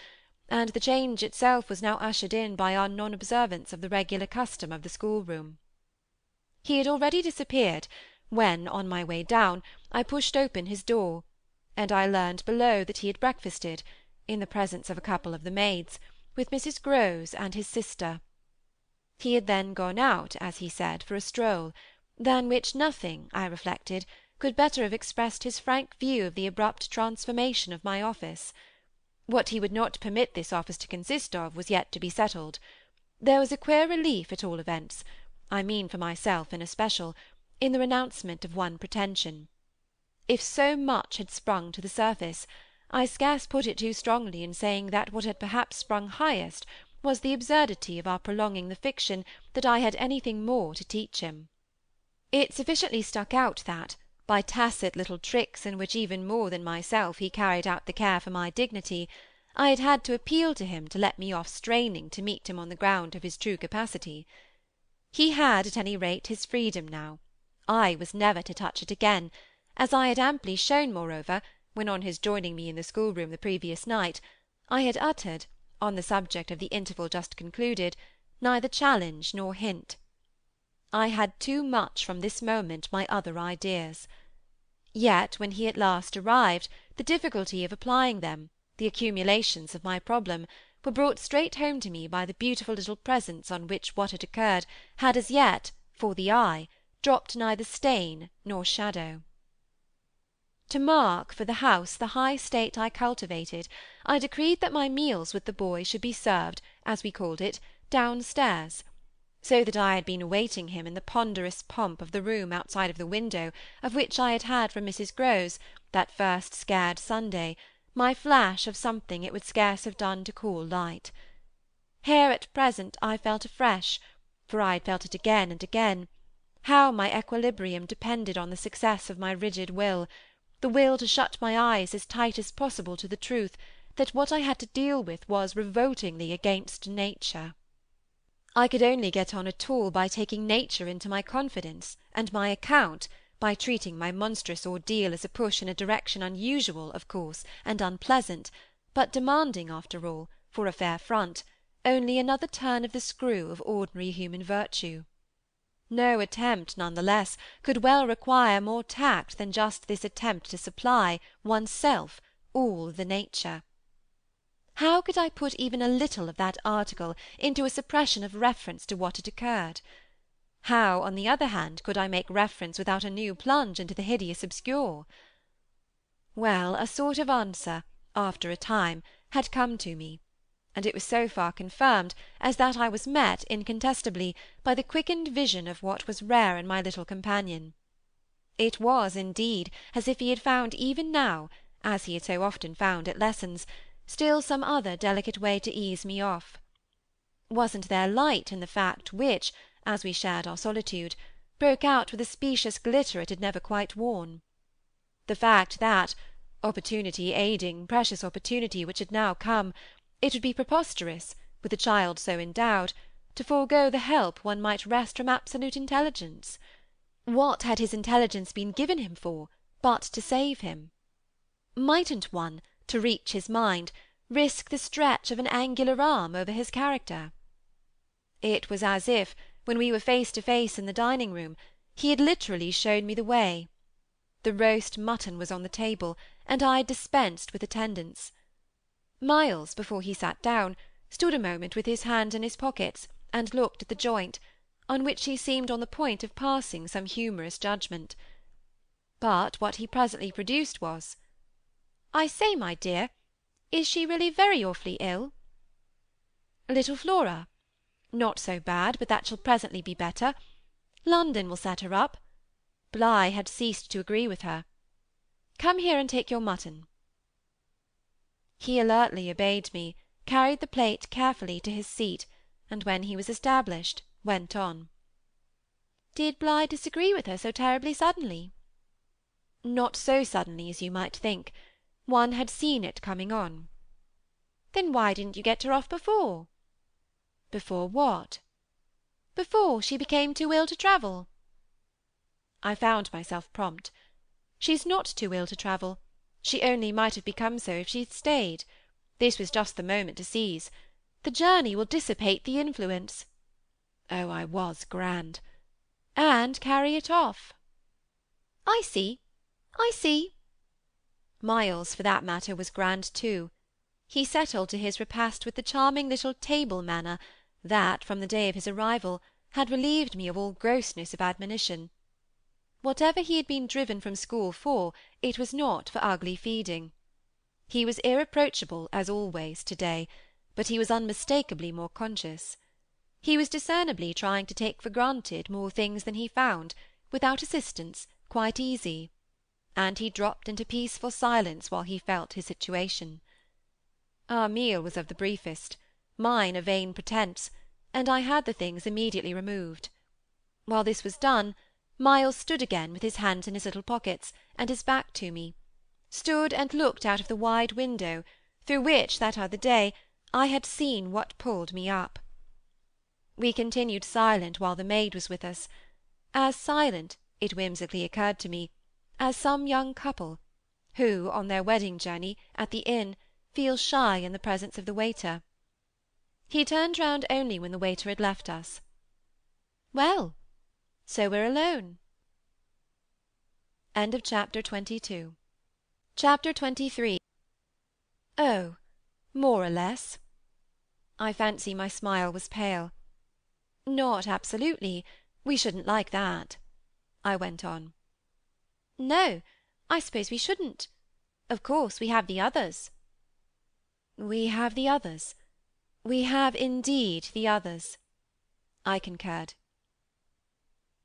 and the change itself was now ushered in by our non-observance of the regular custom of the schoolroom. He had already disappeared, when, on my way down, I pushed open his door, and I learned below that he had breakfasted, in the presence of a couple of the maids, with Mrs. Grose and his sister. He had then gone out, as he said, for a stroll, than which nothing, I reflected, could better have expressed his frank view of the abrupt transformation of my office. What he would not permit this office to consist of was yet to be settled. There was a queer relief, at all events, I mean for myself in especial, in the renouncement of one pretension. If so much had sprung to the surface, I scarce put it too strongly in saying that what had perhaps sprung highest was the absurdity of our prolonging the fiction that I had anything more to teach him. It sufficiently stuck out that, by tacit little tricks in which even more than myself he carried out the care for my dignity, I had had to appeal to him to let me off straining to meet him on the ground of his true capacity. He had, at any rate, his freedom now. I was never to touch it again, as I had amply shown, moreover, when on his joining me in the schoolroom the previous night, I had uttered, on the subject of the interval just concluded, neither challenge nor hint. I had too much from this moment my other ideas. Yet when he at last arrived, the difficulty of applying them, the accumulations of my problem, were brought straight home to me by the beautiful little presence on which what had occurred had as yet, for the eye, dropped neither stain nor shadow. To mark for the house the high state I cultivated, I decreed that my meals with the boy should be served, as we called it, downstairs, so that I had been awaiting him in the ponderous pomp of the room outside of the window of which I had had from Mrs. Grose, that first scared Sunday, my flash of something it would scarce have done to call light. Here at present I felt afresh, for I had felt it again and again, how my equilibrium depended on the success of my rigid will, the will to shut my eyes as tight as possible to the truth that what I had to deal with was revoltingly against nature. I could only get on at all by taking nature into my confidence, and my account, by treating my monstrous ordeal as a push in a direction unusual, of course, and unpleasant, but demanding, after all, for a fair front, only another turn of the screw of ordinary human virtue. No attempt, none the less, could well require more tact than just this attempt to supply, one's self, all the nature. How could I put even a little of that article into a suppression of reference to what had occurred? How, on the other hand, could I make reference without a new plunge into the hideous obscure? Well, a sort of answer, after a time, had come to me, and it was so far confirmed as that I was met, incontestably, by the quickened vision of what was rare in my little companion. It was, indeed, as if he had found even now, as he had so often found at lessons, still some other delicate way to ease me off. Wasn't there light in the fact which, as we shared our solitude, broke out with a specious glitter it had never quite worn? The fact that, opportunity aiding, precious opportunity which had now come, it would be preposterous, with a child so endowed, to forego the help one might wrest from absolute intelligence. What had his intelligence been given him for, but to save him? Mightn't one, to reach his mind, risk the stretch of an angular arm over his character? It was as if, when we were face to face in the dining-room, he had literally shown me the way. The roast mutton was on the table, and I had dispensed with attendance. Miles, before he sat down, stood a moment with his hands in his pockets, and looked at the joint, on which he seemed on the point of passing some humorous judgment. But what he presently produced was, "I say, my dear, is she really very awfully ill?" "Little Flora? Not so bad, but that she'll presently be better. London will set her up. Bligh had ceased to agree with her. Come here and take your mutton." He alertly obeyed me, carried the plate carefully to his seat, and when he was established, went on. "Did Bligh disagree with her so terribly suddenly?" "Not so suddenly as you might think. One had seen it coming on." "Then why didn't you get her off before?" "Before what?" "Before she became too ill to travel." I found myself prompt. "She's not too ill to travel. She only might have become so if she'd stayed. This was just the moment to seize. The journey will dissipate the influence." Oh, I was grand! "And carry it off." "I see, I see." Miles, for that matter, was grand too. He settled to his repast with the charming little table manner that, from the day of his arrival, had relieved me of all grossness of admonition. Whatever he had been driven from school for, it was not for ugly feeding. He was irreproachable, as always, to-day, but he was unmistakably more conscious. He was discernibly trying to take for granted more things than he found, without assistance, quite easy, and he dropped into peaceful silence while he felt his situation. Our meal was of the briefest, mine a vain pretence, and I had the things immediately removed. While this was done, Miles stood again with his hands in his little pockets, and his back to me, stood and looked out of the wide window, through which, that other day, I had seen what pulled me up. We continued silent while the maid was with us; as silent, it whimsically occurred to me, as some young couple, who, on their wedding journey, at the inn, feel shy in the presence of the waiter. He turned round only when the waiter had left us. Well, so we're alone. Chapter 22. Chapter 23. Oh, more or less. I fancy my smile was pale. Not absolutely. We shouldn't like that. I went on. No, I suppose we shouldn't. Of course we have the others. We have the others. We have indeed the others. I concurred.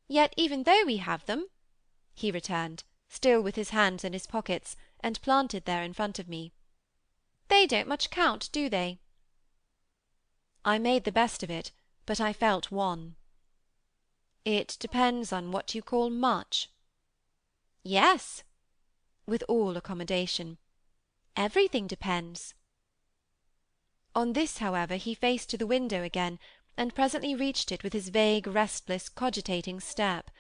Yet even though we have them, he returned, still with his hands in his pockets, and planted there in front of me, they don't much count, do they? I made the best of it, but I felt wan. It depends on what you call much. Yes, with all accommodation. Everything depends. On this, however, he faced to the window again, and presently reached it with his vague, restless, cogitating step.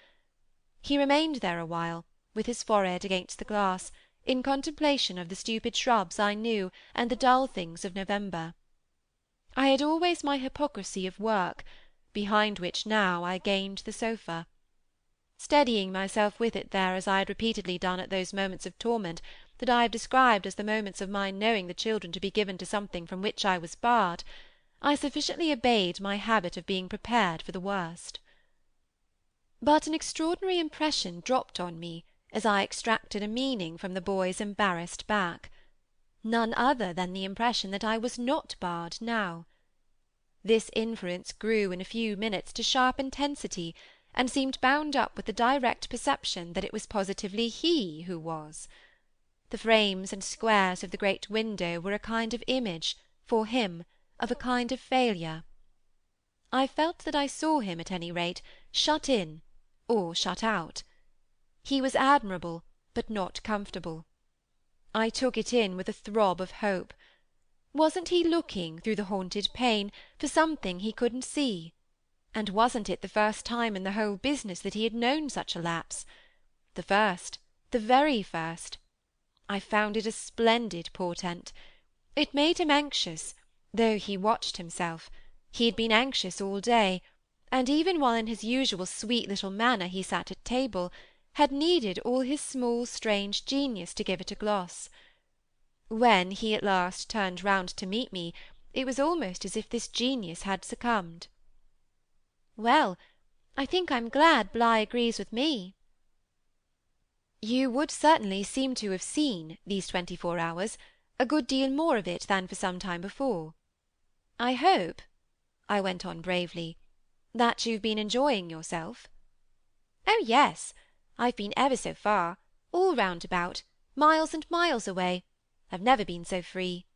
He remained there a while, with his forehead against the glass, in contemplation of the stupid shrubs I knew and the dull things of November. I had always my hypocrisy of work, behind which now I gained the sofa. Steadying myself with it there as I had repeatedly done at those moments of torment that I have described as the moments of my knowing the children to be given to something from which I was barred, I sufficiently obeyed my habit of being prepared for the worst. But an extraordinary impression dropped on me as I extracted a meaning from the boy's embarrassed back. None other than the impression that I was not barred now. This inference grew in a few minutes to sharp intensity, and seemed bound up with the direct perception that it was positively he who was. The frames and squares of the great window were a kind of image, for him, of a kind of failure. I felt that I saw him, at any rate, shut in, or shut out. He was admirable, but not comfortable. I took it in with a throb of hope. Wasn't he looking, through the haunted pane, for something he couldn't see? And wasn't it the first time in the whole business that he had known such a lapse? The first, the very first. I found it a splendid portent. It made him anxious, though he watched himself. He had been anxious all day, and even while in his usual sweet little manner he sat at table, had needed all his small strange genius to give it a gloss. When he at last turned round to meet me, it was almost as if this genius had succumbed. Well, I think I'm glad Bligh agrees with me. You would certainly seem to have seen, these 24 hours, a good deal more of it than for some time before. I hope, I went on bravely, that you've been enjoying yourself. Oh yes, I've been ever so far, all round about, miles and miles away. I've never been so free.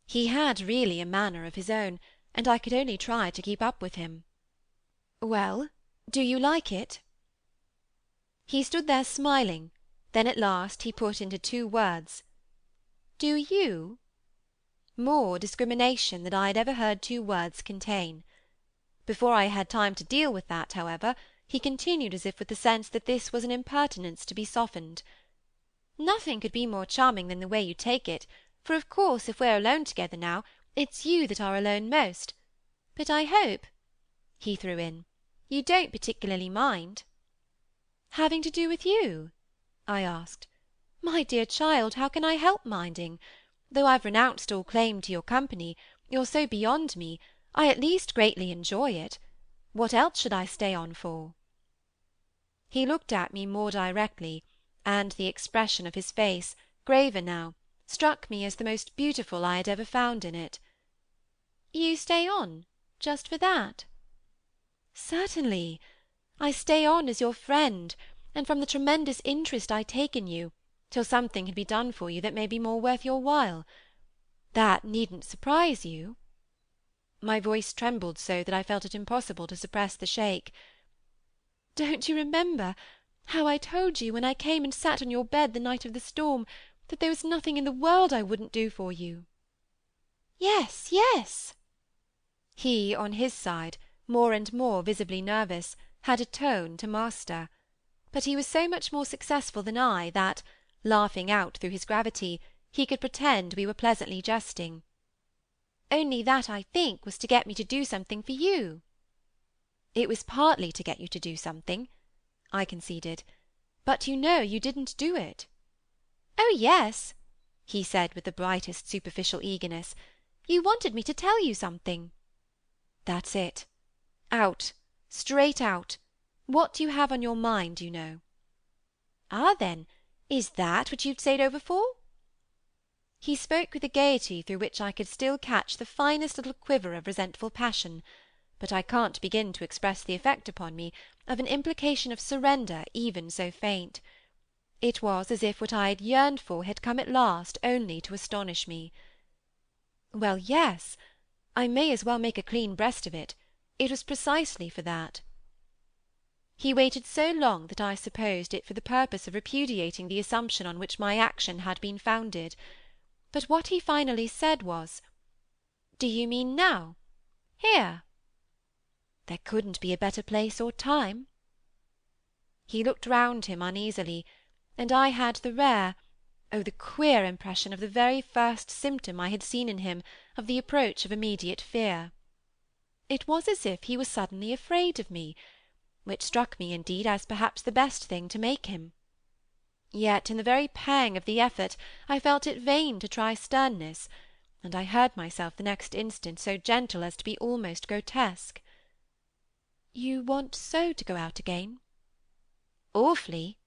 He had really a manner of his own, and I could only try to keep up with him. Well, do you like it? He stood there smiling, then at last he put into 2 words. Do you? More discrimination than I had ever heard 2 words contain. Before I had time to deal with that, however, he continued as if with the sense that this was an impertinence to be softened. Nothing could be more charming than the way you take it, for of course if we're alone together now, it's you that are alone most. But I hope, he threw in, you don't particularly mind. Having to do with you? I asked. My dear child, how can I help minding? Though I've renounced all claim to your company, you're so beyond me, I at least greatly enjoy it. What else should I stay on for? He looked at me more directly, and the expression of his face, graver now, struck me as the most beautiful I had ever found in it. You stay on, just for that? Certainly. I stay on as your friend, and from the tremendous interest I take in you, till something can be done for you that may be more worth your while. That needn't surprise you. My voice trembled so that I felt it impossible to suppress the shake. Don't you remember how I told you when I came and sat on your bed the night of the storm that there was nothing in the world I wouldn't do for you? Yes, yes. He, on his side, more and more visibly nervous, had a tone to master; but he was so much more successful than I that, laughing out through his gravity, he could pretend we were pleasantly jesting. "Only that, I think, was to get me to do something for you." "It was partly to get you to do something," I conceded. "But you know you didn't do it." "Oh yes," he said with the brightest superficial eagerness. "You wanted me to tell you something." "That's it. Out, straight out. What you have on your mind, you know." "Ah, then, is that what you've stayed over for?" He spoke with a gaiety through which I could still catch the finest little quiver of resentful passion, but I can't begin to express the effect upon me of an implication of surrender even so faint. It was as if what I had yearned for had come at last only to astonish me. "Well, yes. I may as well make a clean breast of it. It was precisely for that." He waited so long that I supposed it for the purpose of repudiating the assumption on which my action had been founded; but what he finally said was, "Do you mean now? Here?" "There couldn't be a better place or time." He looked round him uneasily, and I had the the queer impression of the very first symptom I had seen in him of the approach of immediate fear. It was as if he were suddenly afraid of me, which struck me indeed as perhaps the best thing to make him. Yet in the very pang of the effort I felt it vain to try sternness, and I heard myself the next instant so gentle as to be almost grotesque. "You want so to go out again?" "Awfully."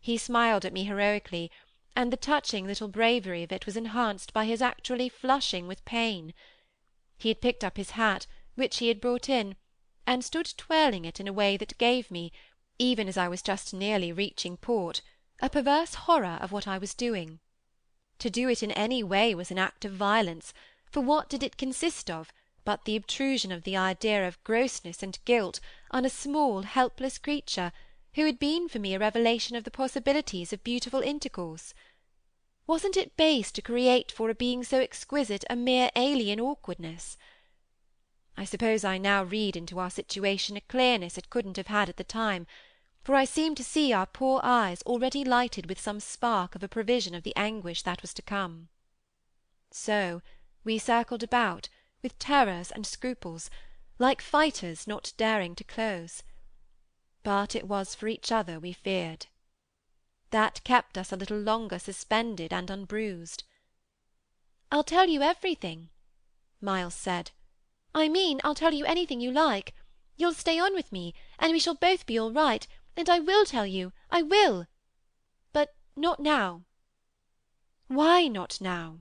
He smiled at me heroically, and the touching little bravery of it was enhanced by his actually flushing with pain. He had picked up his hat, which he had brought in, and stood twirling it in a way that gave me, even as I was just nearly reaching port, a perverse horror of what I was doing. To do it in any way was an act of violence, for what did it consist of but the obtrusion of the idea of grossness and guilt on a small helpless creature, who had been for me a revelation of the possibilities of beautiful intercourse? Wasn't it base to create for a being so exquisite a mere alien awkwardness? I suppose I now read into our situation a clearness it couldn't have had at the time, for I seem to see our poor eyes already lighted with some spark of a prevision of the anguish that was to come. So we circled about, with terrors and scruples, like fighters not daring to close. But it was for each other we feared. That kept us a little longer suspended and unbruised. "I'll tell you everything," Miles said. "I mean, I'll tell you anything you like. You'll stay on with me, and we shall both be all right, and I will tell you, I will. But not now." "Why not now?"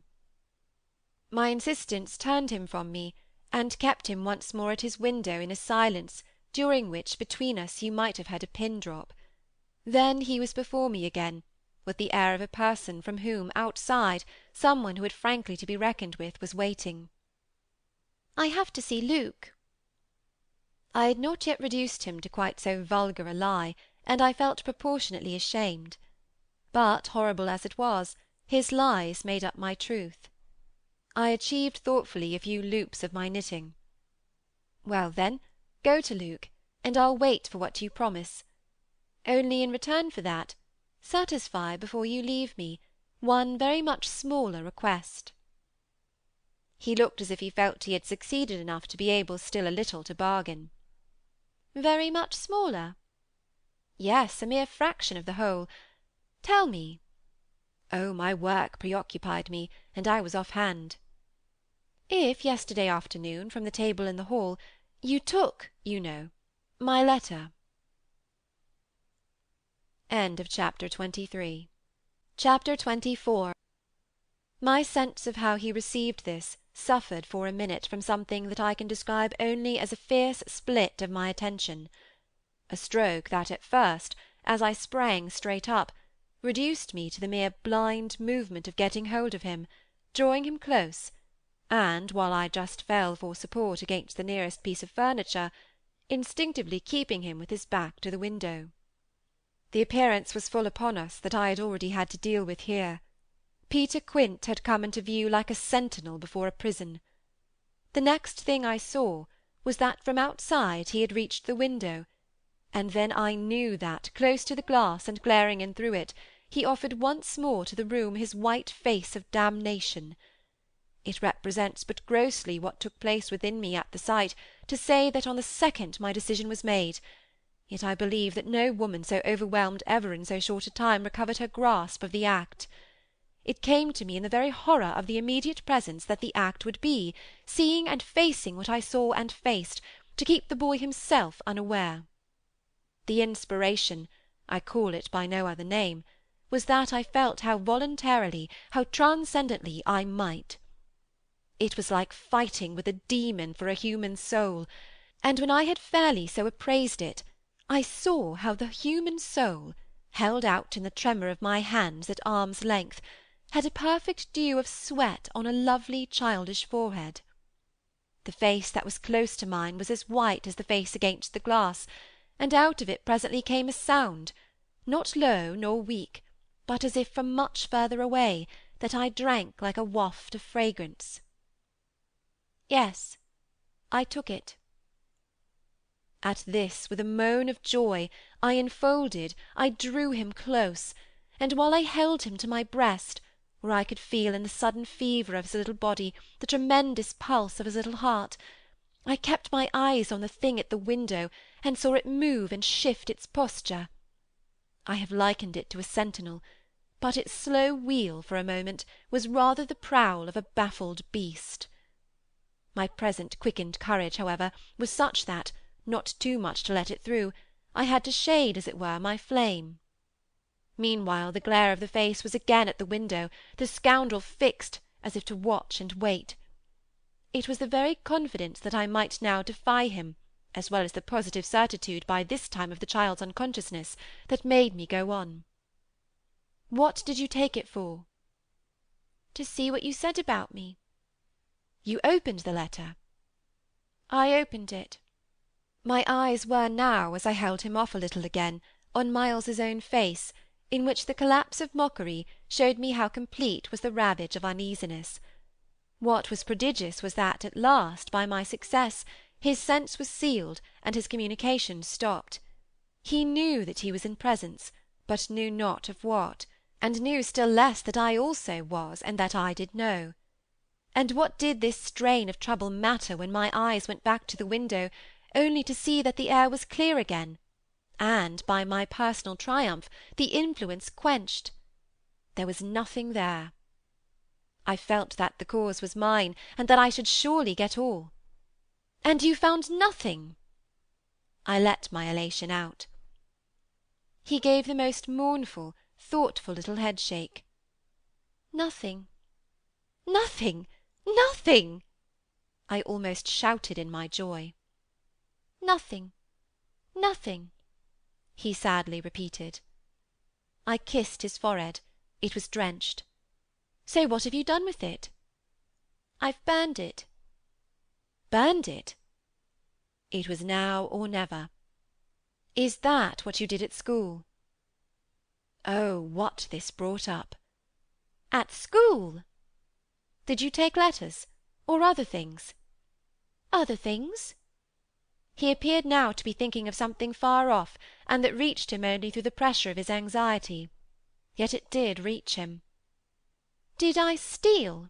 My insistence turned him from me, and kept him once more at his window in a silence during which between us you might have heard a pin drop. Then he was before me again, with the air of a person from whom, outside, some one who had frankly to be reckoned with was waiting. "I have to see Luke." I had not yet reduced him to quite so vulgar a lie, and I felt proportionately ashamed. But, horrible as it was, his lies made up my truth. I achieved thoughtfully a few loops of my knitting. "Well, then, go to Luke, and I'll wait for what you promise. Only in return for that, satisfy, before you leave me, one very much smaller request." He looked as if he felt he had succeeded enough to be able still a little to bargain. "Very much smaller?" "Yes, a mere fraction of the whole. Tell me." Oh, my work preoccupied me, and I was off-hand. "If yesterday afternoon, from the table in the hall, you took, you know, my letter." End of Chapter 23. Chapter 24. My sense of how he received this suffered for a minute from something that I can describe only as a fierce split of my attention; a stroke that at first, as I sprang straight up, reduced me to the mere blind movement of getting hold of him, drawing him close, and, while I just fell for support against the nearest piece of furniture, instinctively keeping him with his back to the window. The appearance was full upon us that I had already had to deal with here. Peter Quint had come into view like a sentinel before a prison. The next thing I saw was that from outside he had reached the window, and then I knew that, close to the glass and glaring in through it, he offered once more to the room his white face of damnation. It represents but grossly what took place within me at the sight, to say that on the second my decision was made, yet I believe that no woman so overwhelmed ever in so short a time recovered her grasp of the act. It came to me in the very horror of the immediate presence that the act would be, seeing and facing what I saw and faced, to keep the boy himself unaware. The inspiration, I call it by no other name, was that I felt how voluntarily, how transcendently I might. It was like fighting with a demon for a human soul, and when I had fairly so appraised it, I saw how the human soul, held out in the tremor of my hands at arm's length, had a perfect dew of sweat on a lovely childish forehead. The face that was close to mine was as white as the face against the glass, and out of it presently came a sound, not low nor weak, but as if from much further away, that I drank like a waft of fragrance. Yes, I took it. At this, with a moan of joy, I enfolded, I drew him close, and while I held him to my breast, where I could feel in the sudden fever of his little body the tremendous pulse of his little heart, I kept my eyes on the thing at the window, and saw it move and shift its posture. I have likened it to a sentinel, but its slow wheel, for a moment, was rather the prowl of a baffled beast. My present quickened courage, however, was such that, not too much to let it through, I had to shade, as it were, my flame. Meanwhile the glare of the face was again at the window, the scoundrel fixed, as if to watch and wait. It was the very confidence that I might now defy him, as well as the positive certitude by this time of the child's unconsciousness, that made me go on. "What did you take it for?" "To see what you said about me." "You opened the letter?" "I opened it." My eyes were now, as I held him off a little again, on Miles's own face, in which the collapse of mockery showed me how complete was the ravage of uneasiness. What was prodigious was that at last, by my success, his sense was sealed and his communication stopped. He knew that he was in presence, but knew not of what, and knew still less that I also was, and that I did know. And what did this strain of trouble matter when my eyes went back to the window, only to see that the air was clear again, and, by my personal triumph, the influence quenched? There was nothing there. I felt that the cause was mine, and that I should surely get all. "And you found nothing?" I let my elation out. He gave the most mournful, thoughtful little head-shake. "Nothing." "Nothing! Nothing!" I almost shouted in my joy. "Nothing, nothing," he sadly repeated. I kissed his forehead. It was drenched. "So what have you done with it?" "I've burned it." "Burned it?" It was now or never. "Is that what you did at school?" Oh, what this brought up! "At school?" "Did you take letters, or other things?" "Other things." He appeared now to be thinking of something far off, and that reached him only through the pressure of his anxiety. Yet it did reach him. "Did I steal?"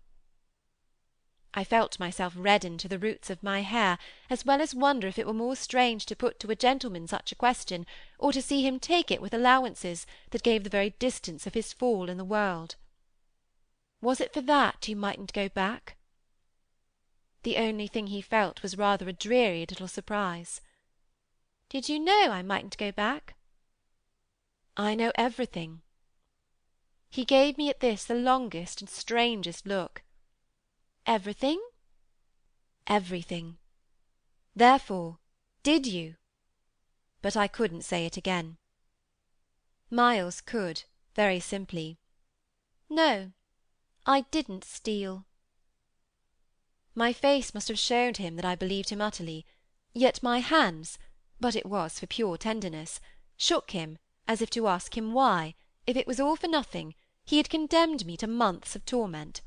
I felt myself redden to the roots of my hair, as well as wonder if it were more strange to put to a gentleman such a question, or to see him take it with allowances that gave the very distance of his fall in the world. Was it for that you mightn't go back? The only thing he felt was rather a dreary little surprise. "Did you know I mightn't go back?" "I know everything." He gave me at this the longest and strangest look. "Everything?" "Everything. Therefore, did you?" But I couldn't say it again. Miles could, very simply. "No, I didn't steal." My face must have shown him that I believed him utterly, yet my hands, but it was for pure tenderness, shook him as if to ask him why, if it was all for nothing, he had condemned me to months of torment.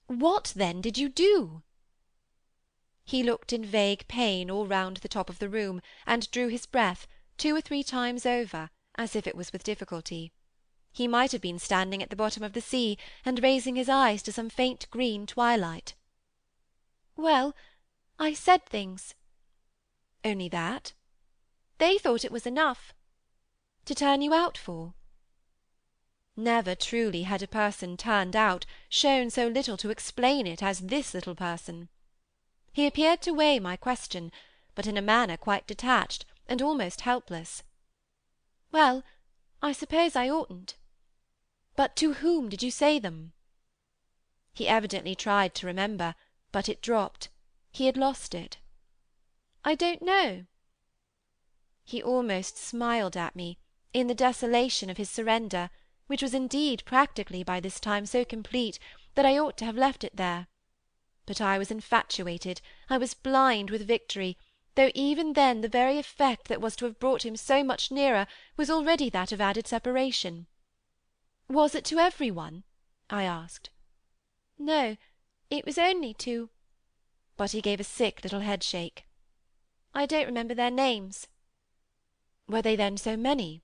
"What, then, did you do?" He looked in vague pain all round the top of the room, and drew his breath 2 or 3 times over, as if it was with difficulty. He might have been standing at the bottom of the sea, and raising his eyes to some faint green twilight. "Well, I said things." "Only that?" "They thought it was enough." "To turn you out for?" Never truly had a person turned out shown so little to explain it as this little person. He appeared to weigh my question, but in a manner quite detached, and almost helpless. "Well, I suppose I oughtn't." "But to whom did you say them?" He evidently tried to remember, but it dropped. He had lost it. "I don't know." He almost smiled at me, in the desolation of his surrender, which was indeed practically by this time so complete that I ought to have left it there. But I was infatuated, I was blind with victory, though even then the very effect that was to have brought him so much nearer was already that of added separation. "Was it to every one?" I asked. "No, it was only to—" But he gave a sick little head-shake. "I don't remember their names." "Were they then so many?"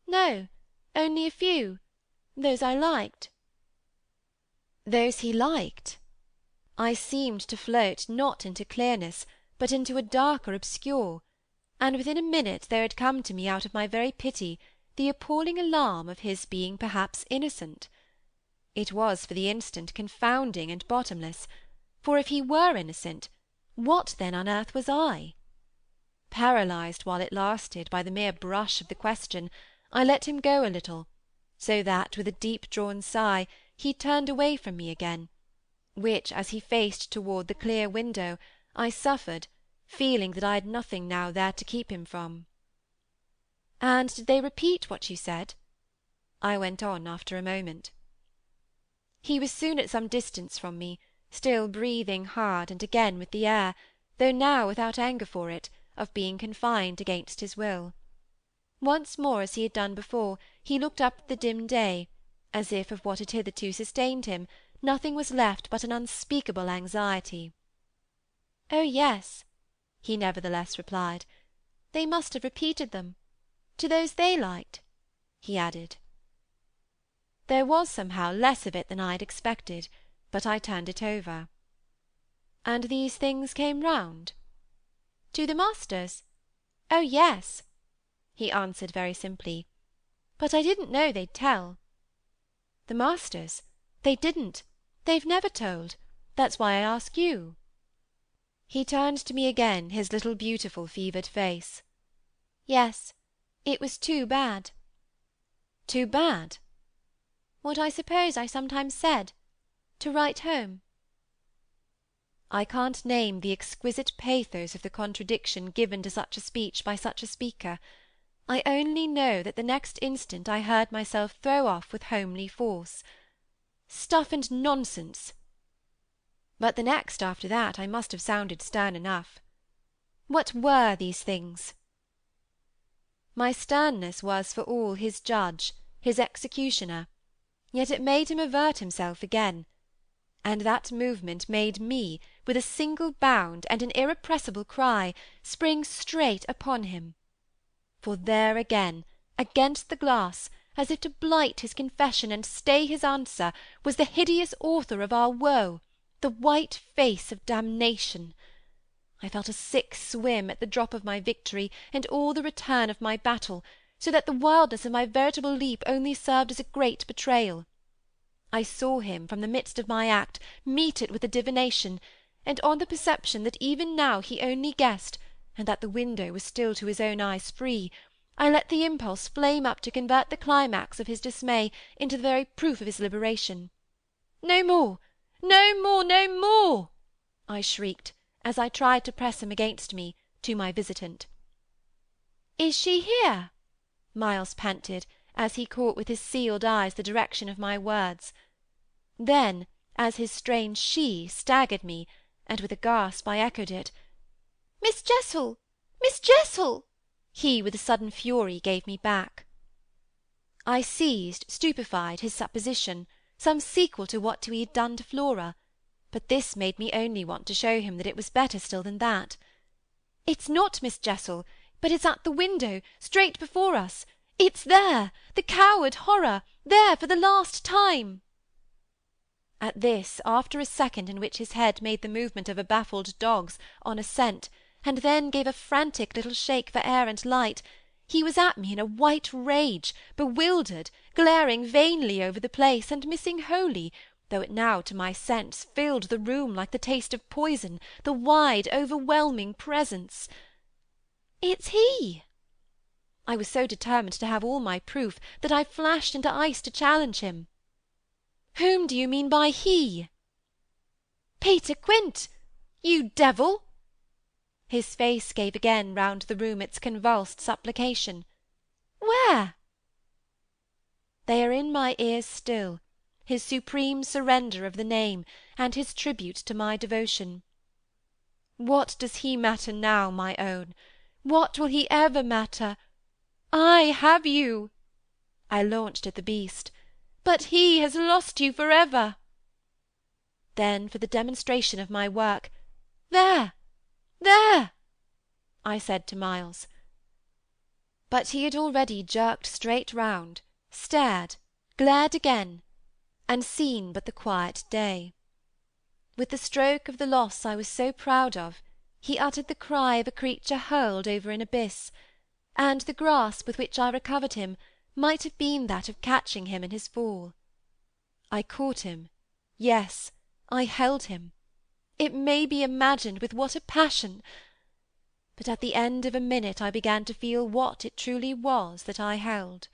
"No, only a few. Those I liked." Those he liked? I seemed to float not into clearness, but into a darker obscure, and within a minute there had come to me out of my very pity the appalling alarm of his being perhaps innocent. It was for the instant confounding and bottomless, for if he were innocent, what then on earth was I? Paralysed while it lasted by the mere brush of the question, I let him go a little, so that, with a deep-drawn sigh, he turned away from me again, which, as he faced toward the clear window, I suffered, feeling that I had nothing now there to keep him from. "And did they repeat what you said?" I went on after a moment. He was soon at some distance from me, still breathing hard, and again with the air, though now without anger for it, of being confined against his will. Once more, as he had done before, he looked up at the dim day, as if of what had hitherto sustained him nothing was left but an unspeakable anxiety. "Oh yes," he nevertheless replied. "They must have repeated them. To those they liked," he added. There was somehow less of it than I had expected, but I turned it over. "And these things came round?" "To the masters? Oh yes," he answered very simply. "But I didn't know they'd tell." "The masters? They didn't. They've never told. That's why I ask you." He turned to me again his little beautiful fevered face. "Yes, it was too bad." "Too bad?" "What I suppose I sometimes said. To write home." I can't name the exquisite pathos of the contradiction given to such a speech by such a speaker. I only know that the next instant I heard myself throw off with homely force, "Stuff and nonsense!" But the next after that I must have sounded stern enough. What were these things? My sternness was for all his judge, his executioner, yet it made him avert himself again, and that movement made me, with a single bound and an irrepressible cry, spring straight upon him. For there again, against the glass, as if to blight his confession and stay his answer, was the hideous author of our woe, the white face of damnation. I felt a sick swim at the drop of my victory and all the return of my battle, so that the wildness of my veritable leap only served as a great betrayal. I saw him, from the midst of my act, meet it with a divination, and on the perception that even now he only guessed, and that the window was still to his own eyes free, I let the impulse flame up to convert the climax of his dismay into the very proof of his liberation. "No more! No more! No more!" I shrieked, as I tried to press him against me, to my visitant. "Is she here?" Miles panted, as he caught with his sealed eyes the direction of my words. Then, as his strange "she" staggered me, and with a gasp I echoed it, "Miss Jessel! Miss Jessel!" he, with a sudden fury, gave me back. I seized, stupefied, his supposition, some sequel to what he had done to Flora, but this made me only want to show him that it was better still than that. "It's not Miss Jessel, but it's at the window, straight before us. It's there! The coward horror! There for the last time!" At this, after a second in which his head made the movement of a baffled dog's on a scent, and then gave a frantic little shake for air and light, he was at me in a white rage, bewildered, glaring vainly over the place, and missing wholly, though it now to my sense filled the room like the taste of poison, the wide overwhelming presence. "It's he!" I was so determined to have all my proof that I flashed into ice to challenge him. "Whom do you mean by he?" "Peter Quint! You devil!" His face gave again round the room its convulsed supplication. "Where?" They are in my ears still, his supreme surrender of the name, and his tribute to my devotion. What does he matter now, my own? What will he ever matter? "I have you!" I launched at the beast. "But he has lost you for ever!" Then, for the demonstration of my work, "There! there!" I said to Miles. But he had already jerked straight round, stared, glared again, and seen but the quiet day. With the stroke of the loss I was so proud of, he uttered the cry of a creature hurled over an abyss, and the grasp with which I recovered him might have been that of catching him in his fall. I caught him, yes, I held him. It may be imagined with what a passion! But at the end of a minute I began to feel what it truly was that I held.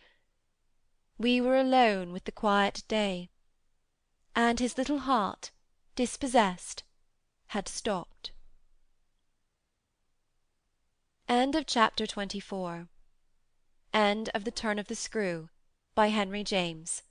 We were alone with the quiet day, and his little heart, dispossessed, had stopped. End of Chapter 24. End of The Turn of the Screw, by Henry James.